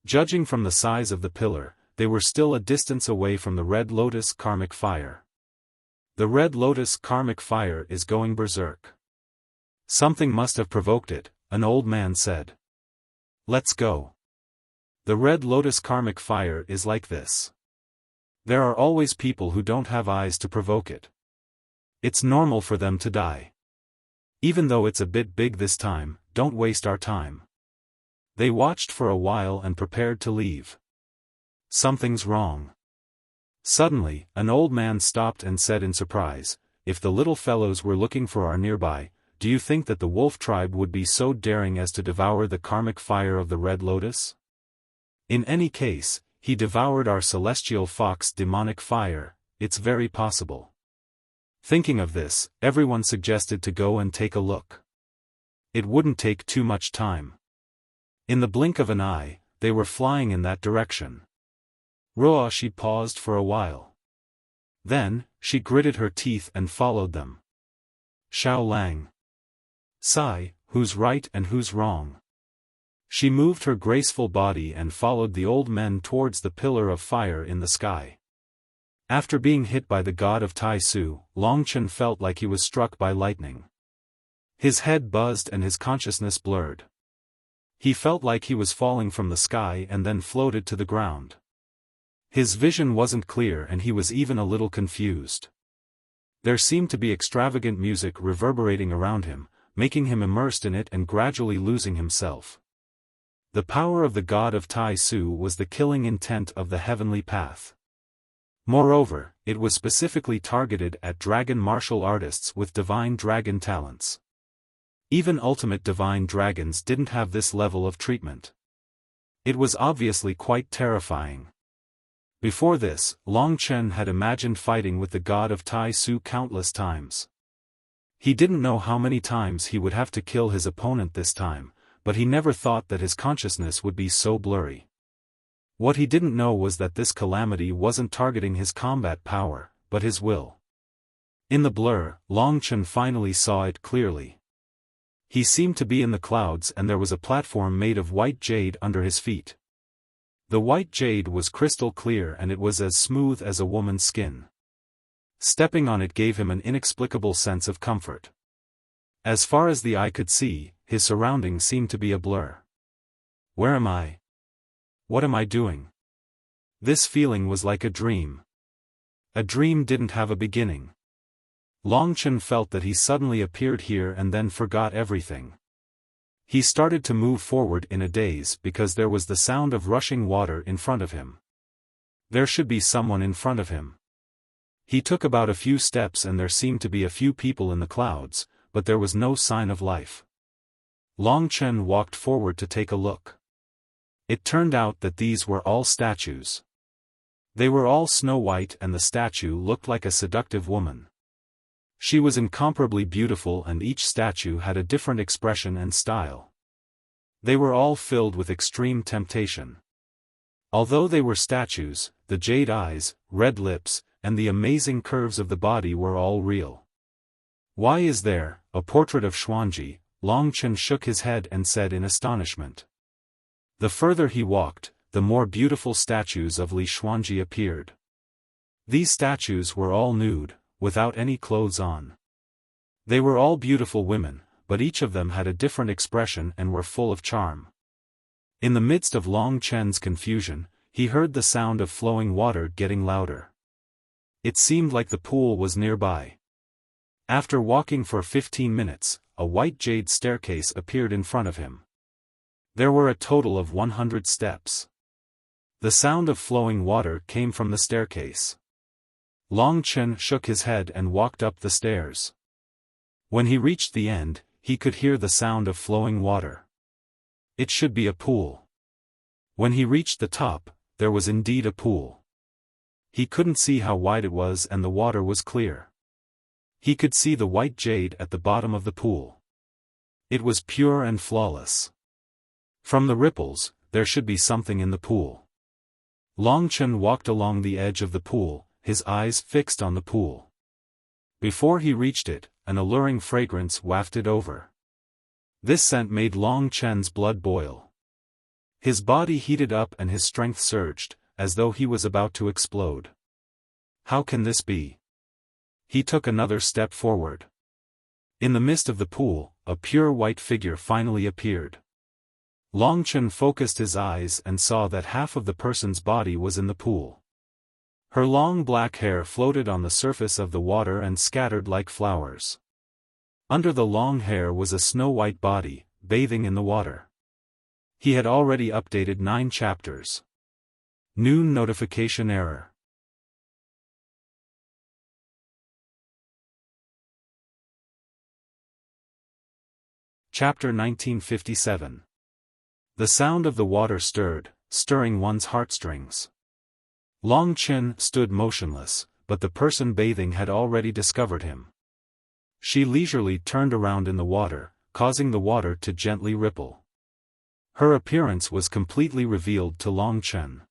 Judging from the size of the pillar, they were still a distance away from the Red Lotus karmic fire. The Red Lotus karmic fire is going berserk. Something must have provoked it, an old man said. Let's go. The Red Lotus karmic fire is like this. There are always people who don't have eyes to provoke it. It's normal for them to die. Even though it's a bit big this time, don't waste our time. They watched for a while and prepared to leave. Something's wrong. Suddenly, an old man stopped and said in surprise, "If the little fellows were looking for our nearby, do you think that the wolf tribe would be so daring as to devour the karmic fire of the Red Lotus? In any case, he devoured our celestial fox demonic fire, it's very possible." Thinking of this, everyone suggested to go and take a look. It wouldn't take too much time. In the blink of an eye, they were flying in that direction. Ruoshi paused for a while. Then, she gritted her teeth and followed them. Xiao Lang. Sigh, who's right and who's wrong? She moved her graceful body and followed the old men towards the pillar of fire in the sky. After being hit by the god of Tai Su, Longchen felt like he was struck by lightning. His head buzzed and his consciousness blurred. He felt like he was falling from the sky and then floated to the ground. His vision wasn't clear and he was even a little confused. There seemed to be extravagant music reverberating around him, making him immersed in it and gradually losing himself. The power of the god of Tai Su was the killing intent of the heavenly path. Moreover, it was specifically targeted at dragon martial artists with divine dragon talents. Even ultimate divine dragons didn't have this level of treatment. It was obviously quite terrifying. Before this, Long Chen had imagined fighting with the god of Tai Su countless times. He didn't know how many times he would have to kill his opponent this time, but he never thought that his consciousness would be so blurry. What he didn't know was that this calamity wasn't targeting his combat power, but his will. In the blur, Long Chen finally saw it clearly. He seemed to be in the clouds and there was a platform made of white jade under his feet. The white jade was crystal clear and it was as smooth as a woman's skin. Stepping on it gave him an inexplicable sense of comfort. As far as the eye could see, his surroundings seemed to be a blur. Where am I? What am I doing? This feeling was like a dream. A dream didn't have a beginning. Long Chen felt that he suddenly appeared here and then forgot everything. He started to move forward in a daze because there was the sound of rushing water in front of him. There should be someone in front of him. He took about a few steps and there seemed to be a few people in the clouds, but there was no sign of life. Long Chen walked forward to take a look. It turned out that these were all statues. They were all snow-white and the statue looked like a seductive woman. She was incomparably beautiful and each statue had a different expression and style. They were all filled with extreme temptation. Although they were statues, the jade eyes, red lips, and the amazing curves of the body were all real. "Why is there a portrait of Xuanji?" Long Chen shook his head and said in astonishment. The further he walked, the more beautiful statues of Li Xuanji appeared. These statues were all nude, without any clothes on. They were all beautiful women, but each of them had a different expression and were full of charm. In the midst of Long Chen's confusion, he heard the sound of flowing water getting louder. It seemed like the pool was nearby. After walking for 15 minutes, a white jade staircase appeared in front of him. There were a total of 100 steps. The sound of flowing water came from the staircase. Long Chen shook his head and walked up the stairs. When he reached the end, he could hear the sound of flowing water. It should be a pool. When he reached the top, there was indeed a pool. He couldn't see how wide it was and the water was clear. He could see the white jade at the bottom of the pool. It was pure and flawless. From the ripples, there should be something in the pool. Long Chen walked along the edge of the pool, his eyes fixed on the pool. Before he reached it, an alluring fragrance wafted over. This scent made Long Chen's blood boil. His body heated up and his strength surged, as though he was about to explode. How can this be? He took another step forward. In the mist of the pool, a pure white figure finally appeared. Long Chen focused his eyes and saw that half of the person's body was in the pool. Her long black hair floated on the surface of the water and scattered like flowers. Under the long hair was a snow-white body, bathing in the water. He had already updated 9 chapters. Noon notification error. Chapter 1957. The sound of the water stirring one's heartstrings. Long Chen stood motionless, but the person bathing had already discovered him. She leisurely turned around in the water, causing the water to gently ripple. Her appearance was completely revealed to Long Chen.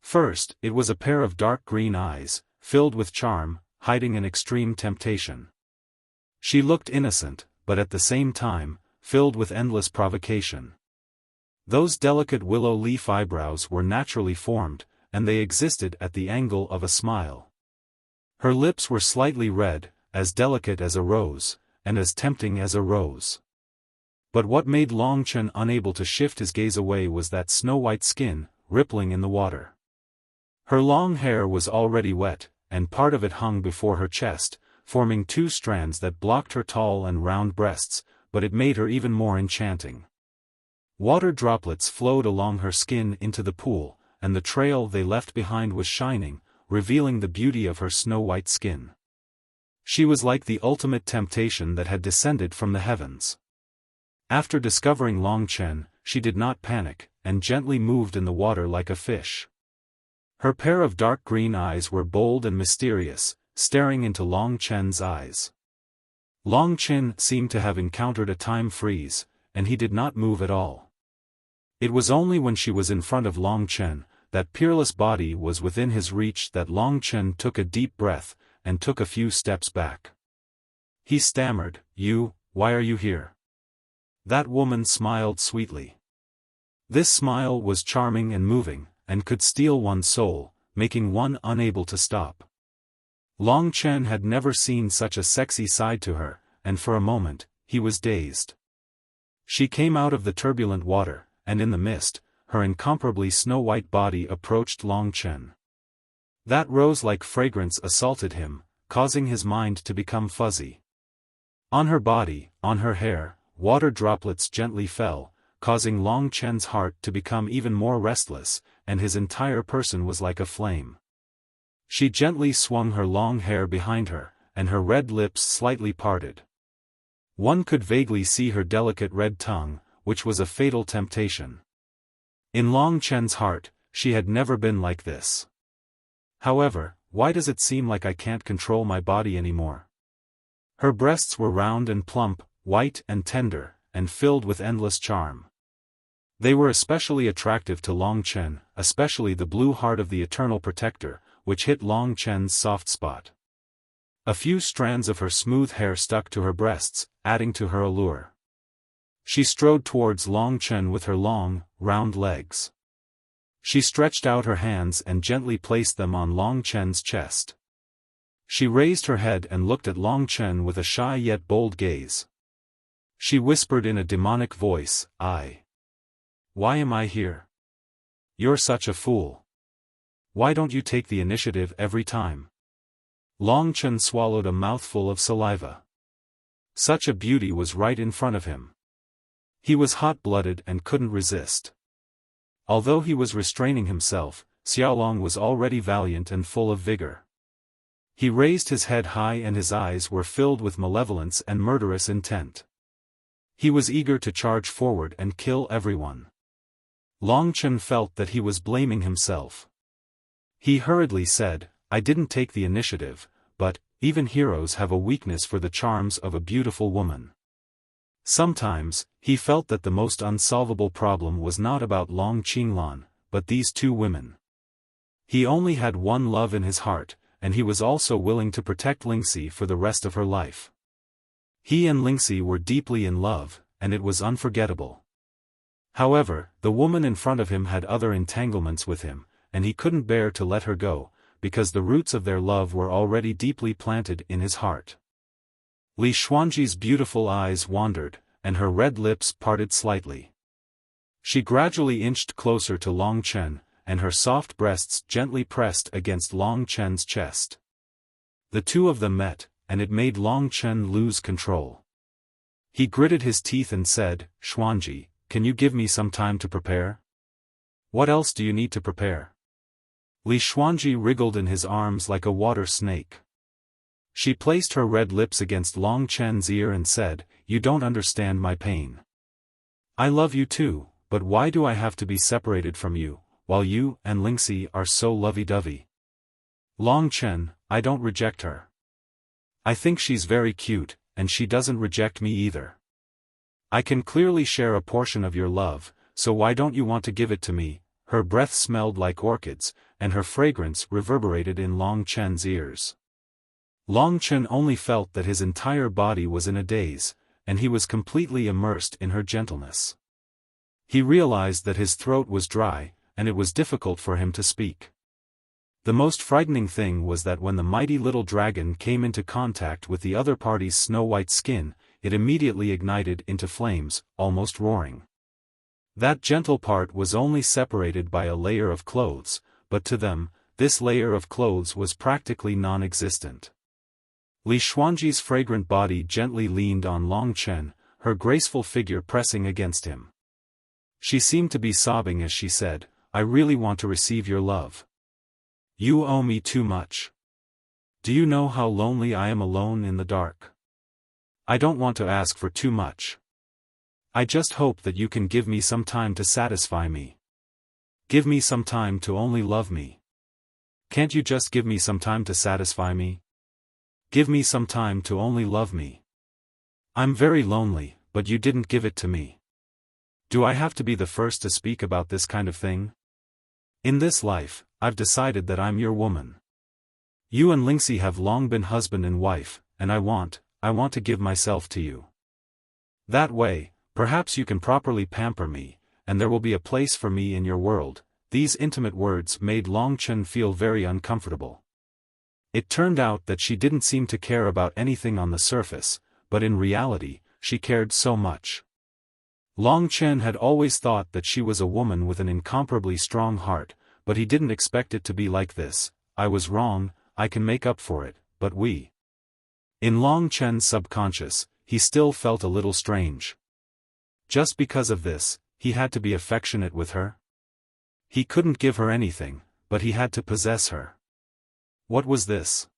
First, it was a pair of dark green eyes, filled with charm, hiding an extreme temptation. She looked innocent, but at the same time, filled with endless provocation. Those delicate willow leaf eyebrows were naturally formed, and they existed at the angle of a smile. Her lips were slightly red, as delicate as a rose, and as tempting as a rose. But what made Long Chen unable to shift his gaze away was that snow-white skin, rippling in the water. Her long hair was already wet, and part of it hung before her chest, forming 2 strands that blocked her tall and round breasts, but it made her even more enchanting. Water droplets flowed along her skin into the pool, and the trail they left behind was shining, revealing the beauty of her snow-white skin. She was like the ultimate temptation that had descended from the heavens. After discovering Long Chen, she did not panic, and gently moved in the water like a fish. Her pair of dark green eyes were bold and mysterious, staring into Long Chen's eyes. Long Chen seemed to have encountered a time freeze, and he did not move at all. It was only when she was in front of Long Chen, that peerless body was within his reach, that Long Chen took a deep breath, and took a few steps back. He stammered, "Why are you here?" That woman smiled sweetly. This smile was charming and moving, and could steal one's soul, making one unable to stop. Long Chen had never seen such a sexy side to her, and for a moment, he was dazed. She came out of the turbulent water, and in the mist, her incomparably snow-white body approached Long Chen. That rose-like fragrance assaulted him, causing his mind to become fuzzy. On her body, on her hair, water droplets gently fell, causing Long Chen's heart to become even more restless, and his entire person was like a flame. She gently swung her long hair behind her, and her red lips slightly parted. One could vaguely see her delicate red tongue, which was a fatal temptation. In Long Chen's heart, she had never been like this. However, why does it seem like I can't control my body anymore? Her breasts were round and plump, white and tender, and filled with endless charm. They were especially attractive to Long Chen, especially the blue heart of the Eternal Protector, which hit Long Chen's soft spot. A few strands of her smooth hair stuck to her breasts, adding to her allure. She strode towards Long Chen with her long, round legs. She stretched out her hands and gently placed them on Long Chen's chest. She raised her head and looked at Long Chen with a shy yet bold gaze. She whispered in a demonic voice, Why am I here? You're such a fool. Why don't you take the initiative every time? Long Chen swallowed a mouthful of saliva. Such a beauty was right in front of him. He was hot-blooded and couldn't resist. Although he was restraining himself, Xiaolong was already valiant and full of vigor. He raised his head high and his eyes were filled with malevolence and murderous intent. He was eager to charge forward and kill everyone. Long Chen felt that he was blaming himself. He hurriedly said, I didn't take the initiative, but, even heroes have a weakness for the charms of a beautiful woman. Sometimes, he felt that the most unsolvable problem was not about Long Qinglan, but these two women. He only had one love in his heart, and he was also willing to protect Lingxi for the rest of her life. He and Lingxi were deeply in love, and it was unforgettable. However, the woman in front of him had other entanglements with him, and he couldn't bear to let her go, because the roots of their love were already deeply planted in his heart. Li Xuanji's beautiful eyes wandered, and her red lips parted slightly. She gradually inched closer to Long Chen, and her soft breasts gently pressed against Long Chen's chest. The two of them met, and it made Long Chen lose control. He gritted his teeth and said, Xuanji, can you give me some time to prepare? What else do you need to prepare? Li Xuanji wriggled in his arms like a water snake. She placed her red lips against Long Chen's ear and said, You don't understand my pain. I love you too, but why do I have to be separated from you, while you and Lingxi are so lovey-dovey? Long Chen, I don't reject her. I think she's very cute, and she doesn't reject me either. I can clearly share a portion of your love, so why don't you want to give it to me? Her breath smelled like orchids, and her fragrance reverberated in Long Chen's ears. Long Chen only felt that his entire body was in a daze, and he was completely immersed in her gentleness. He realized that his throat was dry, and it was difficult for him to speak. The most frightening thing was that when the mighty little dragon came into contact with the other party's snow-white skin, it immediately ignited into flames, almost roaring. That gentle part was only separated by a layer of clothes, but to them, this layer of clothes was practically non-existent. Li Xuanji's fragrant body gently leaned on Long Chen, her graceful figure pressing against him. She seemed to be sobbing as she said, I really want to receive your love. You owe me too much. Do you know how lonely I am alone in the dark? I don't want to ask for too much. I just hope that you can give me some time to satisfy me. Give me some time to only love me. Can't you just give me some time to satisfy me? Give me some time to only love me. I'm very lonely, but you didn't give it to me. Do I have to be the first to speak about this kind of thing? In this life, I've decided that I'm your woman. You and Lingxi have long been husband and wife, and I want to give myself to you. That way, perhaps you can properly pamper me, and there will be a place for me in your world. These intimate words made Long Chen feel very uncomfortable. It turned out that she didn't seem to care about anything on the surface, but in reality, she cared so much. Long Chen had always thought that she was a woman with an incomparably strong heart, but he didn't expect it to be like this. I was wrong, I can make up for it, but we. In Long Chen's subconscious, he still felt a little strange. Just because of this, he had to be affectionate with her? He couldn't give her anything, but he had to possess her. What was this?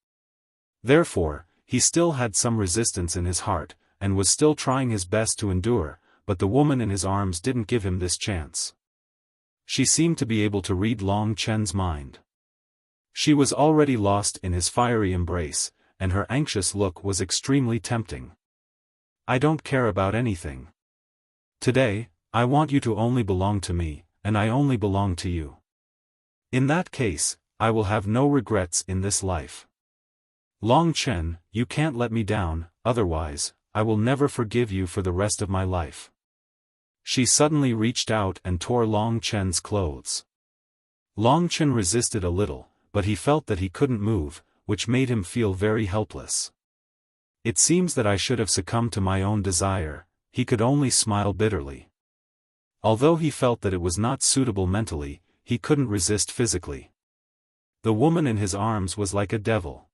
Therefore, he still had some resistance in his heart, and was still trying his best to endure, but the woman in his arms didn't give him this chance. She seemed to be able to read Long Chen's mind. She was already lost in his fiery embrace, and her anxious look was extremely tempting. "I don't care about anything. Today, I want you to only belong to me, and I only belong to you. In that case, I will have no regrets in this life. Long Chen, you can't let me down, otherwise, I will never forgive you for the rest of my life." She suddenly reached out and tore Long Chen's clothes. Long Chen resisted a little, but he felt that he couldn't move, which made him feel very helpless. "It seems that I should have succumbed to my own desire," he could only smile bitterly. Although he felt that it was not suitable mentally, he couldn't resist physically. The woman in his arms was like a devil.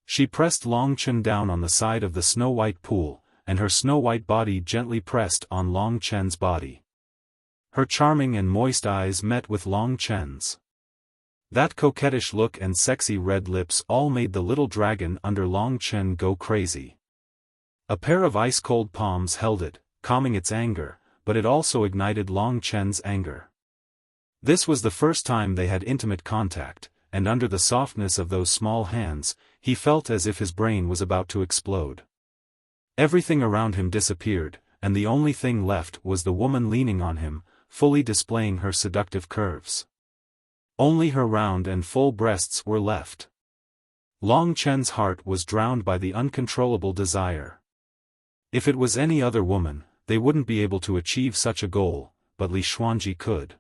She pressed Long Chen down on the side of the snow-white pool, and her snow-white body gently pressed on Long Chen's body. Her charming and moist eyes met with Long Chen's. That coquettish look and sexy red lips all made the little dragon under Long Chen go crazy. A pair of ice-cold palms held it, calming its anger, but it also ignited Long Chen's anger. This was the first time they had intimate contact, and under the softness of those small hands, he felt as if his brain was about to explode. Everything around him disappeared, and the only thing left was the woman leaning on him, fully displaying her seductive curves. Only her round and full breasts were left. Long Chen's heart was drowned by the uncontrollable desire. If it was any other woman, they wouldn't be able to achieve such a goal, but Li Xuanji could.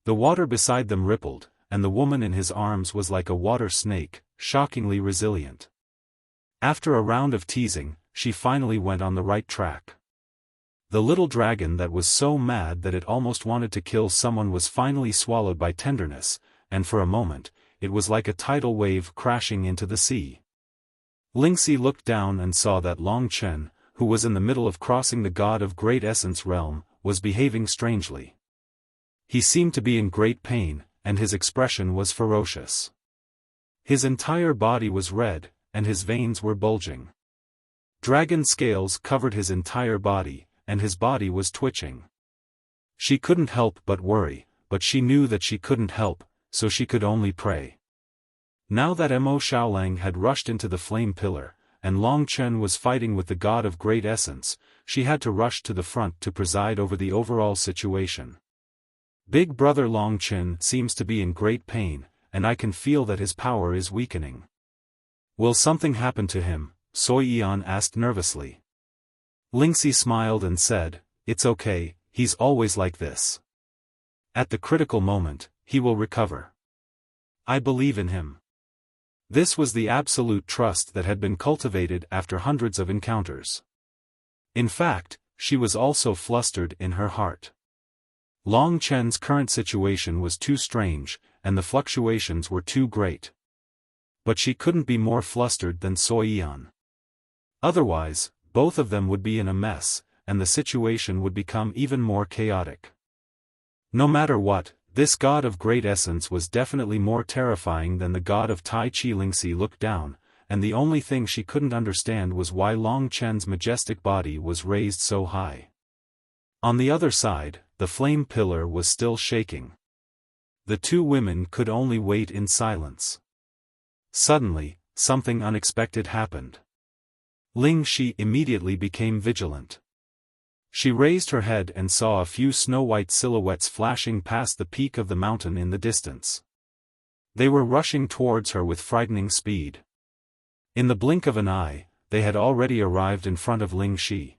The water beside them rippled, and the woman in his arms was like a water snake, shockingly resilient. After a round of teasing, she finally went on the right track. The little dragon that was so mad that it almost wanted to kill someone was finally swallowed by tenderness, and for a moment, it was like a tidal wave crashing into the sea. Lingxi looked down and saw that Long Chen, who was in the middle of crossing the God of Great Essence realm, was behaving strangely. He seemed to be in great pain, and his expression was ferocious. His entire body was red, and his veins were bulging. Dragon scales covered his entire body, and his body was twitching. She couldn't help but worry, but she knew that she couldn't help, so she could only pray. Now that Mo Xiaolang had rushed into the flame pillar, and Long Chen was fighting with the God of Great Essence, she had to rush to the front to preside over the overall situation. "Big brother Long Chen seems to be in great pain, and I can feel that his power is weakening. Will something happen to him?" Soi Yan asked nervously. Lingxi smiled and said, "It's okay, he's always like this. At the critical moment, he will recover. I believe in him." This was the absolute trust that had been cultivated after hundreds of encounters. In fact, she was also flustered in her heart. Long Chen's current situation was too strange, and the fluctuations were too great. But she couldn't be more flustered than Soi Yan. Otherwise, both of them would be in a mess, and the situation would become even more chaotic. No matter what, this God of Great Essence was definitely more terrifying than the God of Tai Chi. Lingxi looked down, and the only thing she couldn't understand was why Long Chen's majestic body was raised so high. On the other side, the flame pillar was still shaking. The two women could only wait in silence. Suddenly, something unexpected happened. Ling Shi immediately became vigilant. She raised her head and saw a few snow-white silhouettes flashing past the peak of the mountain in the distance. They were rushing towards her with frightening speed. In the blink of an eye, they had already arrived in front of Ling Shi.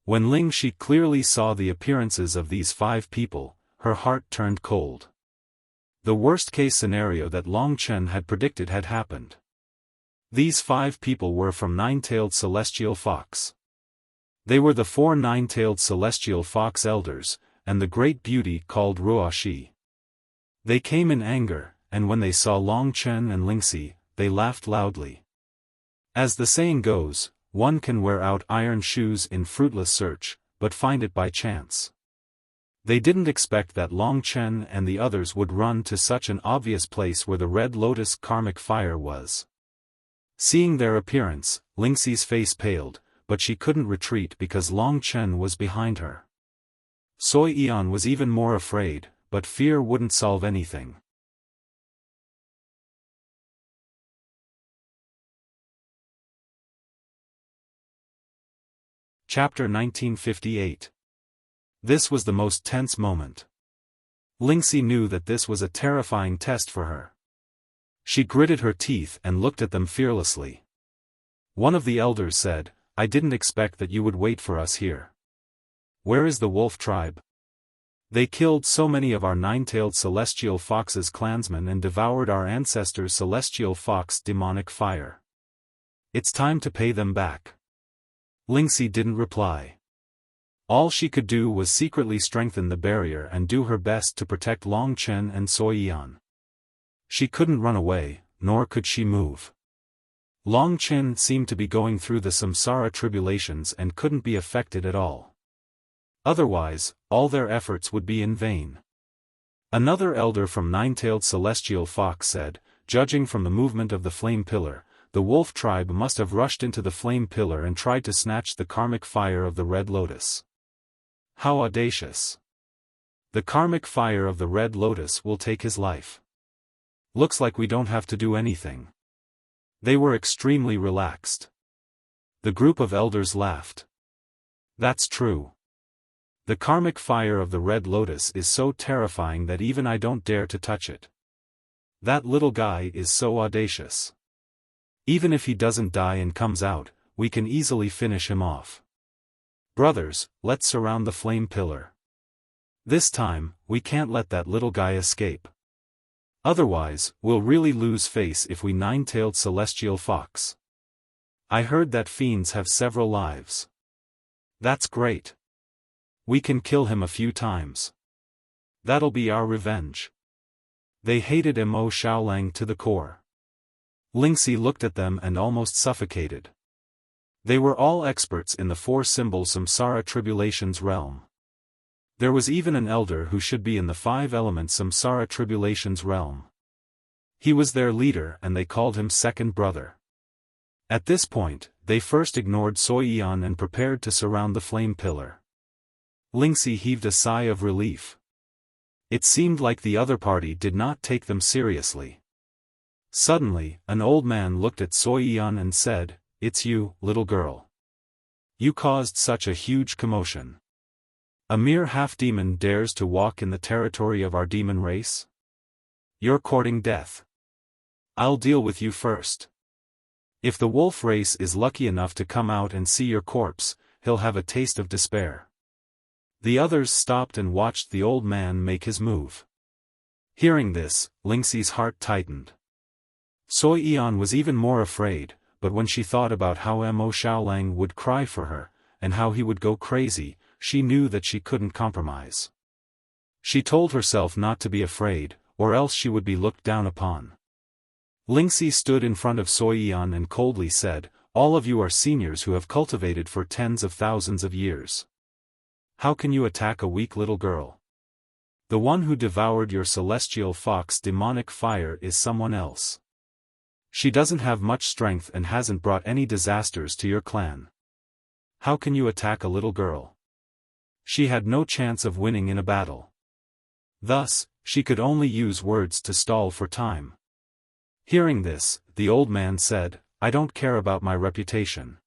When Ling Shi clearly saw the appearances of these 5 people, her heart turned cold. The worst-case scenario that Long Chen had predicted had happened. These 5 people were from Nine-Tailed Celestial Fox. They were the 4 Nine-Tailed Celestial Fox elders, and the great beauty called Ruoxi. They came in anger, and when they saw Long Chen and Lingxi, they laughed loudly. As the saying goes, one can wear out iron shoes in fruitless search, but find it by chance. They didn't expect that Long Chen and the others would run to such an obvious place where the Red Lotus karmic fire was. Seeing their appearance, Lingxi's face paled, but she couldn't retreat because Long Chen was behind her. Soi Yan was even more afraid, but fear wouldn't solve anything. Chapter 1958. This was the most tense moment. Lingxi knew that this was a terrifying test for her. She gritted her teeth and looked at them fearlessly. One of the elders said, "I didn't expect that you would wait for us here. Where is the wolf tribe? They killed so many of our nine-tailed celestial fox's clansmen and devoured our ancestors' celestial fox demonic fire. It's time to pay them back." Lingxi didn't reply. All she could do was secretly strengthen the barrier and do her best to protect Long Chen and Soi Yan. She couldn't run away, nor could she move. Long Chen seemed to be going through the samsara tribulations and couldn't be affected at all. Otherwise, all their efforts would be in vain. Another elder from Nine-Tailed Celestial Fox said, "Judging from the movement of the flame pillar, the wolf tribe must have rushed into the flame pillar and tried to snatch the karmic fire of the Red Lotus. How audacious! The karmic fire of the Red Lotus will take his life. Looks like we don't have to do anything." They were extremely relaxed. The group of elders laughed. "That's true. The karmic fire of the Red Lotus is so terrifying that even I don't dare to touch it. That little guy is so audacious. Even if he doesn't die and comes out, we can easily finish him off. Brothers, let's surround the flame pillar. This time, we can't let that little guy escape. Otherwise, we'll really lose face if we nine-tailed celestial fox. I heard that fiends have several lives. That's great. We can kill him a few times. That'll be our revenge." They hated Mo Xiaolang to the core. Lingxi looked at them and almost suffocated. They were all experts in the four-symbol samsara tribulations realm. There was even an elder who should be in the five-element samsara tribulations realm. He was their leader and they called him second brother. At this point, they first ignored Soi Yan and prepared to surround the flame pillar. Lingxi heaved a sigh of relief. It seemed like the other party did not take them seriously. Suddenly, an old man looked at Soi Yan and said, "It's you, little girl. You caused such a huge commotion. A mere half-demon dares to walk in the territory of our demon race? You're courting death. I'll deal with you first. If the wolf race is lucky enough to come out and see your corpse, he'll have a taste of despair." The others stopped and watched the old man make his move. Hearing this, Lingxi's heart tightened. Soi Yan was even more afraid, but when she thought about how Mo Xiaolang would cry for her, and how he would go crazy, she knew that she couldn't compromise. She told herself not to be afraid, or else she would be looked down upon. Lingxi stood in front of Soi Yan and coldly said, "All of you are seniors who have cultivated for tens of thousands of years. How can you attack a weak little girl? The one who devoured your celestial fox demonic fire is someone else. She doesn't have much strength and hasn't brought any disasters to your clan. How can you attack a little girl? She had no chance of winning in a battle." Thus, she could only use words to stall for time. Hearing this, the old man said, "I don't care about my reputation.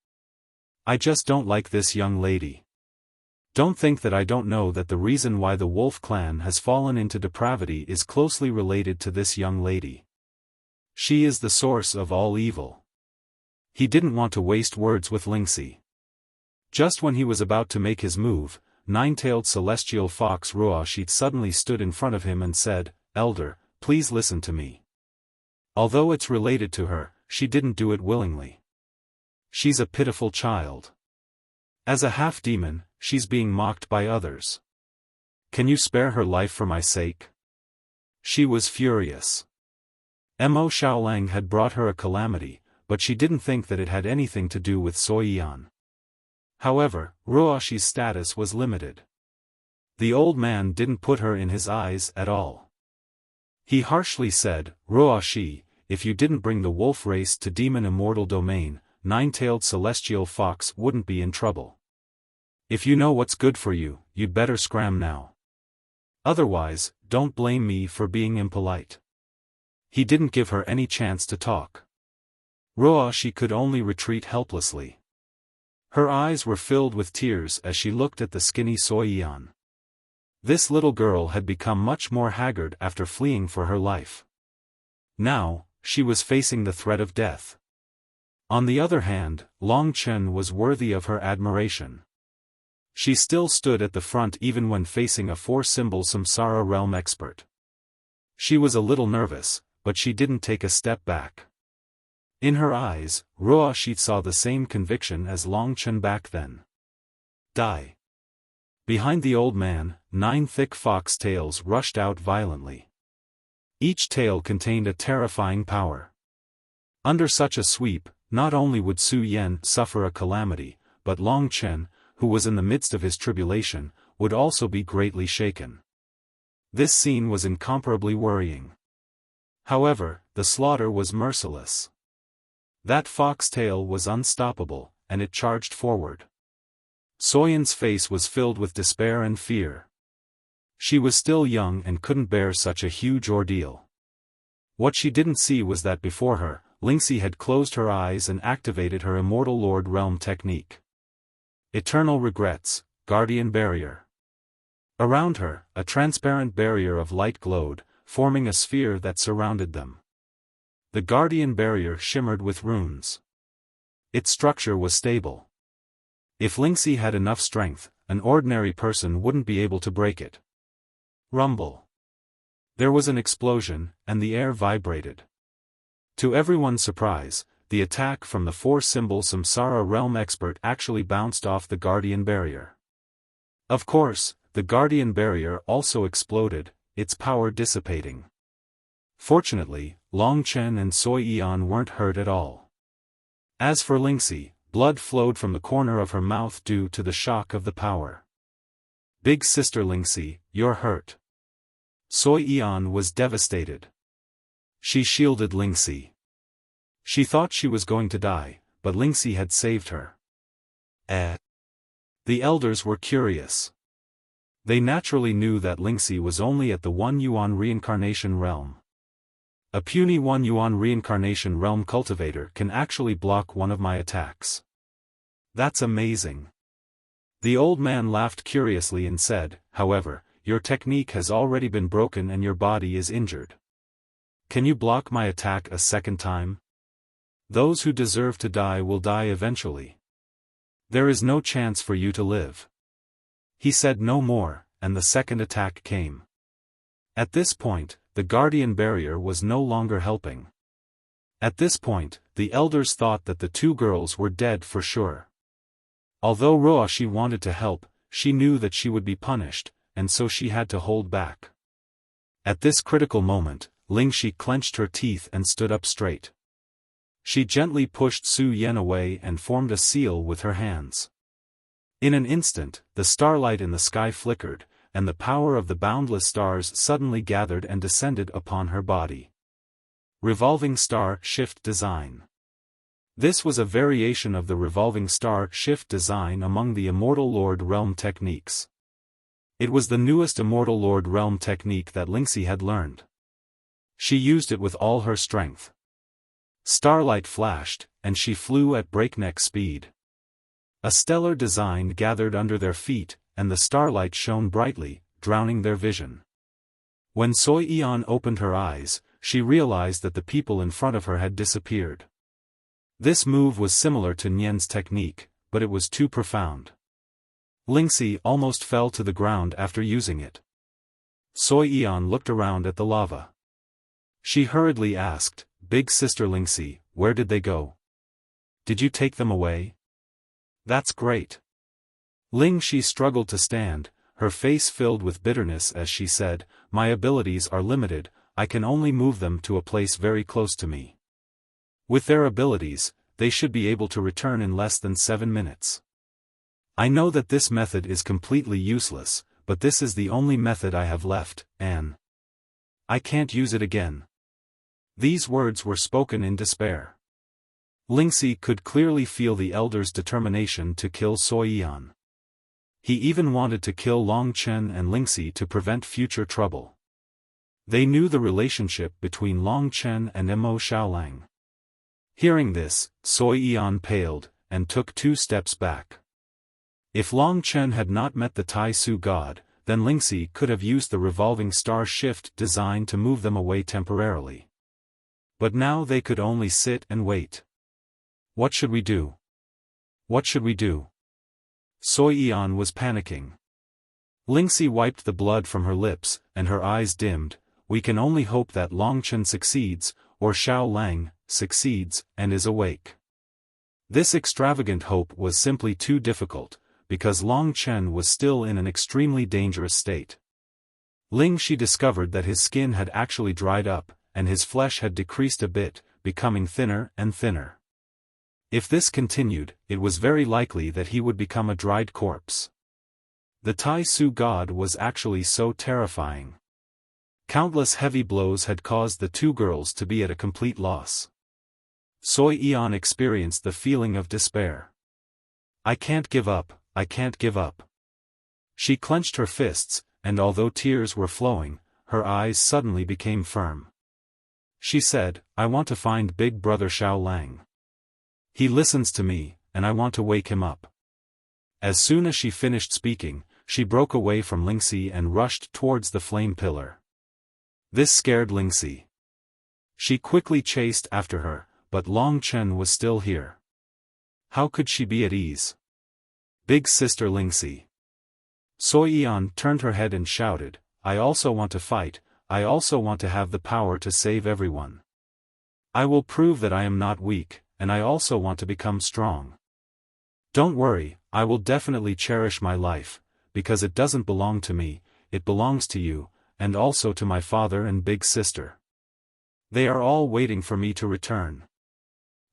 I just don't like this young lady. Don't think that I don't know that the reason why the Wolf clan has fallen into depravity is closely related to this young lady. She is the source of all evil." He didn't want to waste words with Lingxi. Just when he was about to make his move, nine-tailed celestial fox Ruoshi suddenly stood in front of him and said, "Elder, please listen to me." Although it's related to her, she didn't do it willingly. She's a pitiful child. As a half-demon, she's being mocked by others. Can you spare her life for my sake? She was furious. Mo Xiaolang had brought her a calamity, but she didn't think that it had anything to do with Soi Yan. However, Ruoshi's status was limited. The old man didn't put her in his eyes at all. He harshly said, "Ruoshi, if you didn't bring the wolf race to demon immortal domain, nine-tailed celestial fox wouldn't be in trouble. If you know what's good for you, you'd better scram now. Otherwise, don't blame me for being impolite. He didn't give her any chance to talk. She could only retreat helplessly. Her eyes were filled with tears as she looked at the skinny Soyan. This little girl had become much more haggard after fleeing for her life. Now, she was facing the threat of death. On the other hand, Long Chen was worthy of her admiration. She still stood at the front even when facing a four-symbol Samsara realm expert. She was a little nervous, but she didn't take a step back. In her eyes, She saw the same conviction as Long Chen back then. Die. Behind the old man, 9 thick fox tails rushed out violently. Each tail contained a terrifying power. Under such a sweep, not only would Su Yan suffer a calamity, but Long Chen, who was in the midst of his tribulation, would also be greatly shaken. This scene was incomparably worrying. However, the slaughter was merciless. That fox tail was unstoppable, and it charged forward. Soyan's face was filled with despair and fear. She was still young and couldn't bear such a huge ordeal. What she didn't see was that before her, Lingxi had closed her eyes and activated her Immortal Lord Realm technique. Eternal Regrets, Guardian Barrier. Around her, a transparent barrier of light glowed, forming a sphere that surrounded them. The Guardian Barrier shimmered with runes. Its structure was stable. If Lingxi had enough strength, an ordinary person wouldn't be able to break it. Rumble. There was an explosion, and the air vibrated. To everyone's surprise, the attack from the four-symbol Samsara realm expert actually bounced off the Guardian Barrier. Of course, the Guardian Barrier also exploded, its power dissipating. Fortunately, Long Chen and Soyan weren't hurt at all. As for Lingxi, blood flowed from the corner of her mouth due to the shock of the power. Big sister Lingxi, you're hurt. Soyan was devastated. She shielded Lingxi. She thought she was going to die, but Lingxi had saved her. The elders were curious. They naturally knew that Lingxi was only at the 1 Yuan reincarnation realm. A puny 1 Yuan reincarnation realm cultivator can actually block one of my attacks. That's amazing. The old man laughed curiously and said, however, your technique has already been broken and your body is injured. Can you block my attack a second time? Those who deserve to die will die eventually. There is no chance for you to live. He said no more, and the second attack came. At this point, the Guardian Barrier was no longer helping. At this point, the elders thought that the two girls were dead for sure. Although she wanted to help, she knew that she would be punished, and so she had to hold back. At this critical moment, Lingxi clenched her teeth and stood up straight. She gently pushed Su Yan away and formed a seal with her hands. In an instant, the starlight in the sky flickered, and the power of the boundless stars suddenly gathered and descended upon her body. Revolving Star Shift Design. This was a variation of the Revolving Star Shift design among the Immortal Lord Realm techniques. It was the newest Immortal Lord Realm technique that Lingxi had learned. She used it with all her strength. Starlight flashed, and she flew at breakneck speed. A stellar design gathered under their feet, and the starlight shone brightly, drowning their vision. When Soyan opened her eyes, she realized that the people in front of her had disappeared. This move was similar to Nian's technique, but it was too profound. Lingxi almost fell to the ground after using it. Soyan looked around at the lava. She hurriedly asked, Big Sister Lingxi, where did they go? Did you take them away? That's great. Lingxi struggled to stand, her face filled with bitterness as she said, my abilities are limited, I can only move them to a place very close to me. With their abilities, they should be able to return in less than 7 minutes. I know that this method is completely useless, but this is the only method I have left, and I can't use it again. These words were spoken in despair. Lingxi could clearly feel the elder's determination to kill Sui Yan. He even wanted to kill Long Chen and Lingxi to prevent future trouble. They knew the relationship between Long Chen and Mo Xiaolang. Hearing this, Sui Yan paled, and took 2 steps back. If Long Chen had not met the Tai Su god, then Lingxi could have used the revolving star shift design to move them away temporarily. But now they could only sit and wait. What should we do? What should we do? Sui Yan was panicking. Lingxi wiped the blood from her lips, and her eyes dimmed. We can only hope that Long Chen succeeds, or Xiao Lang succeeds, and is awake. This extravagant hope was simply too difficult, because Long Chen was still in an extremely dangerous state. Lingxi discovered that his skin had actually dried up, and his flesh had decreased a bit, becoming thinner and thinner. If this continued, it was very likely that he would become a dried corpse. The Tai Su god was actually so terrifying. Countless heavy blows had caused the 2 girls to be at a complete loss. Sui Yan experienced the feeling of despair. I can't give up, I can't give up. She clenched her fists, and although tears were flowing, her eyes suddenly became firm. She said, I want to find Big Brother Xiao Lang. He listens to me, and I want to wake him up. As soon as she finished speaking, she broke away from Lingxi and rushed towards the flame pillar. This scared Lingxi. She quickly chased after her, but Long Chen was still here. How could she be at ease? Big sister Lingxi. Sui Yan turned her head and shouted, I also want to fight, I also want to have the power to save everyone. I will prove that I am not weak, and I also want to become strong. Don't worry, I will definitely cherish my life, because it doesn't belong to me, it belongs to you, and also to my father and big sister. They are all waiting for me to return.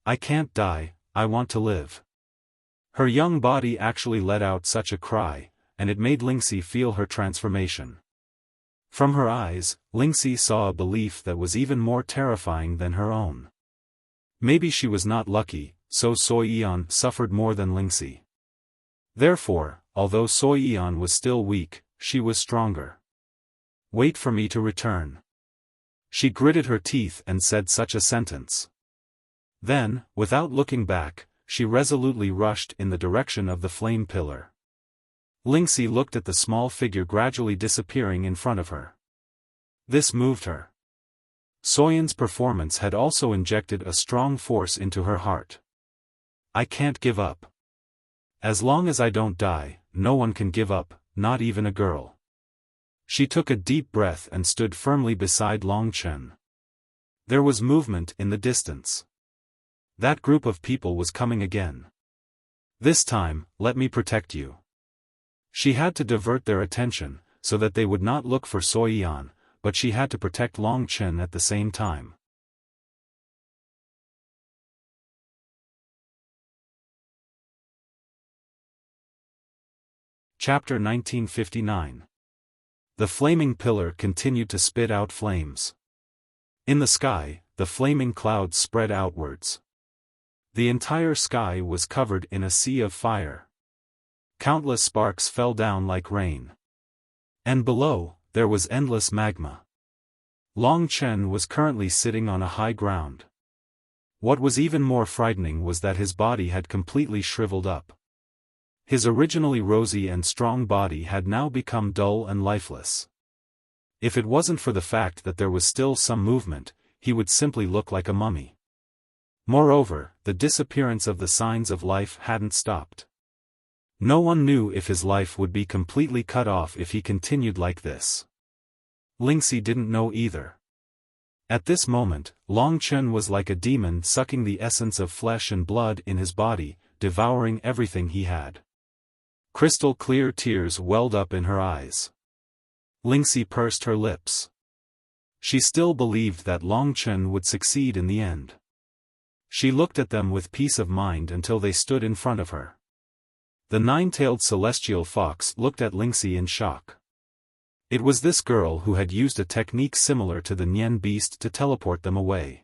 I can't die, I want to live. Her young body actually let out such a cry, and it made Lingxi feel her transformation. From her eyes, Lingxi saw a belief that was even more terrifying than her own. Maybe she was not lucky, so Sui Yan suffered more than Lingxi. Therefore, although Sui Yan was still weak, she was stronger. Wait for me to return. She gritted her teeth and said such a sentence. Then, without looking back, she resolutely rushed in the direction of the flame pillar. Lingxi looked at the small figure gradually disappearing in front of her. This moved her. Soyan's performance had also injected a strong force into her heart. I can't give up. As long as I don't die, no one can give up, not even a girl. She took a deep breath and stood firmly beside Long Chen. There was movement in the distance. That group of people was coming again. This time, let me protect you. She had to divert their attention, so that they would not look for Sui Yan, but she had to protect Long Chen at the same time. Chapter 1959. The flaming pillar continued to spit out flames. In the sky, the flaming clouds spread outwards. The entire sky was covered in a sea of fire. Countless sparks fell down like rain. And below, there was endless magma. Long Chen was currently sitting on a high ground. What was even more frightening was that his body had completely shriveled up. His originally rosy and strong body had now become dull and lifeless. If it wasn't for the fact that there was still some movement, he would simply look like a mummy. Moreover, the disappearance of the signs of life hadn't stopped. No one knew if his life would be completely cut off if he continued like this. Lingxi didn't know either. At this moment, Long Chen was like a demon sucking the essence of flesh and blood in his body, devouring everything he had. Crystal clear tears welled up in her eyes. Lingxi pursed her lips. She still believed that Long Chen would succeed in the end. She looked at them with peace of mind until they stood in front of her. The nine-tailed celestial fox looked at Lingxi in shock. It was this girl who had used a technique similar to the Nian beast to teleport them away.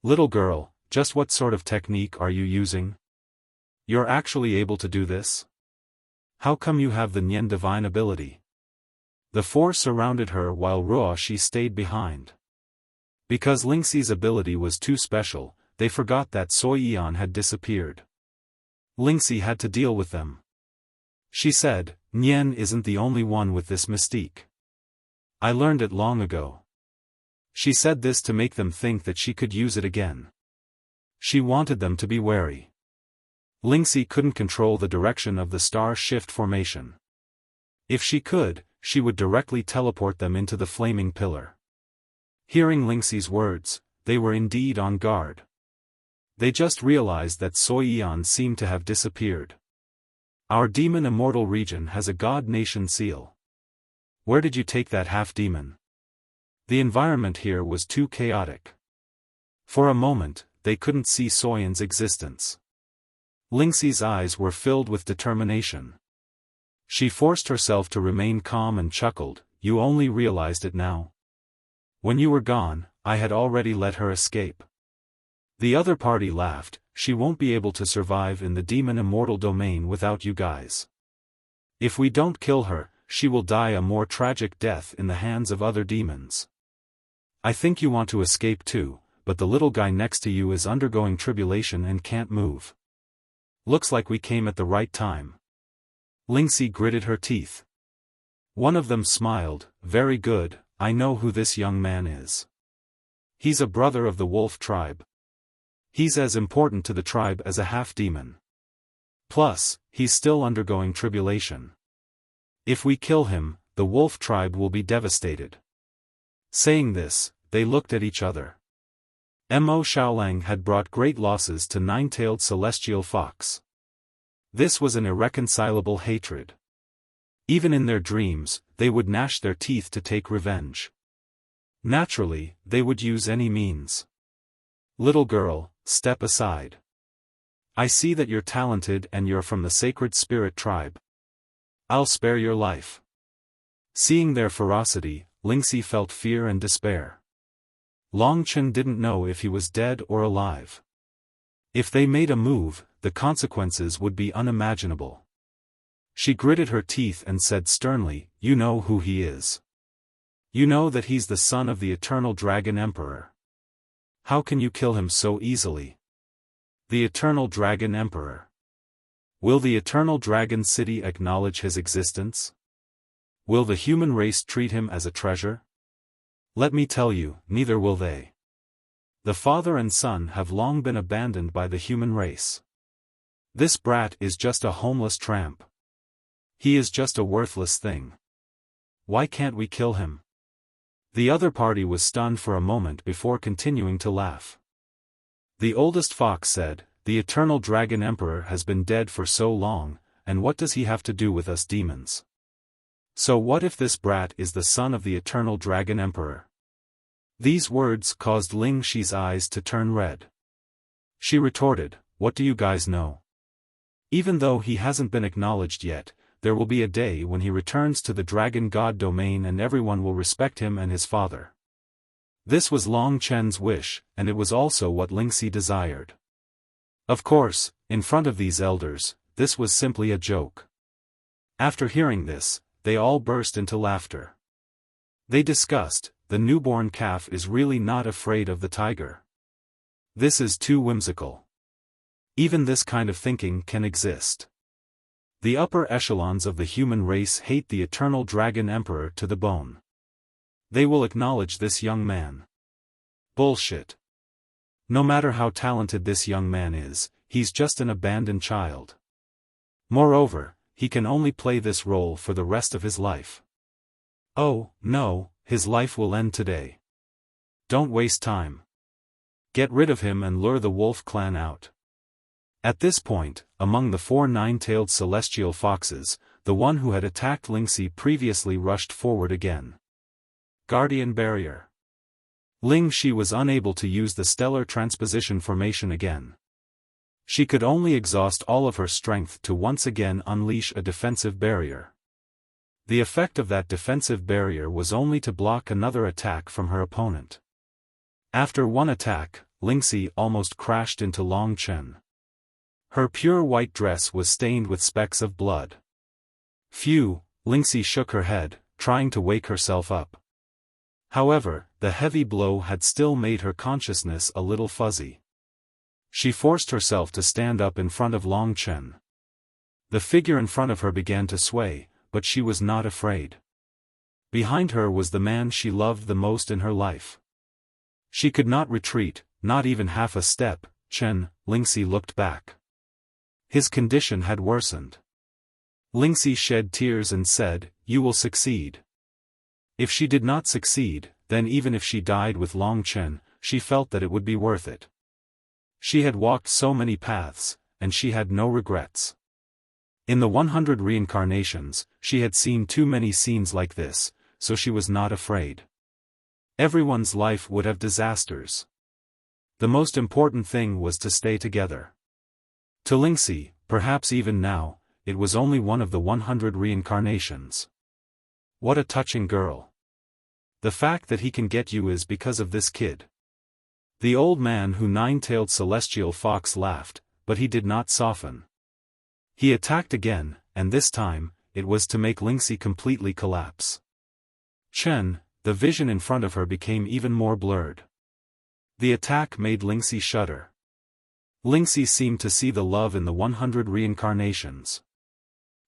Little girl, Just what sort of technique are you using? You're actually able to do this? How come you have the Nian divine ability? The four surrounded her while Ruoxi stayed behind. Because Lingxi's ability was too special, they forgot that Sui Yan had disappeared. Lingxi had to deal with them. She said, Nian isn't the only one with this mystique. I learned it long ago. She said this to make them think that she could use it again. She wanted them to be wary. Lingxi couldn't control the direction of the star shift formation. If she could, she would directly teleport them into the flaming pillar. Hearing Lingxi's words, they were indeed on guard. They just realized that Sui Yan seemed to have disappeared. Our demon immortal region has a god nation seal. Where did you take that half-demon? The environment here was too chaotic. For a moment, they couldn't see Soyan's existence. Lingxi's eyes were filled with determination. She forced herself to remain calm and chuckled, you only realized it now? When you were gone, I had already let her escape. The other party laughed, she won't be able to survive in the demon immortal domain without you guys. If we don't kill her, she will die a more tragic death in the hands of other demons. I think you want to escape too, but the little guy next to you is undergoing tribulation and can't move. Looks like we came at the right time. Lingxi gritted her teeth. One of them smiled, very good, I know who this young man is. He's a brother of the wolf tribe. He's as important to the tribe as a half-demon. Plus, he's still undergoing tribulation. If we kill him, the wolf tribe will be devastated. Saying this, they looked at each other. Mo Xiaolang had brought great losses to nine-tailed celestial fox. This was an irreconcilable hatred. Even in their dreams, they would gnash their teeth to take revenge. Naturally, they would use any means. Little girl, step aside. I see that you're talented and you're from the sacred spirit tribe. I'll spare your life. Seeing their ferocity, Lingxi felt fear and despair. Long Chen didn't know if he was dead or alive. If they made a move, the consequences would be unimaginable. She gritted her teeth and said sternly, you know who he is. You know that he's the son of the eternal dragon emperor. How can you kill him so easily? The eternal dragon emperor. Will the eternal dragon city acknowledge his existence? Will the human race treat him as a treasure? Let me tell you, neither will they. The father and son have long been abandoned by the human race. This brat is just a homeless tramp. He is just a worthless thing. Why can't we kill him? The other party was stunned for a moment before continuing to laugh. The oldest fox said, the eternal dragon emperor has been dead for so long, and what does he have to do with us demons? So what if this brat is the son of the eternal dragon emperor? These words caused Lingxi's eyes to turn red. She retorted, what do you guys know? Even though he hasn't been acknowledged yet, there will be a day when he returns to the dragon god domain and everyone will respect him and his father. This was Long Chen's wish, and it was also what Lingxi desired. Of course, in front of these elders, this was simply a joke. After hearing this, they all burst into laughter. They discussed, the newborn calf is really not afraid of the tiger. This is too whimsical. Even this kind of thinking can exist. The upper echelons of the human race hate the eternal dragon emperor to the bone. They will acknowledge this young man. Bullshit. No matter how talented this young man is, he's just an abandoned child. Moreover, he can only play this role for the rest of his life. Oh, no, his life will end today. Don't waste time. Get rid of him and lure the wolf clan out. At this point, among the 4 nine-tailed celestial foxes, the one who had attacked Lingxi previously rushed forward again. Guardian Barrier. Lingxi was unable to use the stellar transposition formation again. She could only exhaust all of her strength to once again unleash a defensive barrier. The effect of that defensive barrier was only to block another attack from her opponent. After one attack, Lingxi almost crashed into Long Chen. Her pure white dress was stained with specks of blood. Phew, Lingxi shook her head, trying to wake herself up. However, the heavy blow had still made her consciousness a little fuzzy. She forced herself to stand up in front of Long Chen. The figure in front of her began to sway, but she was not afraid. Behind her was the man she loved the most in her life. She could not retreat, not even half a step. Chen, Lingxi looked back. His condition had worsened. Lingxi shed tears and said, "You will succeed." If she did not succeed, then even if she died with Long Chen, she felt that it would be worth it. She had walked so many paths, and she had no regrets. In the 100 reincarnations, she had seen too many scenes like this, so she was not afraid. Everyone's life would have disasters. The most important thing was to stay together. To Lingxi, perhaps even now, it was only one of the 100 reincarnations. What a touching girl. The fact that he can get you is because of this kid. The old man who nine-tailed celestial fox laughed, but he did not soften. He attacked again, and this time, it was to make Lingxi completely collapse. Chen, the vision in front of her became even more blurred. The attack made Lingxi shudder. Lingxi seemed to see the love in the 100 reincarnations.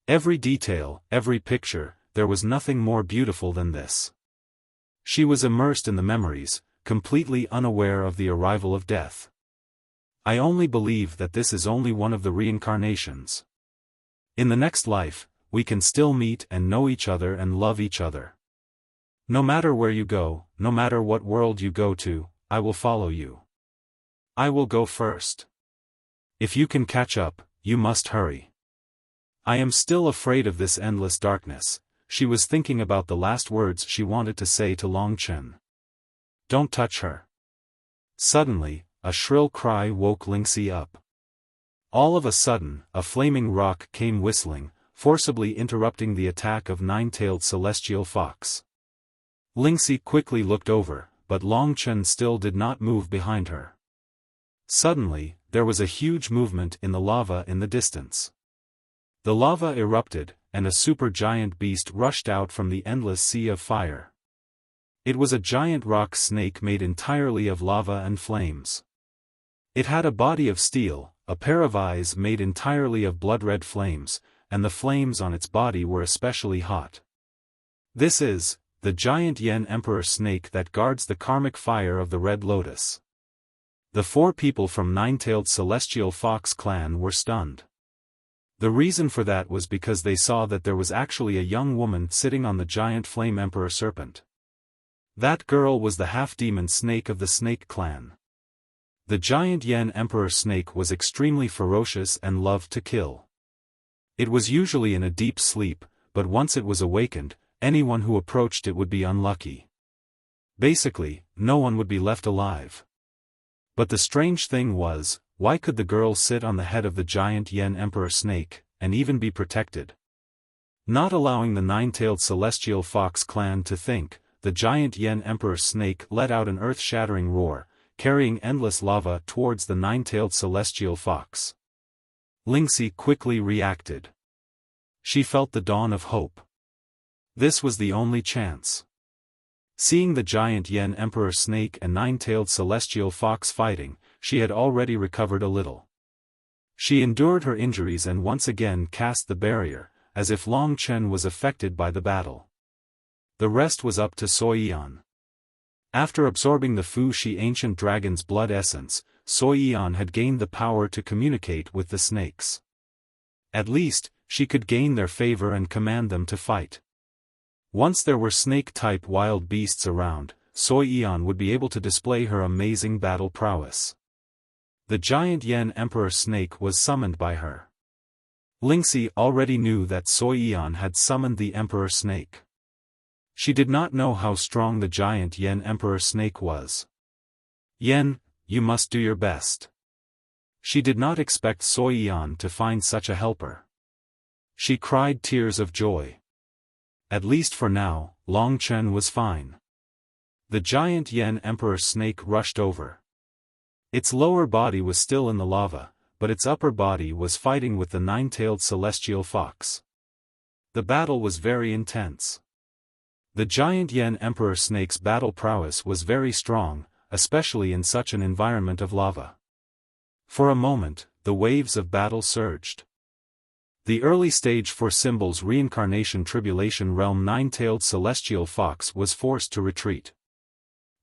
Every detail, every picture, there was nothing more beautiful than this. She was immersed in the memories, completely unaware of the arrival of death. I only believe that this is only one of the reincarnations. In the next life, we can still meet and know each other and love each other. No matter where you go, no matter what world you go to, I will follow you. I will go first. If you can catch up, you must hurry. I am still afraid of this endless darkness. She was thinking about the last words she wanted to say to Long Chen. Don't touch her. Suddenly, a shrill cry woke Lingxi up. All of a sudden, a flaming rock came whistling, forcibly interrupting the attack of nine-tailed celestial fox. Lingxi quickly looked over, but Long Chen still did not move behind her. Suddenly, there was a huge movement in the lava in the distance. The lava erupted, and a super-giant beast rushed out from the endless sea of fire. It was a giant rock snake made entirely of lava and flames. It had a body of steel, a pair of eyes made entirely of blood-red flames, and the flames on its body were especially hot. This is the giant Yen Emperor snake that guards the karmic fire of the Red Lotus. The 4 people from Nine-Tailed Celestial Fox clan were stunned. The reason for that was because they saw that there was actually a young woman sitting on the giant Flame Emperor serpent. That girl was the half-demon snake of the Snake clan. The giant Yen Emperor snake was extremely ferocious and loved to kill. It was usually in a deep sleep, but once it was awakened, anyone who approached it would be unlucky. Basically, no one would be left alive. But the strange thing was, why could the girl sit on the head of the giant Yen Emperor snake, and even be protected? Not allowing the nine-tailed celestial fox clan to think, the giant Yen Emperor snake let out an earth-shattering roar, carrying endless lava towards the nine-tailed celestial fox. Lingxi quickly reacted. She felt the dawn of hope. This was the only chance. Seeing the giant Yen Emperor snake and nine-tailed celestial fox fighting, she had already recovered a little. She endured her injuries and once again cast the barrier, as if Long Chen was affected by the battle. The rest was up to Soiyan. After absorbing the Fu-Shi ancient dragon's blood essence, Soiyan had gained the power to communicate with the snakes. At least, she could gain their favor and command them to fight. Once there were snake-type wild beasts around, Soiyan would be able to display her amazing battle prowess. The giant Yen Emperor snake was summoned by her. Lingxi already knew that Soiyan had summoned the Emperor snake. She did not know how strong the giant Yen Emperor snake was. Yen, you must do your best. She did not expect Soiyan to find such a helper. She cried tears of joy. At least for now, Long Chen was fine. The giant Yen Emperor snake rushed over. Its lower body was still in the lava, but its upper body was fighting with the nine-tailed celestial fox. The battle was very intense. The giant Yen Emperor Snake's battle prowess was very strong, especially in such an environment of lava. For a moment, the waves of battle surged. The early stage for Symbol's reincarnation tribulation realm nine-tailed celestial fox was forced to retreat.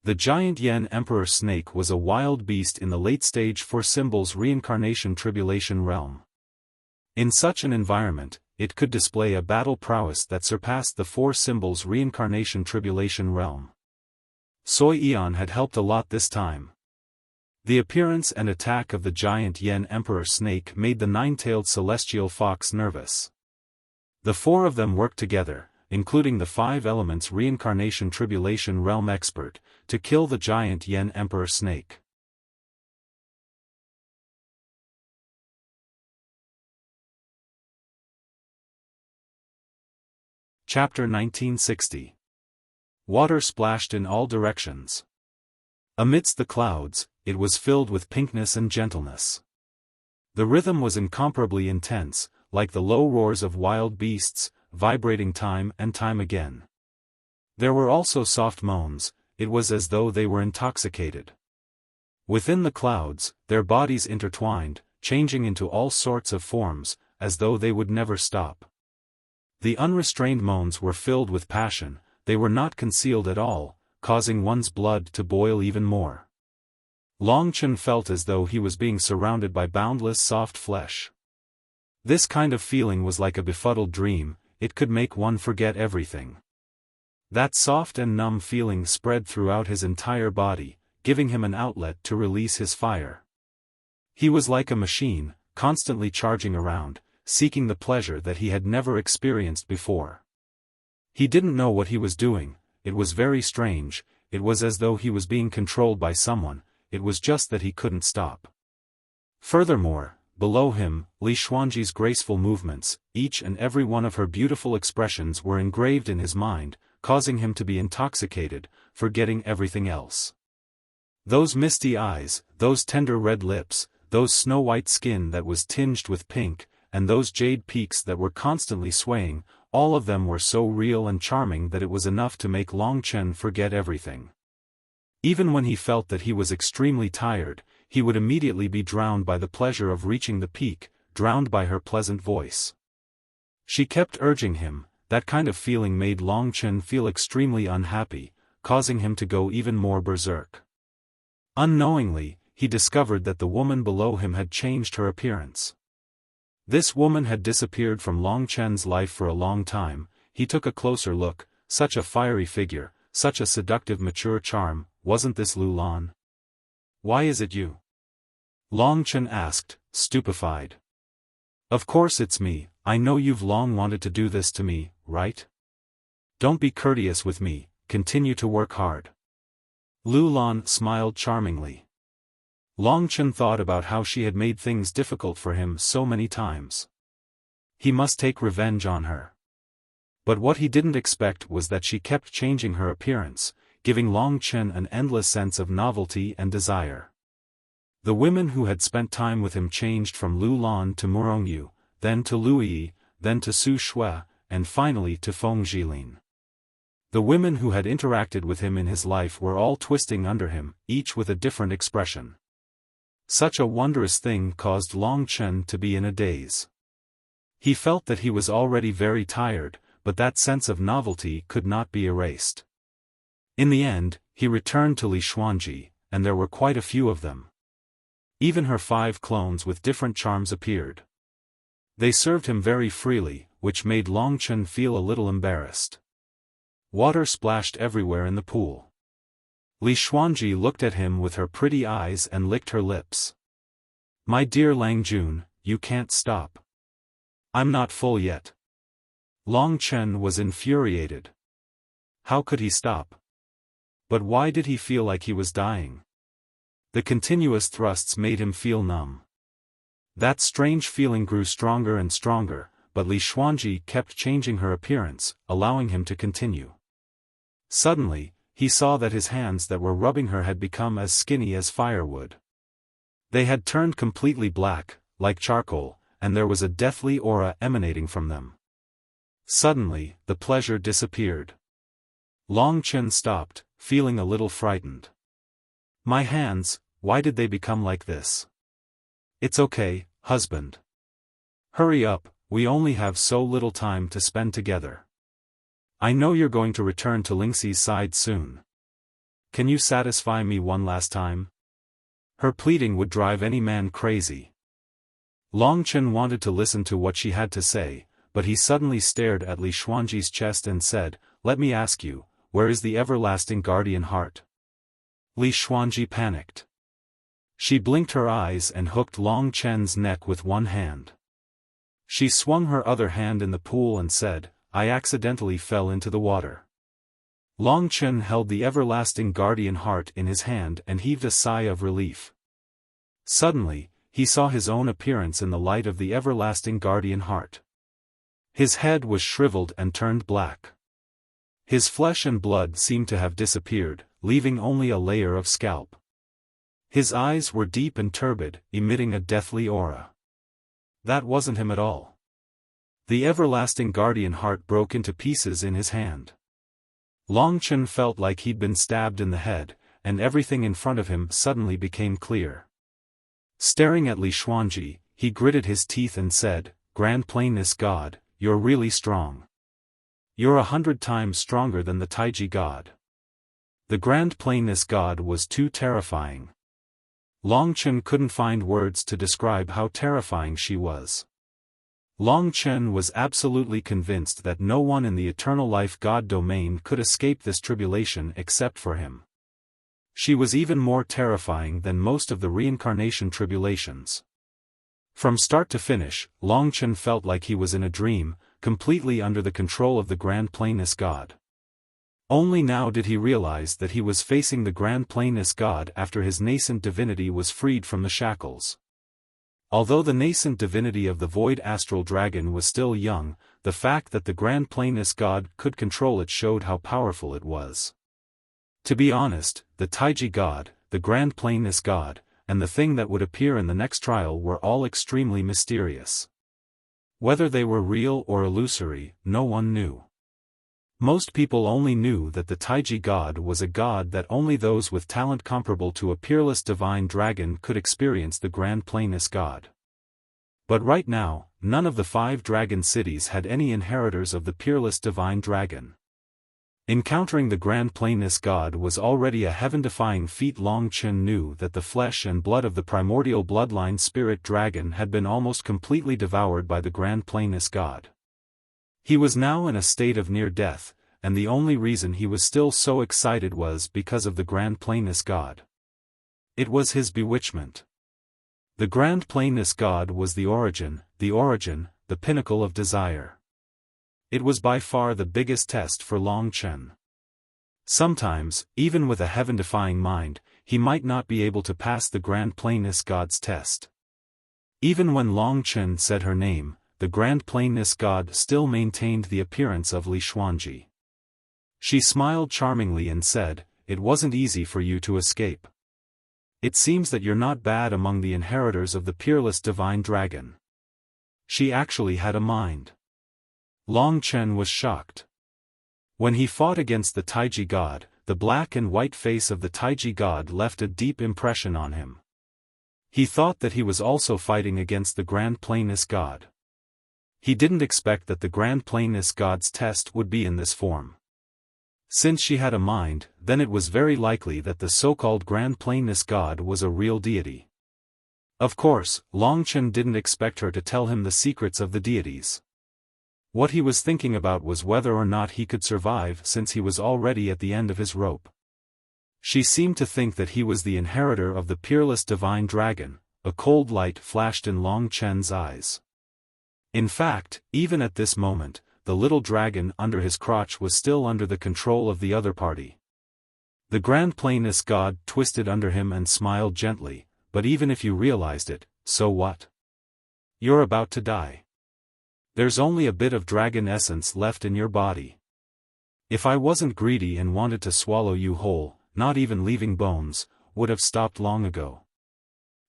The giant Yen Emperor Snake was a wild beast in the late stage for Symbol's reincarnation tribulation realm. In such an environment, it could display a battle prowess that surpassed the four Symbol's reincarnation tribulation realm. Soi Eon had helped a lot this time. The appearance and attack of the giant Yen Emperor Snake made the nine-tailed celestial fox nervous. The four of them worked together, including the five elements reincarnation tribulation realm expert, to kill the giant Yen Emperor Snake. Chapter 1960. Water splashed in all directions. Amidst the clouds, it was filled with pinkness and gentleness. The rhythm was incomparably intense, like the low roars of wild beasts, vibrating time and time again. There were also soft moans. It was as though they were intoxicated. Within the clouds, their bodies intertwined, changing into all sorts of forms, as though they would never stop. The unrestrained moans were filled with passion, they were not concealed at all, causing one's blood to boil even more. Long Chen felt as though he was being surrounded by boundless soft flesh. This kind of feeling was like a befuddled dream, it could make one forget everything. That soft and numb feeling spread throughout his entire body, giving him an outlet to release his fire. He was like a machine, constantly charging around, seeking the pleasure that he had never experienced before. He didn't know what he was doing, it was very strange, it was as though he was being controlled by someone, it was just that he couldn't stop. Furthermore, below him, Li Xuanji's graceful movements, each and every one of her beautiful expressions were engraved in his mind, causing him to be intoxicated, forgetting everything else. Those misty eyes, those tender red lips, those snow-white skin that was tinged with pink, and those jade peaks that were constantly swaying, all of them were so real and charming that it was enough to make Long Chen forget everything. Even when he felt that he was extremely tired, he would immediately be drowned by the pleasure of reaching the peak, drowned by her pleasant voice. She kept urging him. That kind of feeling made Long Chen feel extremely unhappy, causing him to go even more berserk. Unknowingly, he discovered that the woman below him had changed her appearance. This woman had disappeared from Long Chen's life for a long time. He took a closer look, such a fiery figure, such a seductive mature charm, wasn't this Lu Lan? Why is it you? Long Chen asked, stupefied. Of course it's me, I know you've long wanted to do this to me, right? Don't be courteous with me, continue to work hard. Lu Lan smiled charmingly. Long Chen thought about how she had made things difficult for him so many times. He must take revenge on her. But what he didn't expect was that she kept changing her appearance, giving Long Chen an endless sense of novelty and desire. The women who had spent time with him changed from Lu Lan to Murongyu, then to Lu Yi, then to Su Shui, and finally to Feng Jilin. The women who had interacted with him in his life were all twisting under him, each with a different expression. Such a wondrous thing caused Long Chen to be in a daze. He felt that he was already very tired, but that sense of novelty could not be erased. In the end, he returned to Li Xuanji, and there were quite a few of them. Even her 5 clones with different charms appeared. They served him very freely, which made Long Chen feel a little embarrassed. Water splashed everywhere in the pool. Li Xuanji looked at him with her pretty eyes and licked her lips. My dear Lang Jun, you can't stop. I'm not full yet. Long Chen was infuriated. How could he stop? But why did he feel like he was dying? The continuous thrusts made him feel numb. That strange feeling grew stronger and stronger, but Li Xuanji kept changing her appearance, allowing him to continue. Suddenly, he saw that his hands that were rubbing her had become as skinny as firewood. They had turned completely black, like charcoal, and there was a deathly aura emanating from them. Suddenly, the pleasure disappeared. Long Chen stopped, feeling a little frightened. My hands, why did they become like this? It's okay, husband. Hurry up, we only have so little time to spend together. I know you're going to return to Lingxi's side soon. Can you satisfy me one last time? Her pleading would drive any man crazy. Long Chen wanted to listen to what she had to say, but he suddenly stared at Li Xuanji's chest and said, "Let me ask you, where is the everlasting guardian heart?" Li Xuanji panicked. She blinked her eyes and hooked Long Chen's neck with one hand. She swung her other hand in the pool and said, "I accidentally fell into the water." Long Chen held the everlasting guardian heart in his hand and heaved a sigh of relief. Suddenly, he saw his own appearance in the light of the everlasting guardian heart. His head was shriveled and turned black. His flesh and blood seemed to have disappeared, leaving only a layer of scalp. His eyes were deep and turbid, emitting a deathly aura. That wasn't him at all. The everlasting guardian heart broke into pieces in his hand. Long Chen felt like he'd been stabbed in the head, and everything in front of him suddenly became clear. Staring at Li Xuanji, he gritted his teeth and said, "Grand Plainness God, you're really strong. You're 100 times stronger than the Taiji God." The Grand Plainness God was too terrifying. Long Chen couldn't find words to describe how terrifying she was. Long Chen was absolutely convinced that no one in the eternal life God domain could escape this tribulation except for him. She was even more terrifying than most of the reincarnation tribulations. From start to finish, Long Chen felt like he was in a dream, completely under the control of the Grand Plainness God. Only now did he realize that he was facing the Grand Plainness God after his nascent divinity was freed from the shackles. Although the nascent divinity of the void astral dragon was still young, the fact that the Grand Plainness God could control it showed how powerful it was. To be honest, the Taiji God, the Grand Plainness God, and the thing that would appear in the next trial were all extremely mysterious. Whether they were real or illusory, no one knew. Most people only knew that the Taiji God was a god that only those with talent comparable to a peerless divine dragon could experience the Grand Plainness God. But right now, none of the 5 dragon cities had any inheritors of the peerless divine dragon. Encountering the Grand Plainness God was already a heaven-defying feat. Long Chen knew that the flesh and blood of the primordial bloodline spirit dragon had been almost completely devoured by the Grand Plainness God. He was now in a state of near death, and the only reason he was still so excited was because of the Grand Plainness God. It was his bewitchment. The Grand Plainness God was the origin, the pinnacle of desire. It was by far the biggest test for Long Chen. Sometimes, even with a heaven-defying mind, he might not be able to pass the Grand Plainness God's test. Even when Long Chen said her name, the Grand Plainness God still maintained the appearance of Li Xuanji. She smiled charmingly and said, "It wasn't easy for you to escape. It seems that you're not bad among the inheritors of the peerless divine dragon." She actually had a mind. Long Chen was shocked. When he fought against the Taiji God, the black and white face of the Taiji God left a deep impression on him. He thought that he was also fighting against the Grand Plainness God. He didn't expect that the Grand Plainness God's test would be in this form. Since she had a mind, then it was very likely that the so-called Grand Plainness God was a real deity. Of course, Long Chen didn't expect her to tell him the secrets of the deities. What he was thinking about was whether or not he could survive since he was already at the end of his rope. She seemed to think that he was the inheritor of the peerless divine dragon. A cold light flashed in Long Chen's eyes. In fact, even at this moment, the little dragon under his crotch was still under the control of the other party. The Grand Plainness God twisted under him and smiled gently, "But even if you realized it, so what? You're about to die. There's only a bit of dragon essence left in your body. If I wasn't greedy and wanted to swallow you whole, not even leaving bones, would have stopped long ago."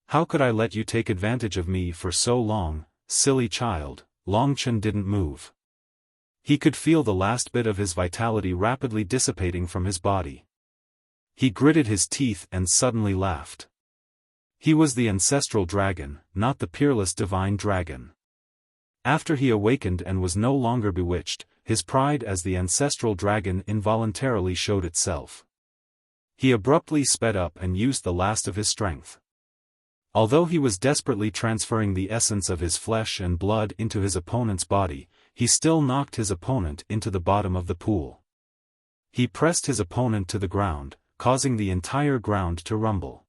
How could I let you take advantage of me for so long, silly child? Longchen didn't move. He could feel the last bit of his vitality rapidly dissipating from his body. He gritted his teeth and suddenly laughed. He was the ancestral dragon, not the peerless divine dragon. After he awakened and was no longer bewitched, his pride as the ancestral dragon involuntarily showed itself. He abruptly sped up and used the last of his strength. Although he was desperately transferring the essence of his flesh and blood into his opponent's body, he still knocked his opponent into the bottom of the pool. He pressed his opponent to the ground, causing the entire ground to rumble.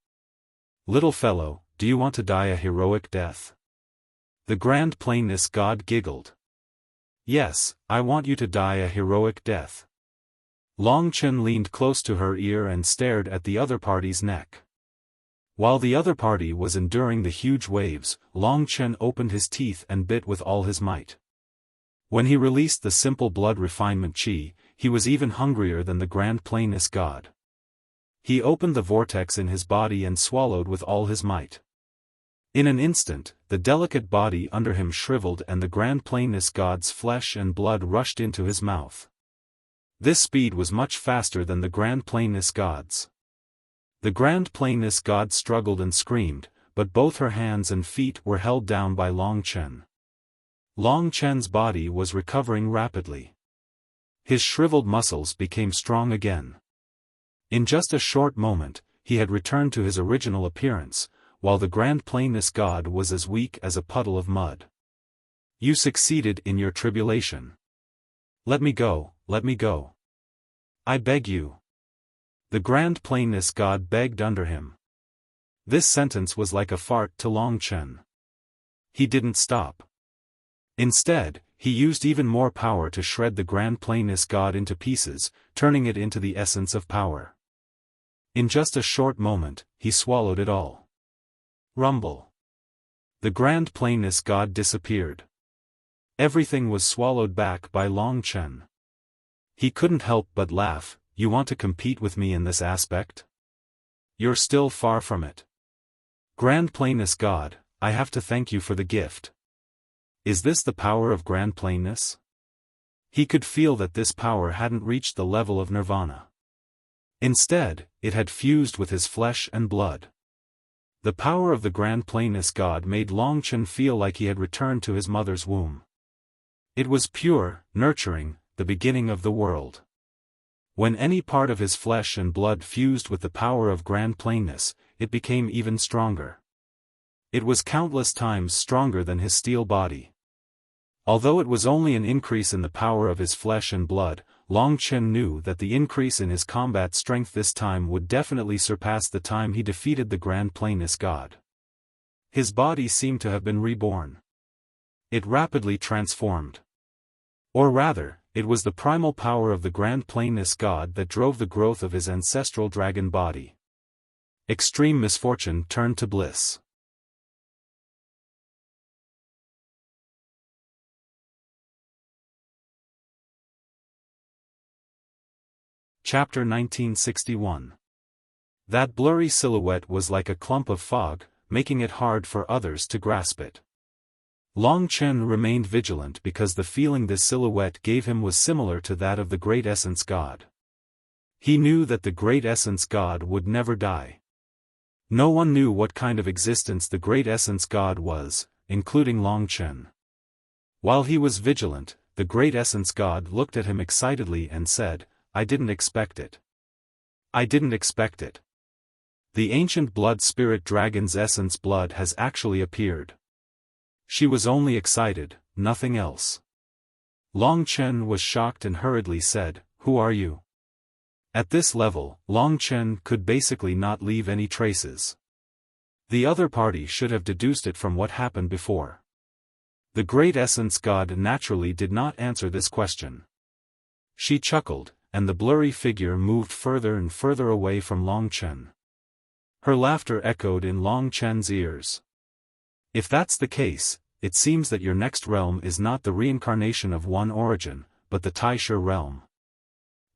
Little fellow, do you want to die a heroic death? The Grand Plainness God giggled. Yes, I want you to die a heroic death. Longchen leaned close to her ear and stared at the other party's neck. While the other party was enduring the huge waves, Longchen opened his teeth and bit with all his might. When he released the simple blood refinement chi, he was even hungrier than the Grand Plainness God. He opened the vortex in his body and swallowed with all his might. In an instant, the delicate body under him shriveled and the Grand Plainness God's flesh and blood rushed into his mouth. This speed was much faster than the Grand Plainness God's. The Grand Plainness God struggled and screamed, but both her hands and feet were held down by Longchen. Longchen's body was recovering rapidly. His shriveled muscles became strong again. In just a short moment, he had returned to his original appearance, while the Grand Plainness God was as weak as a puddle of mud. You succeeded in your tribulation. Let me go, let me go. I beg you. The Grand Plainness God begged under him. This sentence was like a fart to Longchen. He didn't stop. Instead, he used even more power to shred the Grand Plainness God into pieces, turning it into the essence of power. In just a short moment, he swallowed it all. Rumble. The Grand Plainness God disappeared. Everything was swallowed back by Longchen. He couldn't help but laugh. You want to compete with me in this aspect? You're still far from it. Grand Plainness God, I have to thank you for the gift. Is this the power of Grand Plainness? He could feel that this power hadn't reached the level of nirvana. Instead, it had fused with his flesh and blood. The power of the Grand Plainness God made Longchen feel like he had returned to his mother's womb. It was pure, nurturing, the beginning of the world. When any part of his flesh and blood fused with the power of Grand Plainness, it became even stronger. It was countless times stronger than his steel body. Although it was only an increase in the power of his flesh and blood, Longchen knew that the increase in his combat strength this time would definitely surpass the time he defeated the Grand Plainness God. His body seemed to have been reborn. It rapidly transformed. Or rather, it was the primal power of the Grand Plainness God that drove the growth of his ancestral dragon body. Extreme misfortune turned to bliss. Chapter 1961. That blurry silhouette was like a clump of fog, making it hard for others to grasp it. Longchen remained vigilant because the feeling this silhouette gave him was similar to that of the Great Essence God. He knew that the Great Essence God would never die. No one knew what kind of existence the Great Essence God was, including Longchen. While he was vigilant, the Great Essence God looked at him excitedly and said, I didn't expect it. I didn't expect it. The ancient blood spirit dragon's essence blood has actually appeared. She was only excited, nothing else. Longchen was shocked and hurriedly said, Who are you? At this level, Longchen could basically not leave any traces. The other party should have deduced it from what happened before. The Great Essence God naturally did not answer this question. She chuckled, and the blurry figure moved further and further away from Longchen. Her laughter echoed in Longchen's ears. If that's the case, it seems that your next realm is not the reincarnation of one origin, but the Taisha realm.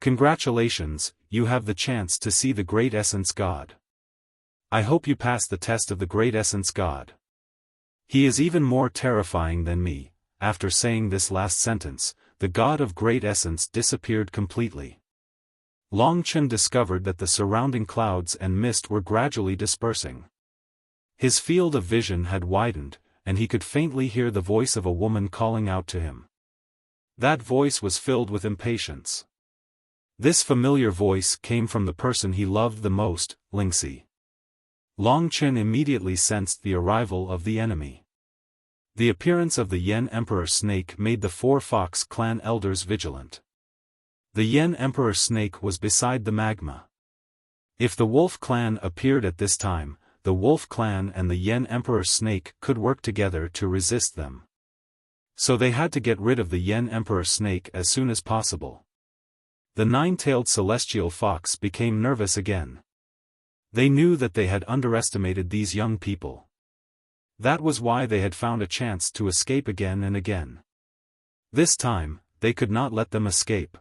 Congratulations, you have the chance to see the Great Essence God. I hope you pass the test of the Great Essence God. He is even more terrifying than me." After saying this last sentence, the God of Great Essence disappeared completely. Long Chen discovered that the surrounding clouds and mist were gradually dispersing. His field of vision had widened, and he could faintly hear the voice of a woman calling out to him. That voice was filled with impatience. This familiar voice came from the person he loved the most, Lingxi. Long Chen immediately sensed the arrival of the enemy. The appearance of the Yen Emperor Snake made the 4 Fox clan elders vigilant. The Yen Emperor Snake was beside the magma. If the Wolf clan appeared at this time, the Wolf clan and the Yen Emperor Snake could work together to resist them. So they had to get rid of the Yen Emperor Snake as soon as possible. The 9-tailed celestial fox became nervous again. They knew that they had underestimated these young people. That was why they had found a chance to escape again and again. This time, they could not let them escape.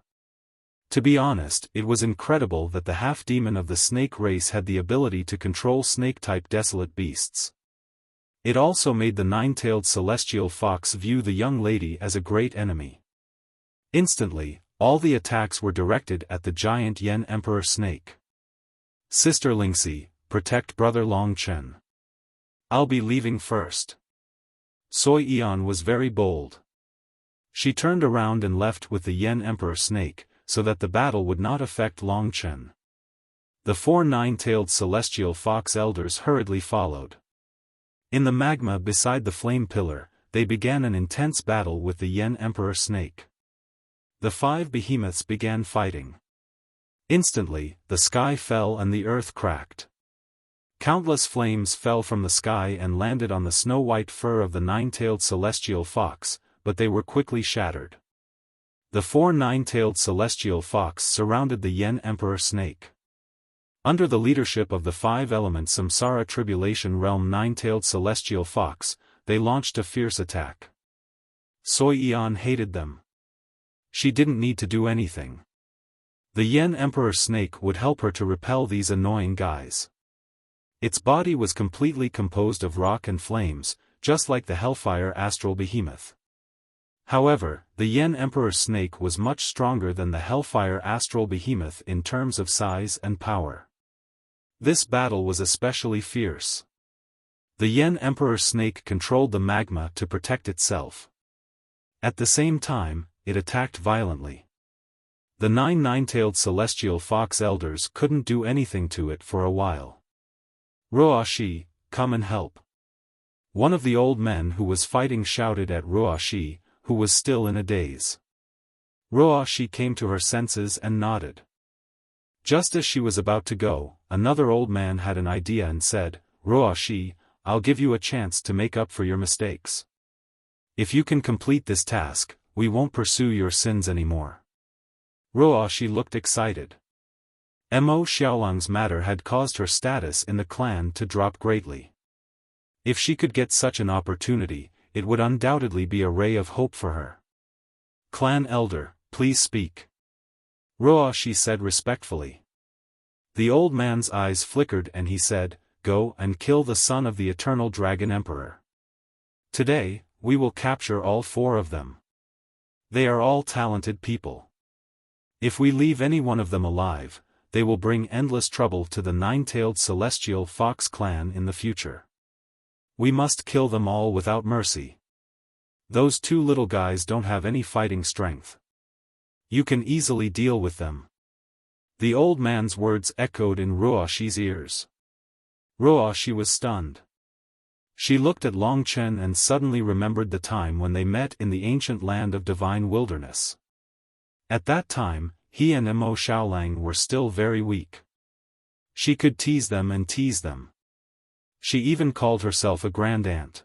To be honest, it was incredible that the half-demon of the snake race had the ability to control snake-type desolate beasts. It also made the 9-tailed celestial fox view the young lady as a great enemy. Instantly, all the attacks were directed at the giant Yen Emperor Snake. "Sister Lingxi, protect brother Long Chen. I'll be leaving first." Soi Eon was very bold. She turned around and left with the Yen Emperor Snake, so that the battle would not affect Long Chen. The 4 9-tailed celestial fox elders hurriedly followed. In the magma beside the flame pillar, they began an intense battle with the Yen Emperor Snake. The 5 behemoths began fighting. Instantly, the sky fell and the earth cracked. Countless flames fell from the sky and landed on the snow-white fur of the 9-tailed celestial fox, but they were quickly shattered. The 4 9-tailed celestial fox surrounded the Yen Emperor Snake. Under the leadership of the 5-element Samsara Tribulation Realm 9-tailed celestial fox, they launched a fierce attack. Soi Eon hated them. She didn't need to do anything. The Yen Emperor Snake would help her to repel these annoying guys. Its body was completely composed of rock and flames, just like the Hellfire Astral Behemoth. However, the Yen Emperor Snake was much stronger than the Hellfire Astral Behemoth in terms of size and power. This battle was especially fierce. The Yen Emperor Snake controlled the magma to protect itself. At the same time, it attacked violently. The 9 9-tailed celestial fox elders couldn't do anything to it for a while. "Ruoshi, come and help." One of the old men who was fighting shouted at Ruoshi, who was still in a daze. Ruoshi came to her senses and nodded. Just as she was about to go, another old man had an idea and said, "Ruoshi, I'll give you a chance to make up for your mistakes. If you can complete this task, we won't pursue your sins anymore." Ruoshi looked excited. Mo Xiaolang's matter had caused her status in the clan to drop greatly. If she could get such an opportunity, it would undoubtedly be a ray of hope for her. "Clan elder, please speak," Ruoshi said respectfully. The old man's eyes flickered and he said, "Go and kill the son of the eternal dragon emperor. Today, we will capture all 4 of them. They are all talented people. If we leave any one of them alive, they will bring endless trouble to the 9-tailed celestial fox clan in the future. We must kill them all without mercy. Those 2 little guys don't have any fighting strength. You can easily deal with them." The old man's words echoed in Ruoshi's ears. Ruoshi was stunned. She looked at Long Chen and suddenly remembered the time when they met in the ancient land of divine wilderness. At that time, he and Mo Xiaolang were still very weak. She could tease them and tease them. She even called herself a grand aunt.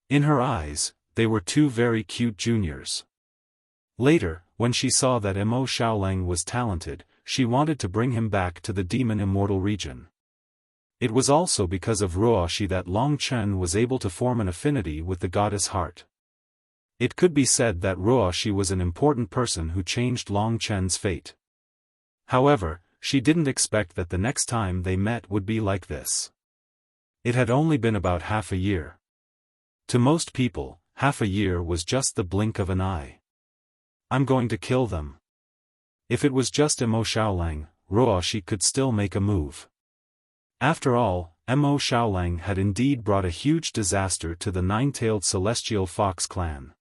In her eyes, they were 2 very cute juniors. Later, when she saw that Mo Xiaolang was talented, she wanted to bring him back to the demon immortal region. It was also because of Ruoshi that Long Chen was able to form an affinity with the goddess Heart. It could be said that Ruoshi was an important person who changed Long Chen's fate. However, she didn't expect that the next time they met would be like this. It had only been about half a year. To most people, half a year was just the blink of an eye. I'm going to kill them. If it was just Mo Xiaolang, Ruoxi could still make a move. After all, Mo Xiaolang had indeed brought a huge disaster to the nine-tailed celestial fox clan.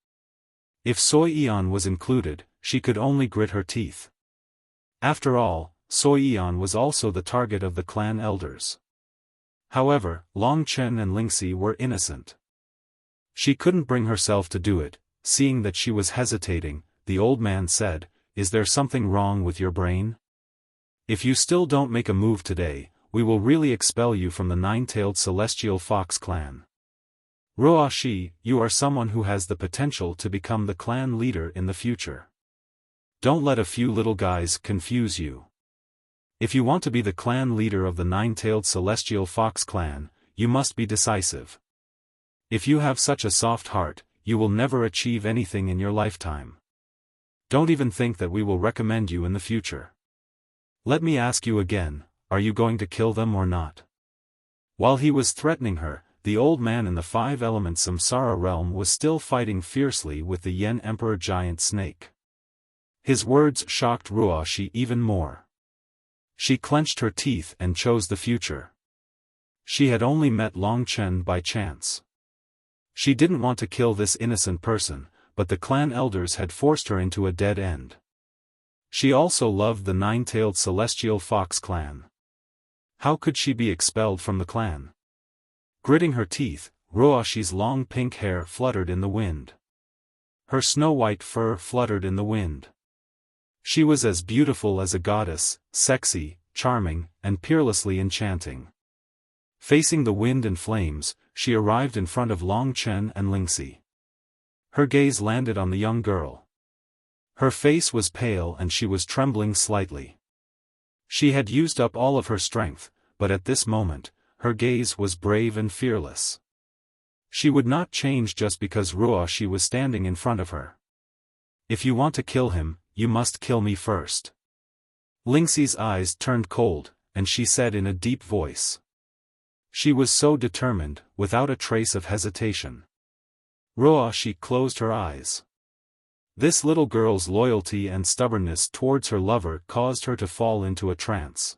If Sui Yan was included, she could only grit her teeth. After all, Sui Yan was also the target of the clan elders. However, Long Chen and Lingxi were innocent. She couldn't bring herself to do it. Seeing that she was hesitating, the old man said, "Is there something wrong with your brain? If you still don't make a move today, we will really expel you from the nine-tailed celestial fox clan. Ruoxi, you are someone who has the potential to become the clan leader in the future. Don't let a few little guys confuse you. If you want to be the clan leader of the nine-tailed celestial fox clan, you must be decisive. If you have such a soft heart, you will never achieve anything in your lifetime. Don't even think that we will recommend you in the future. Let me ask you again, are you going to kill them or not?" While he was threatening her, the old man in the five-element Samsara realm was still fighting fiercely with the Yen Emperor giant snake. His words shocked Ruoxi even more. She clenched her teeth and chose the future. She had only met Long Chen by chance. She didn't want to kill this innocent person, but the clan elders had forced her into a dead end. She also loved the nine-tailed celestial fox clan. How could she be expelled from the clan? Gritting her teeth, Ruoxi's long pink hair fluttered in the wind. Her snow-white fur fluttered in the wind. She was as beautiful as a goddess, sexy, charming, and peerlessly enchanting. Facing the wind and flames, she arrived in front of Long Chen and Lingxi. Her gaze landed on the young girl. Her face was pale and she was trembling slightly. She had used up all of her strength, but at this moment, her gaze was brave and fearless. She would not change just because Ruoxi was standing in front of her. "If you want to kill him, you must kill me first." Lingxi's eyes turned cold, and she said in a deep voice. She was so determined, without a trace of hesitation. Ruoxi closed her eyes. This little girl's loyalty and stubbornness towards her lover caused her to fall into a trance.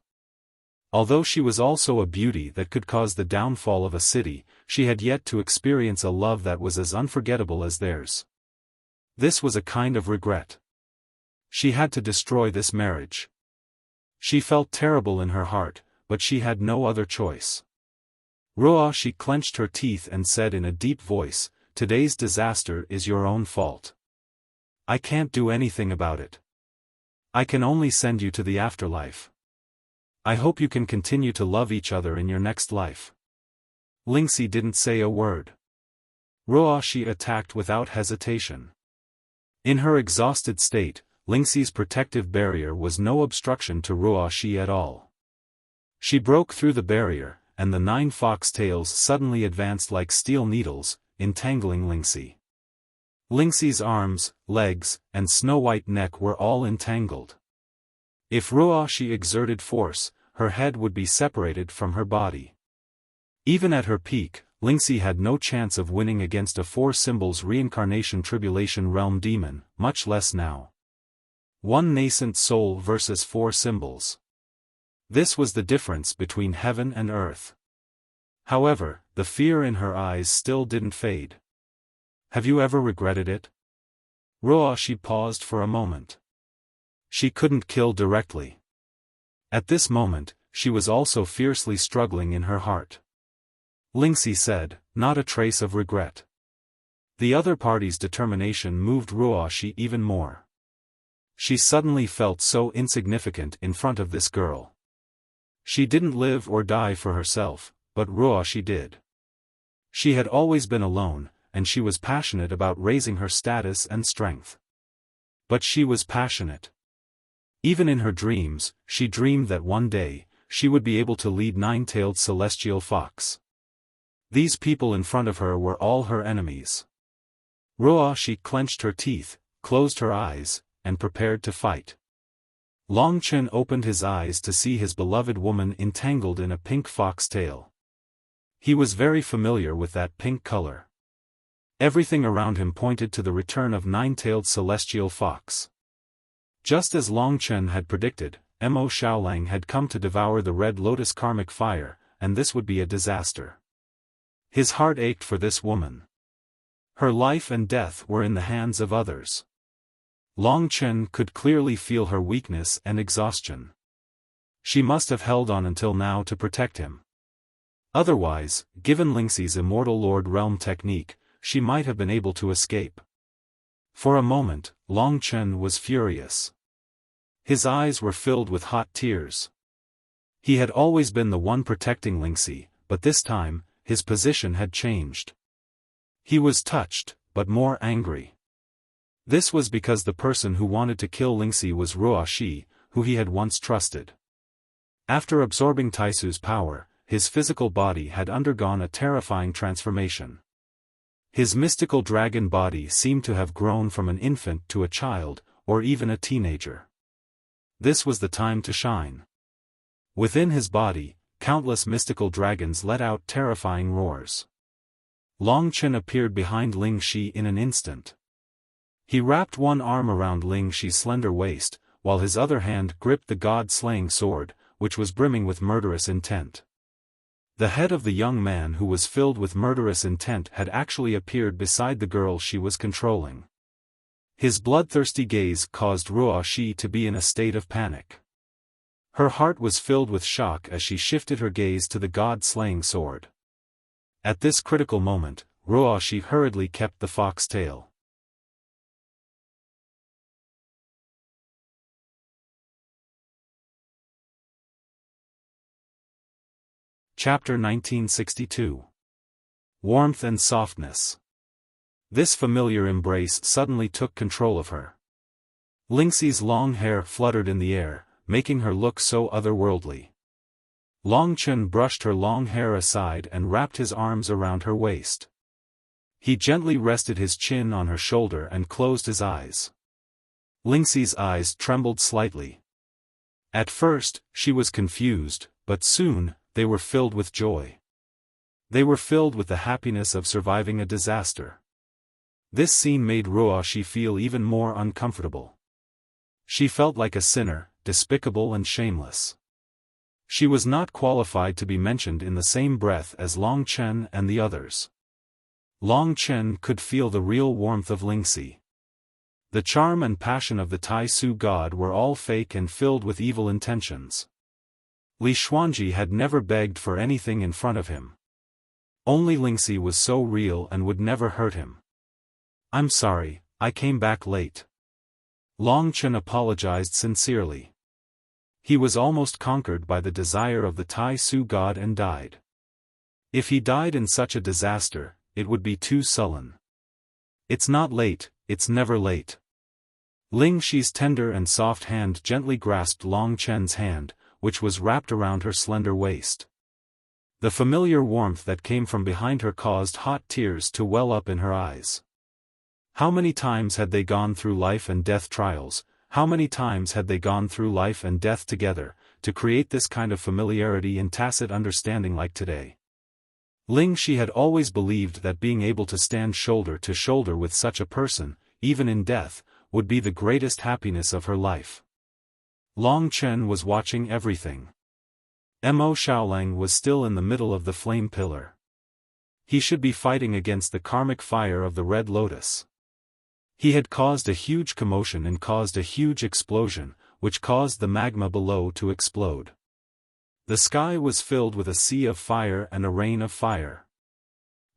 Although she was also a beauty that could cause the downfall of a city, she had yet to experience a love that was as unforgettable as theirs. This was a kind of regret. She had to destroy this marriage. She felt terrible in her heart, but she had no other choice. Ruoxi clenched her teeth and said in a deep voice, "Today's disaster is your own fault. I can't do anything about it. I can only send you to the afterlife. I hope you can continue to love each other in your next life." Lingxi didn't say a word. Ruoxi attacked without hesitation. In her exhausted state, Lingxi's protective barrier was no obstruction to Ruoxi at all. She broke through the barrier, and the 9 fox tails suddenly advanced like steel needles, entangling Lingxi. Lingxi's arms, legs, and snow-white neck were all entangled. If Ruoxi exerted force, her head would be separated from her body. Even at her peak, Lingxi had no chance of winning against a 4 symbols reincarnation tribulation realm demon, much less now. 1 nascent soul versus 4 symbols. This was the difference between heaven and earth. However, the fear in her eyes still didn't fade. "Have you ever regretted it?" Ruoxi paused for a moment. She couldn't kill directly. At this moment, she was also fiercely struggling in her heart. Lingxi said, "Not a trace of regret." The other party's determination moved Ruoxi even more. She suddenly felt so insignificant in front of this girl. She didn't live or die for herself, but Ruoxi did. She had always been alone, and she was passionate about raising her status and strength. But she was passionate. Even in her dreams, she dreamed that one day, she would be able to lead 9-tailed celestial fox. These people in front of her were all her enemies. Ruoxi clenched her teeth, closed her eyes, and prepared to fight. Long Chen opened his eyes to see his beloved woman entangled in a pink fox tail. He was very familiar with that pink color. Everything around him pointed to the return of nine-tailed celestial fox. Just as Long Chen had predicted, Mo Xiaolang had come to devour the Red Lotus karmic fire, and this would be a disaster. His heart ached for this woman. Her life and death were in the hands of others. Long Chen could clearly feel her weakness and exhaustion. She must have held on until now to protect him. Otherwise, given Lingxi's Immortal Lord Realm technique, she might have been able to escape. For a moment, Long Chen was furious. His eyes were filled with hot tears. He had always been the one protecting Lingxi, but this time, his position had changed. He was touched, but more angry. This was because the person who wanted to kill Lingxi was Ruo Shi, who he had once trusted. After absorbing Taisu's power, his physical body had undergone a terrifying transformation. His mystical dragon body seemed to have grown from an infant to a child, or even a teenager. This was the time to shine. Within his body, countless mystical dragons let out terrifying roars. Long Chen appeared behind Ling Shi in an instant. He wrapped one arm around Ling Shi's slender waist, while his other hand gripped the god-slaying sword, which was brimming with murderous intent. The head of the young man who was filled with murderous intent had actually appeared beside the girl she was controlling. His bloodthirsty gaze caused Ruo Shi to be in a state of panic. Her heart was filled with shock as she shifted her gaze to the god-slaying sword. At this critical moment, Ruo Shi hurriedly kept the fox tail. Chapter 1962. Warmth and Softness. This familiar embrace suddenly took control of her. Lingxi's long hair fluttered in the air, making her look so otherworldly. Long Chen brushed her long hair aside and wrapped his arms around her waist. He gently rested his chin on her shoulder and closed his eyes. Lingxi's eyes trembled slightly. At first, she was confused, but soon, they were filled with joy. They were filled with the happiness of surviving a disaster. This scene made Ruo Shi feel even more uncomfortable. She felt like a sinner, despicable and shameless. She was not qualified to be mentioned in the same breath as Long Chen and the others. Long Chen could feel the real warmth of Lingxi. The charm and passion of the Taisu god were all fake and filled with evil intentions. Li Xuanji had never begged for anything in front of him. Only Lingxi was so real and would never hurt him. "I'm sorry, I came back late." Long Chen apologized sincerely. He was almost conquered by the desire of the Taisu god and died. If he died in such a disaster, it would be too sullen. "It's not late, it's never late." Ling Shi's tender and soft hand gently grasped Long Chen's hand, which was wrapped around her slender waist. The familiar warmth that came from behind her caused hot tears to well up in her eyes. How many times had they gone through life and death trials, how many times had they gone through life and death together, to create this kind of familiarity and tacit understanding like today? Ling Shi had always believed that being able to stand shoulder to shoulder with such a person, even in death, would be the greatest happiness of her life. Long Chen was watching everything. Mo Xiaolang was still in the middle of the flame pillar. He should be fighting against the karmic fire of the Red Lotus. He had caused a huge commotion and caused a huge explosion, which caused the magma below to explode. The sky was filled with a sea of fire and a rain of fire.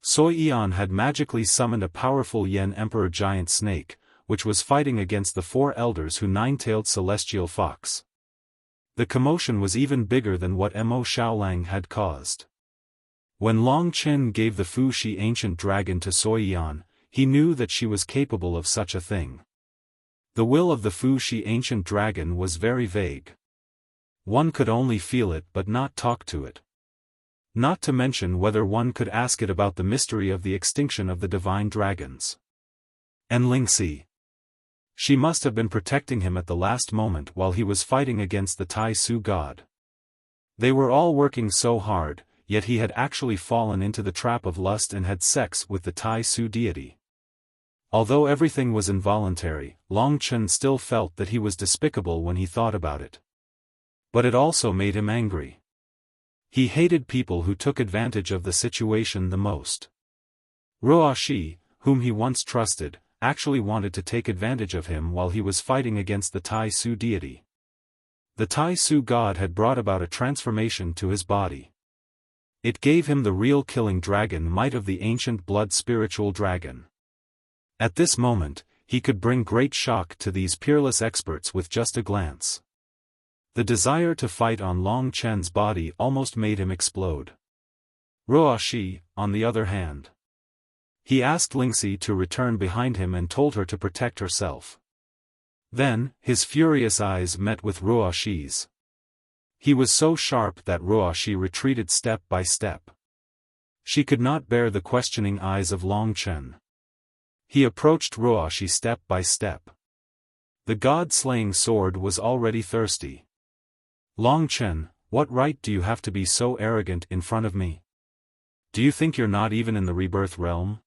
Soi Yan had magically summoned a powerful Yen Emperor giant snake, which was fighting against the four elders who nine-tailed celestial fox. The commotion was even bigger than what Mo Xiaolang had caused. When Long Chen gave the Fu Shi ancient dragon to Soi Yan, he knew that she was capable of such a thing. The will of the Fu Shi ancient dragon was very vague. One could only feel it but not talk to it. Not to mention whether one could ask it about the mystery of the extinction of the divine dragons. And Lingxi. She must have been protecting him at the last moment while he was fighting against the Tai Su god. They were all working so hard, yet he had actually fallen into the trap of lust and had sex with the Tai Su deity. Although everything was involuntary, Long Chen still felt that he was despicable when he thought about it. But it also made him angry. He hated people who took advantage of the situation the most. Ruo Shi, whom he once trusted, actually wanted to take advantage of him while he was fighting against the Tai Su deity. The Tai Su god had brought about a transformation to his body. It gave him the real killing dragon might of the ancient blood spiritual dragon. At this moment, he could bring great shock to these peerless experts with just a glance. The desire to fight on Long Chen's body almost made him explode. Ruo Shi, on the other hand. He asked Lingxi to return behind him and told her to protect herself. Then, his furious eyes met with Ruo Shi's. He was so sharp that Ruo Shi retreated step by step. She could not bear the questioning eyes of Long Chen. He approached Ruo Shi step by step. The god-slaying sword was already thirsty. Long Chen, what right do you have to be so arrogant in front of me? Do you think you're not even in the rebirth realm?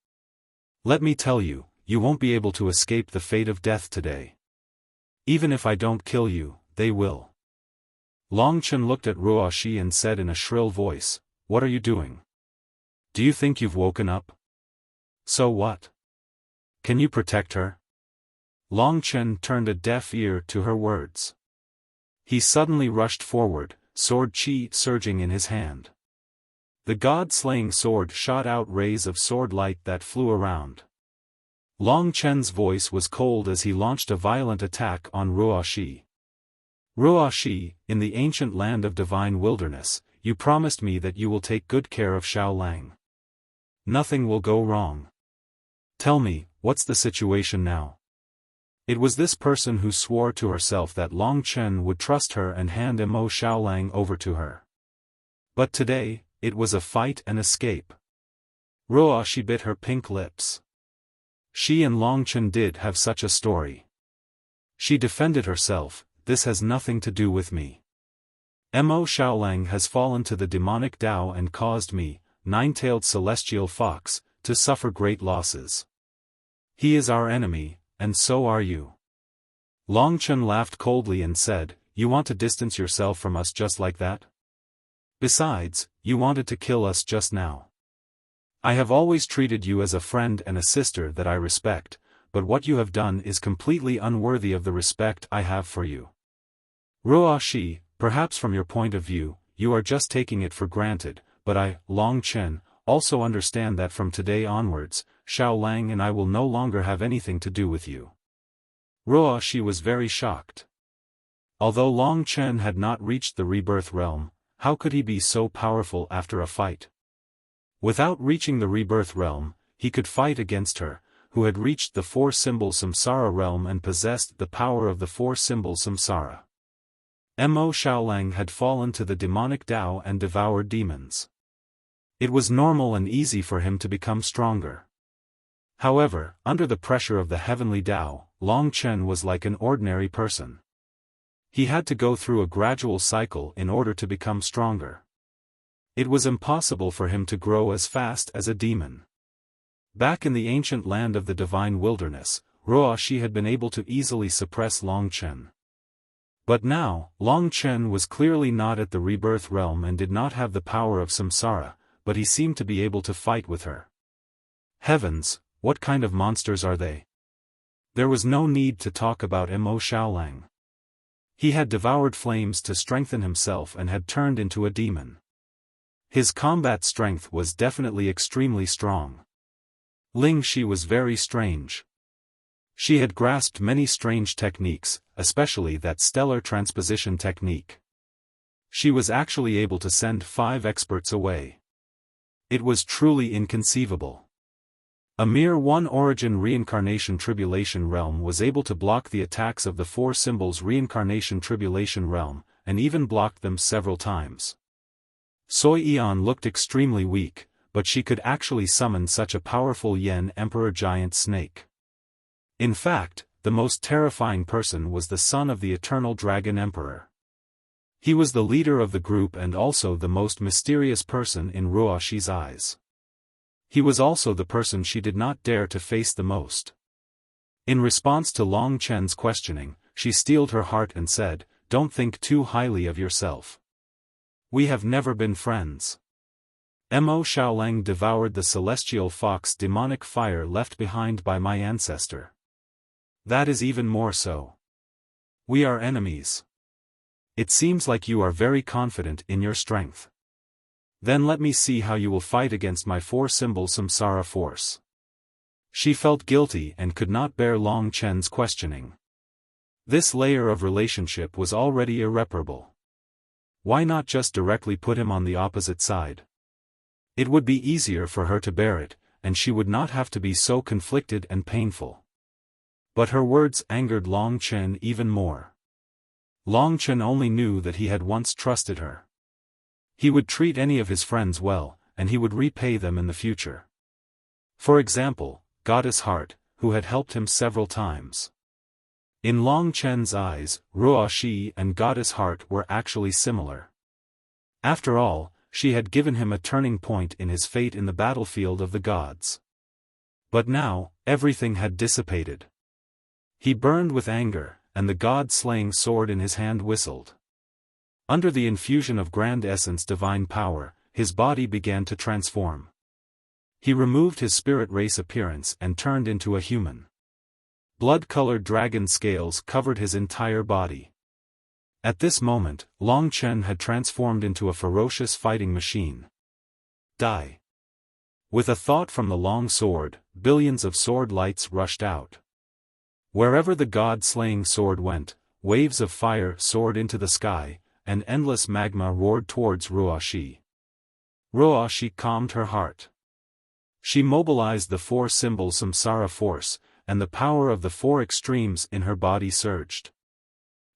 Let me tell you, you won't be able to escape the fate of death today. Even if I don't kill you, they will. Long Chen looked at Ruo Shi and said in a shrill voice, "What are you doing? Do you think you've woken up? So what? Can you protect her?" Long Chen turned a deaf ear to her words. He suddenly rushed forward, sword chi surging in his hand. The god-slaying sword shot out rays of sword light that flew around. Long Chen's voice was cold as he launched a violent attack on Ruo Shi. "Ruo Shi, in the ancient land of divine wilderness, you promised me that you will take good care of Xiaolang. Nothing will go wrong. Tell me, what's the situation now?" It was this person who swore to herself that Long Chen would trust her and hand Mo Xiaolang over to her. But today, it was a fight and escape. Ruo Shi bit her pink lips. She and Long Chen did have such a story. She defended herself, "This has nothing to do with me. Mo Xiaolang has fallen to the demonic Tao and caused me, nine-tailed celestial fox, to suffer great losses. He is our enemy, and so are you." Long Chen laughed coldly and said, "You want to distance yourself from us just like that? Besides, you wanted to kill us just now. I have always treated you as a friend and a sister that I respect, but what you have done is completely unworthy of the respect I have for you. Ruo Shi, perhaps from your point of view, you are just taking it for granted, but I, Long Chen, also understand that from today onwards, Xiaolang and I will no longer have anything to do with you." Ruo Shi was very shocked. Although Long Chen had not reached the rebirth realm, how could he be so powerful after a fight? Without reaching the rebirth realm, he could fight against her, who had reached the four-symbol samsara realm and possessed the power of the four-symbol samsara. Mo Xiaolang had fallen to the demonic Tao and devoured demons. It was normal and easy for him to become stronger. However, under the pressure of the heavenly Tao, Long Chen was like an ordinary person. He had to go through a gradual cycle in order to become stronger. It was impossible for him to grow as fast as a demon. Back in the ancient land of the divine wilderness, Ruo Shi had been able to easily suppress Long Chen. But now, Long Chen was clearly not at the rebirth realm and did not have the power of samsara, but he seemed to be able to fight with her. Heavens, what kind of monsters are they? There was no need to talk about Mo Xiaolang. He had devoured flames to strengthen himself and had turned into a demon. His combat strength was definitely extremely strong. Lingxi was very strange. She had grasped many strange techniques, especially that stellar transposition technique. She was actually able to send 5 experts away. It was truly inconceivable. A mere one origin reincarnation tribulation realm was able to block the attacks of the 4 symbols reincarnation tribulation realm, and even blocked them several times. Soi Eon looked extremely weak, but she could actually summon such a powerful Yen Emperor giant snake. In fact, the most terrifying person was the son of the Eternal Dragon Emperor. He was the leader of the group and also the most mysterious person in Ruoxi's eyes. He was also the person she did not dare to face the most. In response to Long Chen's questioning, she steeled her heart and said, "Don't think too highly of yourself. We have never been friends. Mo Xiaolang devoured the celestial fox demonic fire left behind by my ancestor. That is even more so. We are enemies. It seems like you are very confident in your strength. Then let me see how you will fight against my four-symbol samsara force." She felt guilty and could not bear Long Chen's questioning. This layer of relationship was already irreparable. Why not just directly put him on the opposite side? It would be easier for her to bear it, and she would not have to be so conflicted and painful. But her words angered Long Chen even more. Long Chen only knew that he had once trusted her. He would treat any of his friends well, and he would repay them in the future. For example, Goddess Heart, who had helped him several times. In Long Chen's eyes, Ruoxi and Goddess Heart were actually similar. After all, she had given him a turning point in his fate in the battlefield of the gods. But now, everything had dissipated. He burned with anger, and the god-slaying sword in his hand whistled. Under the infusion of Grand Essence Divine Power, his body began to transform. He removed his spirit race appearance and turned into a human. Blood-colored dragon scales covered his entire body. At this moment, Long Chen had transformed into a ferocious fighting machine. Die. With a thought from the long sword, billions of sword lights rushed out. Wherever the god-slaying sword went, waves of fire soared into the sky, and endless magma roared towards Ruoxi. Ruoxi calmed her heart. She mobilized the four-symbol samsara force, and the power of the four extremes in her body surged.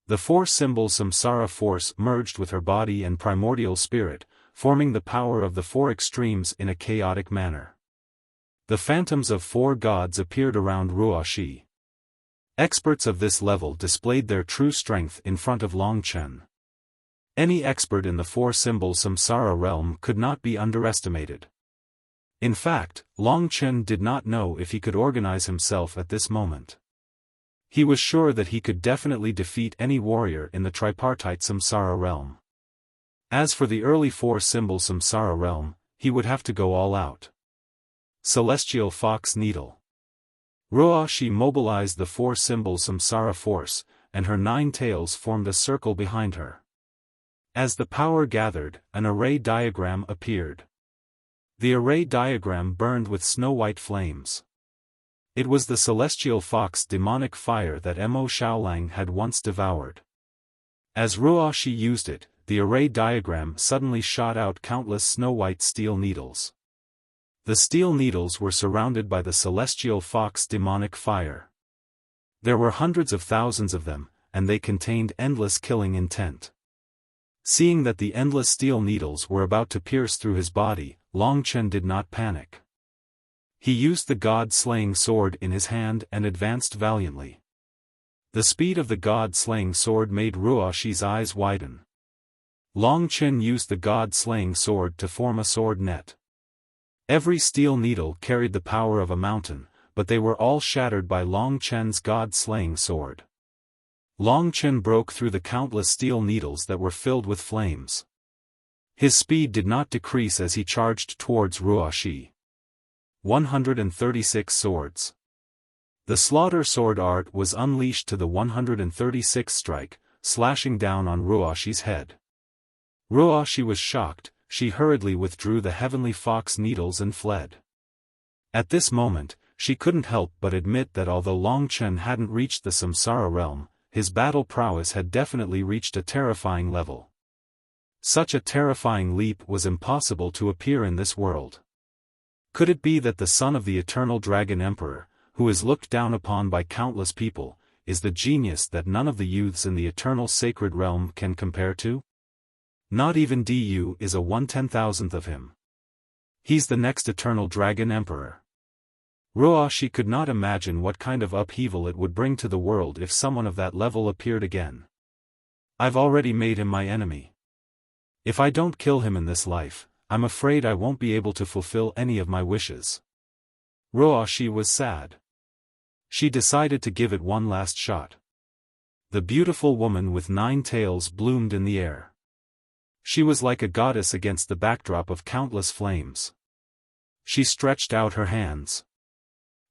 The four-symbol samsara force merged with her body and primordial spirit, forming the power of the four extremes in a chaotic manner. The phantoms of four gods appeared around Ruoxi. Experts of this level displayed their true strength in front of Long Chen. Any expert in the four-symbol samsara realm could not be underestimated. In fact, Long Chen did not know if he could organize himself at this moment. He was sure that he could definitely defeat any warrior in the tripartite samsara realm. As for the early four-symbol samsara realm, he would have to go all out. Celestial Fox Needle. Ruoxi mobilized the four-symbol samsara force, and her 9 tails formed a circle behind her. As the power gathered, an array diagram appeared. The array diagram burned with snow-white flames. It was the celestial fox demonic fire that Mo Xiaolang had once devoured. As Ruoxi used it, the array diagram suddenly shot out countless snow-white steel needles. The steel needles were surrounded by the celestial fox demonic fire. There were hundreds of thousands of them, and they contained endless killing intent. Seeing that the endless steel needles were about to pierce through his body, Long Chen did not panic. He used the god-slaying sword in his hand and advanced valiantly. The speed of the god-slaying sword made Ruoxi's eyes widen. Long Chen used the god-slaying sword to form a sword net. Every steel needle carried the power of a mountain, but they were all shattered by Long Chen's god-slaying sword. Long Chen broke through the countless steel needles that were filled with flames. His speed did not decrease as he charged towards Ruoxi. 136 swords. The slaughter sword art was unleashed to the 136th strike, slashing down on Ruoxi's head. Ruoxi was shocked. She hurriedly withdrew the heavenly fox needles and fled. At this moment, she couldn't help but admit that although Long Chen hadn't reached the samsara realm, his battle prowess had definitely reached a terrifying level. Such a terrifying leap was impossible to appear in this world. Could it be that the son of the Eternal Dragon Emperor, who is looked down upon by countless people, is the genius that none of the youths in the Eternal Sacred Realm can compare to? Not even Du is a 1/10,000th of him. He's the next Eternal Dragon Emperor. Ruoshi could not imagine what kind of upheaval it would bring to the world if someone of that level appeared again. I've already made him my enemy. If I don't kill him in this life, I'm afraid I won't be able to fulfill any of my wishes. Ruoshi was sad. She decided to give it one last shot. The beautiful woman with 9 tails bloomed in the air. She was like a goddess against the backdrop of countless flames. She stretched out her hands.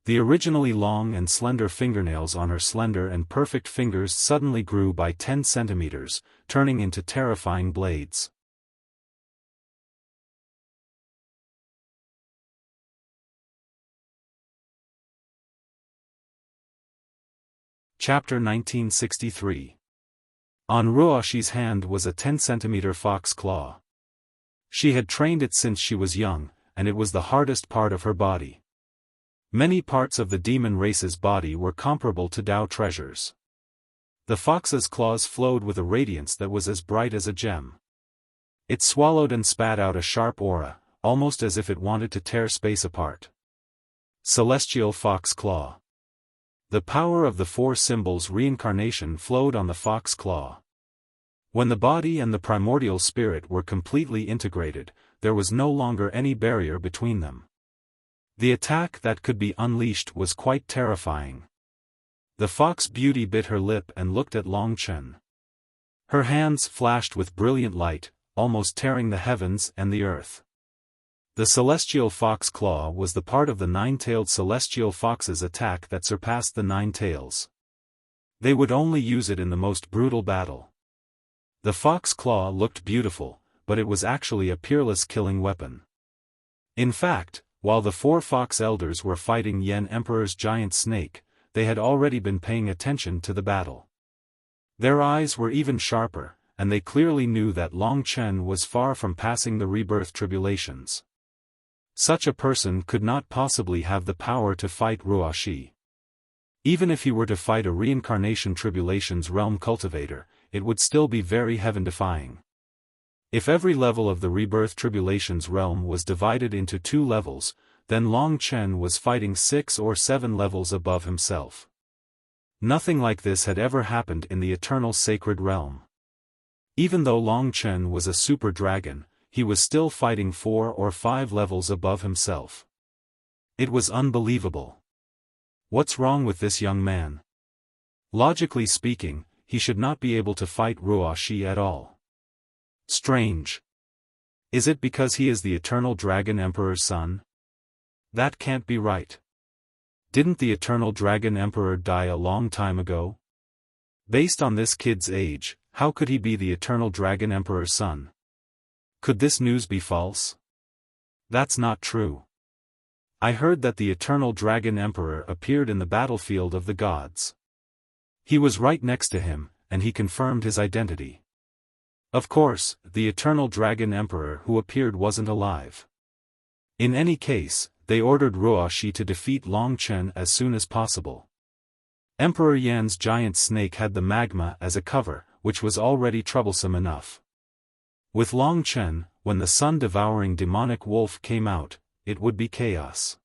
The originally long and slender fingernails on her slender and perfect fingers suddenly grew by 10 centimeters, turning into terrifying blades. Chapter 1963. On Ruoshi's hand was a 10-centimeter fox claw. She had trained it since she was young, and it was the hardest part of her body. Many parts of the demon race's body were comparable to Tao treasures. The fox's claws flowed with a radiance that was as bright as a gem. It swallowed and spat out a sharp aura, almost as if it wanted to tear space apart. Celestial Fox Claw. The power of the 4 symbols reincarnation flowed on the fox claw. When the body and the primordial spirit were completely integrated, there was no longer any barrier between them. The attack that could be unleashed was quite terrifying. The fox beauty bit her lip and looked at Long Chen. Her hands flashed with brilliant light, almost tearing the heavens and the earth. The celestial fox claw was the part of the 9-tailed celestial fox's attack that surpassed the 9 tails. They would only use it in the most brutal battle. The fox claw looked beautiful, but it was actually a peerless killing weapon. In fact, while the 4 fox elders were fighting Yan Emperor's giant snake, they had already been paying attention to the battle. Their eyes were even sharper, and they clearly knew that Long Chen was far from passing the rebirth tribulations. Such a person could not possibly have the power to fight Ruoshi. Even if he were to fight a reincarnation tribulations realm cultivator, it would still be very heaven-defying. If every level of the rebirth tribulations realm was divided into 2 levels, then Long Chen was fighting 6 or 7 levels above himself. Nothing like this had ever happened in the eternal sacred realm. Even though Long Chen was a super dragon, he was still fighting 4 or 5 levels above himself. It was unbelievable. What's wrong with this young man? Logically speaking, he should not be able to fight Ruoshi at all. Strange. Is it because he is the Eternal Dragon Emperor's son? That can't be right. Didn't the Eternal Dragon Emperor die a long time ago? Based on this kid's age, how could he be the Eternal Dragon Emperor's son? Could this news be false? That's not true. I heard that the Eternal Dragon Emperor appeared in the battlefield of the gods. He was right next to him, and he confirmed his identity. Of course, the Eternal Dragon Emperor who appeared wasn't alive. In any case, they ordered Ruoshi to defeat Long Chen as soon as possible. Emperor Yan's giant snake had the magma as a cover, which was already troublesome enough. With Long Chen, when the sun-devouring demonic wolf came out, it would be chaos.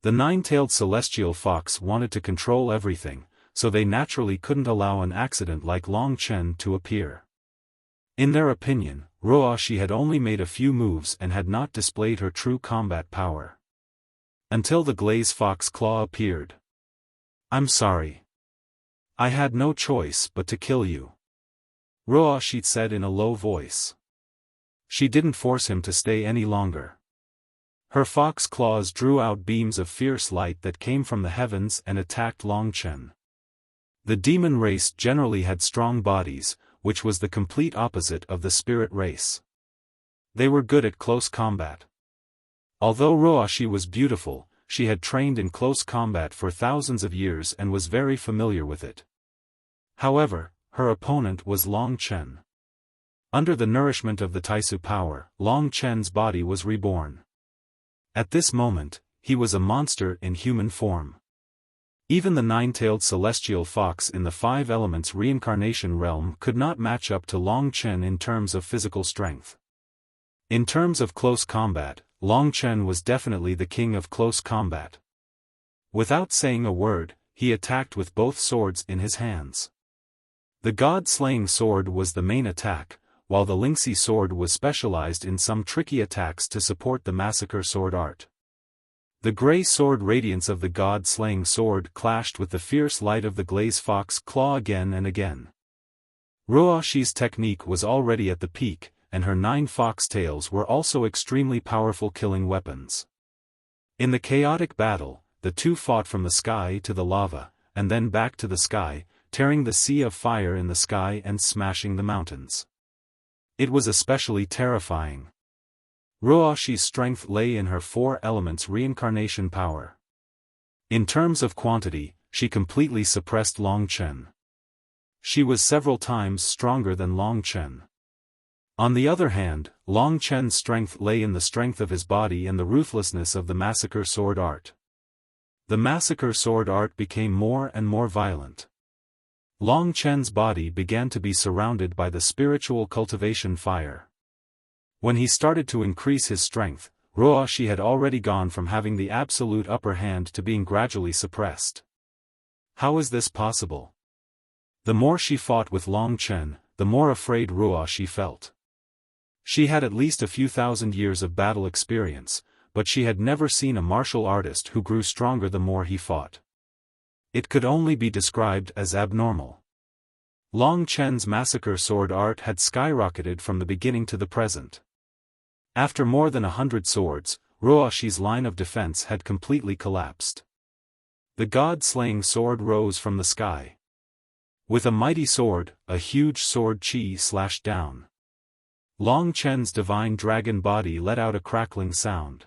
The 9-tailed celestial fox wanted to control everything, so they naturally couldn't allow an accident like Long Chen to appear. In their opinion, Ruoshi had only made a few moves and had not displayed her true combat power. Until the glaze fox claw appeared. I'm sorry. I had no choice but to kill you. Ruoshi said in a low voice. She didn't force him to stay any longer. Her fox claws drew out beams of fierce light that came from the heavens and attacked Long Chen. The demon race generally had strong bodies, which was the complete opposite of the spirit race. They were good at close combat. Although Ruoshi was beautiful, she had trained in close combat for thousands of years and was very familiar with it. However, her opponent was Long Chen. Under the nourishment of the Taisu power, Long Chen's body was reborn. At this moment, he was a monster in human form. Even the 9-tailed celestial fox in the 5 elements reincarnation realm could not match up to Long Chen in terms of physical strength. In terms of close combat, Long Chen was definitely the king of close combat. Without saying a word, he attacked with both swords in his hands. The god-slaying sword was the main attack, while the Lingxi sword was specialized in some tricky attacks to support the massacre sword art. The grey sword radiance of the god-slaying sword clashed with the fierce light of the glaze fox claw again and again. Ruoxi's technique was already at the peak, and her 9 foxtails were also extremely powerful killing weapons. In the chaotic battle, the two fought from the sky to the lava, and then back to the sky, tearing the sea of fire in the sky and smashing the mountains. It was especially terrifying. Ruoxi's strength lay in her 4 elements reincarnation power. In terms of quantity, she completely suppressed Long Chen. She was several times stronger than Long Chen. On the other hand, Long Chen's strength lay in the strength of his body and the ruthlessness of the massacre sword art. The massacre sword art became more and more violent. Long Chen's body began to be surrounded by the spiritual cultivation fire. When he started to increase his strength, Ruoxi had already gone from having the absolute upper hand to being gradually suppressed. How is this possible? The more she fought with Long Chen, the more afraid Ruoxi felt. She had at least a few thousand years of battle experience, but she had never seen a martial artist who grew stronger the more he fought. It could only be described as abnormal. Long Chen's massacre sword art had skyrocketed from the beginning to the present. After more than 100 swords, Ruoxi's line of defense had completely collapsed. The god-slaying sword rose from the sky. With a mighty sword, a huge sword chi slashed down. Long Chen's divine dragon body let out a crackling sound.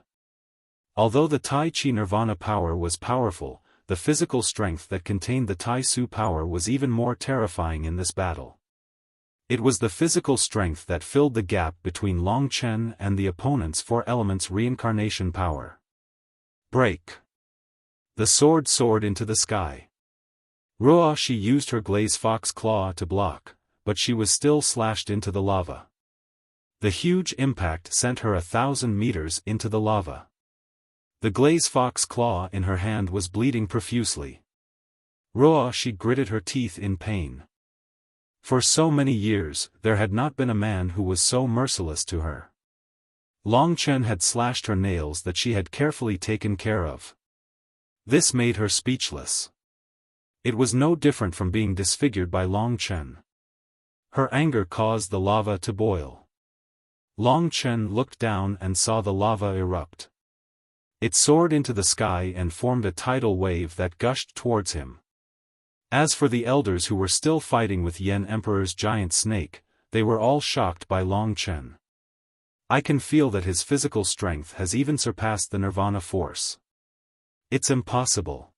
Although the Tai Chi Nirvana power was powerful, the physical strength that contained the Tai Su power was even more terrifying in this battle. It was the physical strength that filled the gap between Long Chen and the opponent's 4 elements reincarnation power. Break! The sword soared into the sky. Ruoxi used her glaze fox claw to block, but she was still slashed into the lava. The huge impact sent her 1,000 meters into the lava. The glaze fox claw in her hand was bleeding profusely. Ruoxi gritted her teeth in pain. For so many years, there had not been a man who was so merciless to her. Long Chen had slashed her nails that she had carefully taken care of. This made her speechless. It was no different from being disfigured by Long Chen. Her anger caused the lava to boil. Long Chen looked down and saw the lava erupt. It soared into the sky and formed a tidal wave that gushed towards him. As for the elders who were still fighting with Yan Emperor's giant snake, they were all shocked by Long Chen. I can feel that his physical strength has even surpassed the Nirvana force. It's impossible.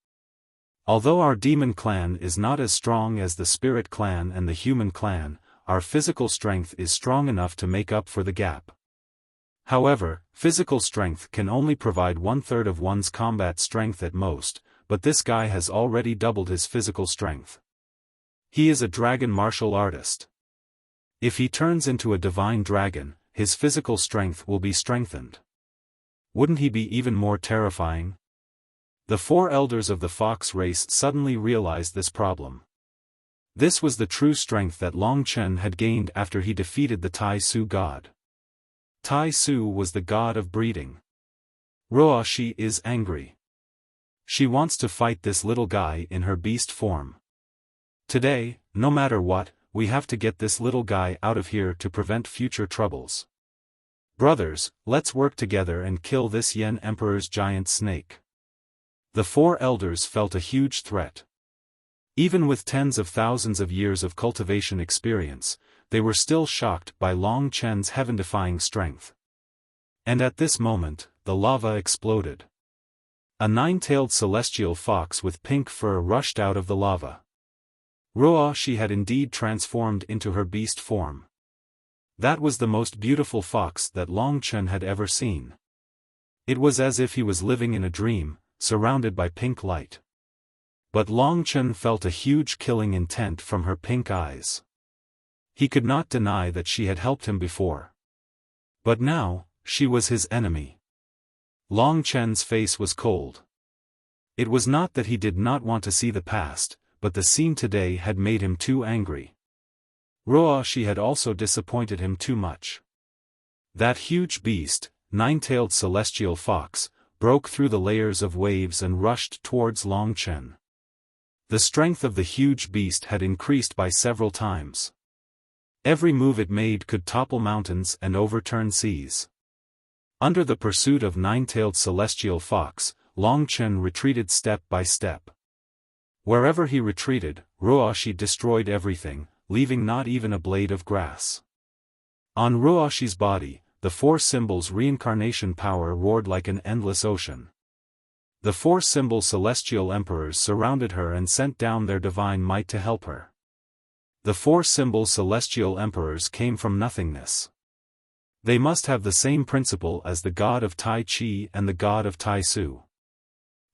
Although our demon clan is not as strong as the spirit clan and the human clan, our physical strength is strong enough to make up for the gap. However, physical strength can only provide 1/3 of one's combat strength at most, but this guy has already doubled his physical strength. He is a dragon martial artist. If he turns into a divine dragon, his physical strength will be strengthened. Wouldn't he be even more terrifying? The 4 elders of the fox race suddenly realized this problem. This was the true strength that Long Chen had gained after he defeated the Tai Su god. Tai Su was the god of breeding. Ruoxi is angry. She wants to fight this little guy in her beast form. Today, no matter what, we have to get this little guy out of here to prevent future troubles. Brothers, let's work together and kill this Yan Emperor's giant snake. The 4 elders felt a huge threat. Even with tens of thousands of years of cultivation experience, they were still shocked by Long Chen's heaven-defying strength. And at this moment, the lava exploded. A 9-tailed celestial fox with pink fur rushed out of the lava. Ruoxi had indeed transformed into her beast form. That was the most beautiful fox that Long Chen had ever seen. It was as if he was living in a dream, surrounded by pink light. But Long Chen felt a huge killing intent from her pink eyes. He could not deny that she had helped him before. But now, she was his enemy. Long Chen's face was cold. It was not that he did not want to see the past, but the scene today had made him too angry. Ruoshi had also disappointed him too much. That huge beast, nine-tailed celestial fox, broke through the layers of waves and rushed towards Long Chen. The strength of the huge beast had increased by several times. Every move it made could topple mountains and overturn seas. Under the pursuit of nine-tailed celestial fox, Long Chen retreated step by step. Wherever he retreated, Ruoshi destroyed everything, leaving not even a blade of grass. On Ruoshi's body, the four symbols' reincarnation power roared like an endless ocean. The four symbol celestial emperors surrounded her and sent down their divine might to help her. The four symbol celestial emperors came from nothingness. They must have the same principle as the god of Tai Chi and the god of Tai Su.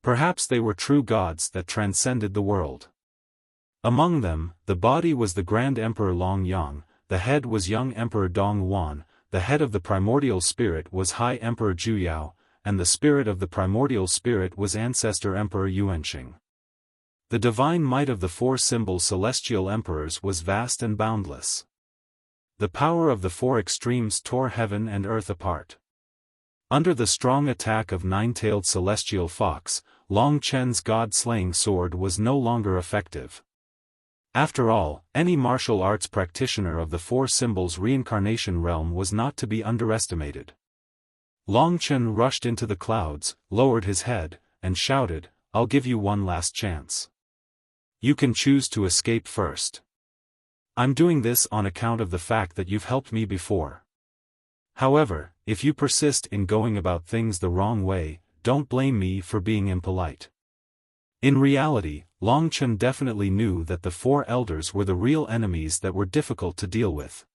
Perhaps they were true gods that transcended the world. Among them, the body was the Grand Emperor Long Yang, the head was Young Emperor Dong Wan, the head of the primordial spirit was High Emperor Juyao, and the spirit of the primordial spirit was Ancestor Emperor Yuanqing. The divine might of the four symbol celestial emperors was vast and boundless. The power of the four extremes tore heaven and earth apart. Under the strong attack of nine-tailed celestial fox, Long Chen's god-slaying sword was no longer effective. After all, any martial arts practitioner of the four symbols reincarnation realm was not to be underestimated. Long Chen rushed into the clouds, lowered his head, and shouted, "I'll give you one last chance. You can choose to escape first. I'm doing this on account of the fact that you've helped me before. However, if you persist in going about things the wrong way, don't blame me for being impolite." In reality, Long Chen definitely knew that the four elders were the real enemies that were difficult to deal with.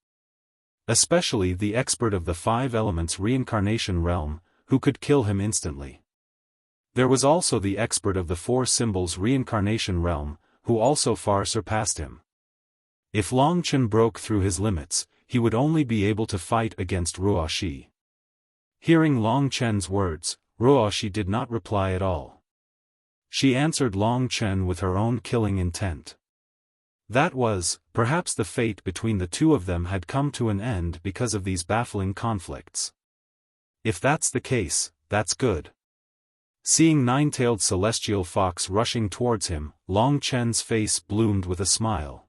Especially the expert of the five elements reincarnation realm, who could kill him instantly. There was also the expert of the four symbols reincarnation realm, who also far surpassed him. If Long Chen broke through his limits, he would only be able to fight against Ruoshi. Hearing Long Chen's words, Ruoshi did not reply at all. She answered Long Chen with her own killing intent. That was, perhaps the fate between the two of them had come to an end because of these baffling conflicts. If that's the case, that's good. Seeing nine-tailed celestial fox rushing towards him, Long Chen's face bloomed with a smile.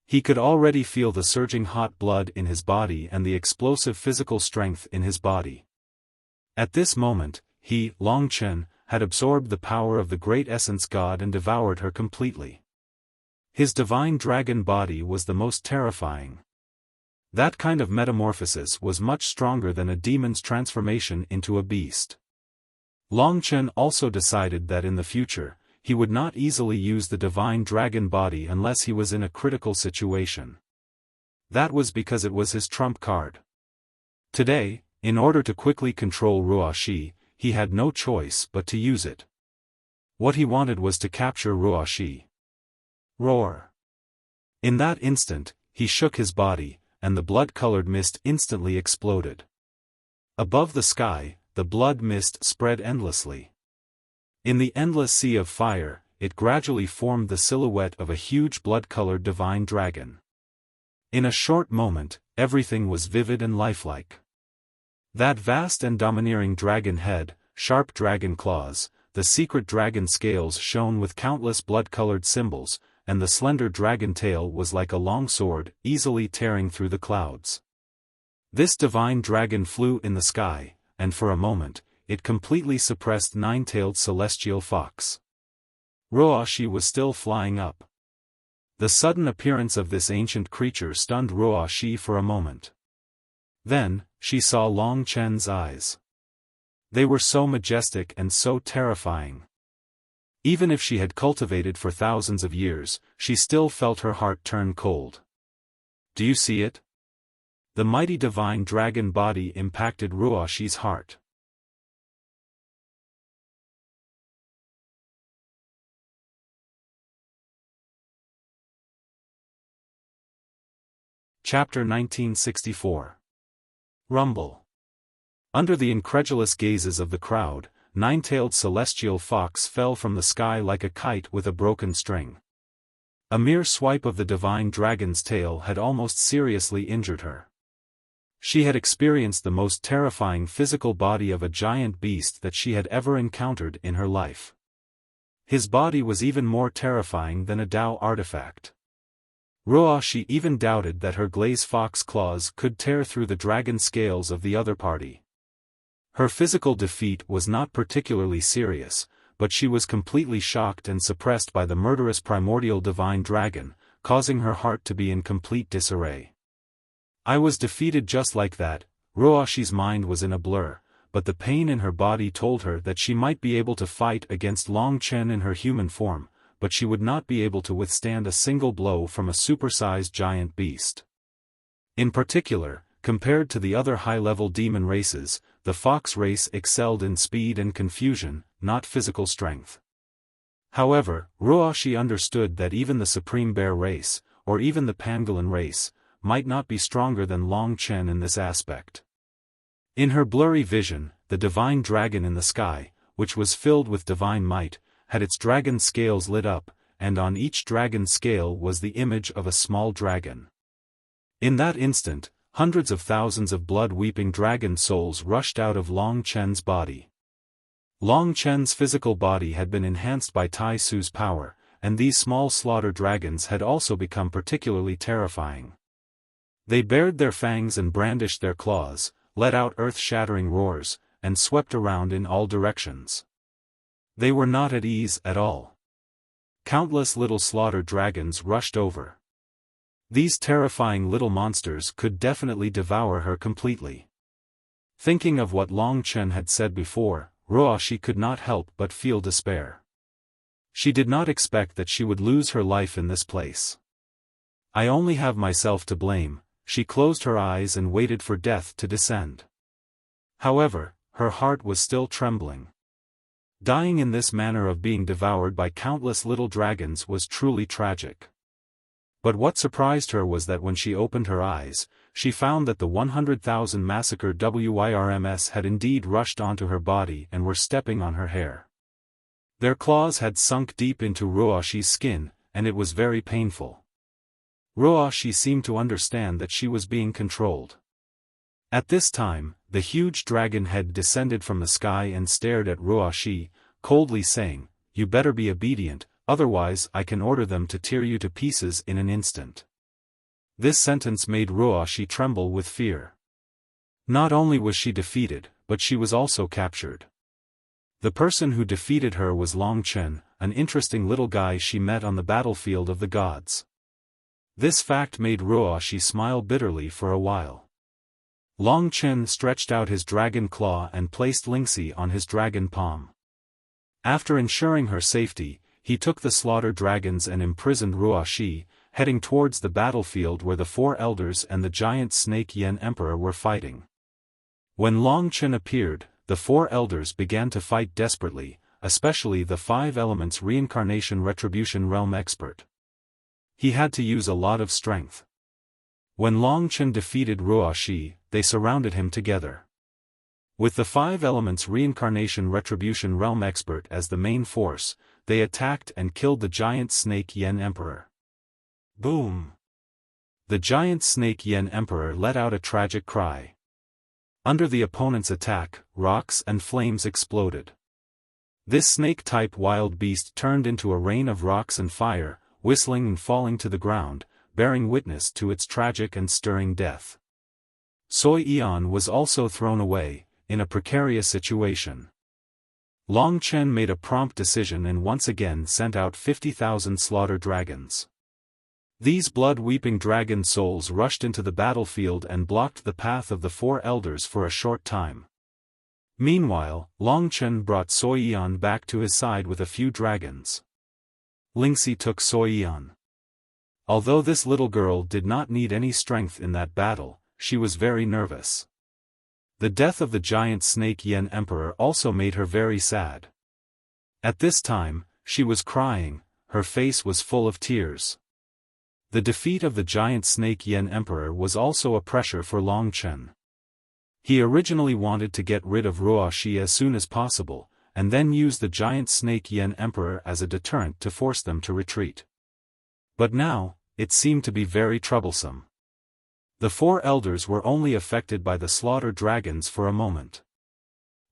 He could already feel the surging hot blood in his body and the explosive physical strength in his body. At this moment, he, Long Chen, had absorbed the power of the great essence god and devoured her completely. His divine dragon body was the most terrifying. That kind of metamorphosis was much stronger than a demon's transformation into a beast. Long Chen also decided that in the future, he would not easily use the divine dragon body unless he was in a critical situation. That was because it was his trump card. Today, in order to quickly control Ruoshi, he had no choice but to use it. What he wanted was to capture Ruoshi. Roar! In that instant, he shook his body, and the blood-colored mist instantly exploded. Above the sky, the blood mist spread endlessly. In the endless sea of fire, it gradually formed the silhouette of a huge blood-colored divine dragon. In a short moment, everything was vivid and lifelike. That vast and domineering dragon head, sharp dragon claws, the secret dragon scales shone with countless blood-colored symbols, and the slender dragon tail was like a long sword, easily tearing through the clouds. This divine dragon flew in the sky, and for a moment, it completely suppressed nine-tailed celestial fox. Ruoshi was still flying up. The sudden appearance of this ancient creature stunned Ruoshi for a moment. Then, she saw Long Chen's eyes. They were so majestic and so terrifying. Even if she had cultivated for thousands of years, she still felt her heart turn cold. Do you see it? The mighty divine dragon body impacted Ruoshi's heart. Chapter 1964. Rumble. Under the incredulous gazes of the crowd, nine-tailed celestial fox fell from the sky like a kite with a broken string. A mere swipe of the divine dragon's tail had almost seriously injured her. She had experienced the most terrifying physical body of a giant beast that she had ever encountered in her life. His body was even more terrifying than a Dao artifact. Ruoshi even doubted that her glaze fox claws could tear through the dragon scales of the other party. Her physical defeat was not particularly serious, but she was completely shocked and suppressed by the murderous primordial divine dragon, causing her heart to be in complete disarray. I was defeated just like that. Ruoshi's mind was in a blur, but the pain in her body told her that she might be able to fight against Long Chen in her human form, but she would not be able to withstand a single blow from a supersized giant beast. In particular, compared to the other high-level demon races, the fox race excelled in speed and confusion, not physical strength. However, Ruoshi understood that even the Supreme Bear race, or even the Pangolin race, might not be stronger than Long Chen in this aspect. In her blurry vision, the divine dragon in the sky, which was filled with divine might, had its dragon scales lit up, and on each dragon scale was the image of a small dragon. In that instant, hundreds of thousands of blood-weeping dragon souls rushed out of Long Chen's body. Long Chen's physical body had been enhanced by Tai Su's power, and these small slaughter dragons had also become particularly terrifying. They bared their fangs and brandished their claws, let out earth-shattering roars, and swept around in all directions. They were not at ease at all. Countless little slaughter dragons rushed over. These terrifying little monsters could definitely devour her completely. Thinking of what Long Chen had said before, Ruoshi could not help but feel despair. She did not expect that she would lose her life in this place. I only have myself to blame. She closed her eyes and waited for death to descend. However, her heart was still trembling. Dying in this manner of being devoured by countless little dragons was truly tragic. But what surprised her was that when she opened her eyes, she found that the 100,000 massacred WYRMS had indeed rushed onto her body and were stepping on her hair. Their claws had sunk deep into Ruoshi's skin, and it was very painful. Ruoshi seemed to understand that she was being controlled. At this time, the huge dragon head descended from the sky and stared at Ruoshi, coldly saying, "You better be obedient, otherwise I can order them to tear you to pieces in an instant." This sentence made Ruoshi tremble with fear. Not only was she defeated, but she was also captured. The person who defeated her was Long Chen, an interesting little guy she met on the battlefield of the gods. This fact made Ruoshi smile bitterly for a while. Long Chen stretched out his dragon claw and placed Lingxi on his dragon palm. After ensuring her safety, he took the slaughter dragons and imprisoned Ruoshi, heading towards the battlefield where the four elders and the giant snake Yen Emperor were fighting. When Long Chen appeared, the four elders began to fight desperately, especially the five elements reincarnation retribution realm expert. He had to use a lot of strength. When Long Chen defeated Ruoshi, they surrounded him together. With the five elements reincarnation retribution realm expert as the main force, they attacked and killed the giant snake Yen Emperor. Boom! The giant snake Yen Emperor let out a tragic cry. Under the opponent's attack, rocks and flames exploded. This snake-type wild beast turned into a rain of rocks and fire, whistling and falling to the ground, bearing witness to its tragic and stirring death. Soi Eon was also thrown away, in a precarious situation. Long Chen made a prompt decision and once again sent out 50,000 slaughter dragons. These blood-weeping dragon souls rushed into the battlefield and blocked the path of the four elders for a short time. Meanwhile, Long Chen brought Soi Eon back to his side with a few dragons. Lingxi took Soi Eon. Although this little girl did not need any strength in that battle, she was very nervous. The death of the giant snake Yen Emperor also made her very sad. At this time, she was crying, her face was full of tears. The defeat of the giant snake Yen Emperor was also a pressure for Long Chen. He originally wanted to get rid of Ruoshi as soon as possible, and then use the giant snake Yen Emperor as a deterrent to force them to retreat. But now, it seemed to be very troublesome. The four elders were only affected by the slaughter dragons for a moment.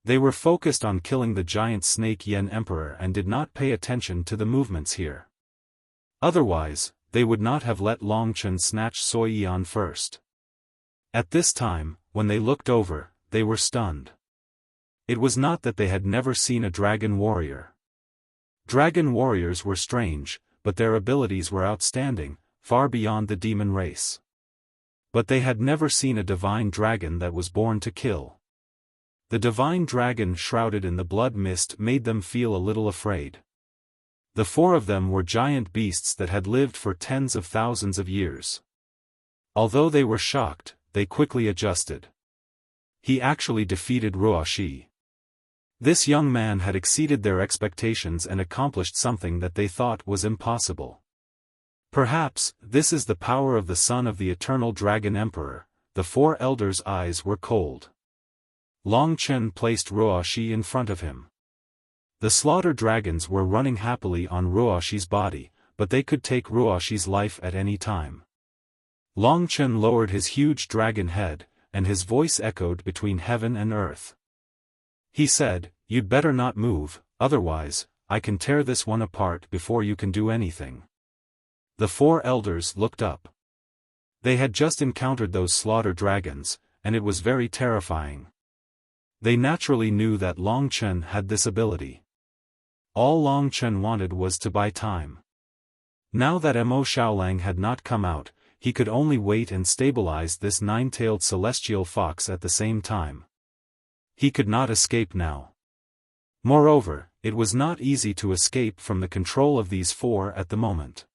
They were focused on killing the giant snake Yen Emperor and did not pay attention to the movements here. Otherwise, they would not have let Long Chen snatch Sui Yan first. At this time, when they looked over, they were stunned. It was not that they had never seen a dragon warrior. Dragon warriors were strange, but their abilities were outstanding, far beyond the demon race. But they had never seen a divine dragon that was born to kill. The divine dragon shrouded in the blood mist made them feel a little afraid. The four of them were giant beasts that had lived for tens of thousands of years. Although they were shocked, they quickly adjusted. He actually defeated Ruoxi. This young man had exceeded their expectations and accomplished something that they thought was impossible. Perhaps, this is the power of the son of the eternal dragon emperor. The four elders' eyes were cold. Long Chen placed Ruoxi in front of him. The slaughter dragons were running happily on Ruoxi's body, but they could take Ruoxi's life at any time. Long Chen lowered his huge dragon head, and his voice echoed between heaven and earth. He said, "You'd better not move, otherwise, I can tear this one apart before you can do anything." The four elders looked up. They had just encountered those slaughter dragons, and it was very terrifying. They naturally knew that Long Chen had this ability. All Long Chen wanted was to buy time. Now that Mo Xiaolang had not come out, he could only wait and stabilize this nine-tailed celestial fox at the same time. He could not escape now. Moreover, it was not easy to escape from the control of these four at the moment.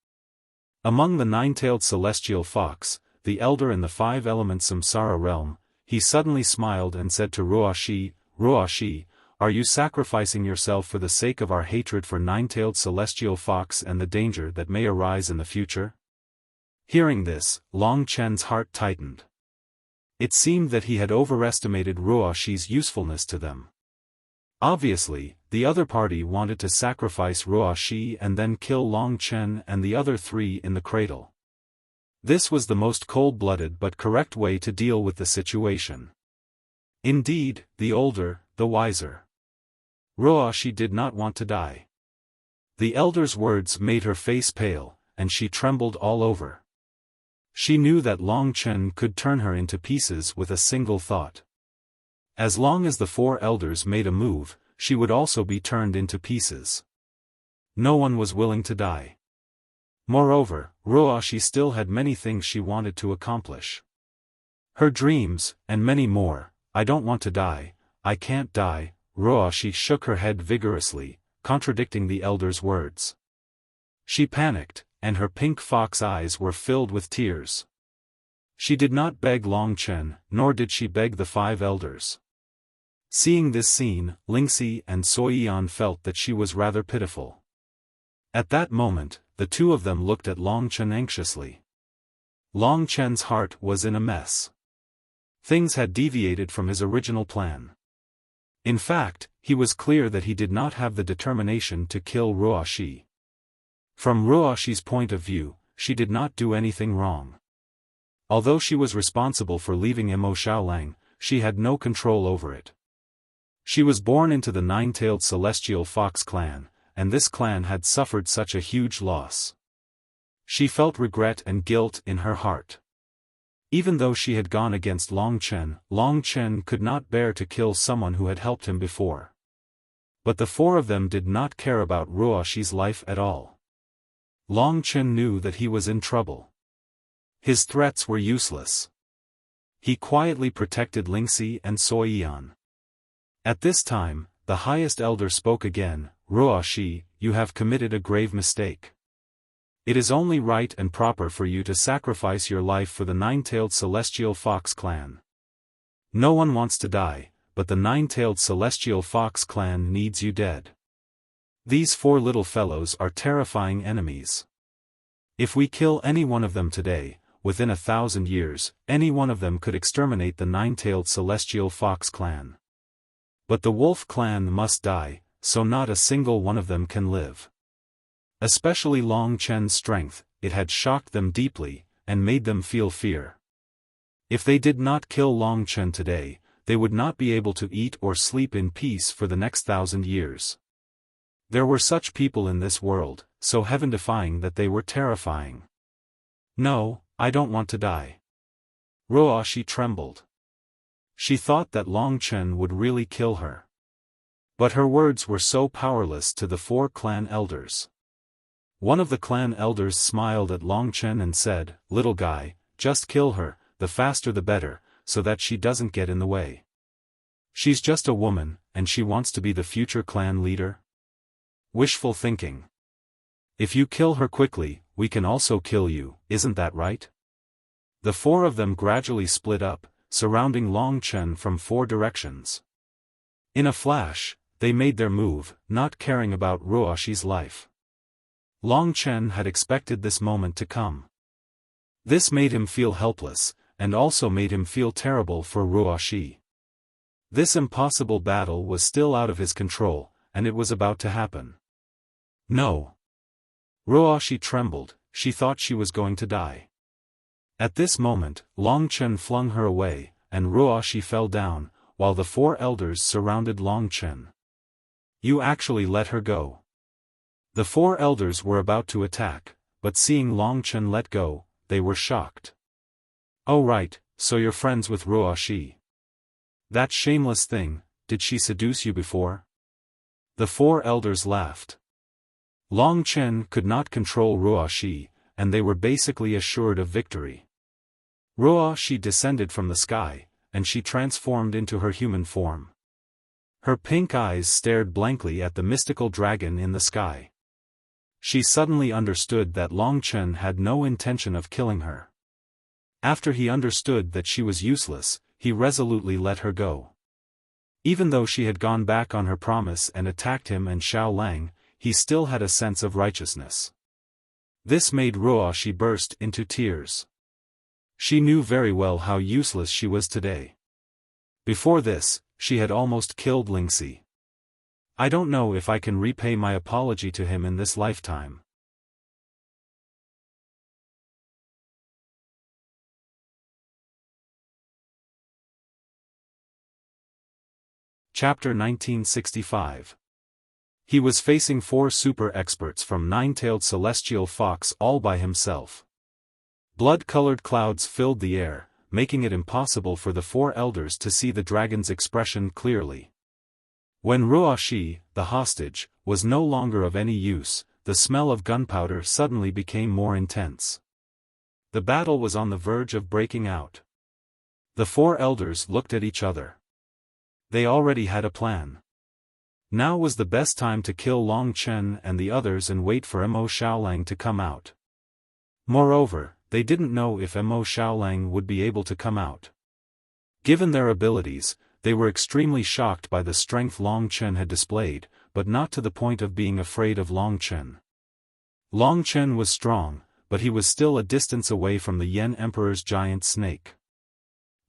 Among the nine-tailed celestial fox, the elder in the five-element samsara realm, he suddenly smiled and said to Ruoxi, "Ruoxi, are you sacrificing yourself for the sake of our hatred for nine-tailed celestial fox and the danger that may arise in the future?" Hearing this, Long Chen's heart tightened. It seemed that he had overestimated Ruoxi's usefulness to them. Obviously, the other party wanted to sacrifice Ruoxi and then kill Long Chen and the other three in the cradle. This was the most cold-blooded but correct way to deal with the situation. Indeed, the older, the wiser. Ruoxi did not want to die. The elder's words made her face pale, and she trembled all over. She knew that Long Chen could turn her into pieces with a single thought. As long as the four elders made a move, she would also be turned into pieces. No one was willing to die. Moreover, Ruoxi still had many things she wanted to accomplish. Her dreams, and many more. "I don't want to die, I can't die." Ruoxi shook her head vigorously, contradicting the elder's words. She panicked, and her pink fox eyes were filled with tears. She did not beg Long Chen, nor did she beg the five elders. Seeing this scene, Lingxi and Sui Yan felt that she was rather pitiful. At that moment, the two of them looked at Long Chen anxiously. Long Chen's heart was in a mess. Things had deviated from his original plan. In fact, he was clear that he did not have the determination to kill Ruoxi. From Ruoxi's point of view, she did not do anything wrong. Although she was responsible for leaving Mo Xiaolang, she had no control over it. She was born into the nine-tailed celestial fox clan, and this clan had suffered such a huge loss. She felt regret and guilt in her heart. Even though she had gone against Long Chen could not bear to kill someone who had helped him before. But the four of them did not care about Ruoxi's life at all. Long Chen knew that he was in trouble. His threats were useless. He quietly protected Lingxi and Sui Yan. At this time, the highest elder spoke again. "Ruoxi, you have committed a grave mistake. It is only right and proper for you to sacrifice your life for the nine-tailed celestial fox clan. No one wants to die, but the nine-tailed celestial fox clan needs you dead. These four little fellows are terrifying enemies. If we kill any one of them today, within 1,000 years, any one of them could exterminate the nine-tailed celestial fox clan. But the wolf clan must die, so not a single one of them can live. Especially Long Chen's strength, it had shocked them deeply, and made them feel fear. If they did not kill Long Chen today, they would not be able to eat or sleep in peace for the next 1,000 years. There were such people in this world, so heaven-defying that they were terrifying. No, I don't want to die. Ruoxi trembled. She thought that Long Chen would really kill her. But her words were so powerless to the 4 clan elders. One of the clan elders smiled at Long Chen and said, "Little guy, just kill her, the faster the better, so that she doesn't get in the way. She's just a woman, and she wants to be the future clan leader." Wishful thinking. If you kill her quickly, we can also kill you, isn't that right? The 4 of them gradually split up, surrounding Long Chen from 4 directions. In a flash, they made their move, not caring about Ruoxi's life. Long Chen had expected this moment to come. This made him feel helpless, and also made him feel terrible for Ruoxi. This impossible battle was still out of his control, and it was about to happen. No. Ruoxi trembled, she thought she was going to die. At this moment, Long Chen flung her away, and Ruoxi fell down, while the 4 elders surrounded Long Chen. "You actually let her go." The 4 elders were about to attack, but seeing Long Chen let go, they were shocked. "Oh right, so you're friends with Ruoxi. That shameless thing, did she seduce you before?" The 4 elders laughed. Long Chen could not control Ruoxi, and they were basically assured of victory. Ruoxi descended from the sky, and she transformed into her human form. Her pink eyes stared blankly at the mystical dragon in the sky. She suddenly understood that Long Chen had no intention of killing her. After he understood that she was useless, he resolutely let her go. Even though she had gone back on her promise and attacked him and Xiao Lang, he still had a sense of righteousness. This made Ruoxi burst into tears. She knew very well how useless she was today. Before this, she had almost killed Lingxi. I don't know if I can repay my apology to him in this lifetime. Chapter 1965. He was facing 4 super experts from Nine-Tailed Celestial Fox all by himself. Blood-colored clouds filled the air, making it impossible for the 4 elders to see the dragon's expression clearly. When Ruoxi, the hostage, was no longer of any use, the smell of gunpowder suddenly became more intense. The battle was on the verge of breaking out. The 4 elders looked at each other. They already had a plan. Now was the best time to kill Long Chen and the others and wait for Mo Xiaolang to come out. Moreover, they didn't know if Mo Xiaolang would be able to come out. Given their abilities, they were extremely shocked by the strength Long Chen had displayed, but not to the point of being afraid of Long Chen. Long Chen was strong, but he was still a distance away from the Yan Emperor's giant snake.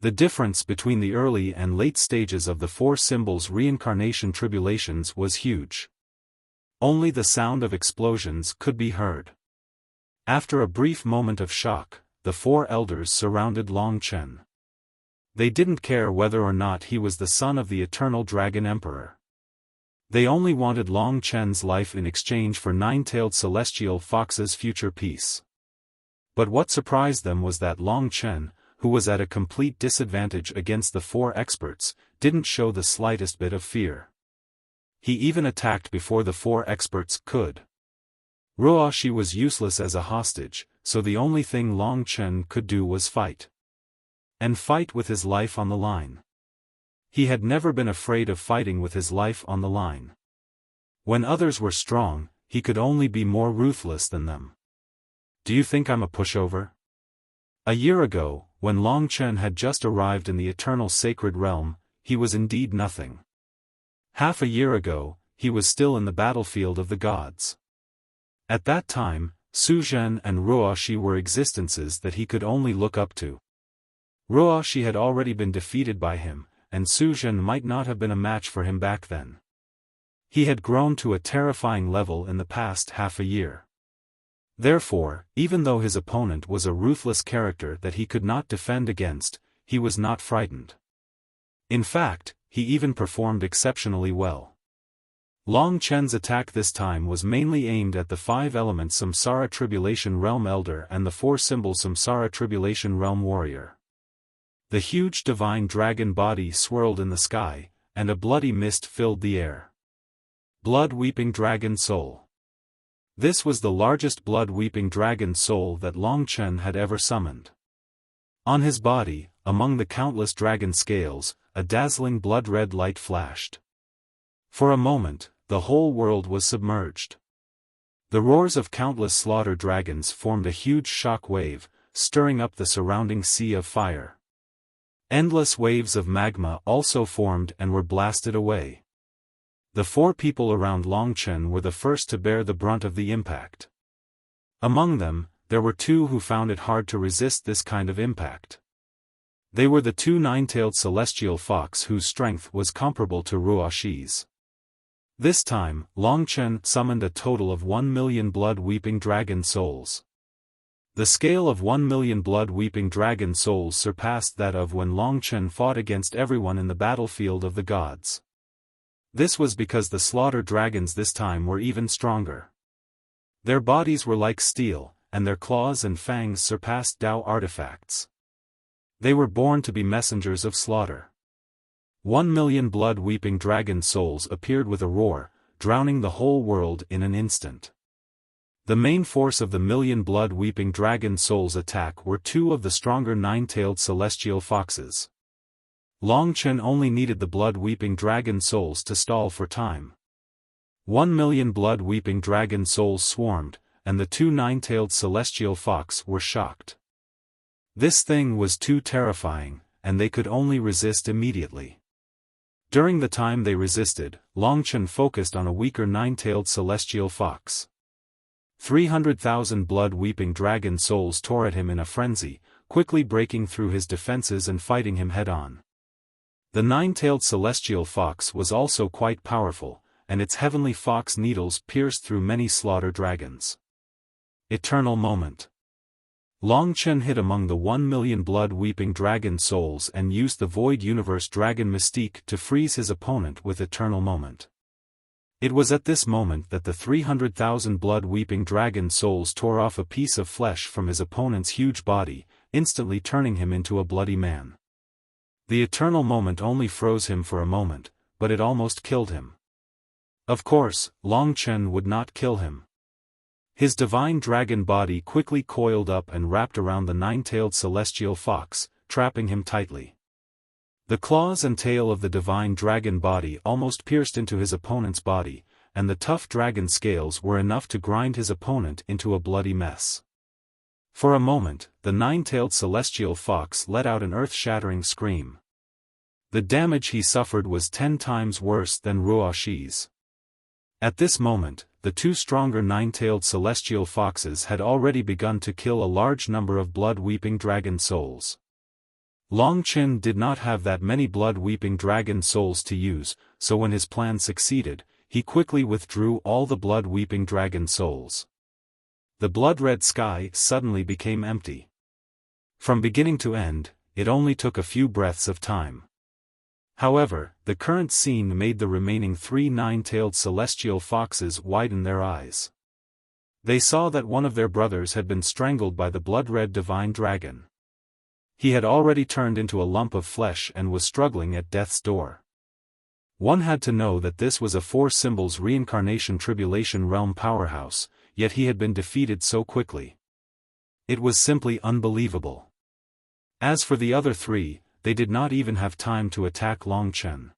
The difference between the early and late stages of the 4 symbols' reincarnation tribulations was huge. Only the sound of explosions could be heard. After a brief moment of shock, the 4 elders surrounded Long Chen. They didn't care whether or not he was the son of the eternal Dragon Emperor. They only wanted Long Chen's life in exchange for Nine-Tailed Celestial Fox's future peace. But what surprised them was that Long Chen, who was at a complete disadvantage against the 4 experts, didn't show the slightest bit of fear. He even attacked before the 4 experts could. Ruoxi was useless as a hostage, so the only thing Long Chen could do was fight. And fight with his life on the line. He had never been afraid of fighting with his life on the line. When others were strong, he could only be more ruthless than them. Do you think I'm a pushover? A year ago, when Long Chen had just arrived in the eternal sacred realm, he was indeed nothing. Half a year ago, he was still in the battlefield of the gods. At that time, Su Zhen and Ruoxi were existences that he could only look up to. Ruoxi had already been defeated by him, and Su Zhen might not have been a match for him back then. He had grown to a terrifying level in the past half a year. Therefore, even though his opponent was a ruthless character that he could not defend against, he was not frightened. In fact, he even performed exceptionally well. Long Chen's attack this time was mainly aimed at the 5 elements Samsara Tribulation Realm Elder and the 4 symbols Samsara Tribulation Realm Warrior. The huge divine dragon body swirled in the sky, and a bloody mist filled the air. Blood-weeping dragon soul. This was the largest blood-weeping dragon soul that Long Chen had ever summoned. On his body, among the countless dragon scales, a dazzling blood-red light flashed. For a moment, the whole world was submerged. The roars of countless slaughter dragons formed a huge shock wave, stirring up the surrounding sea of fire. Endless waves of magma also formed and were blasted away. The 4 people around Long Chen were the first to bear the brunt of the impact. Among them, there were 2 who found it hard to resist this kind of impact. They were the 2 nine-tailed celestial fox whose strength was comparable to Ruoxi's. This time, Long Chen summoned a total of 1 million blood-weeping dragon souls. The scale of 1 million blood-weeping dragon souls surpassed that of when Long Chen fought against everyone in the battlefield of the gods. This was because the slaughter dragons this time were even stronger. Their bodies were like steel, and their claws and fangs surpassed Dao artifacts. They were born to be messengers of slaughter. 1 million blood-weeping dragon souls appeared with a roar, drowning the whole world in an instant. The main force of the million blood-weeping dragon souls' attack were 2 of the stronger 9-tailed celestial foxes. Long Chen only needed the blood-weeping dragon souls to stall for time. 1 million blood-weeping dragon souls swarmed, and the 2 nine-tailed celestial fox were shocked. This thing was too terrifying, and they could only resist immediately. During the time they resisted, Long Chen focused on a weaker 9-tailed celestial fox. 300,000 blood-weeping dragon souls tore at him in a frenzy, quickly breaking through his defenses and fighting him head-on. The 9-tailed celestial fox was also quite powerful, and its heavenly fox needles pierced through many slaughter dragons. Eternal moment. Long Chen hid among the 1 million blood-weeping dragon souls and used the Void Universe Dragon Mystique to freeze his opponent with Eternal Moment. It was at this moment that the 300,000 blood-weeping dragon souls tore off a piece of flesh from his opponent's huge body, instantly turning him into a bloody man. The Eternal Moment only froze him for a moment, but it almost killed him. Of course, Long Chen would not kill him. His divine dragon body quickly coiled up and wrapped around the 9-tailed celestial fox, trapping him tightly. The claws and tail of the divine dragon body almost pierced into his opponent's body, and the tough dragon scales were enough to grind his opponent into a bloody mess. For a moment, the 9-tailed celestial fox let out an earth-shattering scream. The damage he suffered was 10 times worse than Ruoxi's. At this moment, the 2 stronger 9-tailed celestial foxes had already begun to kill a large number of blood-weeping dragon souls. Long Chen did not have that many blood-weeping dragon souls to use, so when his plan succeeded, he quickly withdrew all the blood-weeping dragon souls. The blood-red sky suddenly became empty. From beginning to end, it only took a few breaths of time. However, the current scene made the remaining 3 nine-tailed celestial foxes widen their eyes. They saw that one of their brothers had been strangled by the blood-red divine dragon. He had already turned into a lump of flesh and was struggling at death's door. One had to know that this was a 4 symbols reincarnation tribulation realm powerhouse, yet he had been defeated so quickly. It was simply unbelievable. As for the other 3, they did not even have time to attack Long Chen.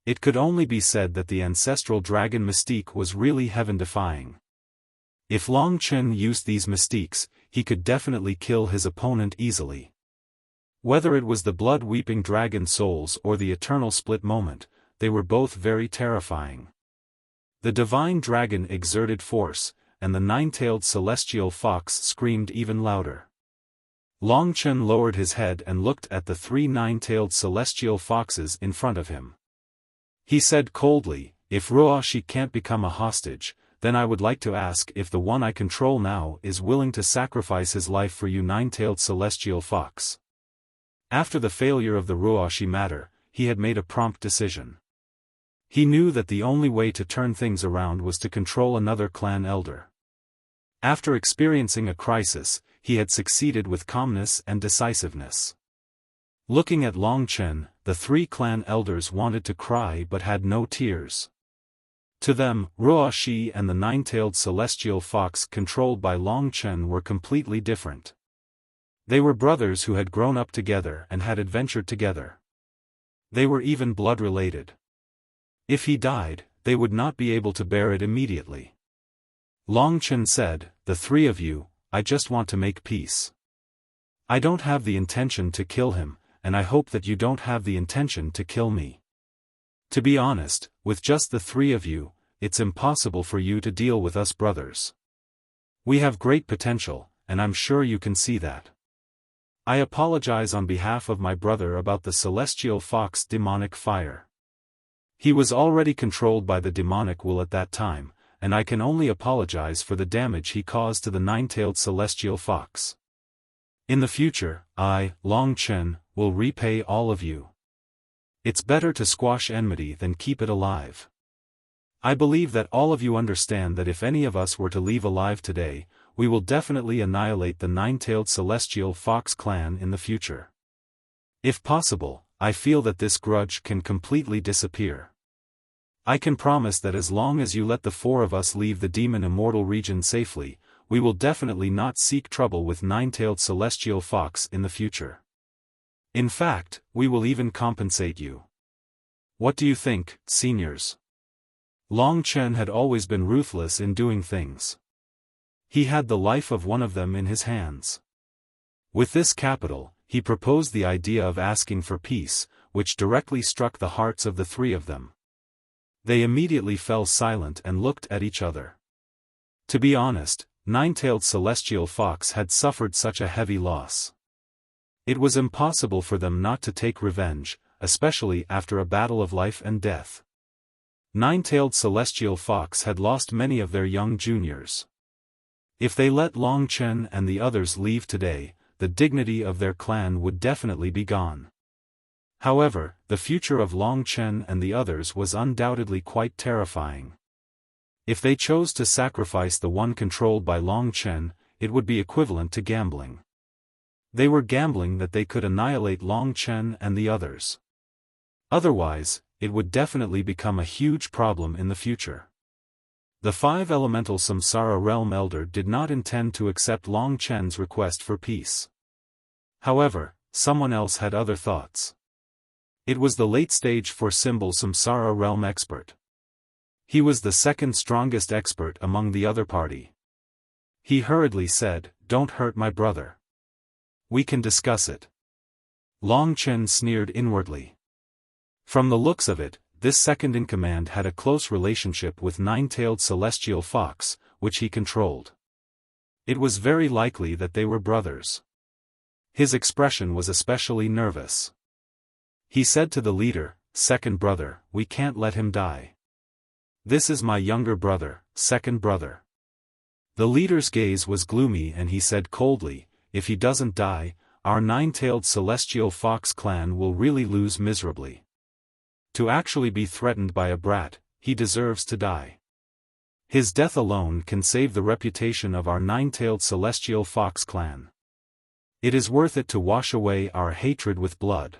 It could only be said that the ancestral dragon mystique was really heaven-defying. If Long Chen used these mystiques, he could definitely kill his opponent easily. Whether it was the blood-weeping dragon souls or the eternal split moment, they were both very terrifying. The divine dragon exerted force, and the 9-tailed celestial fox screamed even louder. Long Chen lowered his head and looked at the 3 nine-tailed celestial foxes in front of him. He said coldly, if Ruoshi can't become a hostage, then I would like to ask if the one I control now is willing to sacrifice his life for you, nine-tailed celestial fox. After the failure of the Ruoshi matter, he had made a prompt decision. He knew that the only way to turn things around was to control another clan elder. After experiencing a crisis, he had succeeded with calmness and decisiveness. Looking at Long Chen, the three clan elders wanted to cry but had no tears. To them, Ruoshi and the nine-tailed celestial fox controlled by Long Chen were completely different. They were brothers who had grown up together and had adventured together. They were even blood-related. If he died, they would not be able to bear it immediately. Long Chen said, "The three of you, I just want to make peace. I don't have the intention to kill him, and I hope that you don't have the intention to kill me. To be honest, with just the three of you, it's impossible for you to deal with us brothers. We have great potential, and I'm sure you can see that. I apologize on behalf of my brother about the celestial fox demonic fire. He was already controlled by the demonic will at that time, and I can only apologize for the damage he caused to the nine-tailed celestial fox. In the future, I, Long Chen, will repay all of you. It's better to squash enmity than keep it alive. I believe that all of you understand that if any of us were to leave alive today, we will definitely annihilate the nine-tailed celestial fox clan in the future. If possible, I feel that this grudge can completely disappear. I can promise that as long as you let the four of us leave the demon immortal region safely, we will definitely not seek trouble with nine-tailed celestial fox in the future. In fact, we will even compensate you. What do you think, seniors?" Long Chen had always been ruthless in doing things. He had the life of one of them in his hands. With this capital, he proposed the idea of asking for peace, which directly struck the hearts of the three of them. They immediately fell silent and looked at each other. To be honest, nine-tailed celestial fox had suffered such a heavy loss. It was impossible for them not to take revenge, especially after a battle of life and death. Nine-tailed celestial fox had lost many of their young juniors. If they let Long Chen and the others leave today, the dignity of their clan would definitely be gone. However, the future of Long Chen and the others was undoubtedly quite terrifying. If they chose to sacrifice the one controlled by Long Chen, it would be equivalent to gambling. They were gambling that they could annihilate Long Chen and the others. Otherwise, it would definitely become a huge problem in the future. The five elemental Samsara realm elder did not intend to accept Long Chen's request for peace. However, someone else had other thoughts. It was the late-stage for symbol Samsara realm expert. He was the second strongest expert among the other party. He hurriedly said, "Don't hurt my brother. We can discuss it." Long Chen sneered inwardly. From the looks of it, this second-in-command had a close relationship with nine-tailed celestial fox, which he controlled. It was very likely that they were brothers. His expression was especially nervous. He said to the leader, "Second brother, we can't let him die. This is my younger brother, second brother." The leader's gaze was gloomy and he said coldly, "If he doesn't die, our nine-tailed celestial fox clan will really lose miserably. To actually be threatened by a brat, he deserves to die. His death alone can save the reputation of our nine-tailed celestial fox clan. It is worth it to wash away our hatred with blood."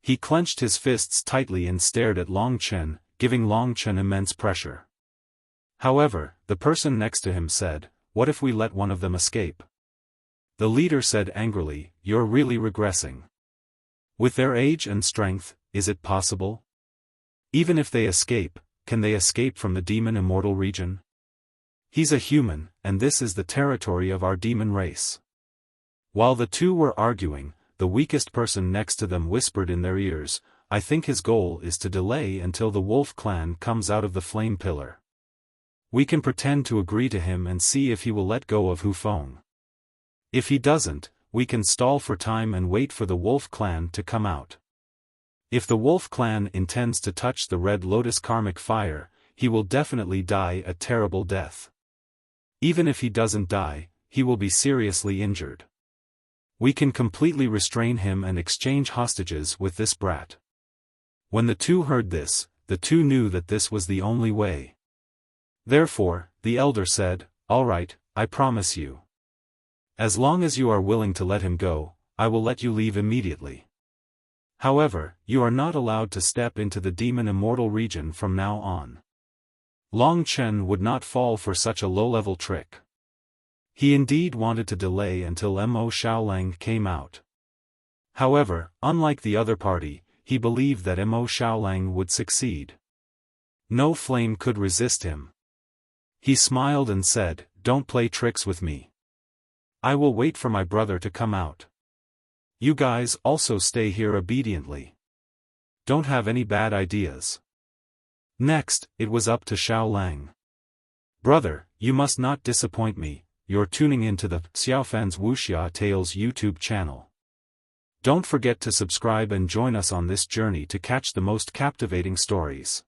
He clenched his fists tightly and stared at Long Chen, giving Long Chen immense pressure. However, the person next to him said, "What if we let one of them escape?" The leader said angrily, "You're really regressing. With their age and strength, is it possible? Even if they escape, can they escape from the demon immortal region? He's a human, and this is the territory of our demon race." While the two were arguing, the weakest person next to them whispered in their ears, "I think his goal is to delay until the wolf clan comes out of the flame pillar. We can pretend to agree to him and see if he will let go of Hu Feng. If he doesn't, we can stall for time and wait for the wolf clan to come out." If the wolf clan intends to touch the red lotus karmic fire, he will definitely die a terrible death. Even if he doesn't die, he will be seriously injured. We can completely restrain him and exchange hostages with this brat. When the two heard this, the two knew that this was the only way. Therefore, the elder said, "All right, I promise you. As long as you are willing to let him go, I will let you leave immediately. However, you are not allowed to step into the demon immortal region from now on." Long Chen would not fall for such a low-level trick. He indeed wanted to delay until Mo Xiaolang came out. However, unlike the other party, he believed that Mo Xiaolang would succeed. No flame could resist him. He smiled and said, "Don't play tricks with me. I will wait for my brother to come out. You guys also stay here obediently. Don't have any bad ideas." Next, it was up to Xiaolang. "Brother, you must not disappoint me. You're tuning into the Xiaofan's Wuxia Tales YouTube channel. Don't forget to subscribe and join us on this journey to catch the most captivating stories."